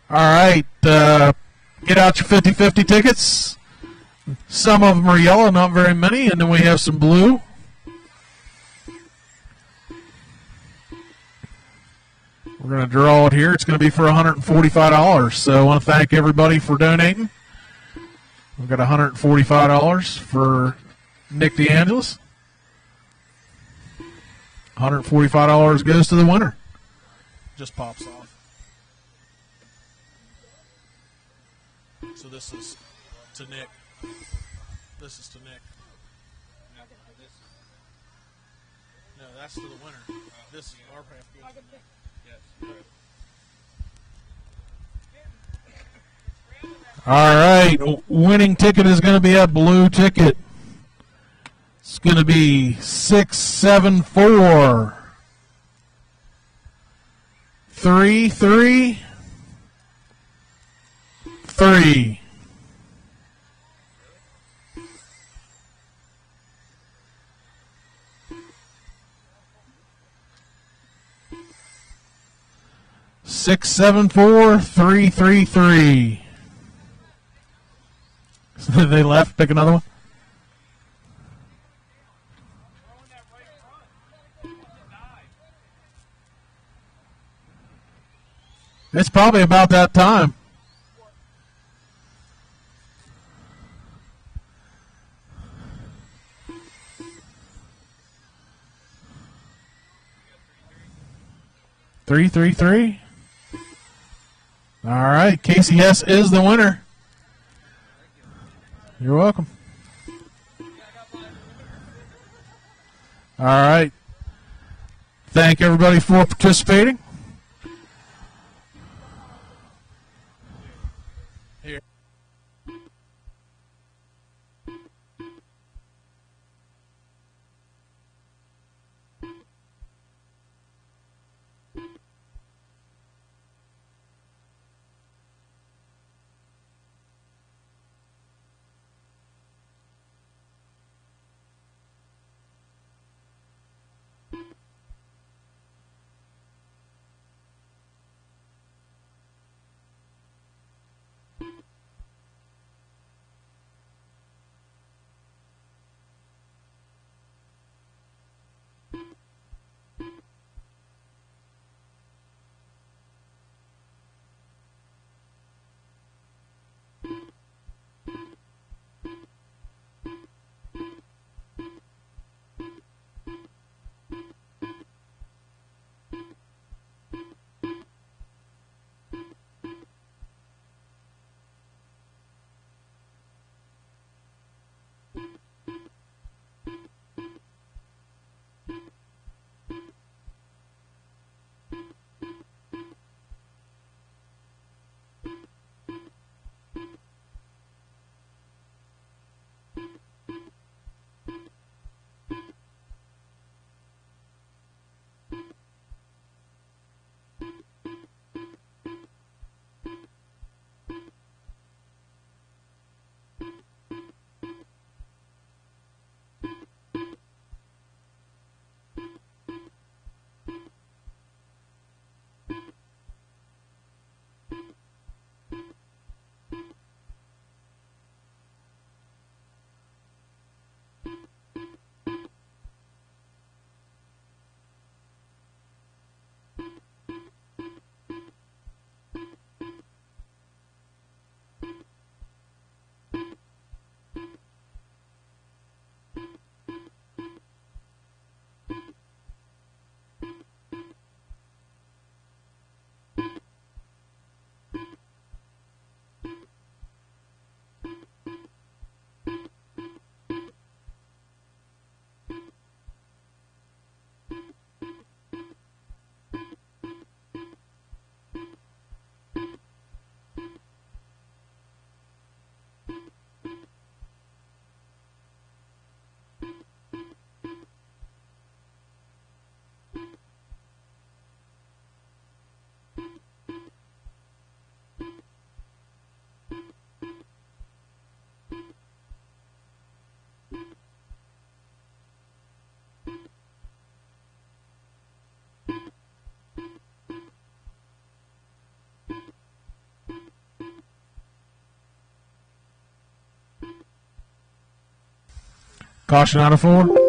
All right, get out your 50-50 tickets. Some of them are yellow, not very many, and then we have some blue. We're going to draw it here. It's going to be for $145. So I want to thank everybody for donating. We've got $145 for Nick DeAngelis. $145 goes to the winner. Just pops off. So this is to Nick. This is to Nick. No, that's to the winner. This is our path goes to Nick. All right, winning ticket is going to be a blue ticket. It's going to be 674 333 3. Six seven four 333. They left. Pick another one. It's probably about that time. Three, 3. All right, Casey Hess is the winner. You're welcome. All right. Thank everybody for participating. Here. Caution out of 4.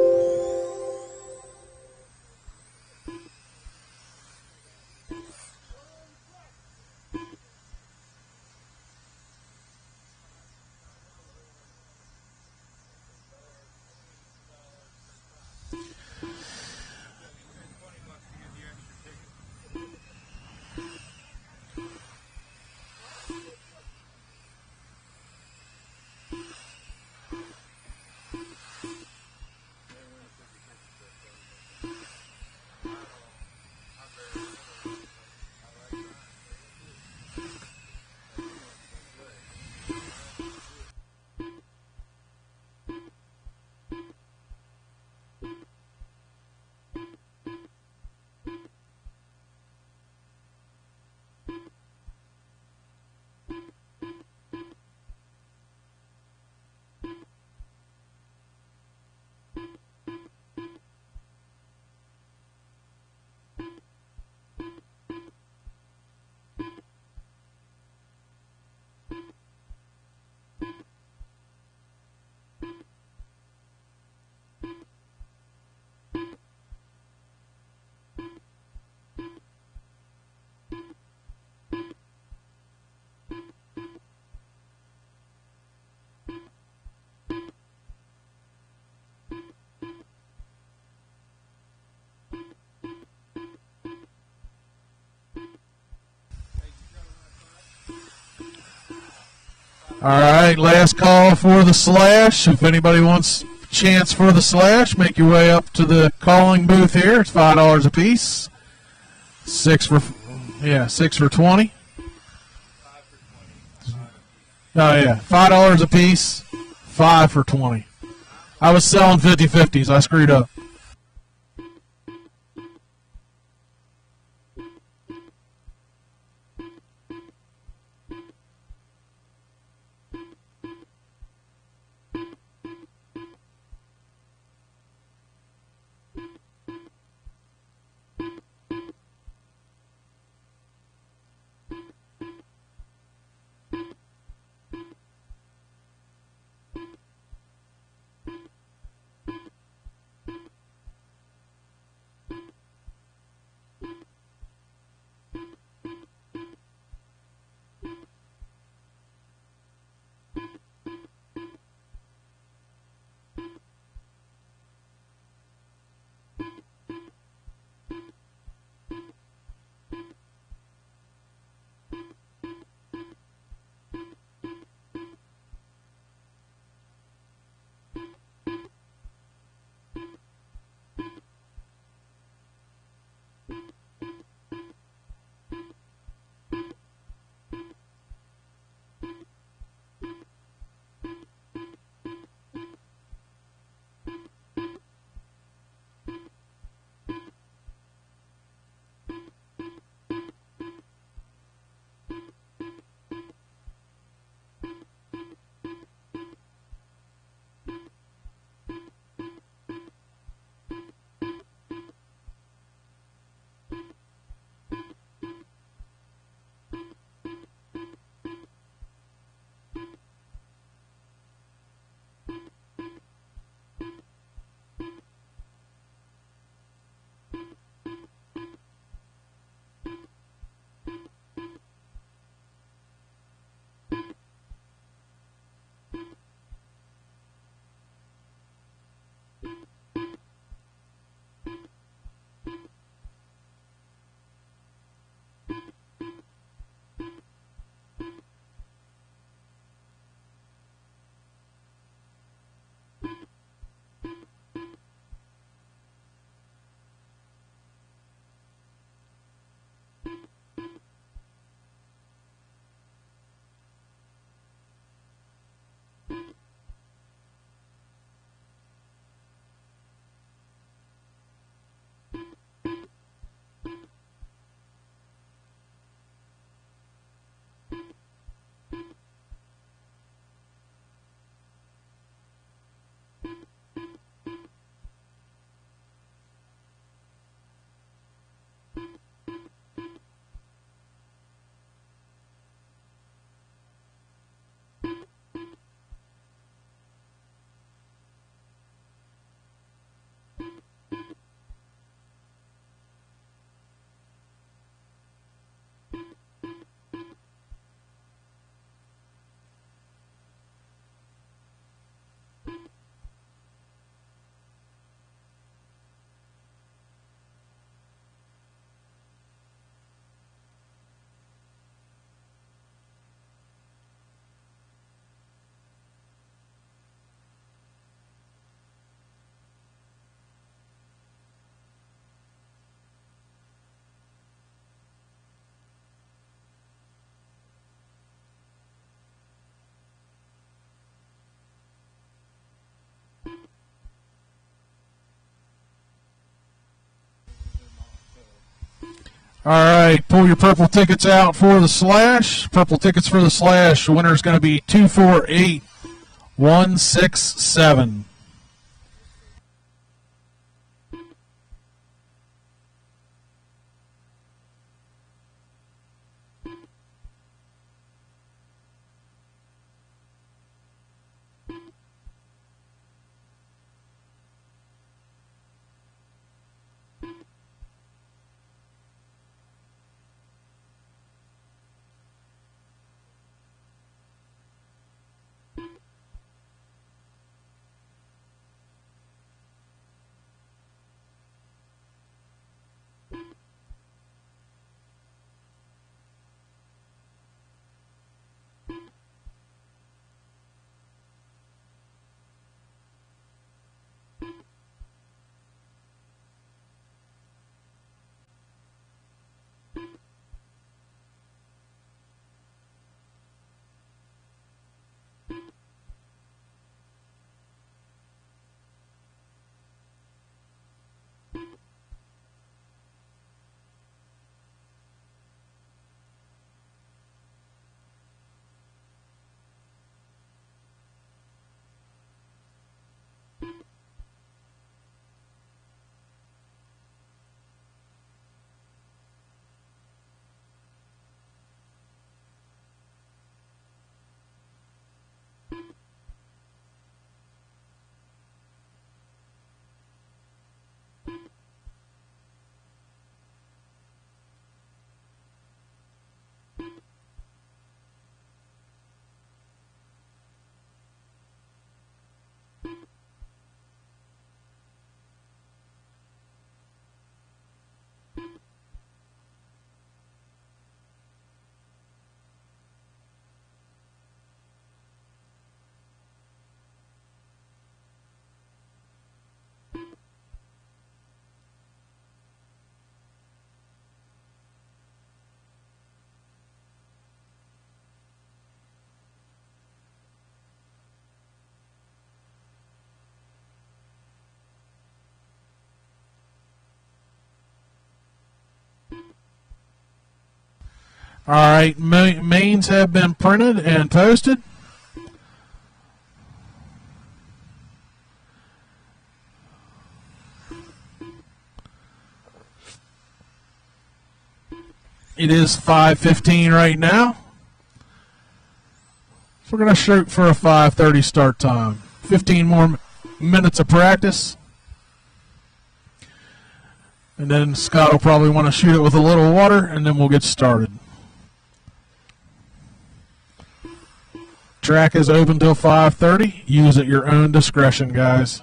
All right, last call for the slash. If anybody wants a chance for the slash, make your way up to the calling booth here. It's $5 a piece. 6 for 20. Oh yeah, $5 a piece. 5 for 20. I was selling 50/50s. I screwed up. All right, pull your purple tickets out for the slash. Purple tickets for the slash. The winner is going to be 248167. All right, mains have been printed and posted. It is 5:15 right now. So we're going to shoot for a 5:30 start time. 15 more minutes of practice. And then Scott will probably want to shoot it with a little water, and then we'll get started. Track is open till 5:30. Use at your own discretion, guys.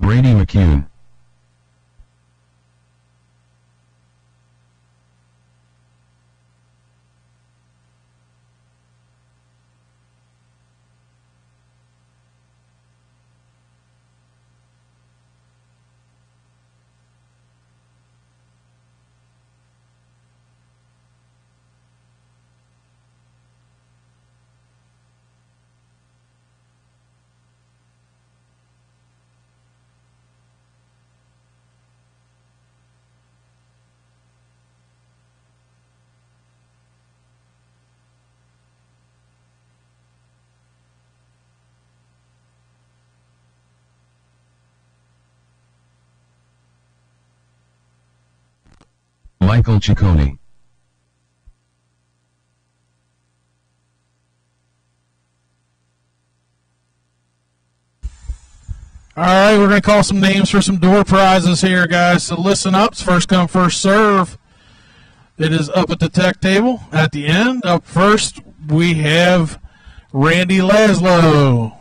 Brady McCune. Michael Ciccone. All right, we're going to call some names for some door prizes here, guys. So listen up. It's first come, first serve. It is up at the tech table at the end. Up first, we have Randy Laszlo.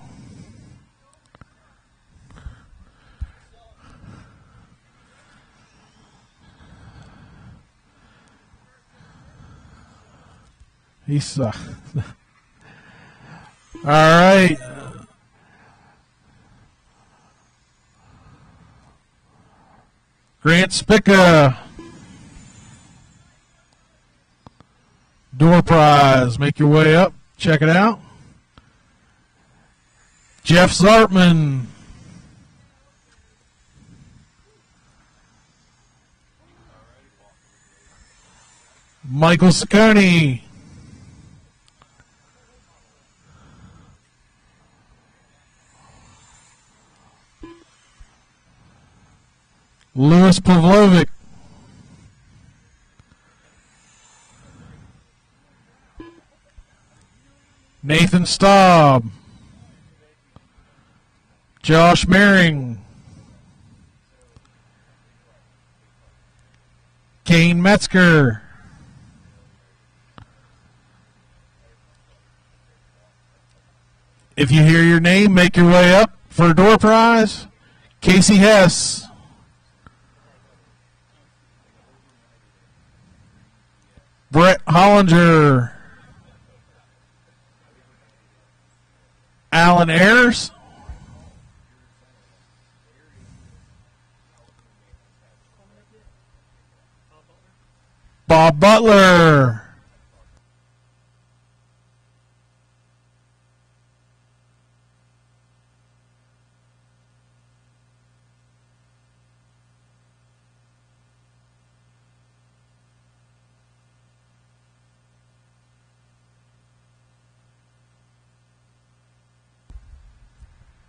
He's all right. Grant Spica. Door prize. Make your way up. Check it out. Jeff Zartman. Michael Ciccone. Louis Pavlovic. Nathan Staub. Josh Mehring. Kane Metzger. If you hear your name, make your way up for a door prize. Casey Hess. Brett Hollinger. Alan Ayers. Bob Butler.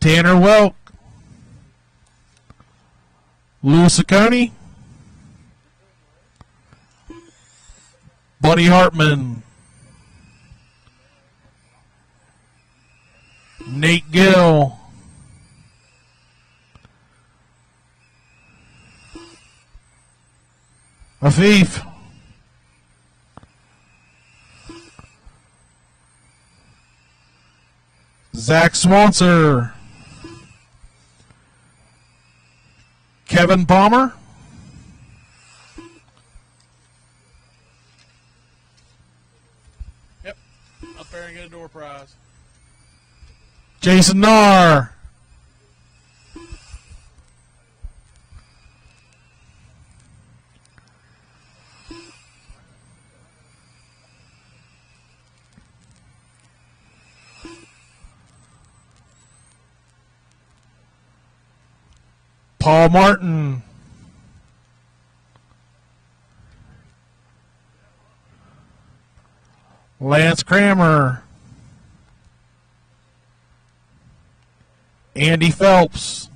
Tanner Welk. Lou Ciccone. Buddy Hartman. Nate Gill. Afif. Zach Swanser. Kevin Palmer. Yep, up there and get a door prize. Jason Narr. Paul Martin. Lance Kramer. Andy Phelps.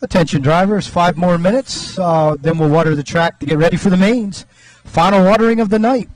Attention drivers, 5 more minutes, then we'll water the track to get ready for the mains. Final watering of the night.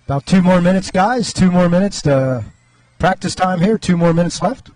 About 2 more minutes, guys. 2 more minutes to practice time here. 2 more minutes left.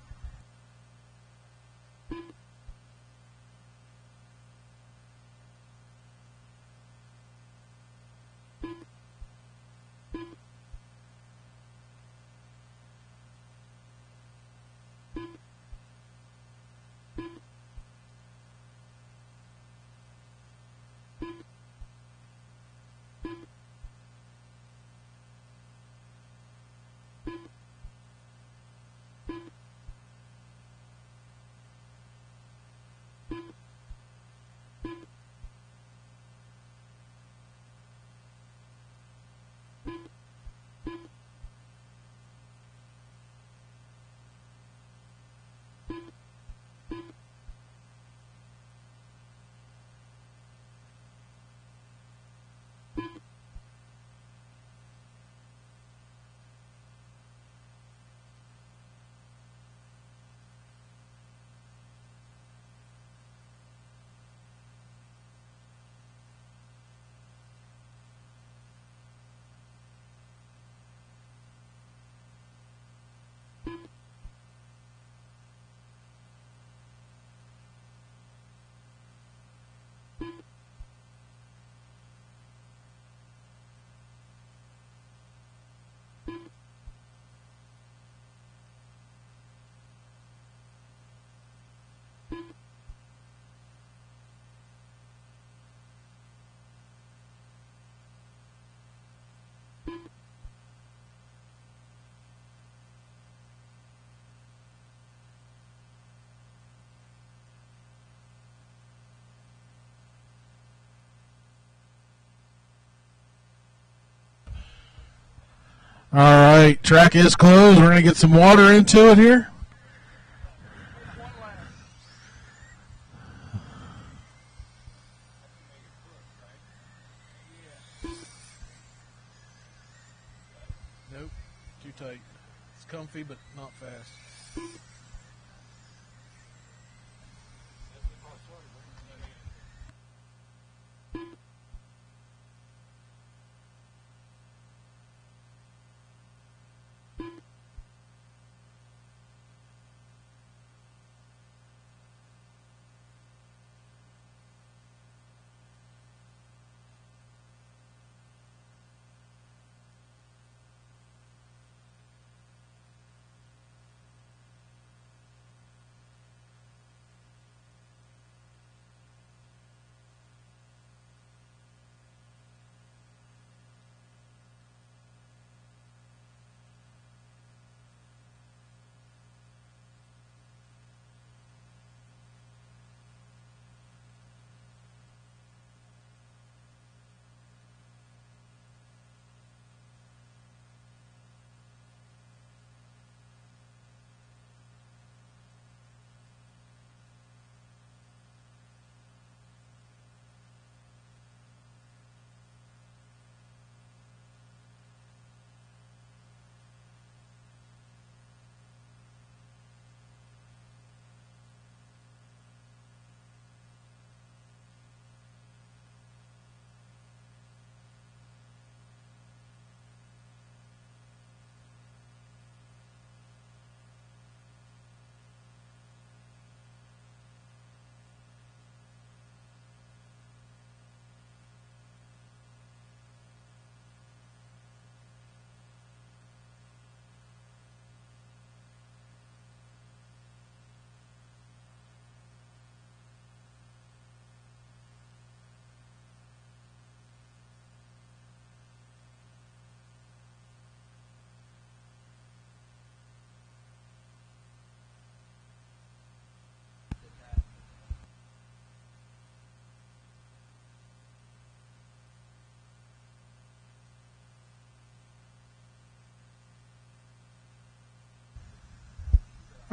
All right, track is closed. We're going to get some water into it here. Nope, too tight. It's comfy, but not fast.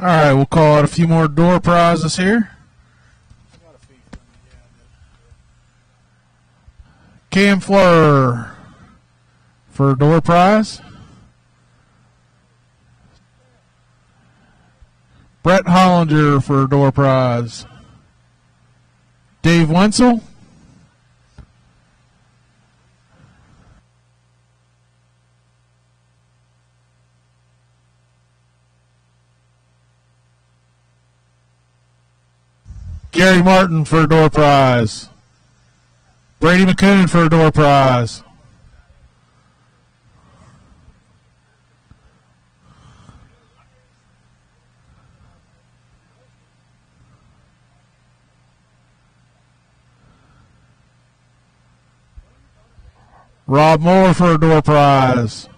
All right, we'll call out a few more door prizes here. Cam Fleur for door prize. Brett Hollinger for door prize. Dave Wenzel. Gary Martin for a door prize. Brady McCoon for a door prize. Rob Moore for a door prize.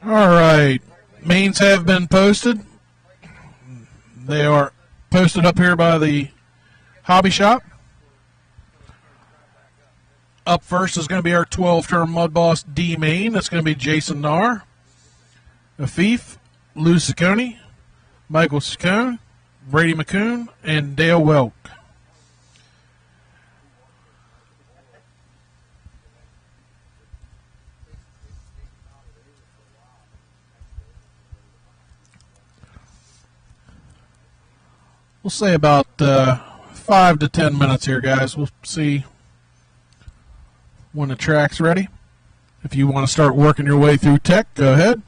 All right. Mains have been posted. They are posted up here by the hobby shop. Up first is going to be our 12-term Mud Boss D main. That's going to be Jason Narr, Afif, Lou Ciccone, Michael Ciccone, Brady McCoon, and Dale Welk. We'll say about 5 to 10 minutes here, guys. We'll see when the track's ready. If you want to start working your way through tech, go ahead.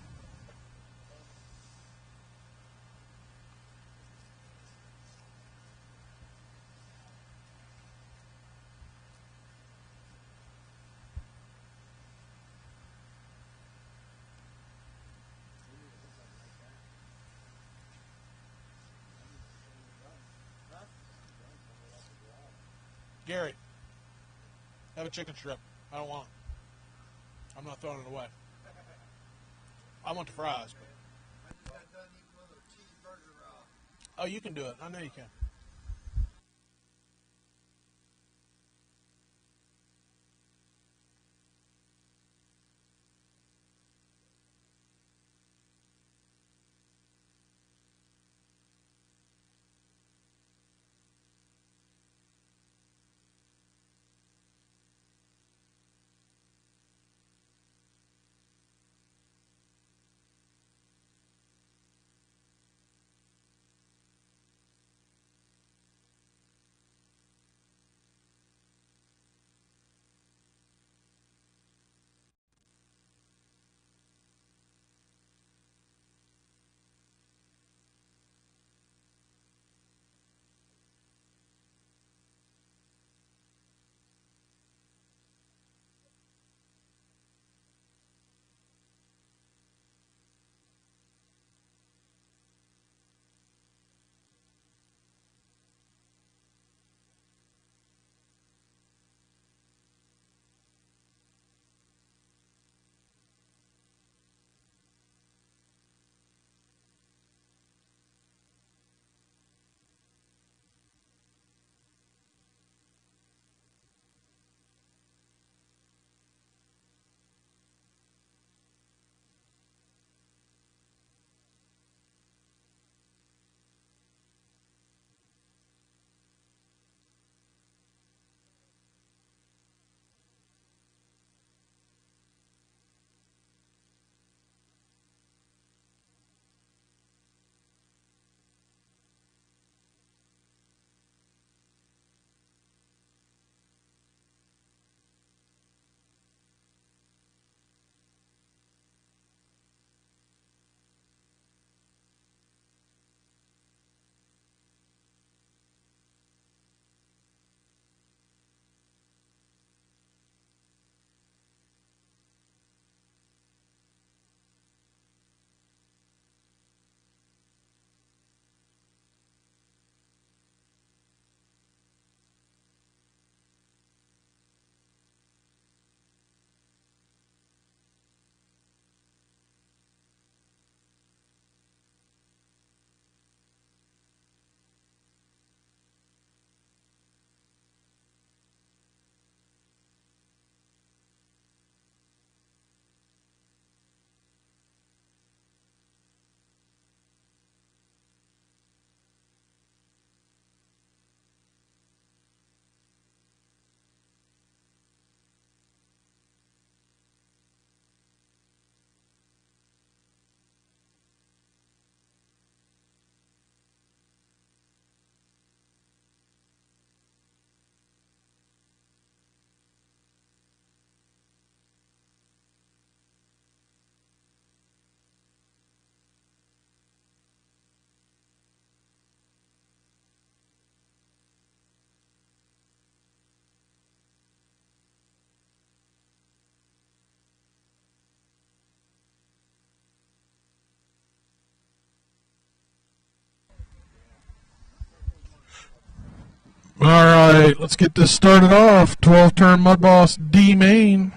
Gary, have a chicken strip. I don't want it. I'm not throwing it away. I want the fries. But... Oh, you can do it. I know you can. All right, let's get this started off. 12-turn Mud Boss D main.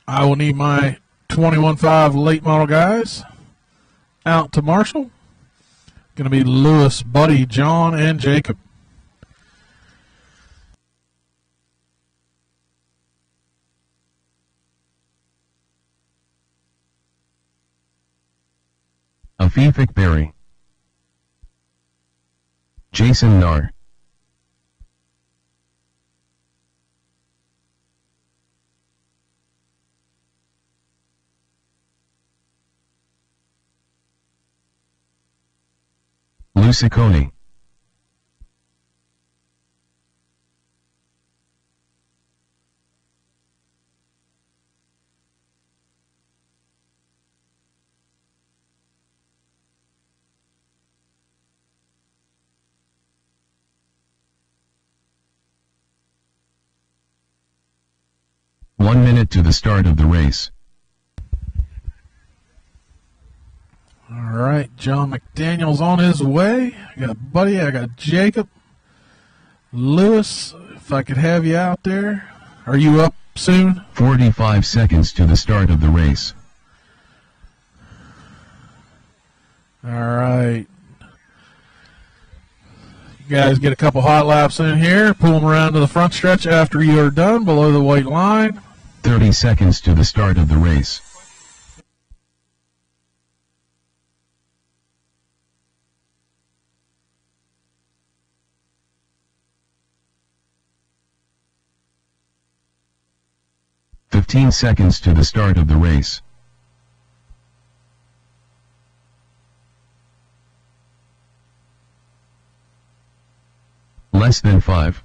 I will need my 21.5 late model guys out to Marshall. Going to be Lewis, Buddy, John, and Jacob. Afifik Berry. Jason Nar. Luciconi. One minute to the start of the race. All right, John McDaniel's on his way. I got Buddy, I got Jacob. Lewis, if I could have you out there. Are you up soon? 45 seconds to the start of the race. All right. You guys get a couple hot laps in here. Pull them around to the front stretch after you are done below the white line. 30 seconds to the start of the race. "15 seconds to the start of the race. Less than 5.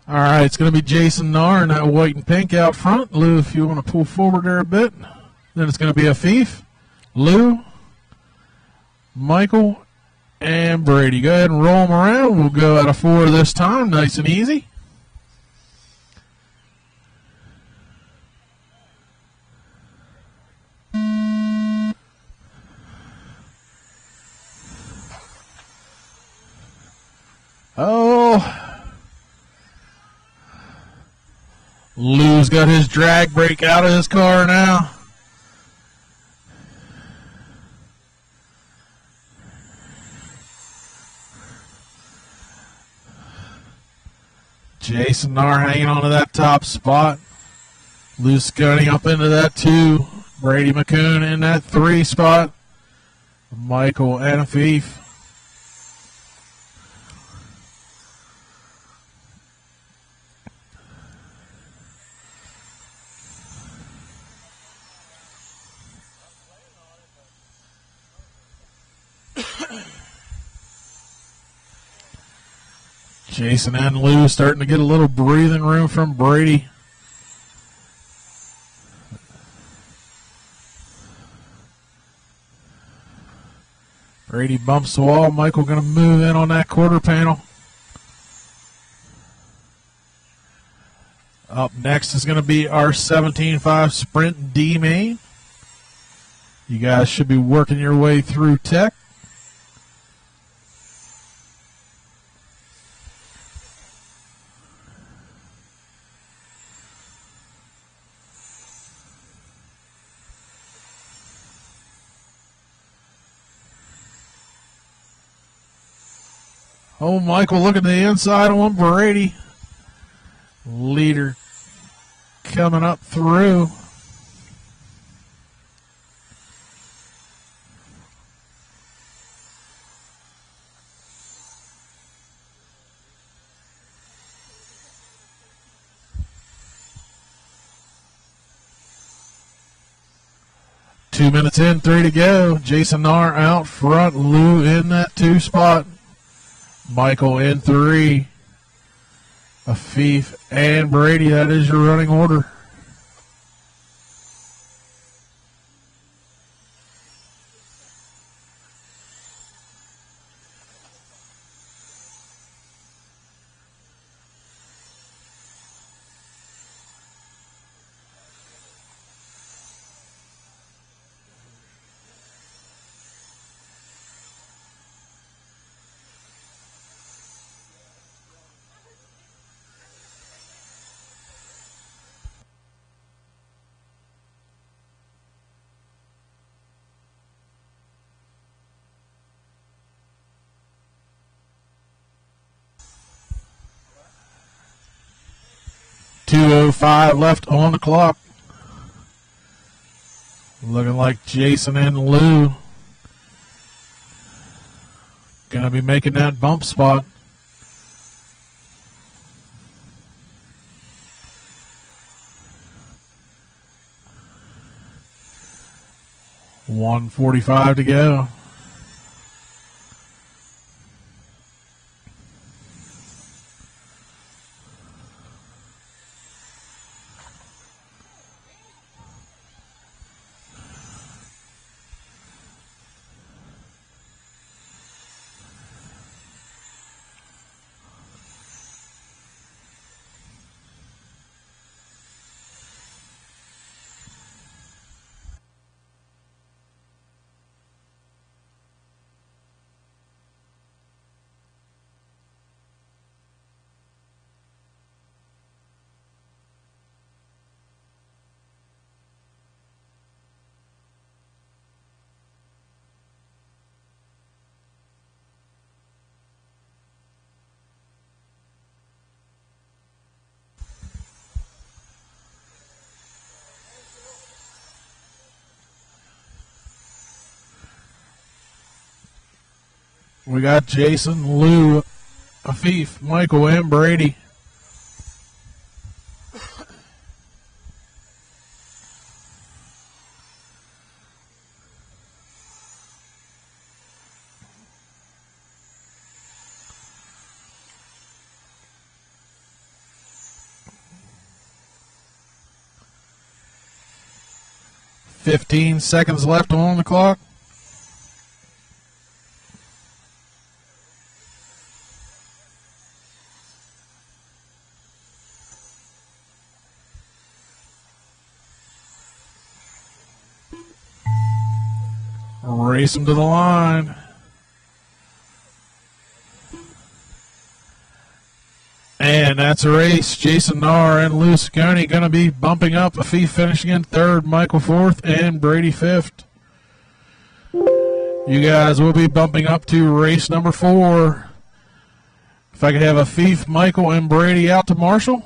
All right, it's going to be Jason Nar in that white and pink out front. Lou, if you want to pull forward there a bit. Then it's going to be Afif, Lou, Michael, and Brady. Go ahead and roll them around. We'll go out of 4 this time, nice and easy. Oh, Lou's got his drag brake out of his car now. Jason Nar hanging on to that top spot. Lou's scutting up into that 2. Brady McCoon in that 3 spot. Michael and Afif. Jason and Lou starting to get a little breathing room from Brady. Brady bumps the wall. Michael going to move in on that quarter panel. Up next is going to be our 17.5 Sprint D main. You guys should be working your way through tech. Oh, Michael, look at the inside on Brady. Leader coming up through. Two minutes in, 3 to go. Jason Nar out front. Lou in that 2 spot. Michael in 3. Afif and Brady, that is your running order. 2:05 left on the clock. Looking like Jason and Lou gonna be making that bump spot. $1:45 to go. We got Jason, Lou, Afif, Michael, and Brady. $15 seconds left on the clock. Race him to the line. And that's a race. Jason Narr and Lou Ciccone going to be bumping up. Afif finishing in third, Michael fourth, and Brady fifth. You guys will be bumping up to race number 4. If I could have Afif, Michael, and Brady out to Marshall.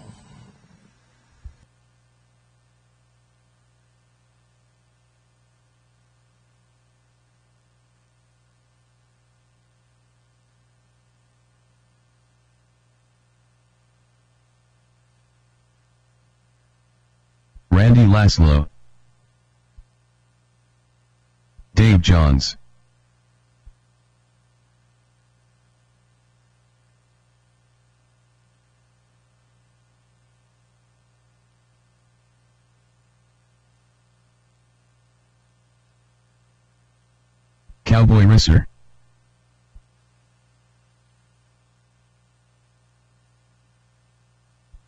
Randy Laszlo, Dave Johns, Cowboy Risser,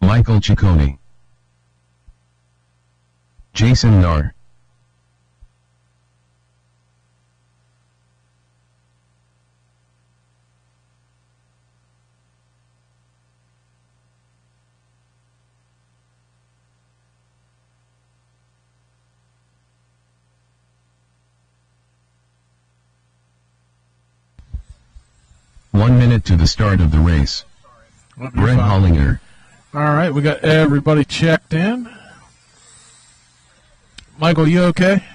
Michael Ciccone, Jason Narr, One minute to the start of the race. Brett Hollinger. All right, we got everybody checked in. Michael, you okay?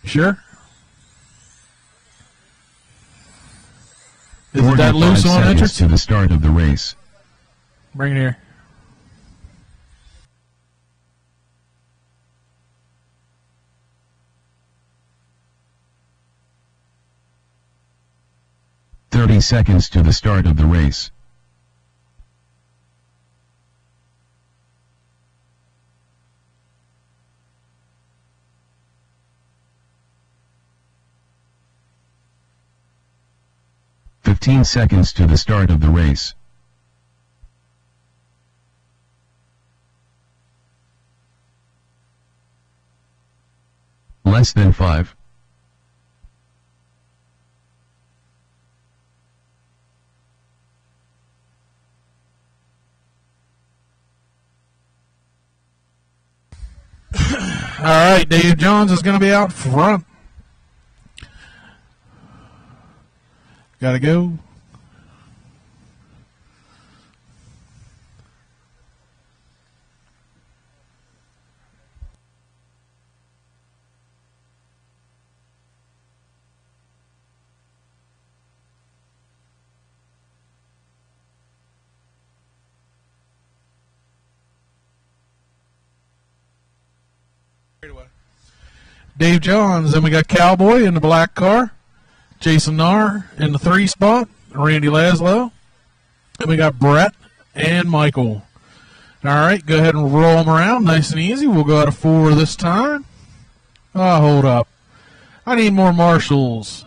Sure? Is it that loose on entrance? To the start of the race. Bring it here. "30 seconds to the start of the race. "15 seconds to the start of the race. Less than 5. All right, Dave Johns is going to be out front. Got to go. Dave Johns. Then we got Cowboy in the black car. Jason Narr in the 3 spot. Randy Laszlo. And we got Brett and Michael. All right, go ahead and roll them around nice and easy. We'll go out of 4 this time. Oh, hold up. I need more marshals.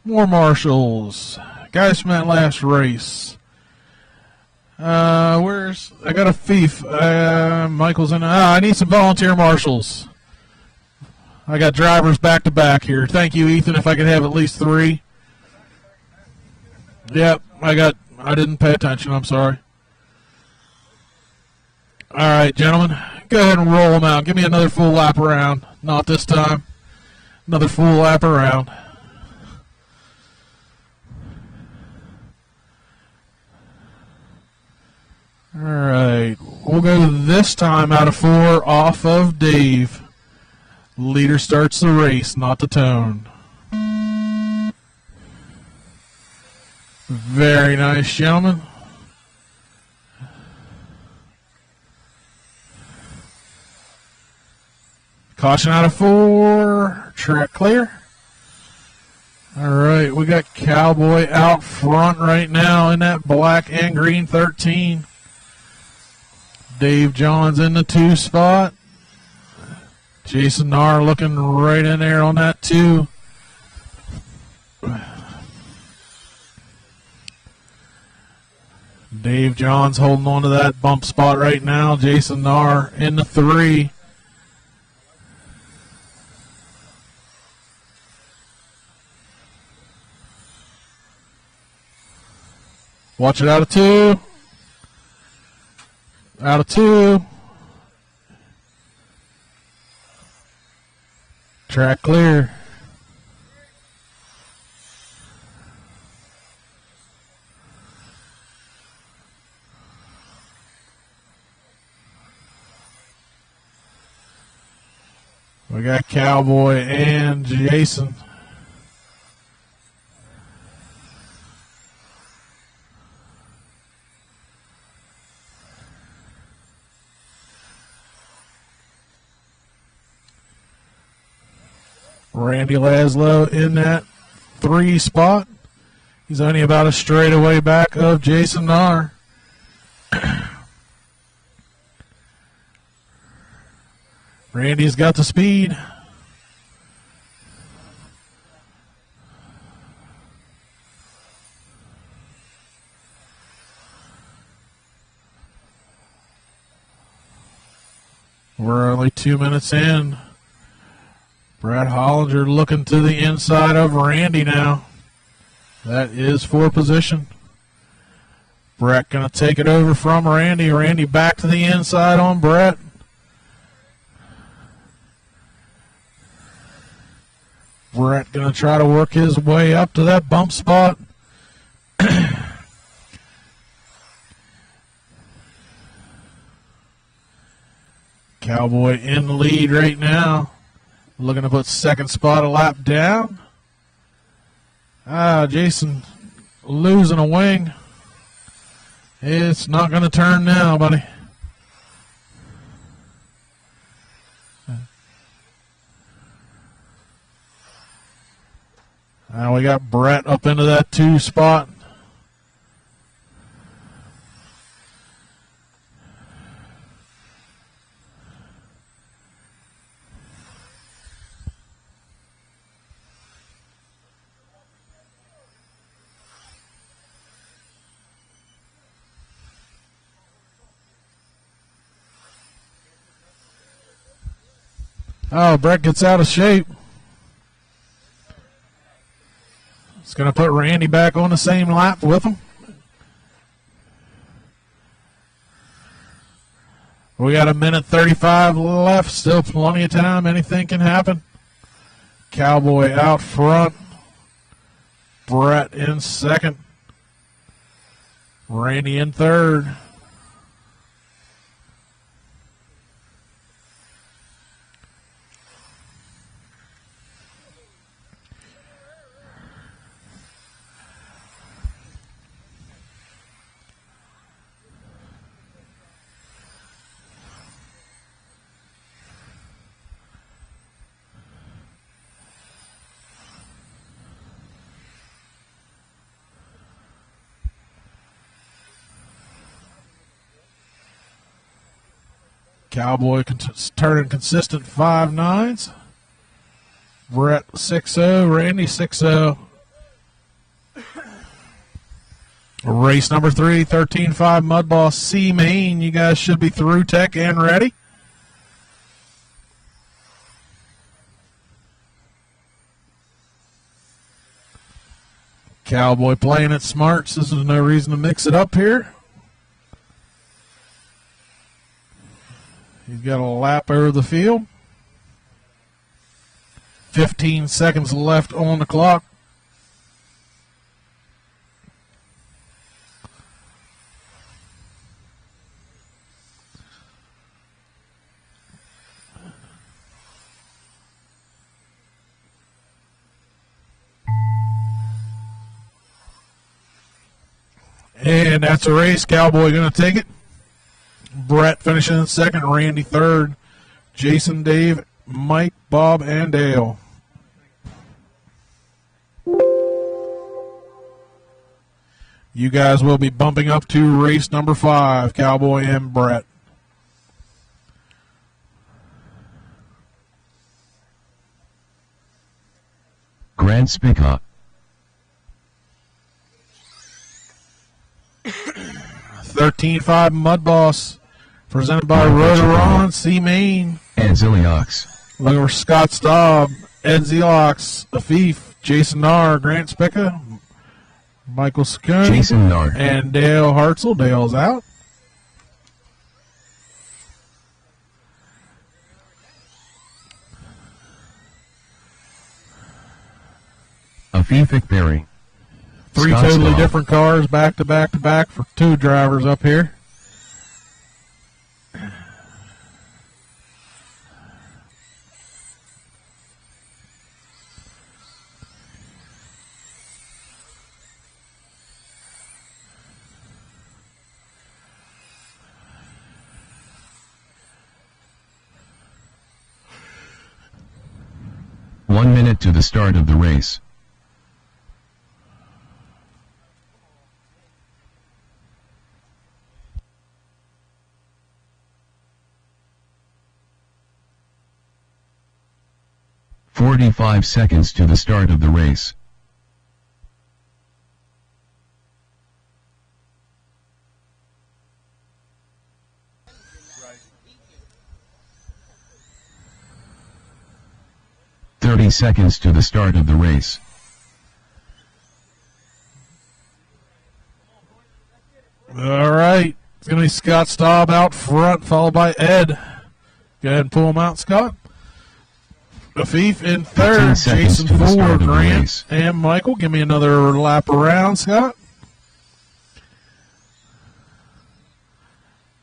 More marshals. Guys from that last race. I got a thief. Michael's in. I need some volunteer marshals. I got drivers back to back here. Thank you, Ethan. If I could have at least 3. Yep, I didn't pay attention. I'm sorry. All right, gentlemen, go ahead and roll them out. Give me another full lap around. Not this time. Another full lap around. All right, we'll go this time out of 4 off of Dave. Leader starts the race, not the tone. Very nice, gentlemen. Caution out of 4. Track clear. All right, we got Cowboy out front right now in that black and green 13. Dave Johns in the 2 spot. Jason Narr looking right in there on that 2. Dave Johns holding on to that bump spot right now. Jason Narr in the 3. Watch it out of 2. Out of 2. Track clear. We got Cowboy and Jason. Randy Laszlo in that 3 spot. He's only about a straightaway back of Jason Narr. Randy's got the speed. We're only 2 minutes in. Brad Hollinger looking to the inside of Randy now. That is for position. Brett going to take it over from Randy. Randy back to the inside on Brett. Brett going to try to work his way up to that bump spot. Cowboy in the lead right now. Looking to put second spot a lap down. Jason losing a wing. It's not going to turn now, buddy. Now we got Brett up into that 2 spot. Oh, Brett gets out of shape. It's going to put Randy back on the same lap with him. We got 1:35 left. Still plenty of time. Anything can happen. Cowboy out front. Brett in second. Randy in third. Cowboy turning consistent 5.9s. Brett 6-0, Randy 6-0. Race number 3, 13.5 Mud Boss C Main. You guys should be through tech and ready. Cowboy playing it smart, so there's no reason to mix it up here. He's got a lap over the field. 15 seconds left on the clock. And that's a race. Cowboy going to take it. Brett finishing in second. Randy third. Jason, Dave, Mike, Bob, and Dale. You guys will be bumping up to race number 5, Cowboy and Brett. Grand Spica. 13.5 Mud Boss, presented by Rotoron, C Main. And Ziliox. Looking for Scott Staub, Ed Ziliox, Afif, Jason Narr, Grant Spica, Michael Scone, Jason Narr, and Dale Hartzell. Dale's out. Afif Berry. Three Scott totally Staub. different cars, back to back to back for 2 drivers up here. One minute to the start of the race. "45 seconds to the start of the race. Right. 30 seconds to the start of the race. All right. It's going to be Scott Staub out front, followed by Ed. Go ahead and pull him out, Scott. Afif in third, Jason fourth, Grant, and Michael. Give me another lap around, Scott.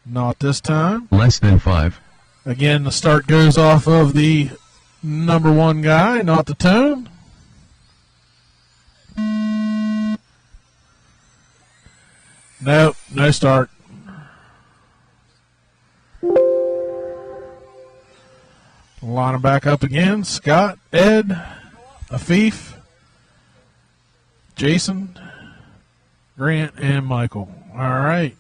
Not this time. Less than 5. Again, the start goes off of the number 1 guy, not the tone. Nope, no start. Line them back up again. Scott, Ed, Afif, Jason, Grant, and Michael. All right.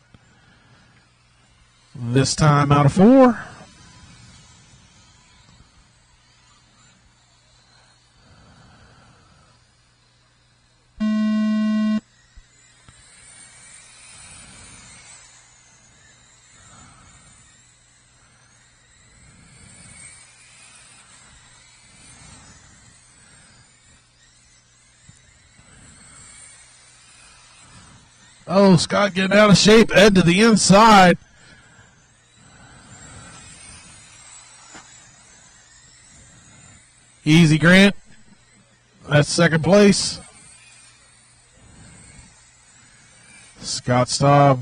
This time out of 4. Oh, Scott getting out of shape. Ed to the inside. Easy, Grant. That's second place. Scott Staub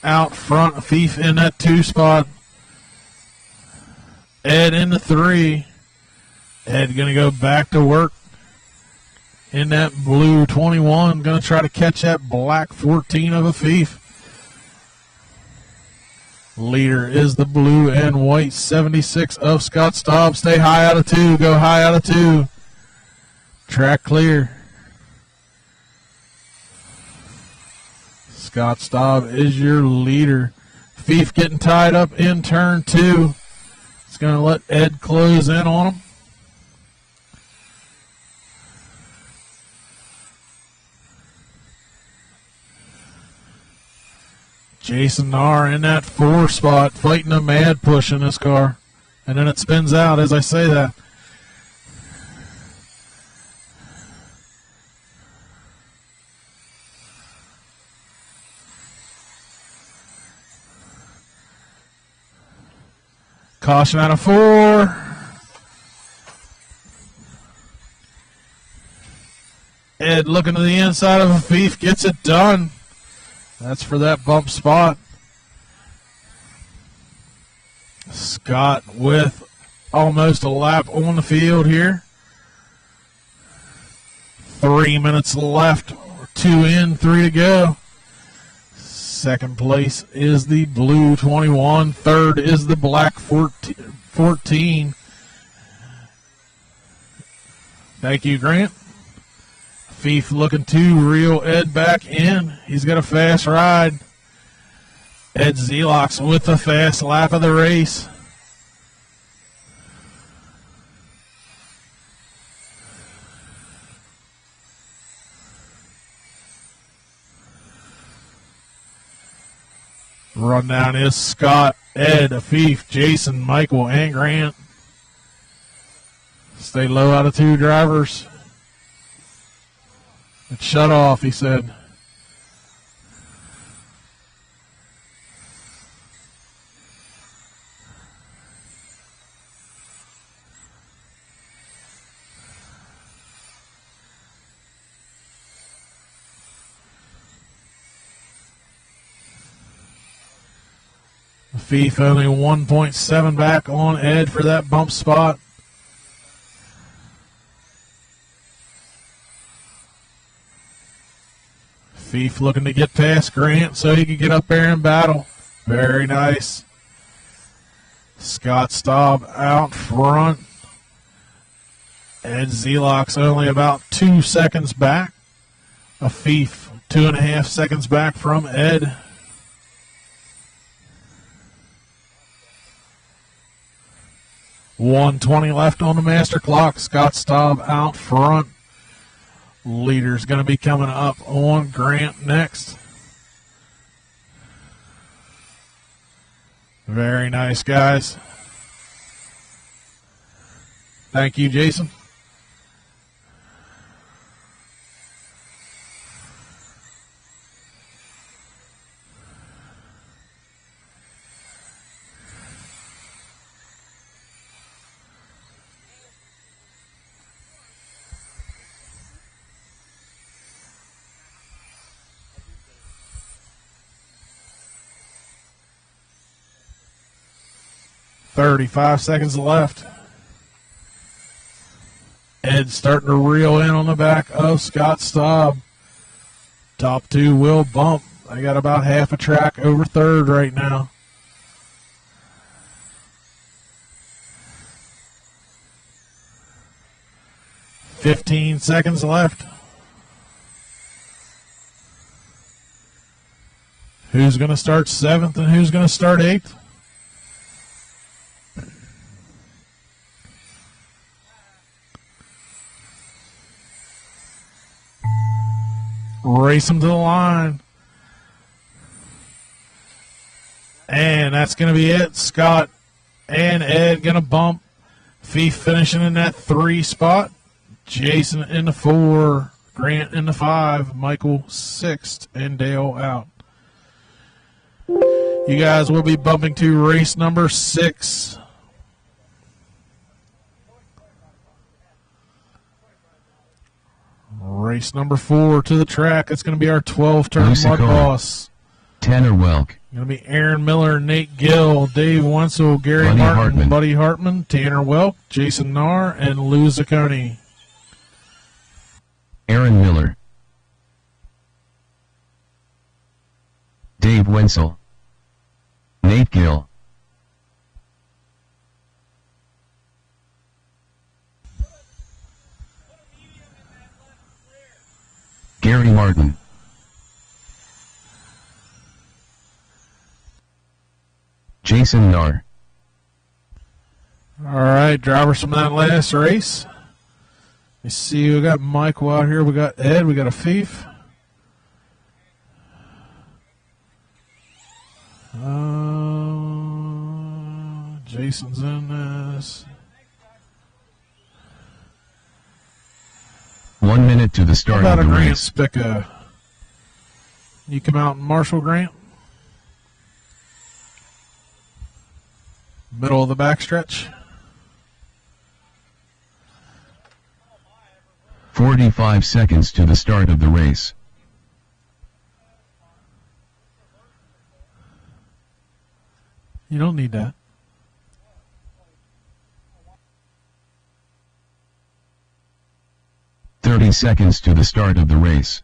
out front. Afif in that 2 spot. Ed in the 3. Ed going to go back to work in that blue 21. Going to try to catch that black 14 of Afif. Leader is the blue and white 76 of Scott Staub. Stay high out of 2. Go high out of 2. Track clear. Scott Staub is your leader. Fief getting tied up in turn 2. It's going to let Ed close in on him. Jason Nahr in that 4 spot, fighting a mad push in this car. And then it spins out as I say that. Caution out of 4. Ed looking to the inside of a Fief, gets it done. That's for that bump spot. Scott with almost a lap on the field here. 3 minutes left. 2 in, 3 to go. Second place is the blue 21. Third is the black 14. Thank you, Grant. Fief looking to reel Ed back in. He's got a fast ride. Ed Zelox with the fast lap of the race. Rundown is Scott, Ed, Afif, Jason, Michael, and Grant. Stay low out of 2 drivers. It's shut off, he said. Fief only 1.7 back on Ed for that bump spot. Fief looking to get past Grant so he can get up there and battle. Very nice. Scott Staub out front. Ed Zelox only about 2 seconds back. A Fief 2.5 seconds back from Ed. .120 left on the master clock. Scott Staub out front. Leader's going to be coming up on Grant next. Very nice, guys. Thank you, Jason. .35 seconds left. Ed starting to reel in on the back of Scott Staub. Top 2 will bump. I got about half a track over third right now. .15 seconds left. Who's going to start 7th and who's going to start 8th? Race them to the line. And that's going to be it. Scott and Ed going to bump. Fief finishing in that 3 spot. Jason in the 4. Grant in the 5. Michael 6th. And Dale out. You guys will be bumping to race number 6. Race number 4 to the track. It's going to be our 12-turn mud boss. Tanner Welk. Going to be Aaron Miller, Nate Gill, Dave Wenzel, Gary Buddy Martin, Hartman. Buddy Hartman, Tanner Welk, Jason Nahr, and Lou Zacconi. Aaron Miller. Dave Wenzel. Nate Gill. Gary Martin. Jason Nar. All right, drivers from that last race. We see we got Michael out here. We got Ed. We got Afif. Jason's in this. 1 minute to the start How of about the a Grant race. Spica? You come out in Marshall, Grant? Middle of the backstretch. 45 seconds to the start of the race. You don't need that. Thirty seconds to the start of the race.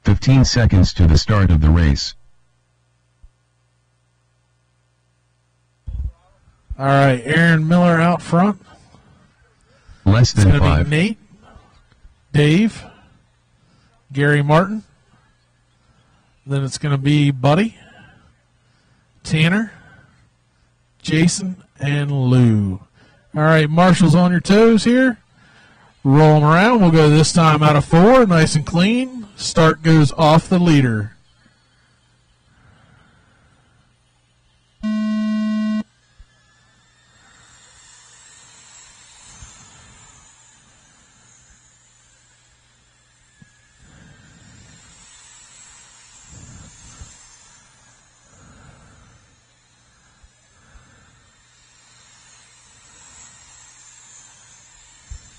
"15 seconds to the start of the race. All right, Aaron Miller out front. Less It's than going to 5. be Nate, Dave, Gary Martin. Then it's going to be Buddy, Tanner, Jason, and Lou. All right, Marshall's on your toes here. Roll them around. We'll go this time out of 4, nice and clean. Start goes off the leader.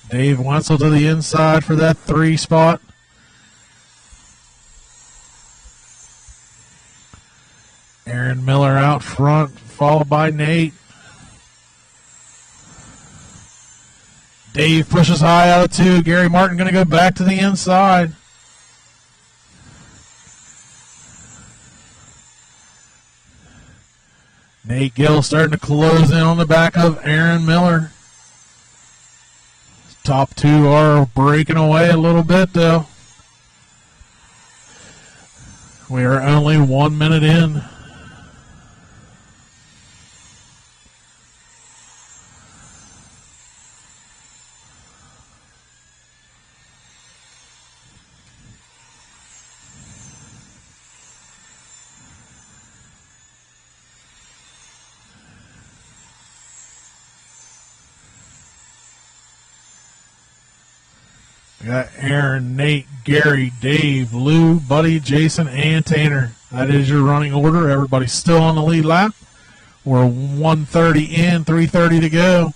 Dave Wenzel to the inside for that 3 spot. Aaron Miller out front, followed by Nate. Dave pushes high out of 2. Gary Martin going to go back to the inside. Nate Gill starting to close in on the back of Aaron Miller. Top 2 are breaking away a little bit, though. We are only 1 minute in. We got Aaron, Nate, Gary, Dave, Lou, Buddy, Jason, and Tanner. That is your running order. Everybody's still on the lead lap. We're 1:30 in, 3:30 to go.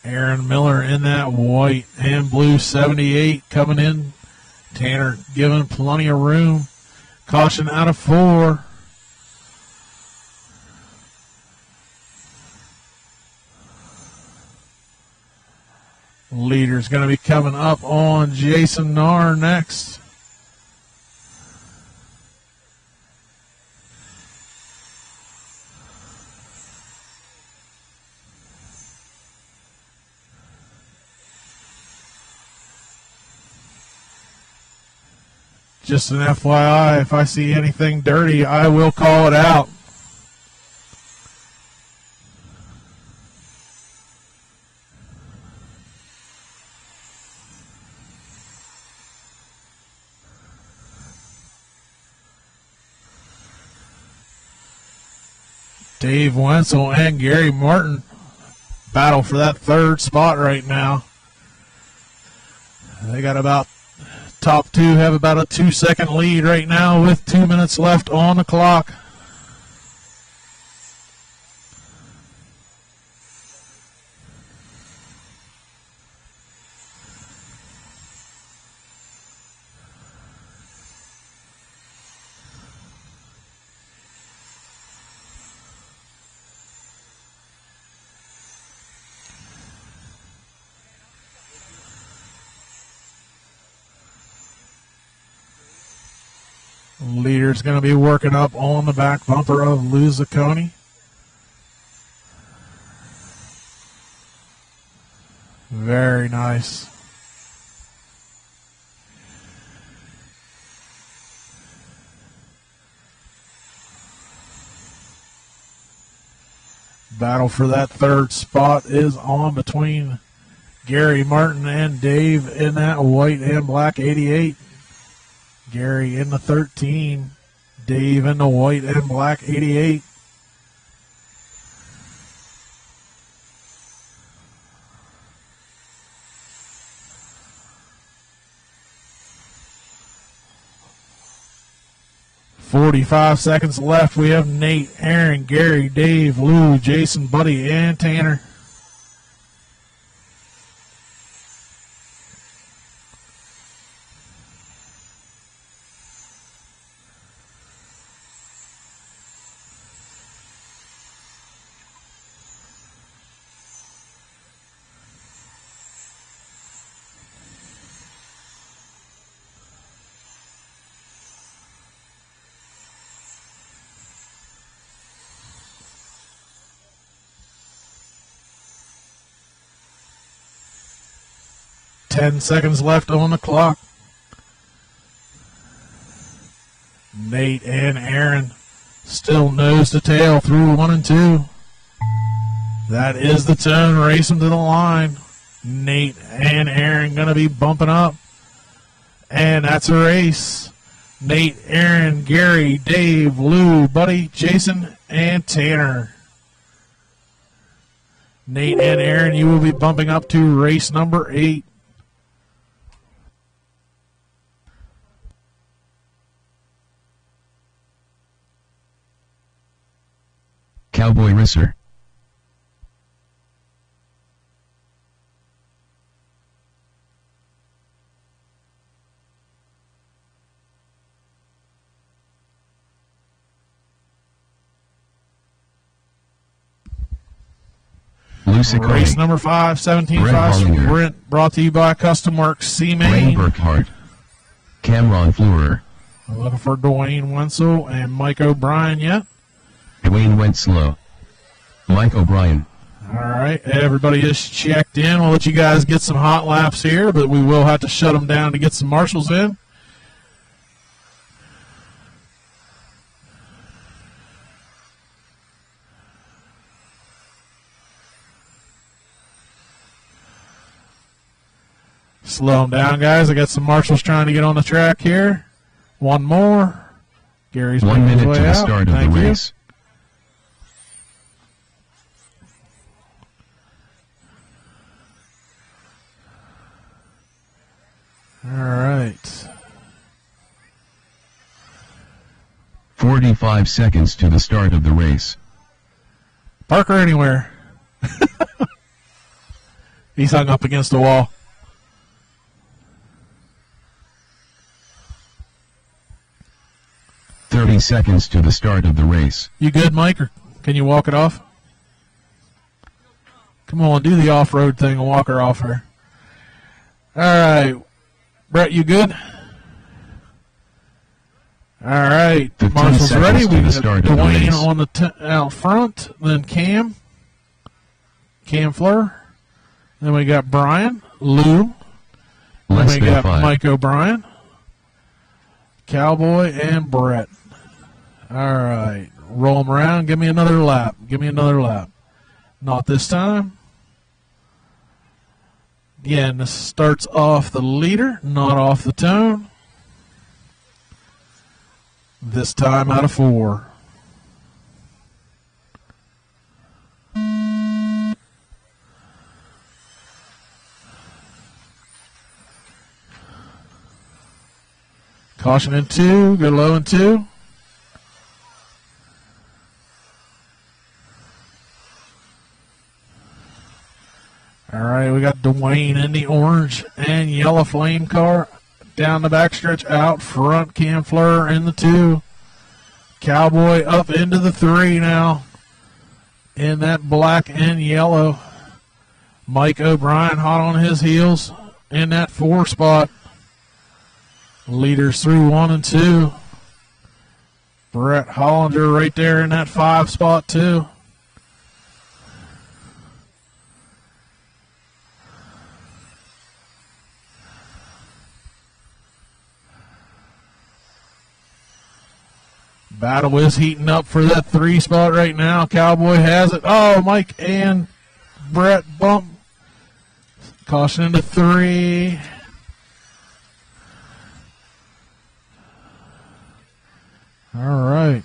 Aaron Miller in that white and blue 78 coming in. Tanner giving plenty of room. Caution out of 4. Leader's going to be coming up on Jason Nar next. Just an FYI, if I see anything dirty, I will call it out. Dave Wenzel and Gary Martin battle for that 3rd spot right now. They got about top 2 have about a 2-second lead right now with 2 minutes left on the clock. Leader's going to be working up on the back bumper of Luzaconi. Very nice. Battle for that third spot is on between Gary Martin and Dave in that white and black 88. Gary in the 13, Dave in the white and black 88. "45 seconds left. We have Nate, Aaron, Gary, Dave, Lou, Jason, Buddy, and Tanner. Ten seconds left on the clock. Nate and Aaron still nose to tail through 1 and 2. That is the tone. Racing to the line. Nate and Aaron going to be bumping up. And that's a race. Nate, Aaron, Gary, Dave, Lou, Buddy, Jason, and Tanner. Nate and Aaron, you will be bumping up to race number 8. Cowboy Racer. Race number 5, 17.5 sprint, brought to you by Custom Works C Main. Ray Burkhart. Cameron Fleurer. Looking for Dwayne Wenzel and Mike O'Brien yet. Dwayne went slow. Mike O'Brien. All right, everybody is checked in. We'll let you guys get some hot laps here, but we will have to shut them down to get some marshals in. Slow them down, guys. I got some marshals trying to get on the track here. One more. Gary's 1 making his minute way to the out. start of Thank the you. race. All right. 45 seconds to the start of the race. Parker anywhere. He's hung up against the wall. "30 seconds to the start of the race. You good, Mike, or can you walk it off? Come on, do the off-road thing and walk her off her. All right. Brett, you good? All right. 15 Marshall's seconds ready. to We the got start of the Dwayne race. on the out front, then Cam Fleur. Then we got Brian, Lou. Then Less we than got 5. Mike O'Brien, Cowboy, and Brett. All right. Roll them around. Give me another lap. Give me another lap. Not this time. Again, this starts off the leader, not off the tone. This time out of 4. Caution in 2, go low in 2. All right, we got Dwayne in the orange and yellow flame car. Down the backstretch, out front, Cam Fleur in the 2. Cowboy up into the 3 now. In that black and yellow. Mike O'Brien hot on his heels in that 4 spot. Leaders through 1 and 2. Brett Hollinger right there in that 5 spot too. Battle is heating up for that 3 spot right now. Cowboy has it. Oh, Mike and Brett bump. Caution into 3. All right.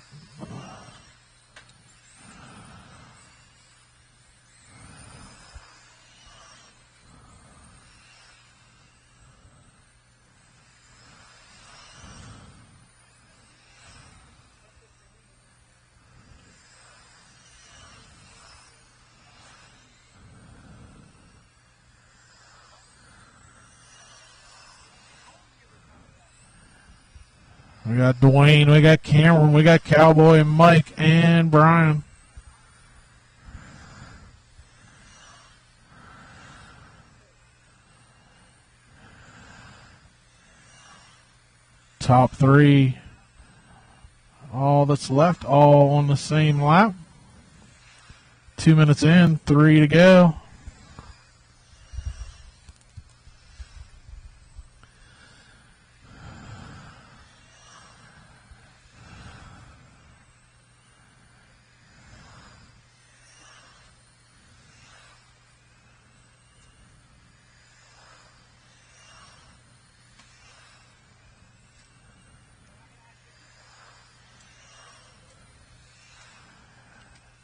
We got Dwayne, we got Cameron, we got Cowboy, and Mike, and Brian. Top 3. All that's left, all on the same lap. 2 minutes in, 3 to go.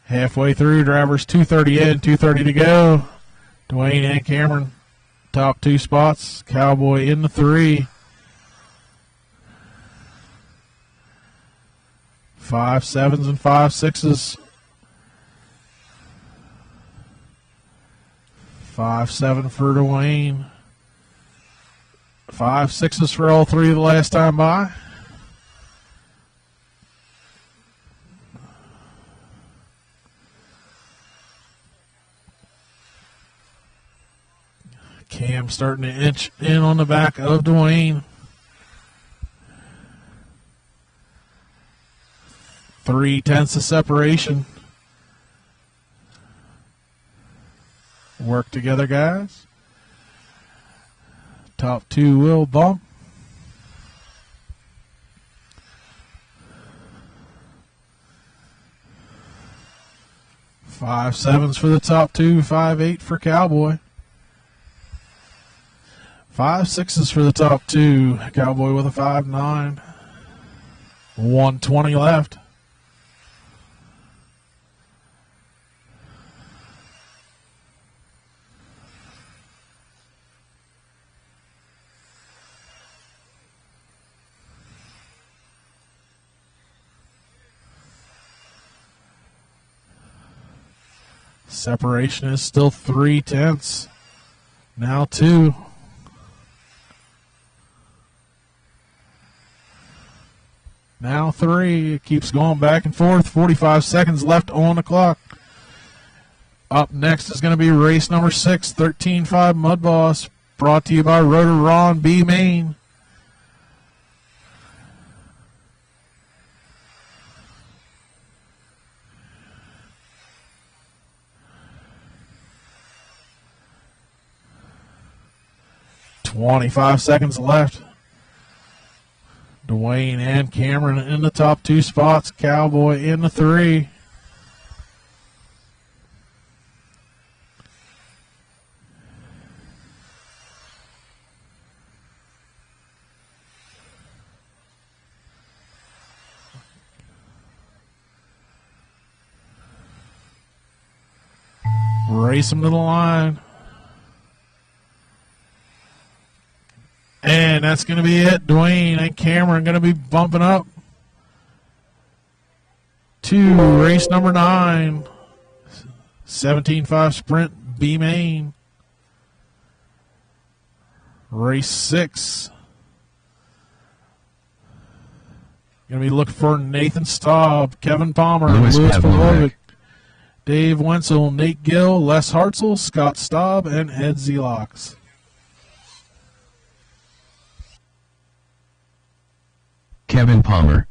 Halfway through, drivers 230 in, 230 to go. Dwayne and Cameron, top 2 spots. Cowboy in the 3. 5 7s and 5 6s. 5 7 for Dwayne. 5 6s for all 3 the last time by. Cam starting to inch in on the back of Dwayne. 3/10 of separation. Work together, guys. Top 2 will bump. Five 7s for the top 2, 5 8 for Cowboy. 5 6s for the top 2. Cowboy with a 5 9. 120 left. Separation is still 3/10. Now 2. Now 3. It keeps going back and forth. 45 seconds left on the clock. Up next is going to be race number 6, 13.5 Mud Boss. Brought to you by Rotor Ron B. Main. $25 seconds left. Dwayne and Cameron in the top 2 spots. Cowboy in the 3. Race them to the line. And that's going to be it. Dwayne and Cameron going to be bumping up to race number 9. 17.5 Sprint B Main. Race 6. Going to be looking for Nathan Staub, Kevin Palmer, Louis Pavlovic, Dave Wenzel, Nate Gill, Les Hartzell, Scott Staub, and Ed Zelox. Kevin Palmer,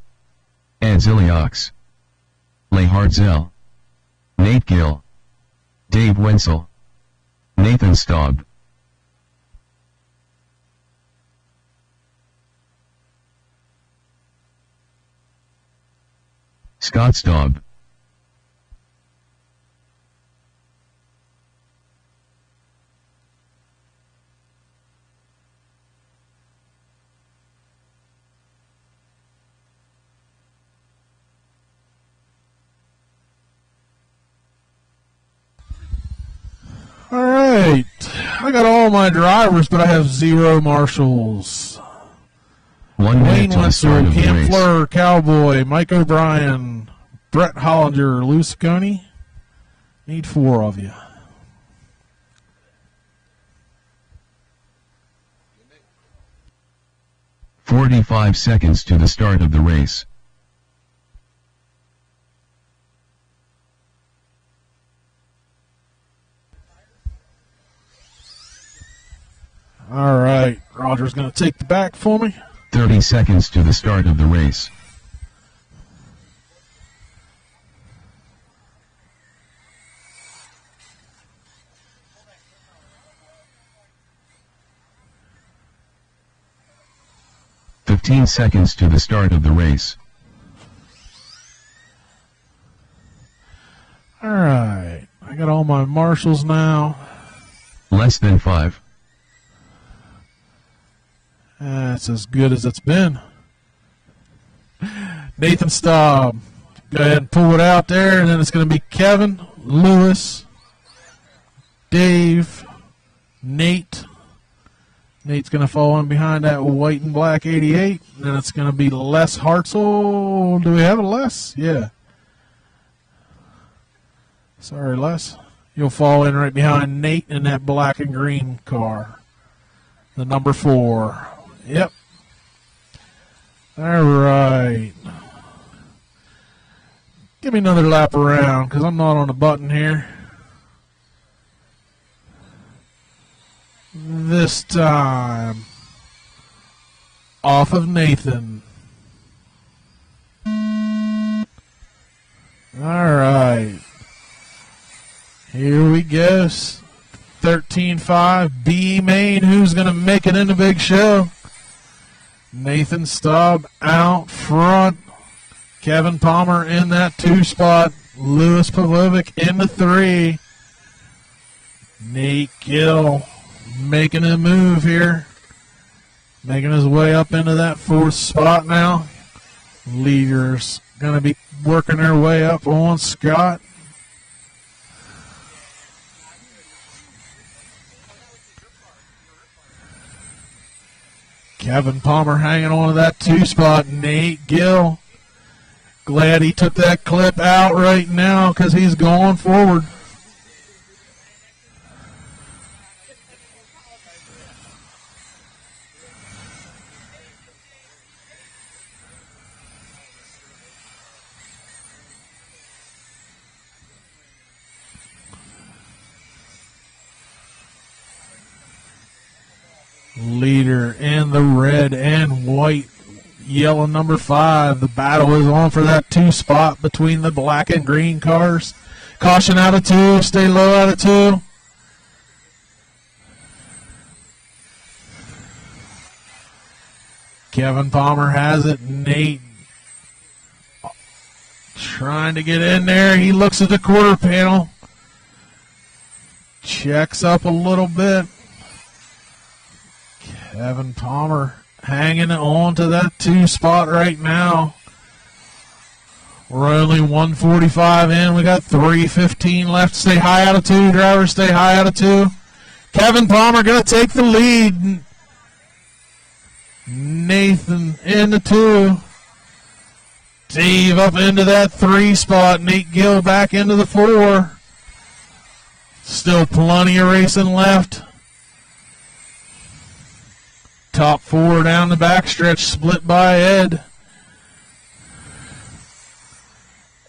Ed Ziliox, Leigh Hartzell, Nate Gill, Dave Wenzel, Nathan Staub, Scott Staub, All right. I got all my drivers, but I have 0 marshals. 1 minute Wayne to the start Wetzel, of the Cam race. Fleur, Cowboy, Mike O'Brien, Brett Hollinger, Lou Ciccone. Need 4 of you. "45 seconds to the start of the race. All right. Roger's going to take the back for me. 30 seconds to the start of the race. "15 seconds to the start of the race. All right. I got all my marshals now. Less than 5. That's as good as it's been. Nathan Staub. Go ahead and pull it out there, and then it's going to be Kevin, Lewis, Dave, Nate. Nate's going to fall in behind that white and black 88. And then it's going to be Les Hartzell. Do we have a Les? Yeah. Sorry, Les. You'll fall in right behind Nate in that black and green car. The number 4. Yep. All right. Give me another lap around because I'm not on the button here. This time, off of Nathan. All right. Here we go. 13-5 B main. Who's going to make it in the big show? Nathan Staub out front. Kevin Palmer in that 2 spot. Louis Pavlovic in the 3. Nate Gill making a move here. Making his way up into that 4th spot now. Leaders going to be working their way up on Scott. Kevin Palmer hanging on to that 2 spot. Nate Gill. Glad he took that clip out right now because he's going forward. Leader in the red and white, yellow number 5. The battle is on for that 2 spot between the black and green cars. Caution out of 2, stay low out of 2. Kevin Palmer has it. Nate trying to get in there. He looks at the quarter panel. Checks up a little bit. Kevin Palmer hanging on to that 2 spot right now. We're only 145 in. We got 3:15 left. Stay high out of 2, drivers. Stay high out of 2. Kevin Palmer going to take the lead. Nathan in the 2. Dave up into that 3 spot. Nate Gill back into the 4. Still plenty of racing left. Top 4 down the backstretch, split by Ed.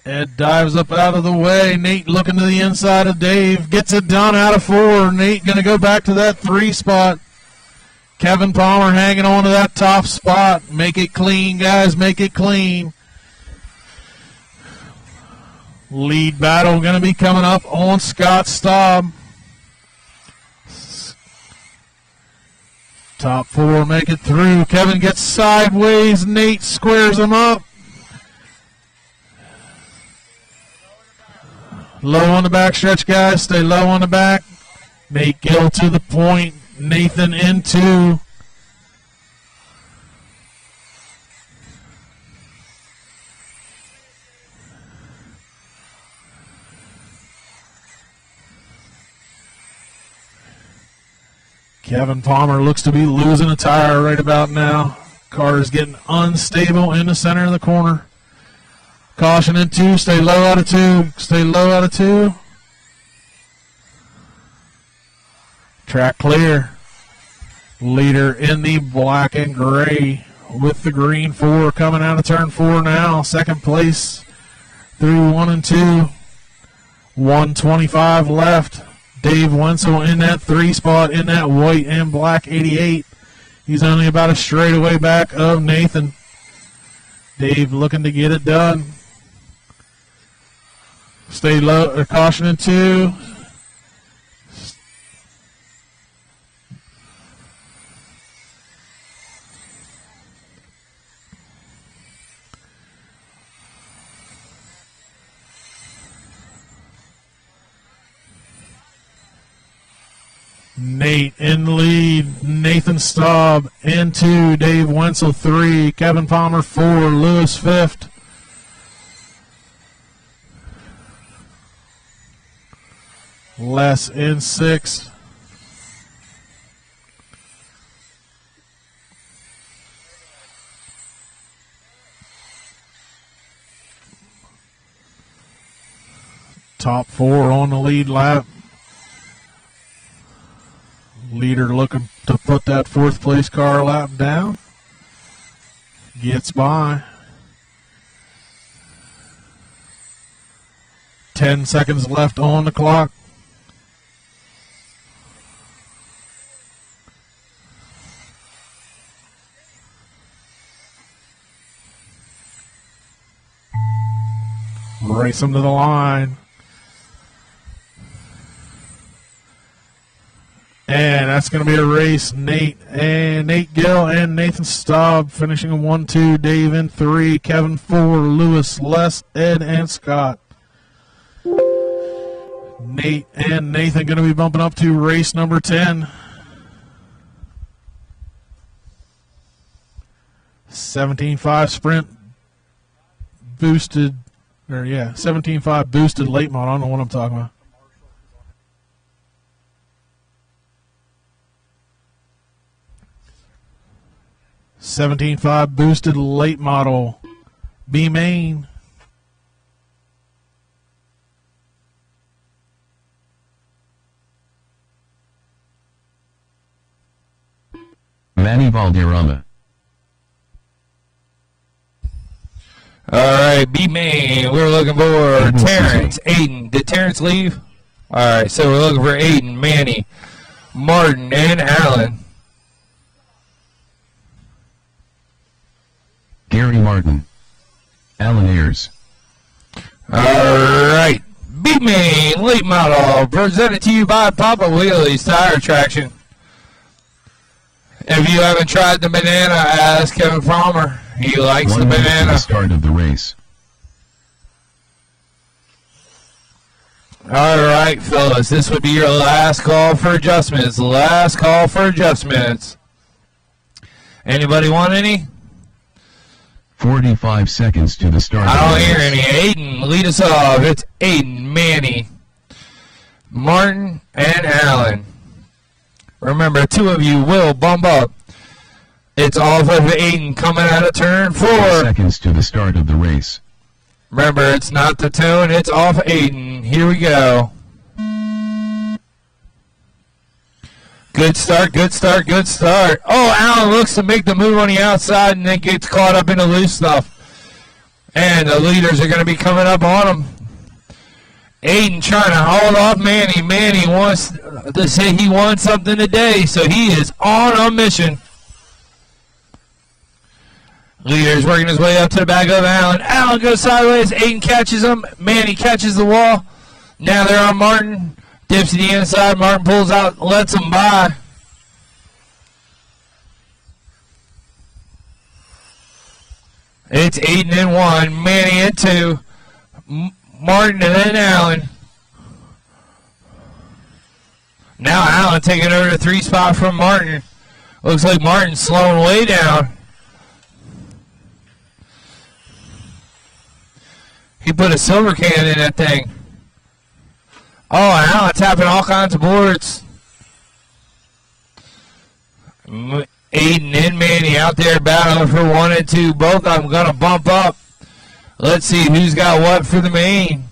Ed dives up out of the way. Nate looking to the inside of Dave. Gets it done out of 4. Nate going to go back to that 3 spot. Kevin Palmer hanging on to that top spot. Make it clean, guys. Make it clean. Lead battle going to be coming up on Scott Staub. Top four make it through. Kevin gets sideways. Nate squares him up. Low on the back stretch, guys. Stay low on the back. Nate Gill to the point. Nathan in two. Kevin Palmer looks to be losing a tire right about now. Car is getting unstable in the center of the corner. Caution in two. Stay low out of two. Stay low out of two. Track clear. Leader in the black and gray with the green 4 coming out of turn 4 now. Second place through 1 and 2. 125 left. Dave Wenzel in that 3 spot in that white and black 88. He's only about a straightaway back of Nathan. Dave looking to get it done. Stay low, caution in 2. Nate in the lead. Nathan Staub in 2. Dave Wenzel 3. Kevin Palmer 4. Lewis 5th. Les in 6. Top 4 on the lead lap. Leader looking to put that 4th place car lap down. Gets by. 10 seconds left on the clock. Race him to the line. And that's going to be a race. Nate Gill and Nathan Staub finishing in 1, 2. Dave in 3. Kevin 4. Lewis, Les, Ed, and Scott. Nate and Nathan going to be bumping up to race number 10. 17.5 sprint boosted. 17.5 boosted late model. I don't know what I'm talking about. $17.5 boosted late model B main. Manny Valderrama. All right, B main. We're looking for Terrence, Aiden. Did Terrence leave? All right, so we're looking for Aiden, Manny, Martin, and Allen. Gary Martin. Alan Ayers. All right, B main late model presented to you by Papa Wheelie's Tire Traction. If you haven't tried the banana, ask Kevin Palmer. He likes the banana. The start of the race. All right, fellas, this would be your last call for adjustments. Last call for adjustments. Anybody want any? 45 seconds to the start. I don't hear any. Aiden, lead us off. It's Aiden, Manny, Martin, and Allen. Remember, 2 of you will bump up. It's off of Aiden coming out of turn 4. 4 seconds to the start of the race. Remember, it's not the tune. It's off Aiden. Here we go. Good start, good start, good start. Oh, Allen looks to make the move on the outside and then gets caught up in the loose stuff. And the leaders are going to be coming up on him. Aiden trying to hold off Manny. Manny wants to say he won something today, so he is on a mission. Leader's working his way up to the back of Allen. Allen goes sideways. Aiden catches him. Manny catches the wall. Now they're on Martin. Dips to the inside. Martin pulls out, lets him by. It's Aiden in one, Manny in two, Martin and then Allen. Now Allen taking over the 3 spot from Martin. Looks like Martin's slowing way down. He put a silver can in that thing. Oh, Allen tapping all kinds of boards. Aiden and Manny out there battling for 1 and 2. Both of them going to bump up. Let's see who's got what for the main.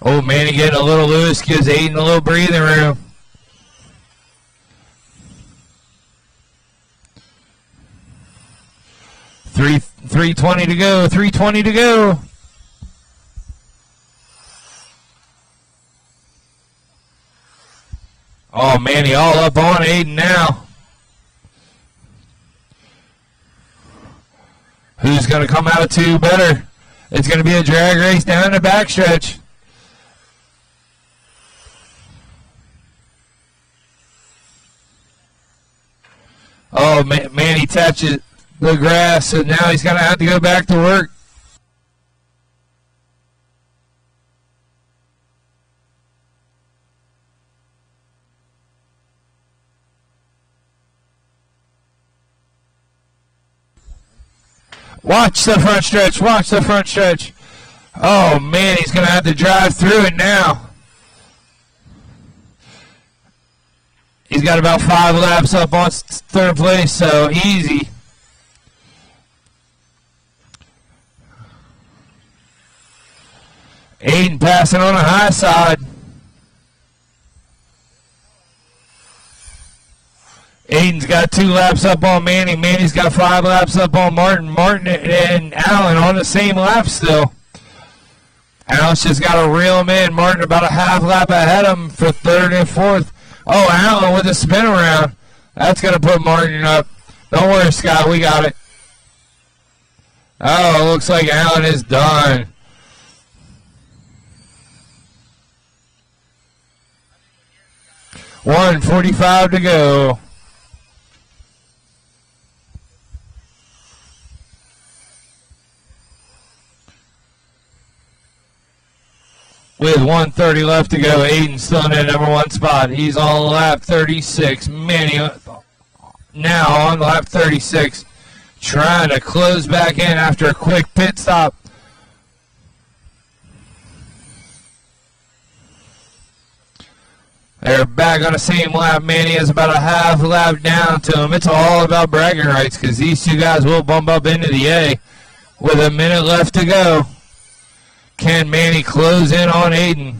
Oh, Manny getting a little loose, gives Aiden a little breathing room. Three 20 to go. 3:20 to go. Oh, Manny all up on Aiden now. Who's going to come out of 2 better? It's going to be a drag race down the backstretch. Oh, Manny touches the grass, and now he's going to have to go back to work. Watch the front stretch. Watch the front stretch. Oh, man, he's going to have to drive through it now. He's got about 5 laps up on 3rd place, so easy. Aiden passing on the high side. Aiden's got 2 laps up on Manny. Manny's got 5 laps up on Martin. Martin and Allen on the same lap still. Allen's just got to reel him in. Martin about a half lap ahead of him for 3rd and 4th. Oh, Allen with a spin around. That's going to put Martin up. Don't worry, Scott. We got it. Oh, it looks like Allen is done. $1:45 to go. With 1:30 left to go, Aiden still in that number 1 spot. He's on lap 36. Manny now on lap 36, trying to close back in after a quick pit stop. They're back on the same lap. Manny has about a half lap down to him. It's all about bragging rights because these 2 guys will bump up into the A with a minute left to go. Can Manny close in on Aiden?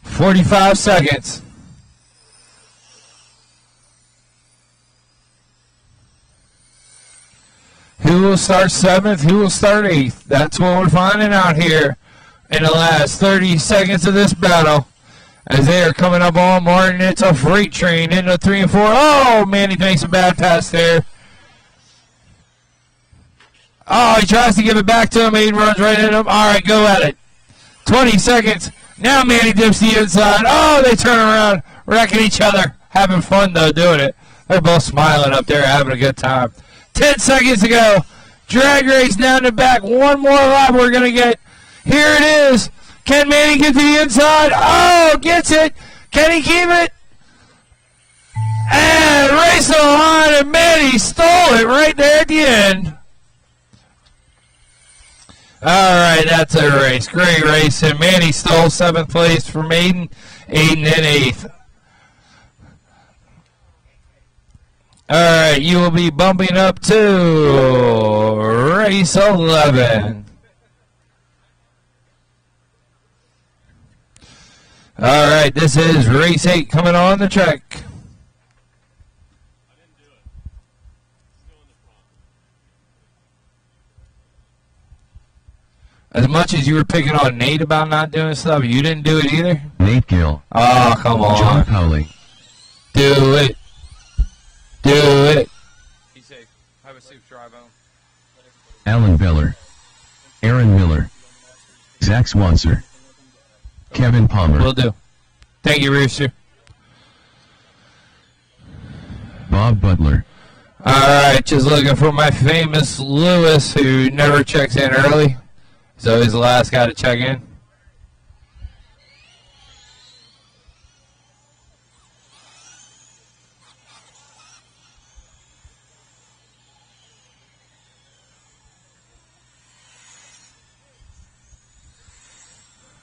"45 seconds. Who will start 7th? Who will start 8th? That's what we're finding out here in the last 30 seconds of this battle. As they are coming up on Martin, it's a freight train into 3 and 4. Oh, Manny makes a bad pass there. Oh, he tries to give it back to him. Aiden runs right into him. All right, go at it. 20 seconds. Now Manny dips the inside. Oh, they turn around, wrecking each other. Having fun, though, doing it. They're both smiling up there, having a good time. 10 seconds to go. Drag race down the back. 1 more lap we're going to get. Here it is. Can Manny get to the inside? Oh, gets it. Can he keep it? And race the line, and Manny stole it right there at the end. All right, that's a race. Great race. And Manny stole 7th place from Aiden. Aiden in 8th. All right, you will be bumping up to race 11. All right, this is race 8 coming on the track. As much as you were picking on Nate about not doing stuff, you didn't do it either? Nate Gill. Oh, come on. John Powley. Do it. Do it. Be safe. Have a safe drive home. Alan Beller. Aaron Miller. Zach Swanser. Kevin Palmer. Will do. Thank you, Rooster. Bob Butler. All right, just looking for my famous Lewis, who never checks in early. So he's the last guy to check in.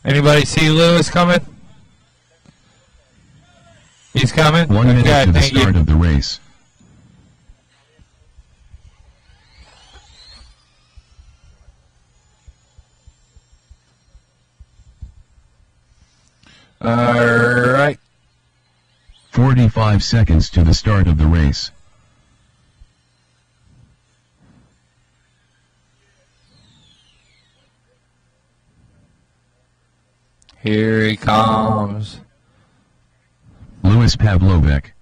Anybody see Lewis coming? He's coming? 1 minute Okay, to the thank start you. of the race. All right. 45 seconds to the start of the race. Here he comes. Louis Pavlovek.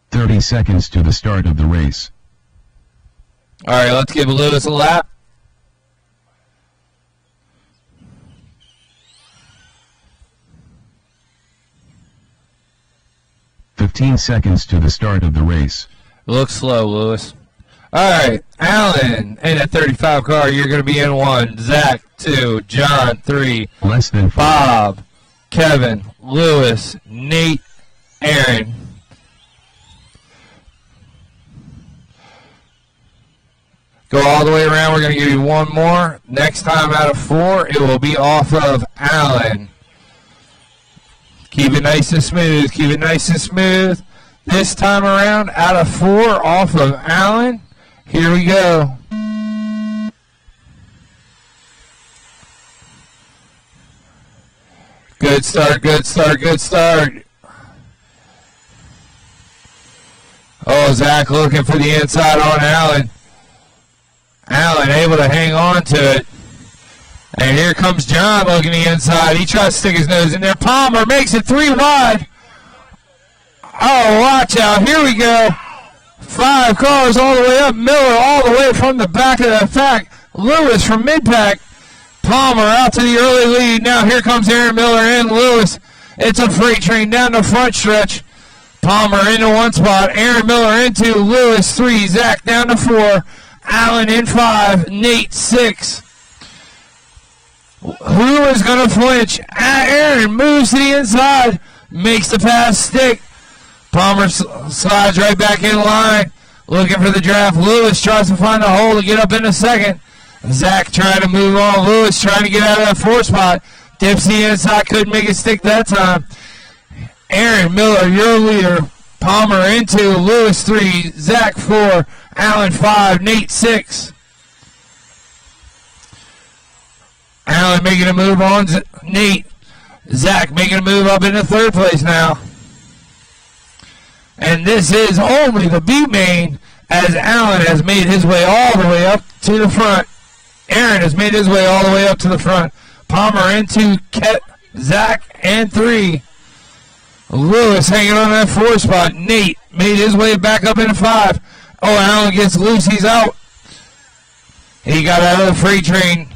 30 seconds to the start of the race. All right, let's give Lewis a lap. "15 seconds to the start of the race. Look slow, Lewis. All right, Alan, in a 35 car, you're going to be in 1. Zach, 2. John, 3. Less than 5. Bob, Kevin, Lewis, Nate, Aaron. Go all the way around. We're going to give you one more. Next time out of 4, it will be off of Alan. Keep it nice and smooth. Keep it nice and smooth. This time around, out of 4, off of Alan. Here we go. Good start, good start, good start. Oh, Zach looking for the inside on Alan. Alan able to hang on to it. And here comes John looking the inside. He tries to stick his nose in there. Palmer makes it 3 wide. Oh, watch out. Here we go. 5 cars all the way up. Miller all the way from the back of the pack. Lewis from mid-pack. Palmer out to the early lead. Now here comes Aaron Miller and Lewis. It's a freight train down the front stretch. Palmer into 1 spot. Aaron Miller into Lewis 3. Zach down to 4. Allen in 5. Nate 6. Who is going to flinch? Aaron moves to the inside. Makes the pass stick. Palmer slides right back in line. Looking for the draft. Lewis tries to find a hole to get up in a second. Zach trying to move on. Lewis trying to get out of that 4 spot. Dips the inside. Couldn't make it stick that time. Aaron Miller, your leader. Palmer into Lewis 3. Zach 4. Allen 5. Nate 6. Allen making a move on Nate. Zach making a move up into 3rd place now. And this is only the B main as Allen has made his way all the way up to the front. Aaron has made his way all the way up to the front. Palmer into Zach and 3. Lewis hanging on that 4 spot. Nate made his way back up into 5. Oh, Allen gets loose. He's out. He got out of the freight train.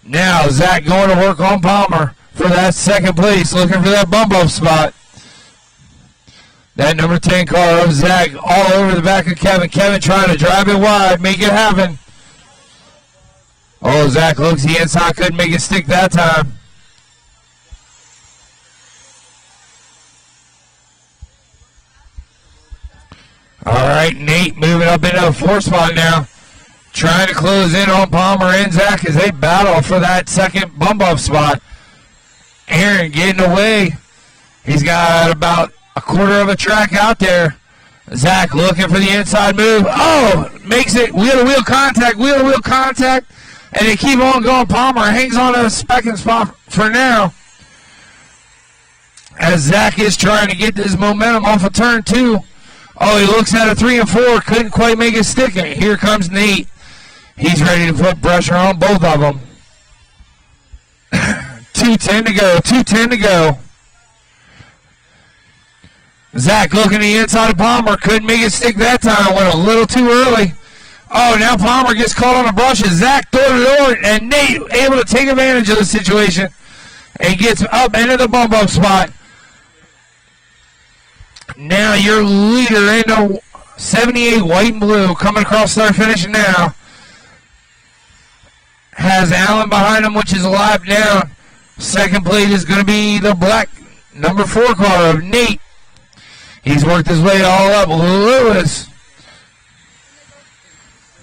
Now Zach going to work on Palmer for that 2nd place, looking for that bump up spot. That number 10 car of Zach all over the back of Kevin. Kevin trying to drive it wide, make it happen. Oh, Zach looks the inside, couldn't make it stick that time. All right, Nate moving up into a 4 spot now. Trying to close in on Palmer and Zach as they battle for that 2nd bump up spot. Aaron getting away. He's got about a quarter of a track out there. Zach looking for the inside move. Oh, makes it wheel-to-wheel contact, and they keep on going. Palmer hangs on to the 2nd spot for now. as Zach is trying to get his momentum off of turn 2. Oh, he looks at a 3 and 4, couldn't quite make it stick. And here comes Nate. He's ready to put pressure on both of them. 2:10 to go, 2:10 to go. Zach looking to the inside of Palmer, couldn't make it stick that time, went a little too early. Oh, now Palmer gets caught on the brushes. Zach door to door, and Nate able to take advantage of the situation and gets up into the bump up spot. Now your leader into 78 white and blue coming across start finish now. Has Allen behind him, which is a lap down. Second plate is going to be the black number 4 car of Nate. He's worked his way all up. Lewis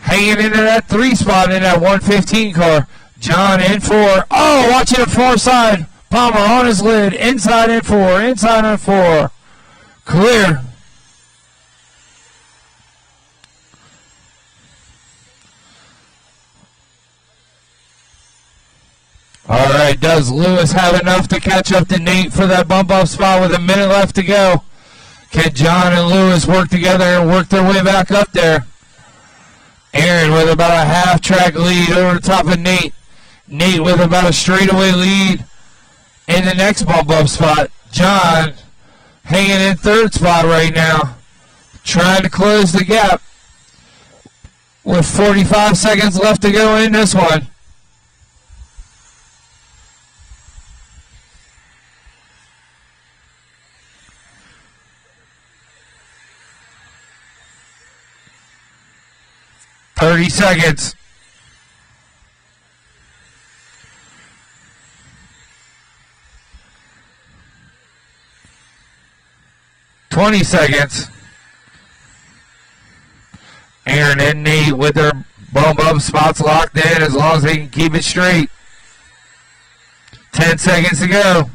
hanging into that 3 spot in that 115 car. John in 4. Oh, watching the far side. Palmer on his lid. Inside in 4. Inside in 4. Clear. All right, does Lewis have enough to catch up to Nate for that bump up spot with a minute left to go? Can John and Lewis work together and work their way back up there? Aaron with about a half track lead over the top of Nate. Nate with about a straightaway lead in the next bump up spot. John hanging in 3rd spot right now, trying to close the gap with 45 seconds left to go in this one. $30 seconds. $20 seconds. Aaron and Nate with their bump up spots locked in as long as they can keep it straight. 10 seconds to go.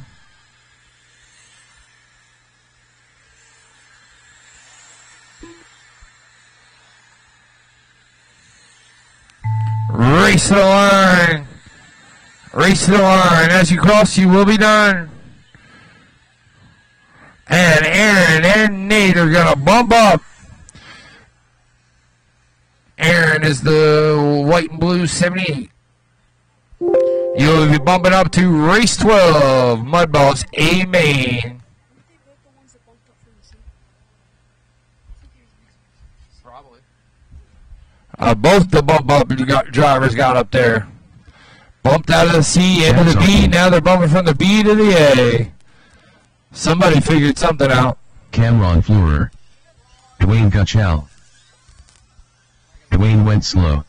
Race to the line. Race to the line. As you cross, you will be done. And Aaron and Nate are going to bump up. Aaron is the white and blue 78. You'll be bumping up to race 12. Mudballs A main. Probably. Both the bump up drivers got up there. Bumped out of the C into the B. Now they're bumping from the B to the A. Somebody figured something out. Cameron Fleurer. Dwayne Gutschall. Dwayne went slow.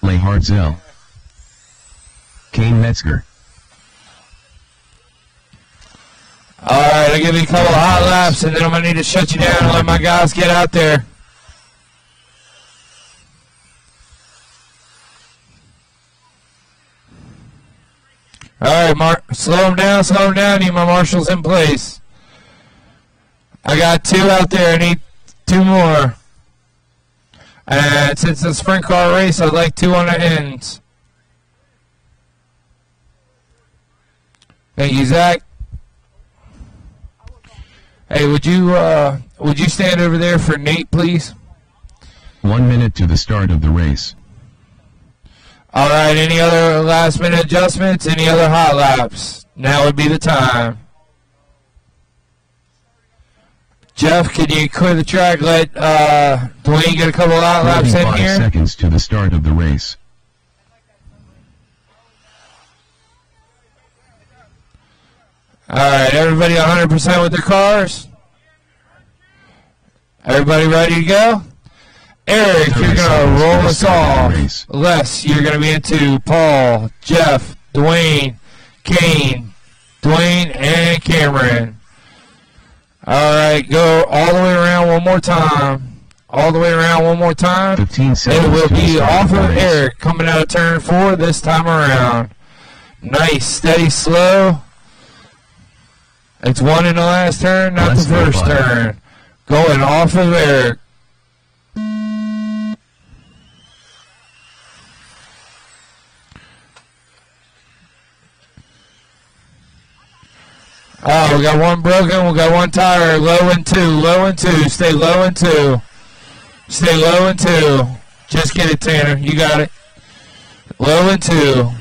Leigh Hartzell. Kane Metzger. Alright, I'll give you a couple of hot laps and then I'm going to need to shut you down and let my guys get out there. Alright, slow him down, need my marshals in place. I got 2 out there, I need 2 more. And since it's a sprint car race, I'd like 2 on the ends. Thank you, Zach. Hey, would you stand over there for Nate, please? 1 minute to the start of the race. All right, any other last-minute adjustments? Any other hot laps? Now would be the time. Jeff, can you clear the track? Let Dwayne get a couple of hot laps in 5 here. seconds to the start of the race. All right, everybody 100% with their cars? Everybody ready to go? Eric, you're going to roll us off. Les, you're going to be into Paul, Jeff, Dwayne, Kane, Dwayne, and Cameron. All right, go all the way around one more time. All the way around one more time. 15 seconds. It will be off of Eric coming out of turn 4 this time around. Nice, steady, slow. It's 1 in the last turn, not the first turn. Going off of Eric. Oh, we got one broken. We got one tire. Low and two. Low and two. Stay low and two. Stay low and two. Just get it, Tanner. You got it. Low and two.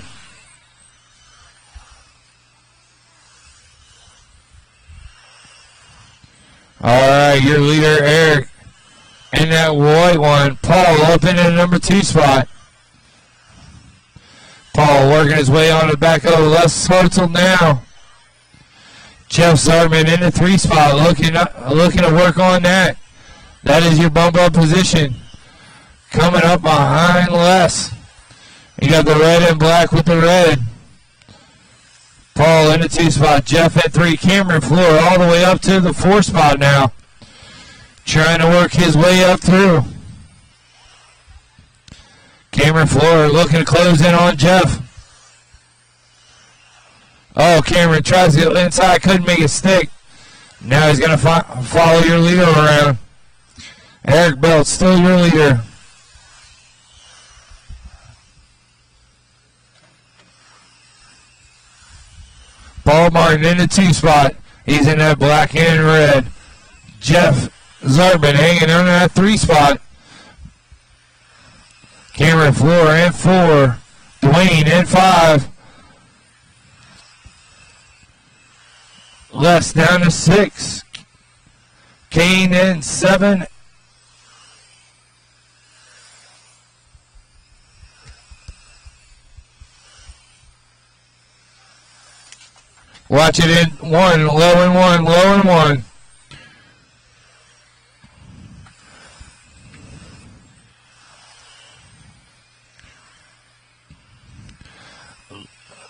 All right, your leader, Eric. And that white one, Paul, up in the number 2 spot. Paul working his way on the back of Les Hartzell now. Jeff Zartman in the 3 spot, looking to work on that. That is your bump up position. Coming up behind Les. You got the red and black with the red. Paul in the 2 spot. Jeff at 3. Cameron Floor all the way up to the 4 spot now. Trying to work his way up through. Cameron Floor looking to close in on Jeff. Oh, Cameron tries to get inside. Couldn't make it stick. Now he's going to follow your leader around. Eric Belt still your leader. Paul Martin in the 2 spot. He's in that black and red. Jeff Zartman hanging on that 3 spot. Cameron Floor in 4. Dwayne in 5. Les down to 6. Kane in 7. Watch it in 1. Low and 1. Low and 1.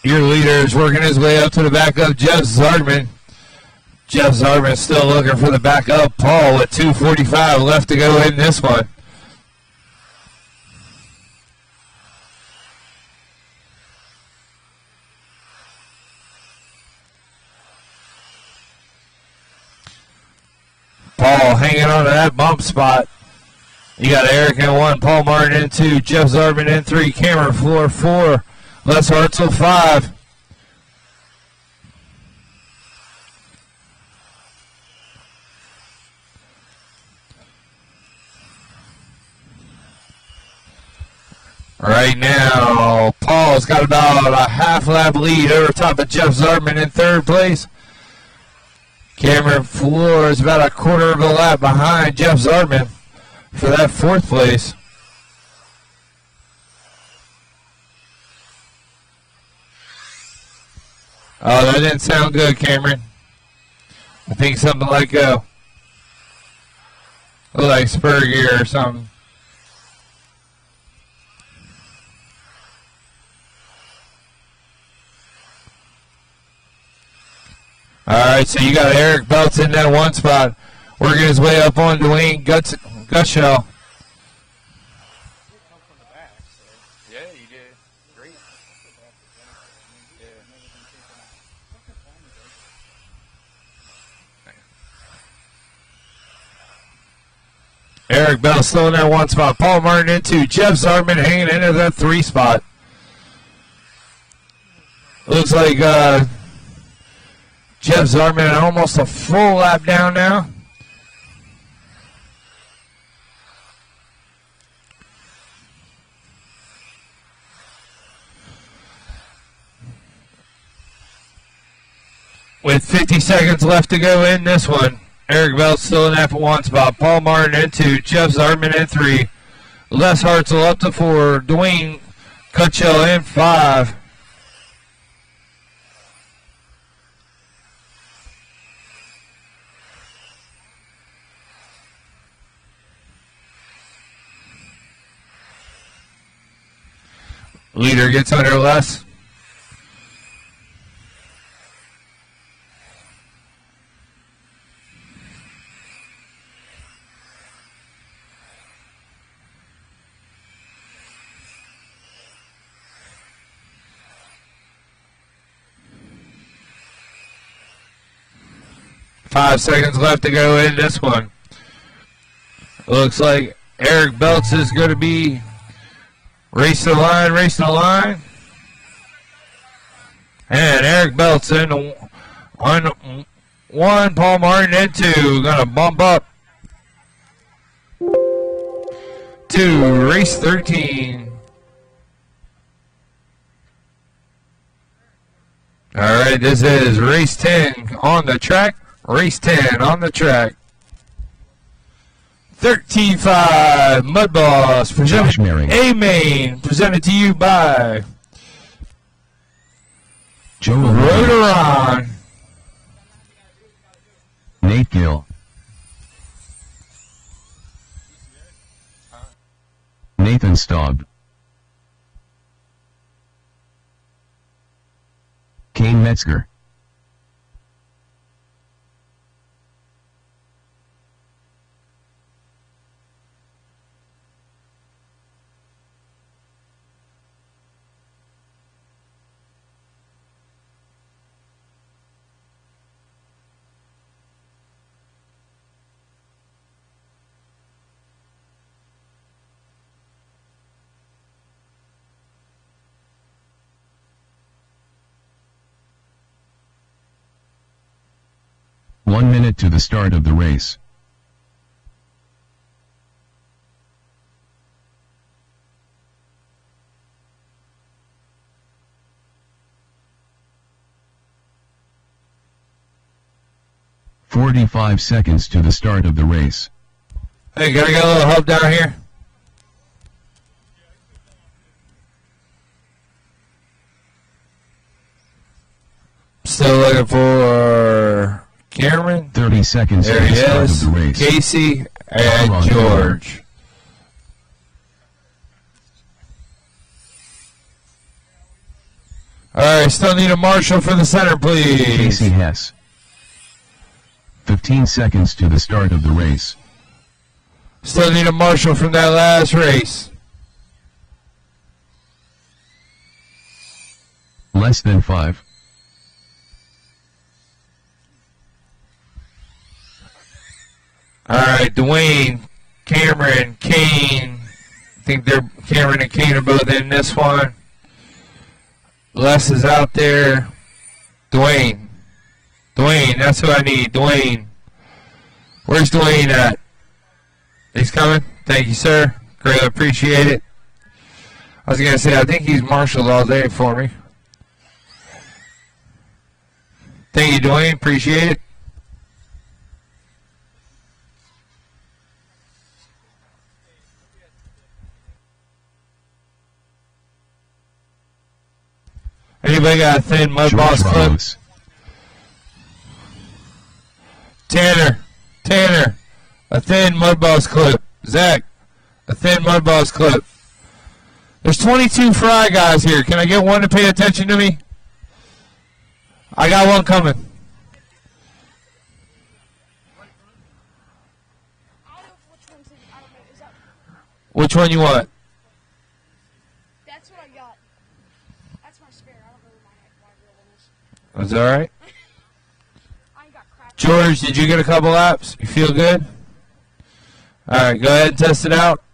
Your leader is working his way up to the back of Jeff Zartman. Jeff Zartman still looking for the backup. Paul with 2:45 left to go in this one. Paul hanging on to that bump spot. You got Eric in 1, Paul Martin in 2, Jeff Zartman in 3, Cameron Floor 4, Les Hartzell 5. Right now, Paul's got about a half lap lead over top of Jeff Zartman in 3rd place. Cameron Floor is about a quarter of a lap behind Jeff Zartman for that 4th place. Oh, that didn't sound good, Cameron. I think something like spur gear or something. All right, so you got Eric Belts in that 1 spot, working his way up on Dwayne Gutshell. Yeah, you did. Great. Eric Bell still in that 1 spot. Paul Martin in 2. Jeff Zartman hanging into that 3 spot. Looks like Jeff Zartman almost a full lap down now. With 50 seconds left to go in this one, Eric Bell's still in that 1 spot. Paul Martin in 2. Jeff Zartman in 3. Les Hartzell up to 4. Dwayne Cutchell in 5. Leader gets under Les. Five seconds left to go in this one. Looks like Eric Belts is going to be racing the line. And Eric Belts in On 1, Paul Martin, and 2. Gonna bump up to race 13. All right, this is race 10 on the track. Race 10 on the track. 13.5 Mud Boss presented A Main presented to you by Joe Roderon. Nate Gill. Nathan Staub. Kane Metzger. One minute to the start of the race. "45 seconds to the start of the race. Hey, gotta get a little help down here. Still looking for Cameron. 30 seconds to There the he start is. of the race. Casey and George. Alright, still need a marshal for the center, please. Casey Hess. 15 seconds to the start of the race. Still need a marshal from that last race. Less than 5. Alright, Dwayne, Cameron, Kane. I think Cameron and Kane are both in this one. Les is out there. Dwayne, that's who I need. Dwayne. Where's Dwayne at? He's coming? Thank you, sir. Greatly appreciate it. I was going to say, I think he's marshaled all day for me. Thank you, Dwayne. Appreciate it. Anybody got a thin Mud Boss clip? Tanner, a thin Mud Boss clip. Zach, a thin Mud Boss clip. There's 22 fry guys here. Can I get one to pay attention to me? I got one coming. Which one you want? That's what I got. That's my spare. I don't know my real one is. That's all right. I ain't got crap. George, did you get a couple laps? You feel good? All right, go ahead and test it out.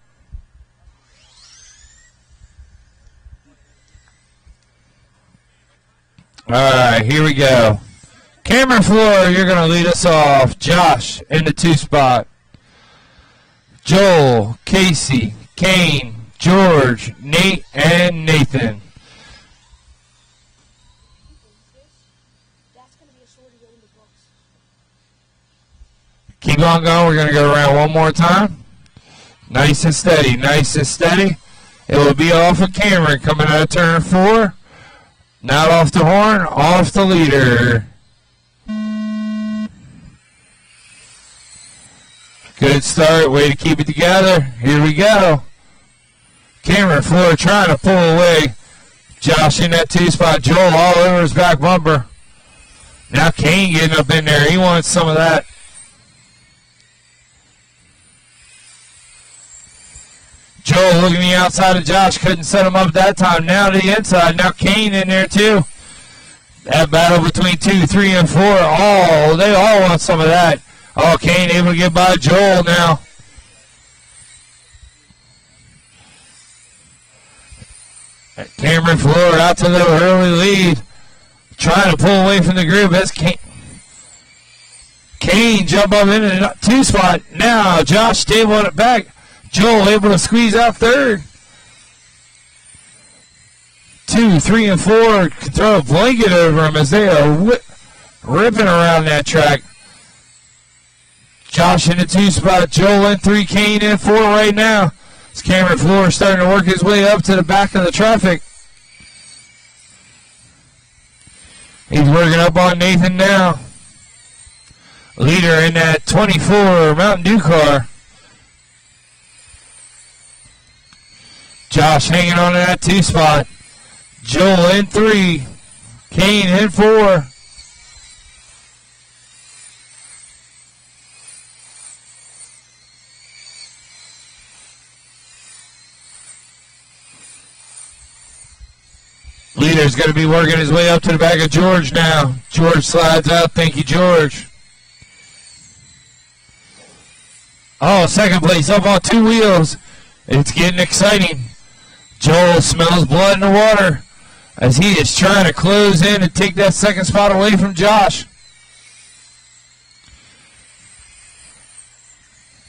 All right, here we go. Cameron Floor, you're going to lead us off. Josh in the 2 spot. Joel, Casey, Kane, George, Nate, and Nathan. That's going to be a shorty in the books. Keep on going. We're going to go around one more time. Nice and steady. Nice and steady. It will be off of Cameron coming out of turn 4. Not off the horn, off the leader. Good start. Way to keep it together. Here we go. Cameron Floor trying to pull away. Josh in that 2 spot. Joel all over his back bumper. Now Kane getting up in there. He wants some of that. Joel looking the outside of Josh. Couldn't set him up that time. Now to the inside. Now Kane in there too. That battle between 2, 3, and 4. Oh, they all want some of that. Oh, Kane able to get by Joel now. Cameron Floor out to the early lead. Trying to pull away from the group. That's Kane jump up into the 2 spot. Now Josh stabling it back. Joel able to squeeze out third. 2, 3, and 4 can throw a blanket over him as they are ripping around that track. Josh in the 2 spot. Joel in 3. Kane in 4 right now. As Cameron Flores starting to work his way up to the back of the traffic. He's working up on Nathan now. Leader in that 24 Mountain Dew car. Josh hanging on to that 2 spot. Joel in 3. Kane in 4. Leader's going to be working his way up to the back of George now. George slides out. Thank you, George. Oh, second place up on 2 wheels. It's getting exciting. Joel smells blood in the water as he is trying to close in and take that second spot away from Josh.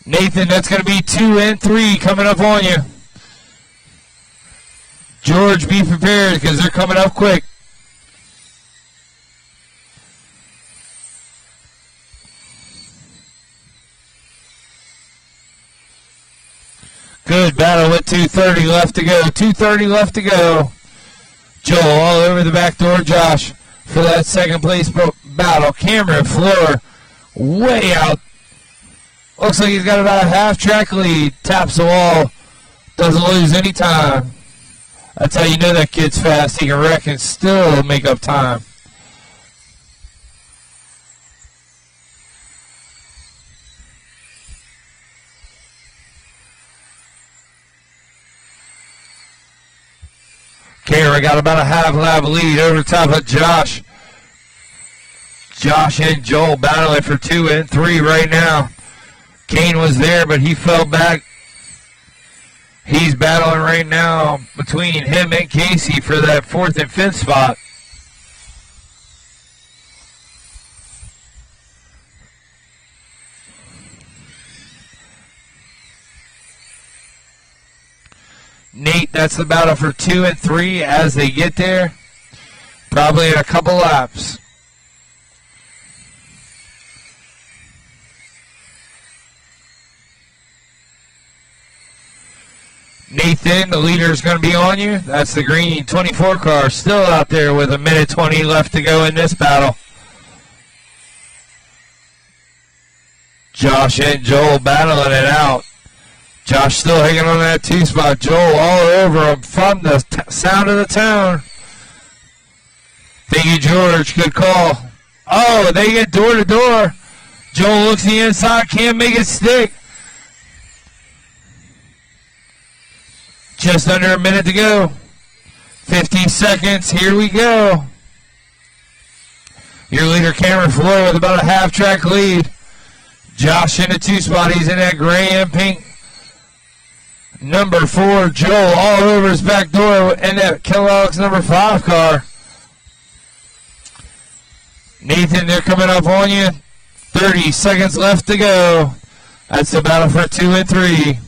Nathan, that's going to be 2 and 3 coming up on you. George, be prepared because they're coming up quick. Good battle with 2:30 left to go. 2:30 left to go. Joel all over the back door. Josh for that second place battle. Cameron Floor way out. Looks like he's got about a half track lead. Taps the wall. Doesn't lose any time. That's how you know that kid's fast. He can wreck and still make up time. Cameron got about a half lap lead over top of Josh. Josh and Joel battling for 2 and 3 right now. Kane was there, but he fell back. He's battling right now between him and Casey for that 4th and 5th spot. Nate, that's the battle for 2 and 3 as they get there. Probably in a couple laps. Nathan, the leader is going to be on you. That's the green 24 car still out there with a minute 20 left to go in this battle. Josh and Joel battling it out. Josh still hanging on that 2 spot. Joel all over him from the sound of the town. Thank you, George. Good call. Oh, they get door to door. Joel looks the inside, can't make it stick. Just under a minute to go. 50 seconds. Here we go. Your leader, Cameron Floyd, with about a half track lead. Josh in the 2 spot. He's in that gray and pink. Number 4, Joel, all over his back door in that Kellogg's number 5 car. Nathan, they're coming up on you. 30 seconds left to go. That's the battle for 2 and 3.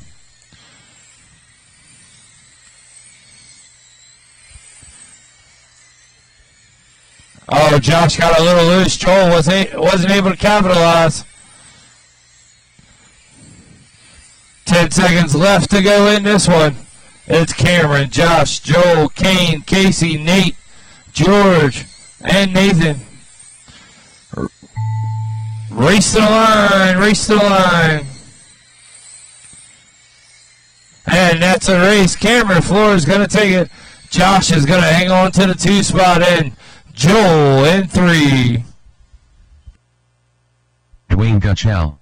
Oh, Josh got a little loose. Joel wasn't able to capitalize. 10 seconds left to go in this one. It's Cameron, Josh, Joel, Kane, Casey, Nate, George, and Nathan. Race to the line, race to the line. And that's a race. Cameron Flores is going to take it. Josh is going to hang on to the 2 spot, and Joel in 3. Wayne Gutschall.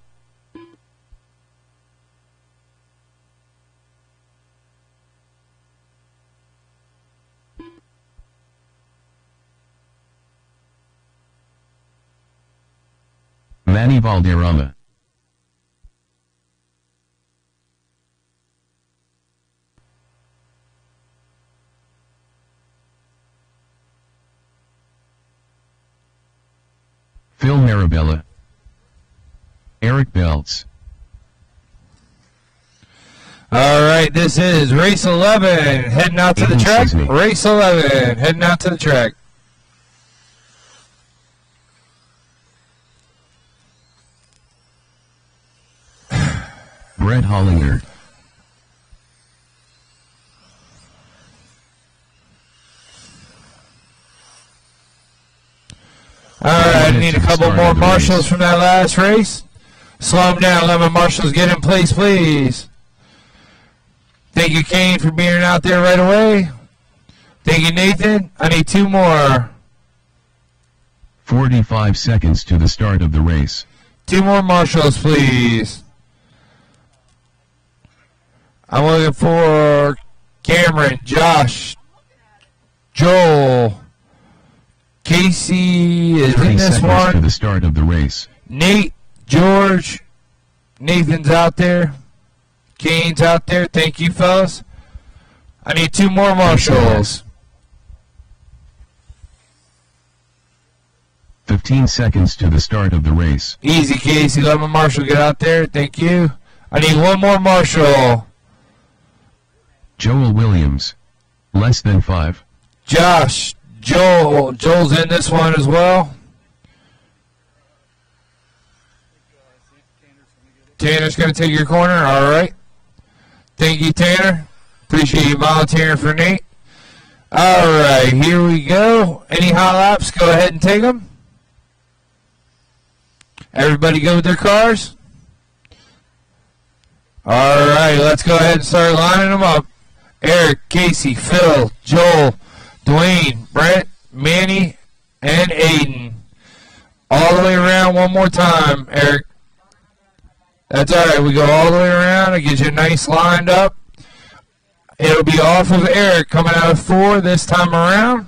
Manny Valderrama. Phil Marabella. Eric Belts. All right, this is race 11 heading out to the track. Race 11 heading out to the track. Brett Hollinger. All right, I need a couple more marshals from that last race. Slow them down. Let my marshals get in place, please. Thank you, Kane, for being out there right away. Thank you, Nathan. I need 2 more. 45 seconds to the start of the race. 2 more marshals, please. I'm looking for Cameron, Josh, Joel, Casey is in this one. To the start of the race. Nate, George, Nathan's out there. Kane's out there. Thank you, fellas. I need 2 more marshals. 15 seconds to the start of the race. Easy, Casey. Let my marshal get out there. Thank you. I need 1 more marshal. Joel Williams. Less than 5. Josh, Joel. Joel's in this one as well. Tanner's going to take your corner. All right. Thank you, Tanner. Appreciate you volunteering for Nate. All right, here we go. Any hot laps, go ahead and take them. Everybody go with their cars? All right, let's go ahead and start lining them up. Eric, Casey, Phil, Joel, Dwayne, Brett, Manny, and Aiden. All the way around one more time, Eric. That's all right. We go all the way around. It gets you nice lined up. It'll be off of Eric coming out of 4 this time around.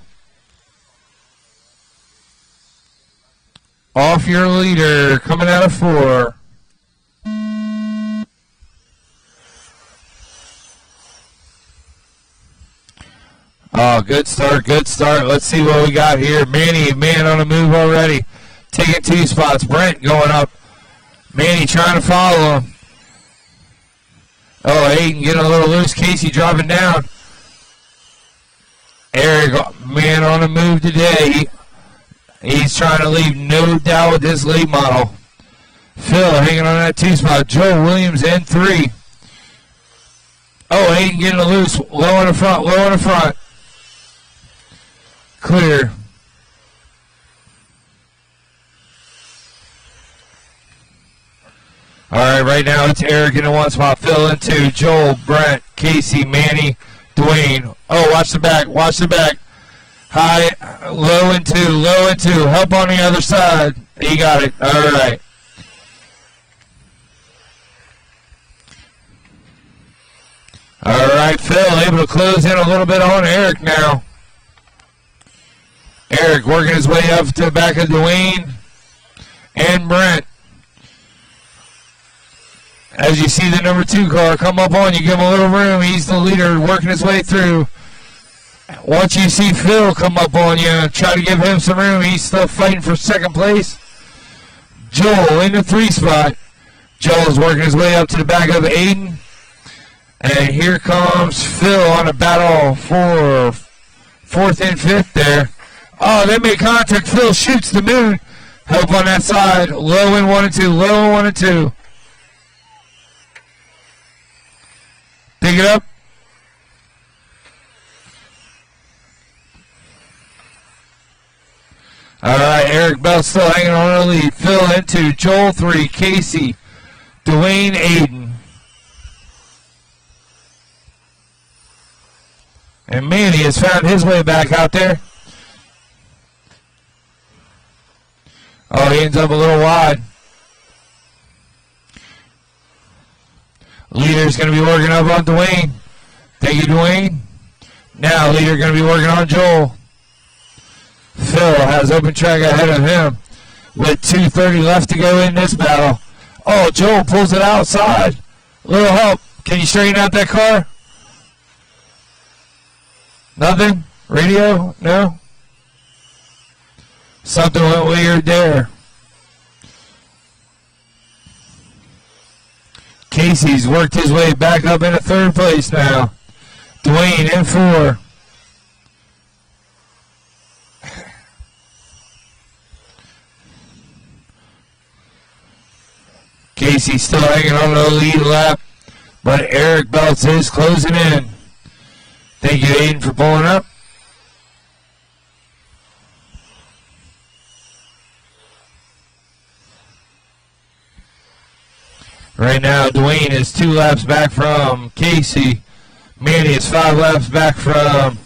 Off your leader coming out of 4. Oh, good start, good start. Let's see what we got here. Manny, man on the move already. Taking 2 spots. Brent going up. Manny trying to follow him. Oh, Aiden getting a little loose. Casey dropping down. Eric, man on the move today. He's trying to leave no doubt with this late model. Phil hanging on that 2 spot. Joe Williams in 3. Oh, Aiden getting a loose. Low in the front, low in the front. Clear. All right, right now it's Eric in the 1 spot. Phil in 2. Joel, Brent, Casey, Manny, Dwayne. Oh, watch the back. Watch the back. High, low in 2. Low in 2. Help on the other side. You got it. All right. All right, Phil able to close in a little bit on Eric now. Eric working his way up to the back of Dwayne and Brent. As you see the number 2 car come up on you, give him a little room. He's the leader working his way through. Once you see Phil come up on you, try to give him some room. He's still fighting for 2nd place. Joel in the 3 spot. Joel's working his way up to the back of Aiden. And here comes Phil on a battle for 4th and 5th there. Oh, they make contact. Phil shoots the moon. Help on that side. Low in 1 and 2. Low in 1 and 2. Pick it up. All right, Eric Bell still hanging on the lead. Phil into Joel 3, Casey, Dwayne, Aiden. And Manny has found his way back out there. Oh, he ends up a little wide. Leader's going to be working up on Dwayne. Thank you, Dwayne. Now, leader going to be working on Joel. Phil has open track ahead of him with 2:30 left to go in this battle. Oh, Joel pulls it outside. A little help. Can you straighten out that car? Nothing? Radio? No? Something went weird there. Casey's worked his way back up into third place now. Dwayne in 4. Casey still hanging on to the lead lap, but Eric Belts is closing in. Thank you, Aiden, for pulling up. Right now, Dwayne is 2 laps back from Casey. Manny is 5 laps back from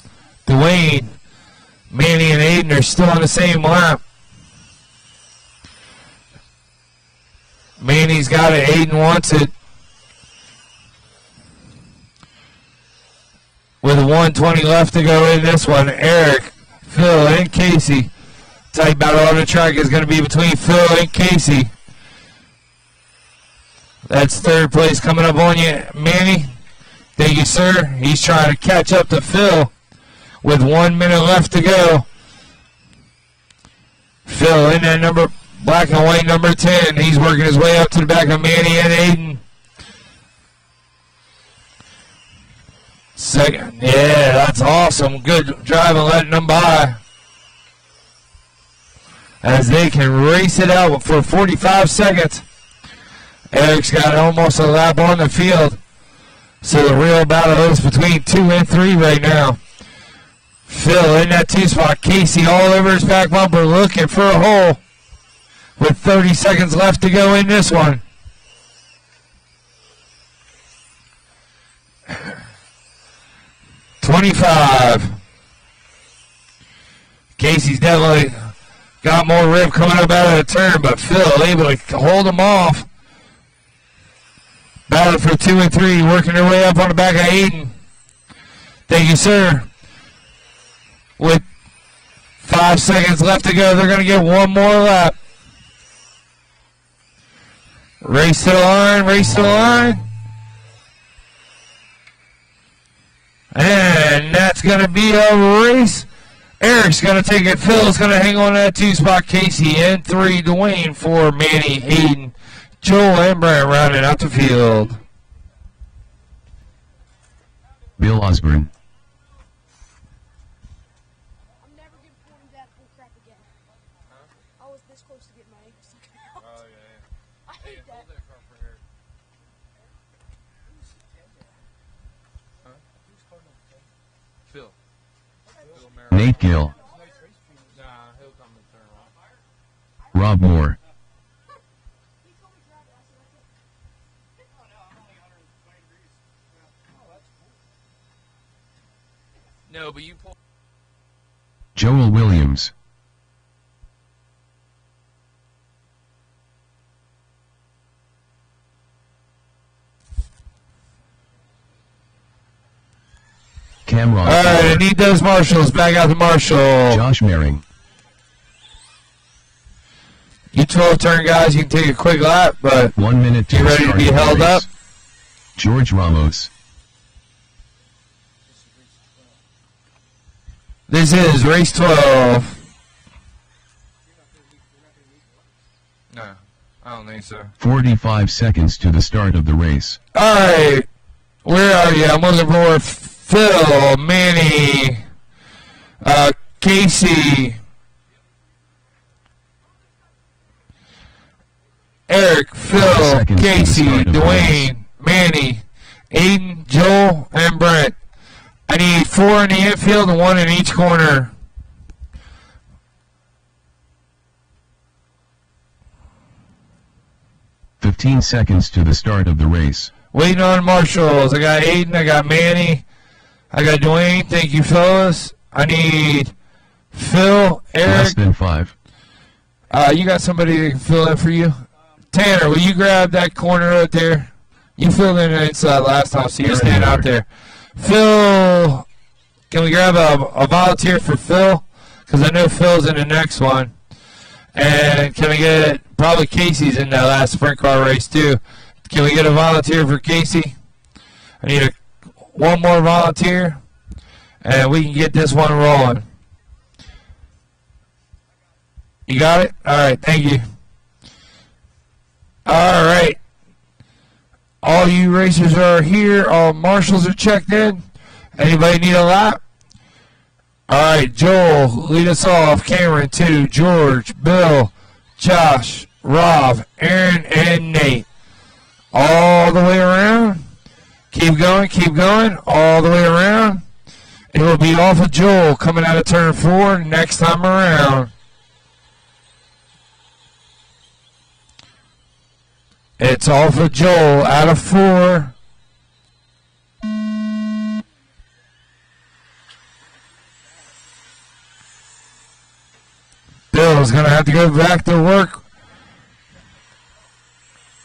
Dwayne. Manny and Aiden are still on the same lap. Manny's got it. Aiden wants it. With 1:20 left to go in this one, Eric, Phil, and Casey. Tight battle on the track is going to be between Phil and Casey. That's third place coming up on you, Manny. Thank you, sir. He's trying to catch up to Phil with 1 minute left to go. Phil in that number, black and white number 10. He's working his way up to the back of Manny and Aiden. Second, yeah, that's awesome. Good driving, letting them by. As they can race it out for 45 seconds. Eric's got almost a lap on the field. So the real battle is between 2 and 3 right now. Phil in that 2 spot. Casey all over his back bumper looking for a hole. With 30 seconds left to go in this one. .25. Casey's definitely got more rip coming up out of the turn, but Phil able to hold him off. Battle for 2 and 3, working their way up on the back of Aiden. Thank you, sir. With 5 seconds left to go, they're going to get one more lap. Race to the line, race to the line. And that's going to be a race. Eric's going to take it. Phil's going to hang on to that 2 spot. Casey in 3. Dwayne 4. Manny, Hayden, Joel, and Brent rounding out the field. Bill Osborne. I'm never giving pointing that bull crap again. I was this close to getting my ankles taken out. Oh, yeah. I hate that. Phil. Nate Gill. Nah, he'll come and turn around. Rob Moore. He told me to drive it. I said, okay. Oh, no, I'm only 120 degrees. Oh, that's cool. No, but you pull. Joel Williams. Cameron. All right, I need those marshals. Back out the marshal. Josh Mering. You 12-turn guys, you can take a quick lap, but 1 minute to you ready to start be the held race. up? George Ramos. This is race 12. No, I don't think so. 45 seconds to the start of the race. All right, where are you? I'm looking for Phil, Manny, Casey, Eric, Phil, seconds to the Casey, start of the race. Dwayne, Manny, Aiden, Joel, and Brent. I need 4 in the infield and 1 in each corner. $15 seconds to the start of the race. Waiting on marshals. I got Aiden, I got Manny, I got Dwayne. Thank you, fellas. I need Phil, Less Eric. than 5. You got somebody that can fill in for you? Tanner, will you grab that corner right there? You filled in inside last time, so you're standing out there. Phil, can we grab a volunteer for Phil? Because I know Phil's in the next one. And can we get, probably Casey's in that last sprint car race too. Can we get a volunteer for Casey? I need one more volunteer, and we can get this one rolling. You got it? All right, thank you. All right. All you racers are here. All marshals are checked in. Anybody need a lap? All right, Joel, lead us off. Cameron, 2. George, Bill, Josh, Rob, Aaron, and Nate. All the way around. Keep going, all the way around. It will be off of Joel coming out of turn 4 next time around. It's off of Joel out of 4. Bill's going to have to go back to work.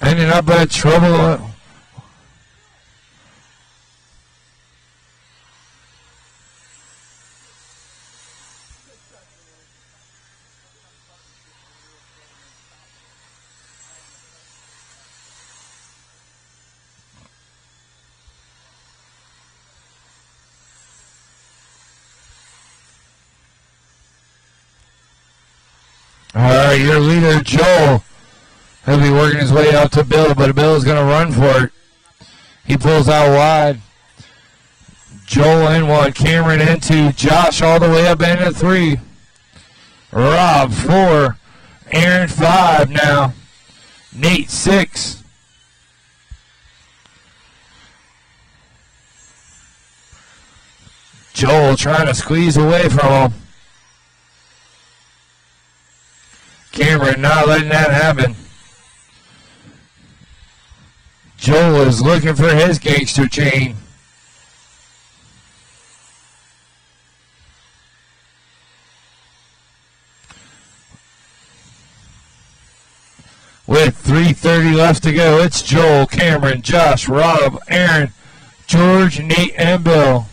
Ending up in trouble. All right, your leader, Joel. He'll be working his way out to Bill, but Bill's going to run for it. He pulls out wide. Joel in 1, Cameron in 2, Josh all the way up into 3. Rob 4, Aaron 5 now. Nate 6. Joel trying to squeeze away from him. Cameron not letting that happen. Joel is looking for his gangster chain. With 3:30 left to go, it's Joel, Cameron, Josh, Rob, Aaron, George, Nate, and Bill.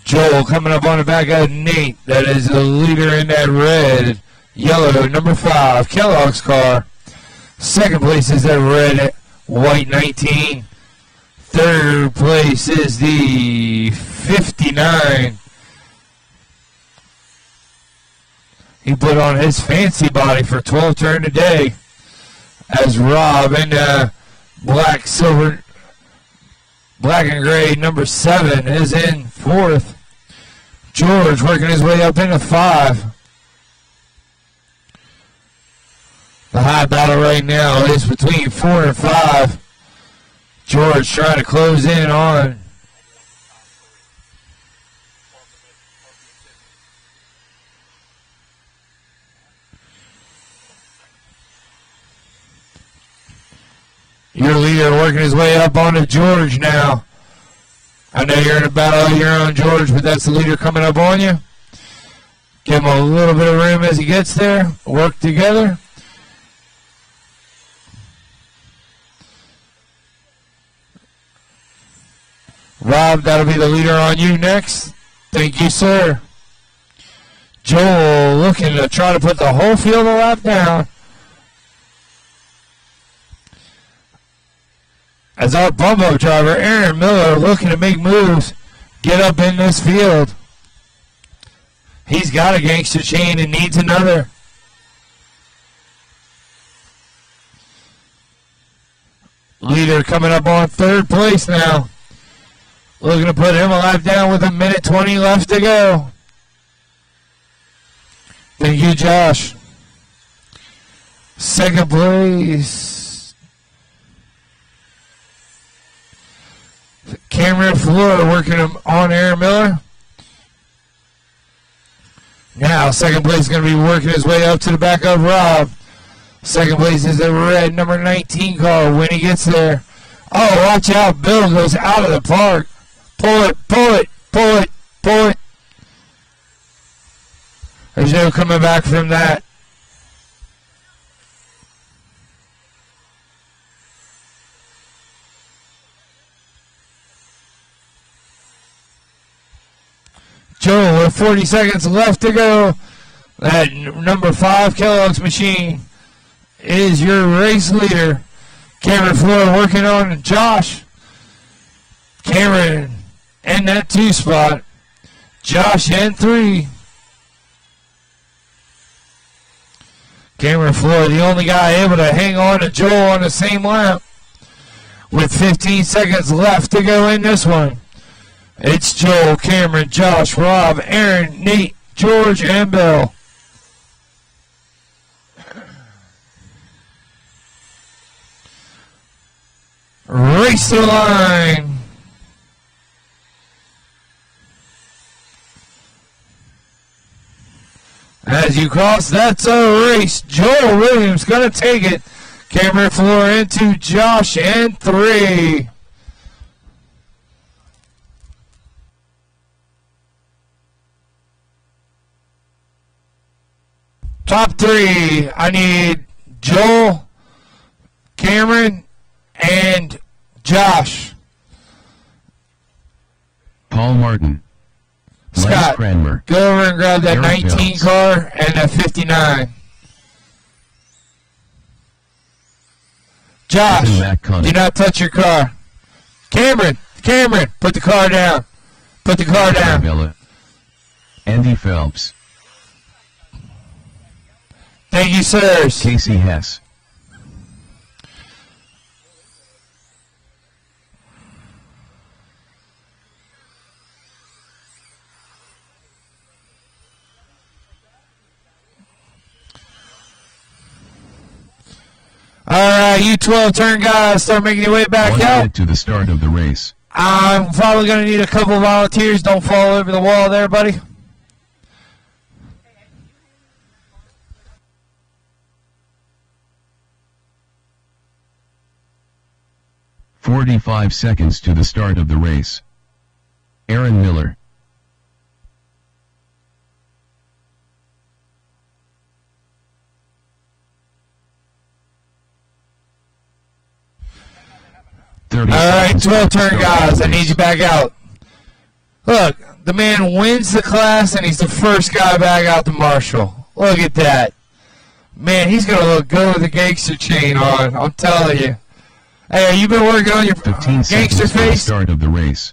Joel coming up on the back of Nate. That is the leader in that red, yellow, number 5, Kellogg's car. Second place is that red, white 19. Third place is the 59. He put on his fancy body for 12 turn today. As Rob in black, silver, black and gray, number 7 is in 4th. George working his way up into 5. The high battle right now is between 4 and 5. George trying to close in on. Your leader working his way up onto George now. I know you're in a battle of your own, George, but that's the leader coming up on you. Give him a little bit of room as he gets there. Work together. Rob, that'll be the leader on you next. Thank you, sir. Joel looking to try to put the whole field of lap down. As our bump-up driver, Aaron Miller, looking to make moves, get up in this field. He's got a gangster chain and needs another. Leader coming up on 3rd place now. Looking to put him a lap down with 1:20 left to go. Thank you, Josh. 2nd place. Cameron Fleur working on Aaron Miller. Now, 2nd place is going to be working his way up to the back of Rob. 2nd place is the red number 19 car when he gets there. Oh, watch out. Bill goes out of the park. Pull it, pull it, pull it, pull it. There's no coming back from that. Joel with 40 seconds left to go. That number 5 Kellogg's machine is your race leader. Cameron Floyd working on Josh. Cameron in that 2 spot. Josh in 3. Cameron Floyd, the only guy able to hang on to Joel on the same lap. With 15 seconds left to go in this one. It's Joel, Cameron, Josh, Rob, Aaron, Nate, George, and Bill. Race the line. As you cross, that's a race. Joel Williams going to take it. Cameron Floor into Josh and 3. Top 3. I need Joel, Cameron, and Josh. Paul Martin. Lance Scott, Cranmer. go over and grab that Eric 19 Jones. car and that 59. Josh, Ethan McConnell. do not touch your car. Cameron, put the car down. Put the car down. Bella. Andy Phelps. Thank you, sirs. Casey Hess. All right, you 12-turn guys, start making your way back 1 out. minute to the start of the race. I'm probably going to need a couple volunteers. Don't fall over the wall there, buddy. "45 seconds to the start of the race. Aaron Miller. All right, 12-turn guys, I need you back out. Look, the man wins the class, and he's the first guy back out to Marshall. Look at that. Man, he's going to look good with the gangster chain on, I'm telling you. Hey, you been working on your 15 seconds gangster to the face? start of the race.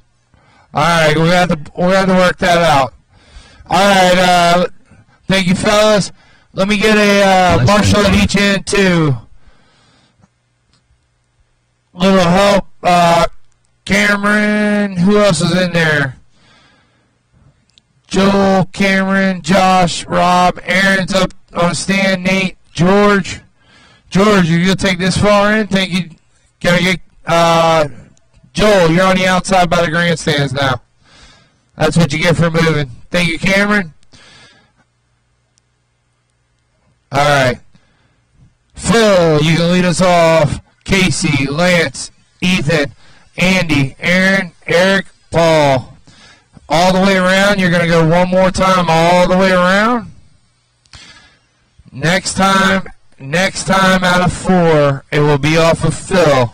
All right, we're going to have to work that out. All right, thank you, fellas. Let me get a Marshall at each end, too. Little help. Cameron, who else is in there? Joel, Cameron, Josh, Rob, Aaron's up on a stand, Nate, George. George, you'll take this far in? Thank you. Can I get, Joel, you're on the outside by the grandstands now. That's what you get for moving. Thank you, Cameron. All right. Phil, you can lead us off. Casey, Lance, Ethan, Andy, Aaron, Eric, Paul. All the way around. You're going to go one more time all the way around. Next time out of 4, it will be off of Phil.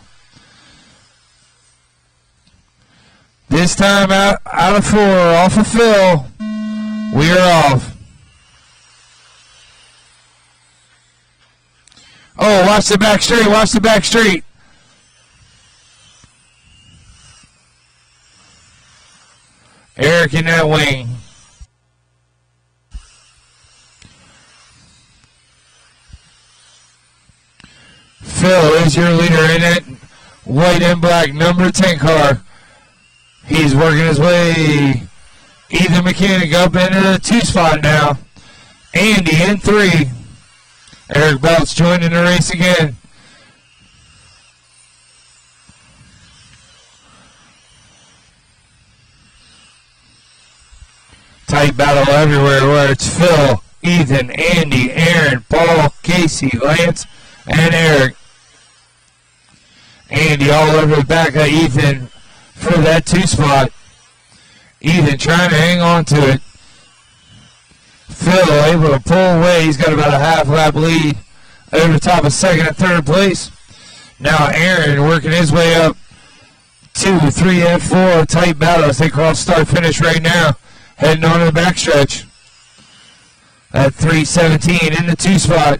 This time out of 4, off of Phil. We are off. Oh, watch the back straight. Watch the back straight. Eric in that wing. Phil is your leader in it. White and black number 10 car. He's working his way. Ethan Mechanic up into the 2 spot now. Andy in 3. Eric Belts joining the race again. Tight battle everywhere where it's Phil, Ethan, Andy, Aaron, Paul, Casey, Lance, and Eric. Andy all over the back of Ethan for that 2 spot. Ethan trying to hang on to it. Phil able to pull away. He's got about a half lap lead over the top of 2nd and 3rd place. Now Aaron working his way up 2, 3, and 4. Tight battle as they cross start finish right now. Heading on to the backstretch. At 3:17 in the 2 spot.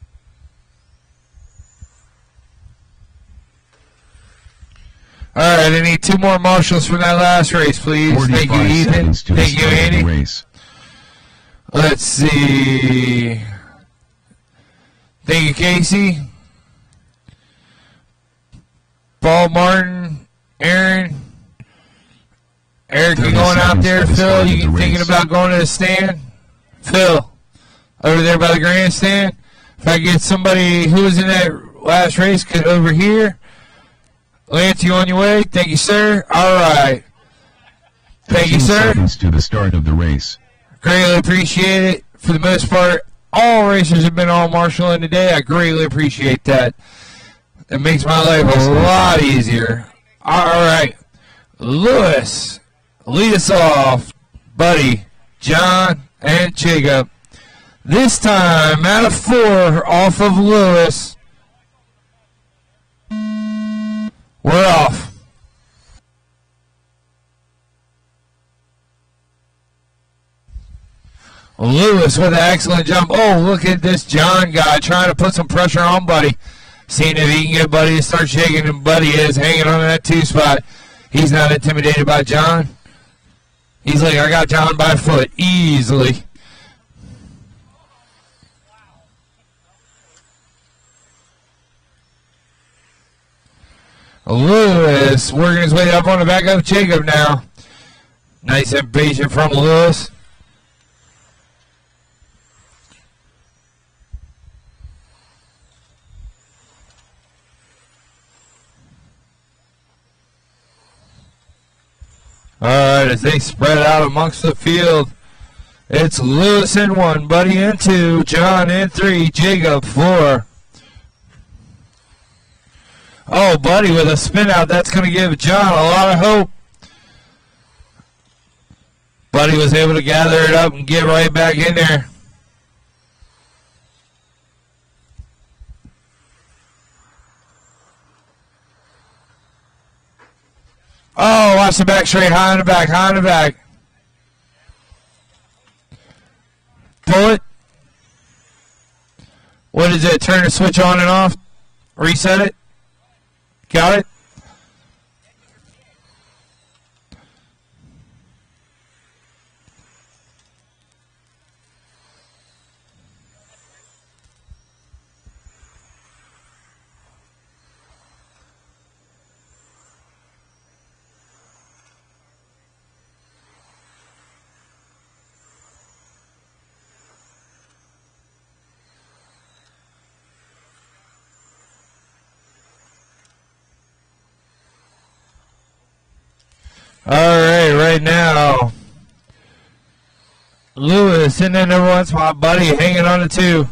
All right, I need 2 more marshals from that last race, please. Thank you, 45 Ethan. seconds to the Thank you, start of the Andy. race. Let's see. Thank you, Casey. Paul Martin, Aaron. Eric, you 30 going out seconds there? to the Phil, start of you the thinking race. about going to the stand? Phil, over there by the grandstand. If I get somebody who was in that last race, get over here. Lance, you on your way? Thank you, sir. All right. Thank you, 15 sir. seconds to the start of the race. Greatly appreciate it. For the most part, all racers have been all marshalling today. I greatly appreciate that. It makes my life a lot easier. All right. Lewis, lead us off. Buddy, John, and Jacob. This time, out of 4, off of Lewis. We're off. Lewis with an excellent jump. Oh, look at this John guy trying to put some pressure on Buddy. Seeing if he can get Buddy to start shaking, and Buddy is hanging on that 2 spot. He's not intimidated by John. He's like, I got John by foot easily. Lewis working his way up on the back of Jacob now. Nice impatient from Lewis. All right, as they spread out amongst the field, it's Lewis in 1, Buddy in 2, John in 3, Jacob 4. Oh, Buddy with a spin out. That's going to give John a lot of hope. Buddy was able to gather it up and get right back in there. Oh, watch the back straight, high in the back, high in the back. Pull it. What is it? Turn the switch on and off. Reset it. Got it? All right, right now, Lewis in that number 1 spot, Buddy hanging on to 2.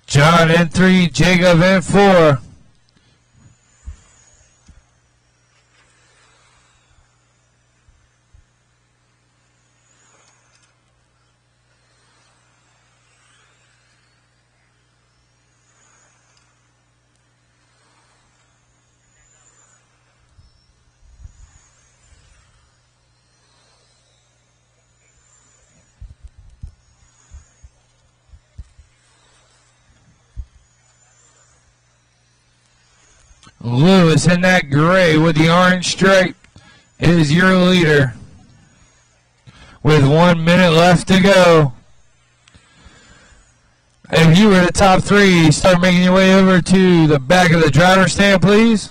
John in 3, Jacob in 4. Lewis in that gray with the orange stripe is your leader. With 1 minute left to go. If you were the top 3, start making your way over to the back of the driver's stand, please.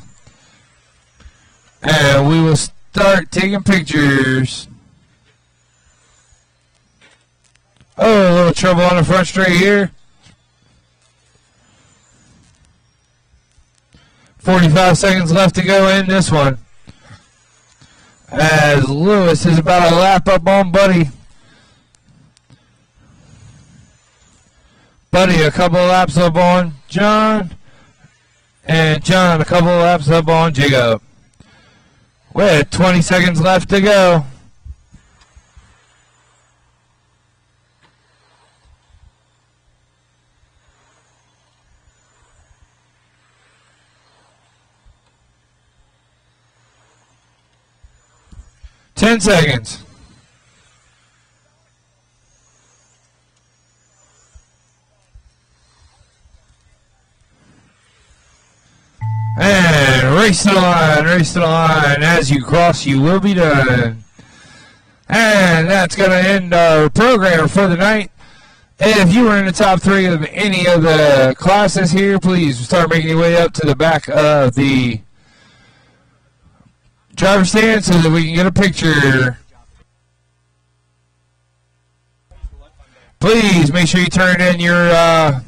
And we will start taking pictures. Oh, a little trouble on the front straight here. 45 seconds left to go in this one. As Lewis is about to lap up on Buddy. Buddy a couple of laps up on John. And John a couple of laps up on Jacob. With 20 seconds left to go. Ten seconds. And Race to the line, race to the line. As you cross, you will be done. And that's going to end our program for the night. If you were in the top 3 of any of the classes here, please start making your way up to the back of the driver's stand so that we can get a picture. Please make sure you turn in your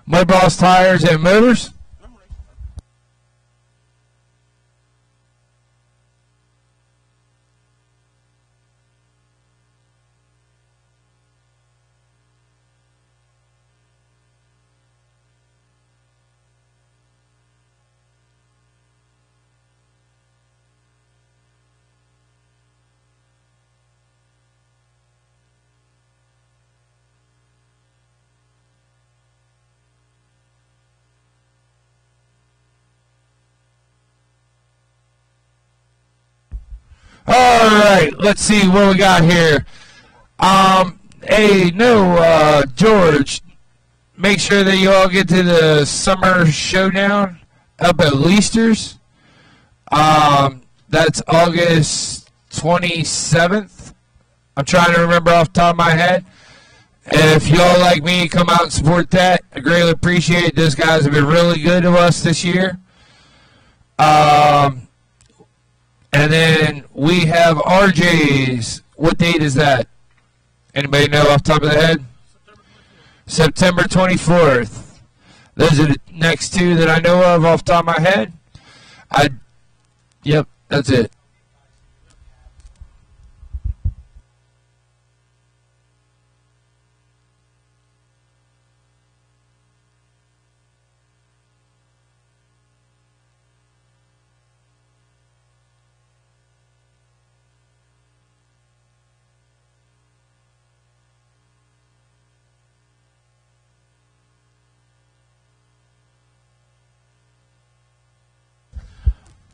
Mud Boss tires and motors. All right, let's see what we got here. George, make sure that you all get to the summer showdown up at Leasters. That's August 27th. I'm trying to remember off the top of my head. If y'all like me, come out and support that. I greatly appreciate it. Those guys have been really good to us this year. And then we have RJ's. What date is that? Anybody know off the top of the head? September 24th. Those are the next 2 that I know of off the top of my head. Yep, that's it.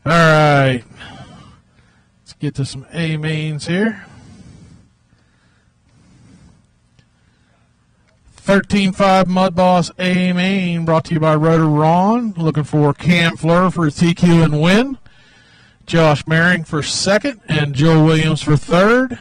All right. Let's get to some A mains here. 13.5 Mud Boss A main brought to you by Rotor Ron. Looking for Cam Fleur for TQ and win. Josh Merring for second and Joe Williams for third.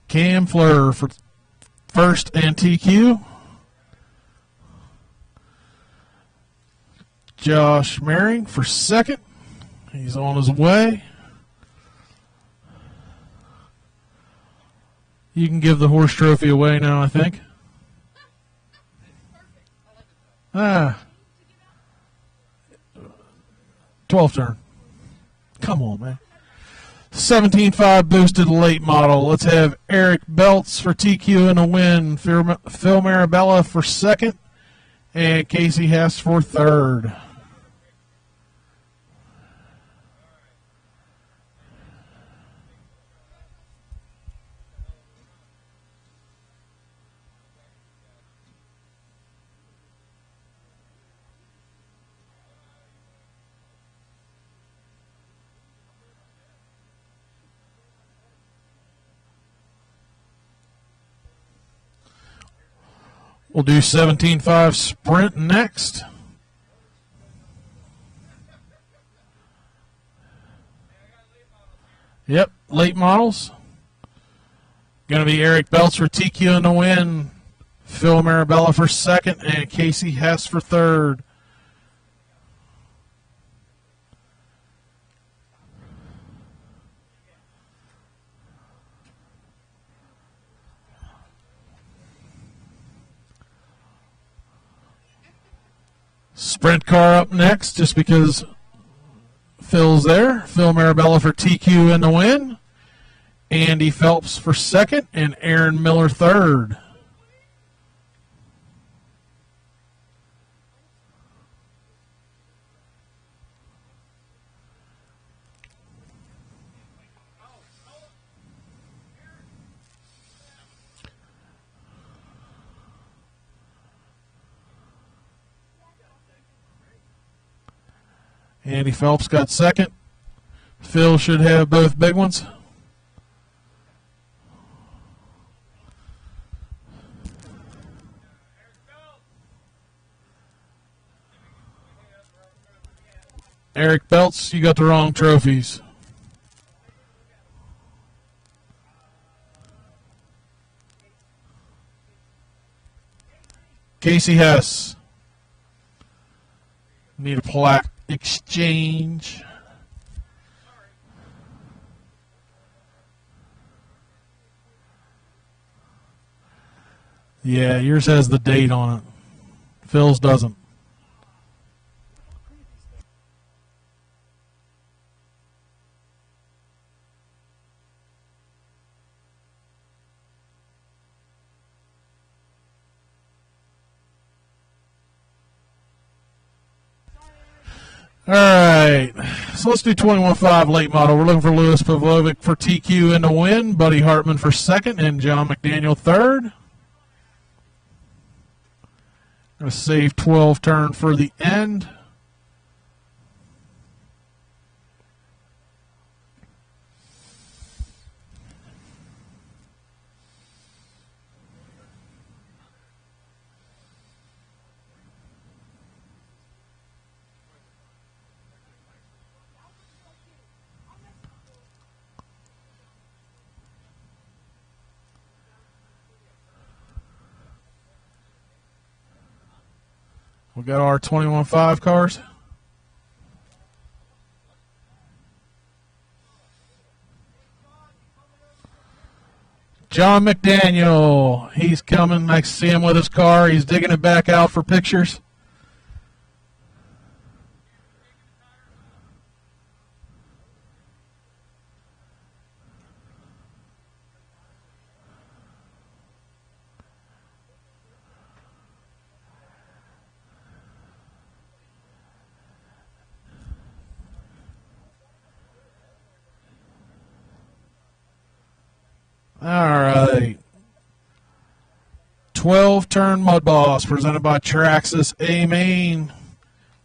Cam Fleur for first and TQ. Josh Merring for second. He's on his way. You can give the horse trophy away now, I think. 12th turn. Come on, man. 17.5 boosted late model. Let's have Eric Belts for TQ and a win. Phil Marabella for second. And Casey Hess for third. We'll do 17.5 sprint next. Yep, late models. Going to be Eric Belts for TQ in the win. Phil Marabella for second and Casey Hess for third. Sprint car up next, just because Phil's there. Phil Marabella for TQ in the win. Andy Phelps for second, and Aaron Miller third. Andy Phelps got second. Phil should have both big ones. Eric Belts, you got the wrong trophies. Casey Hess. Need a plaque exchange. Yeah, yours has the date on it. Phil's doesn't. All right, so let's do 21.5 late model. We're looking for Louis Pavlovic for TQ in the win, Buddy Hartman for second, and John McDaniel third. Going to save 12 turn for the end. We got our 21.5 cars. John McDaniel, he's coming. I see him with his car. He's digging it back out for pictures. All right. 12-turn Mud Boss presented by Traxxas A Main.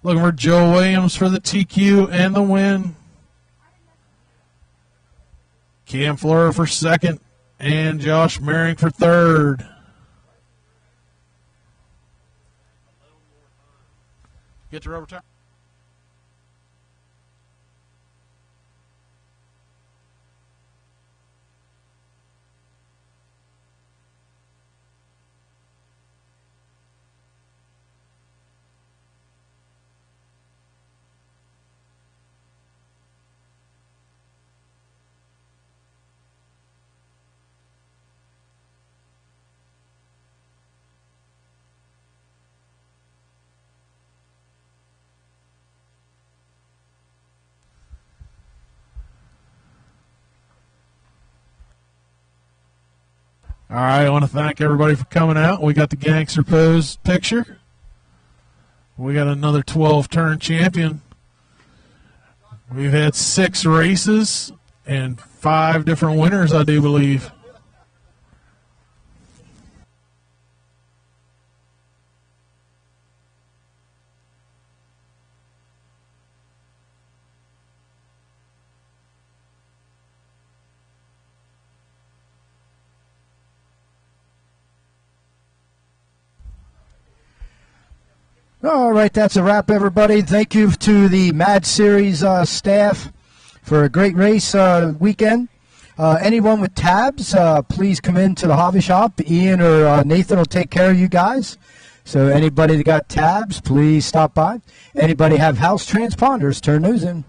Looking for Joe Williams for the TQ and the win. Cam Fleur for second and Josh Merring for third. Get your overtime. All right, I want to thank everybody for coming out. We got the gangster pose picture. We got another 12-turn champion. We've had 6 races and 5 different winners, I do believe. All right, that's a wrap, everybody. Thank you to the Mad Series staff for a great race weekend. Anyone with tabs, please come into the hobby shop. Ian or Nathan will take care of you guys. So anybody that got tabs, please stop by. Anybody have house transponders, turn those in.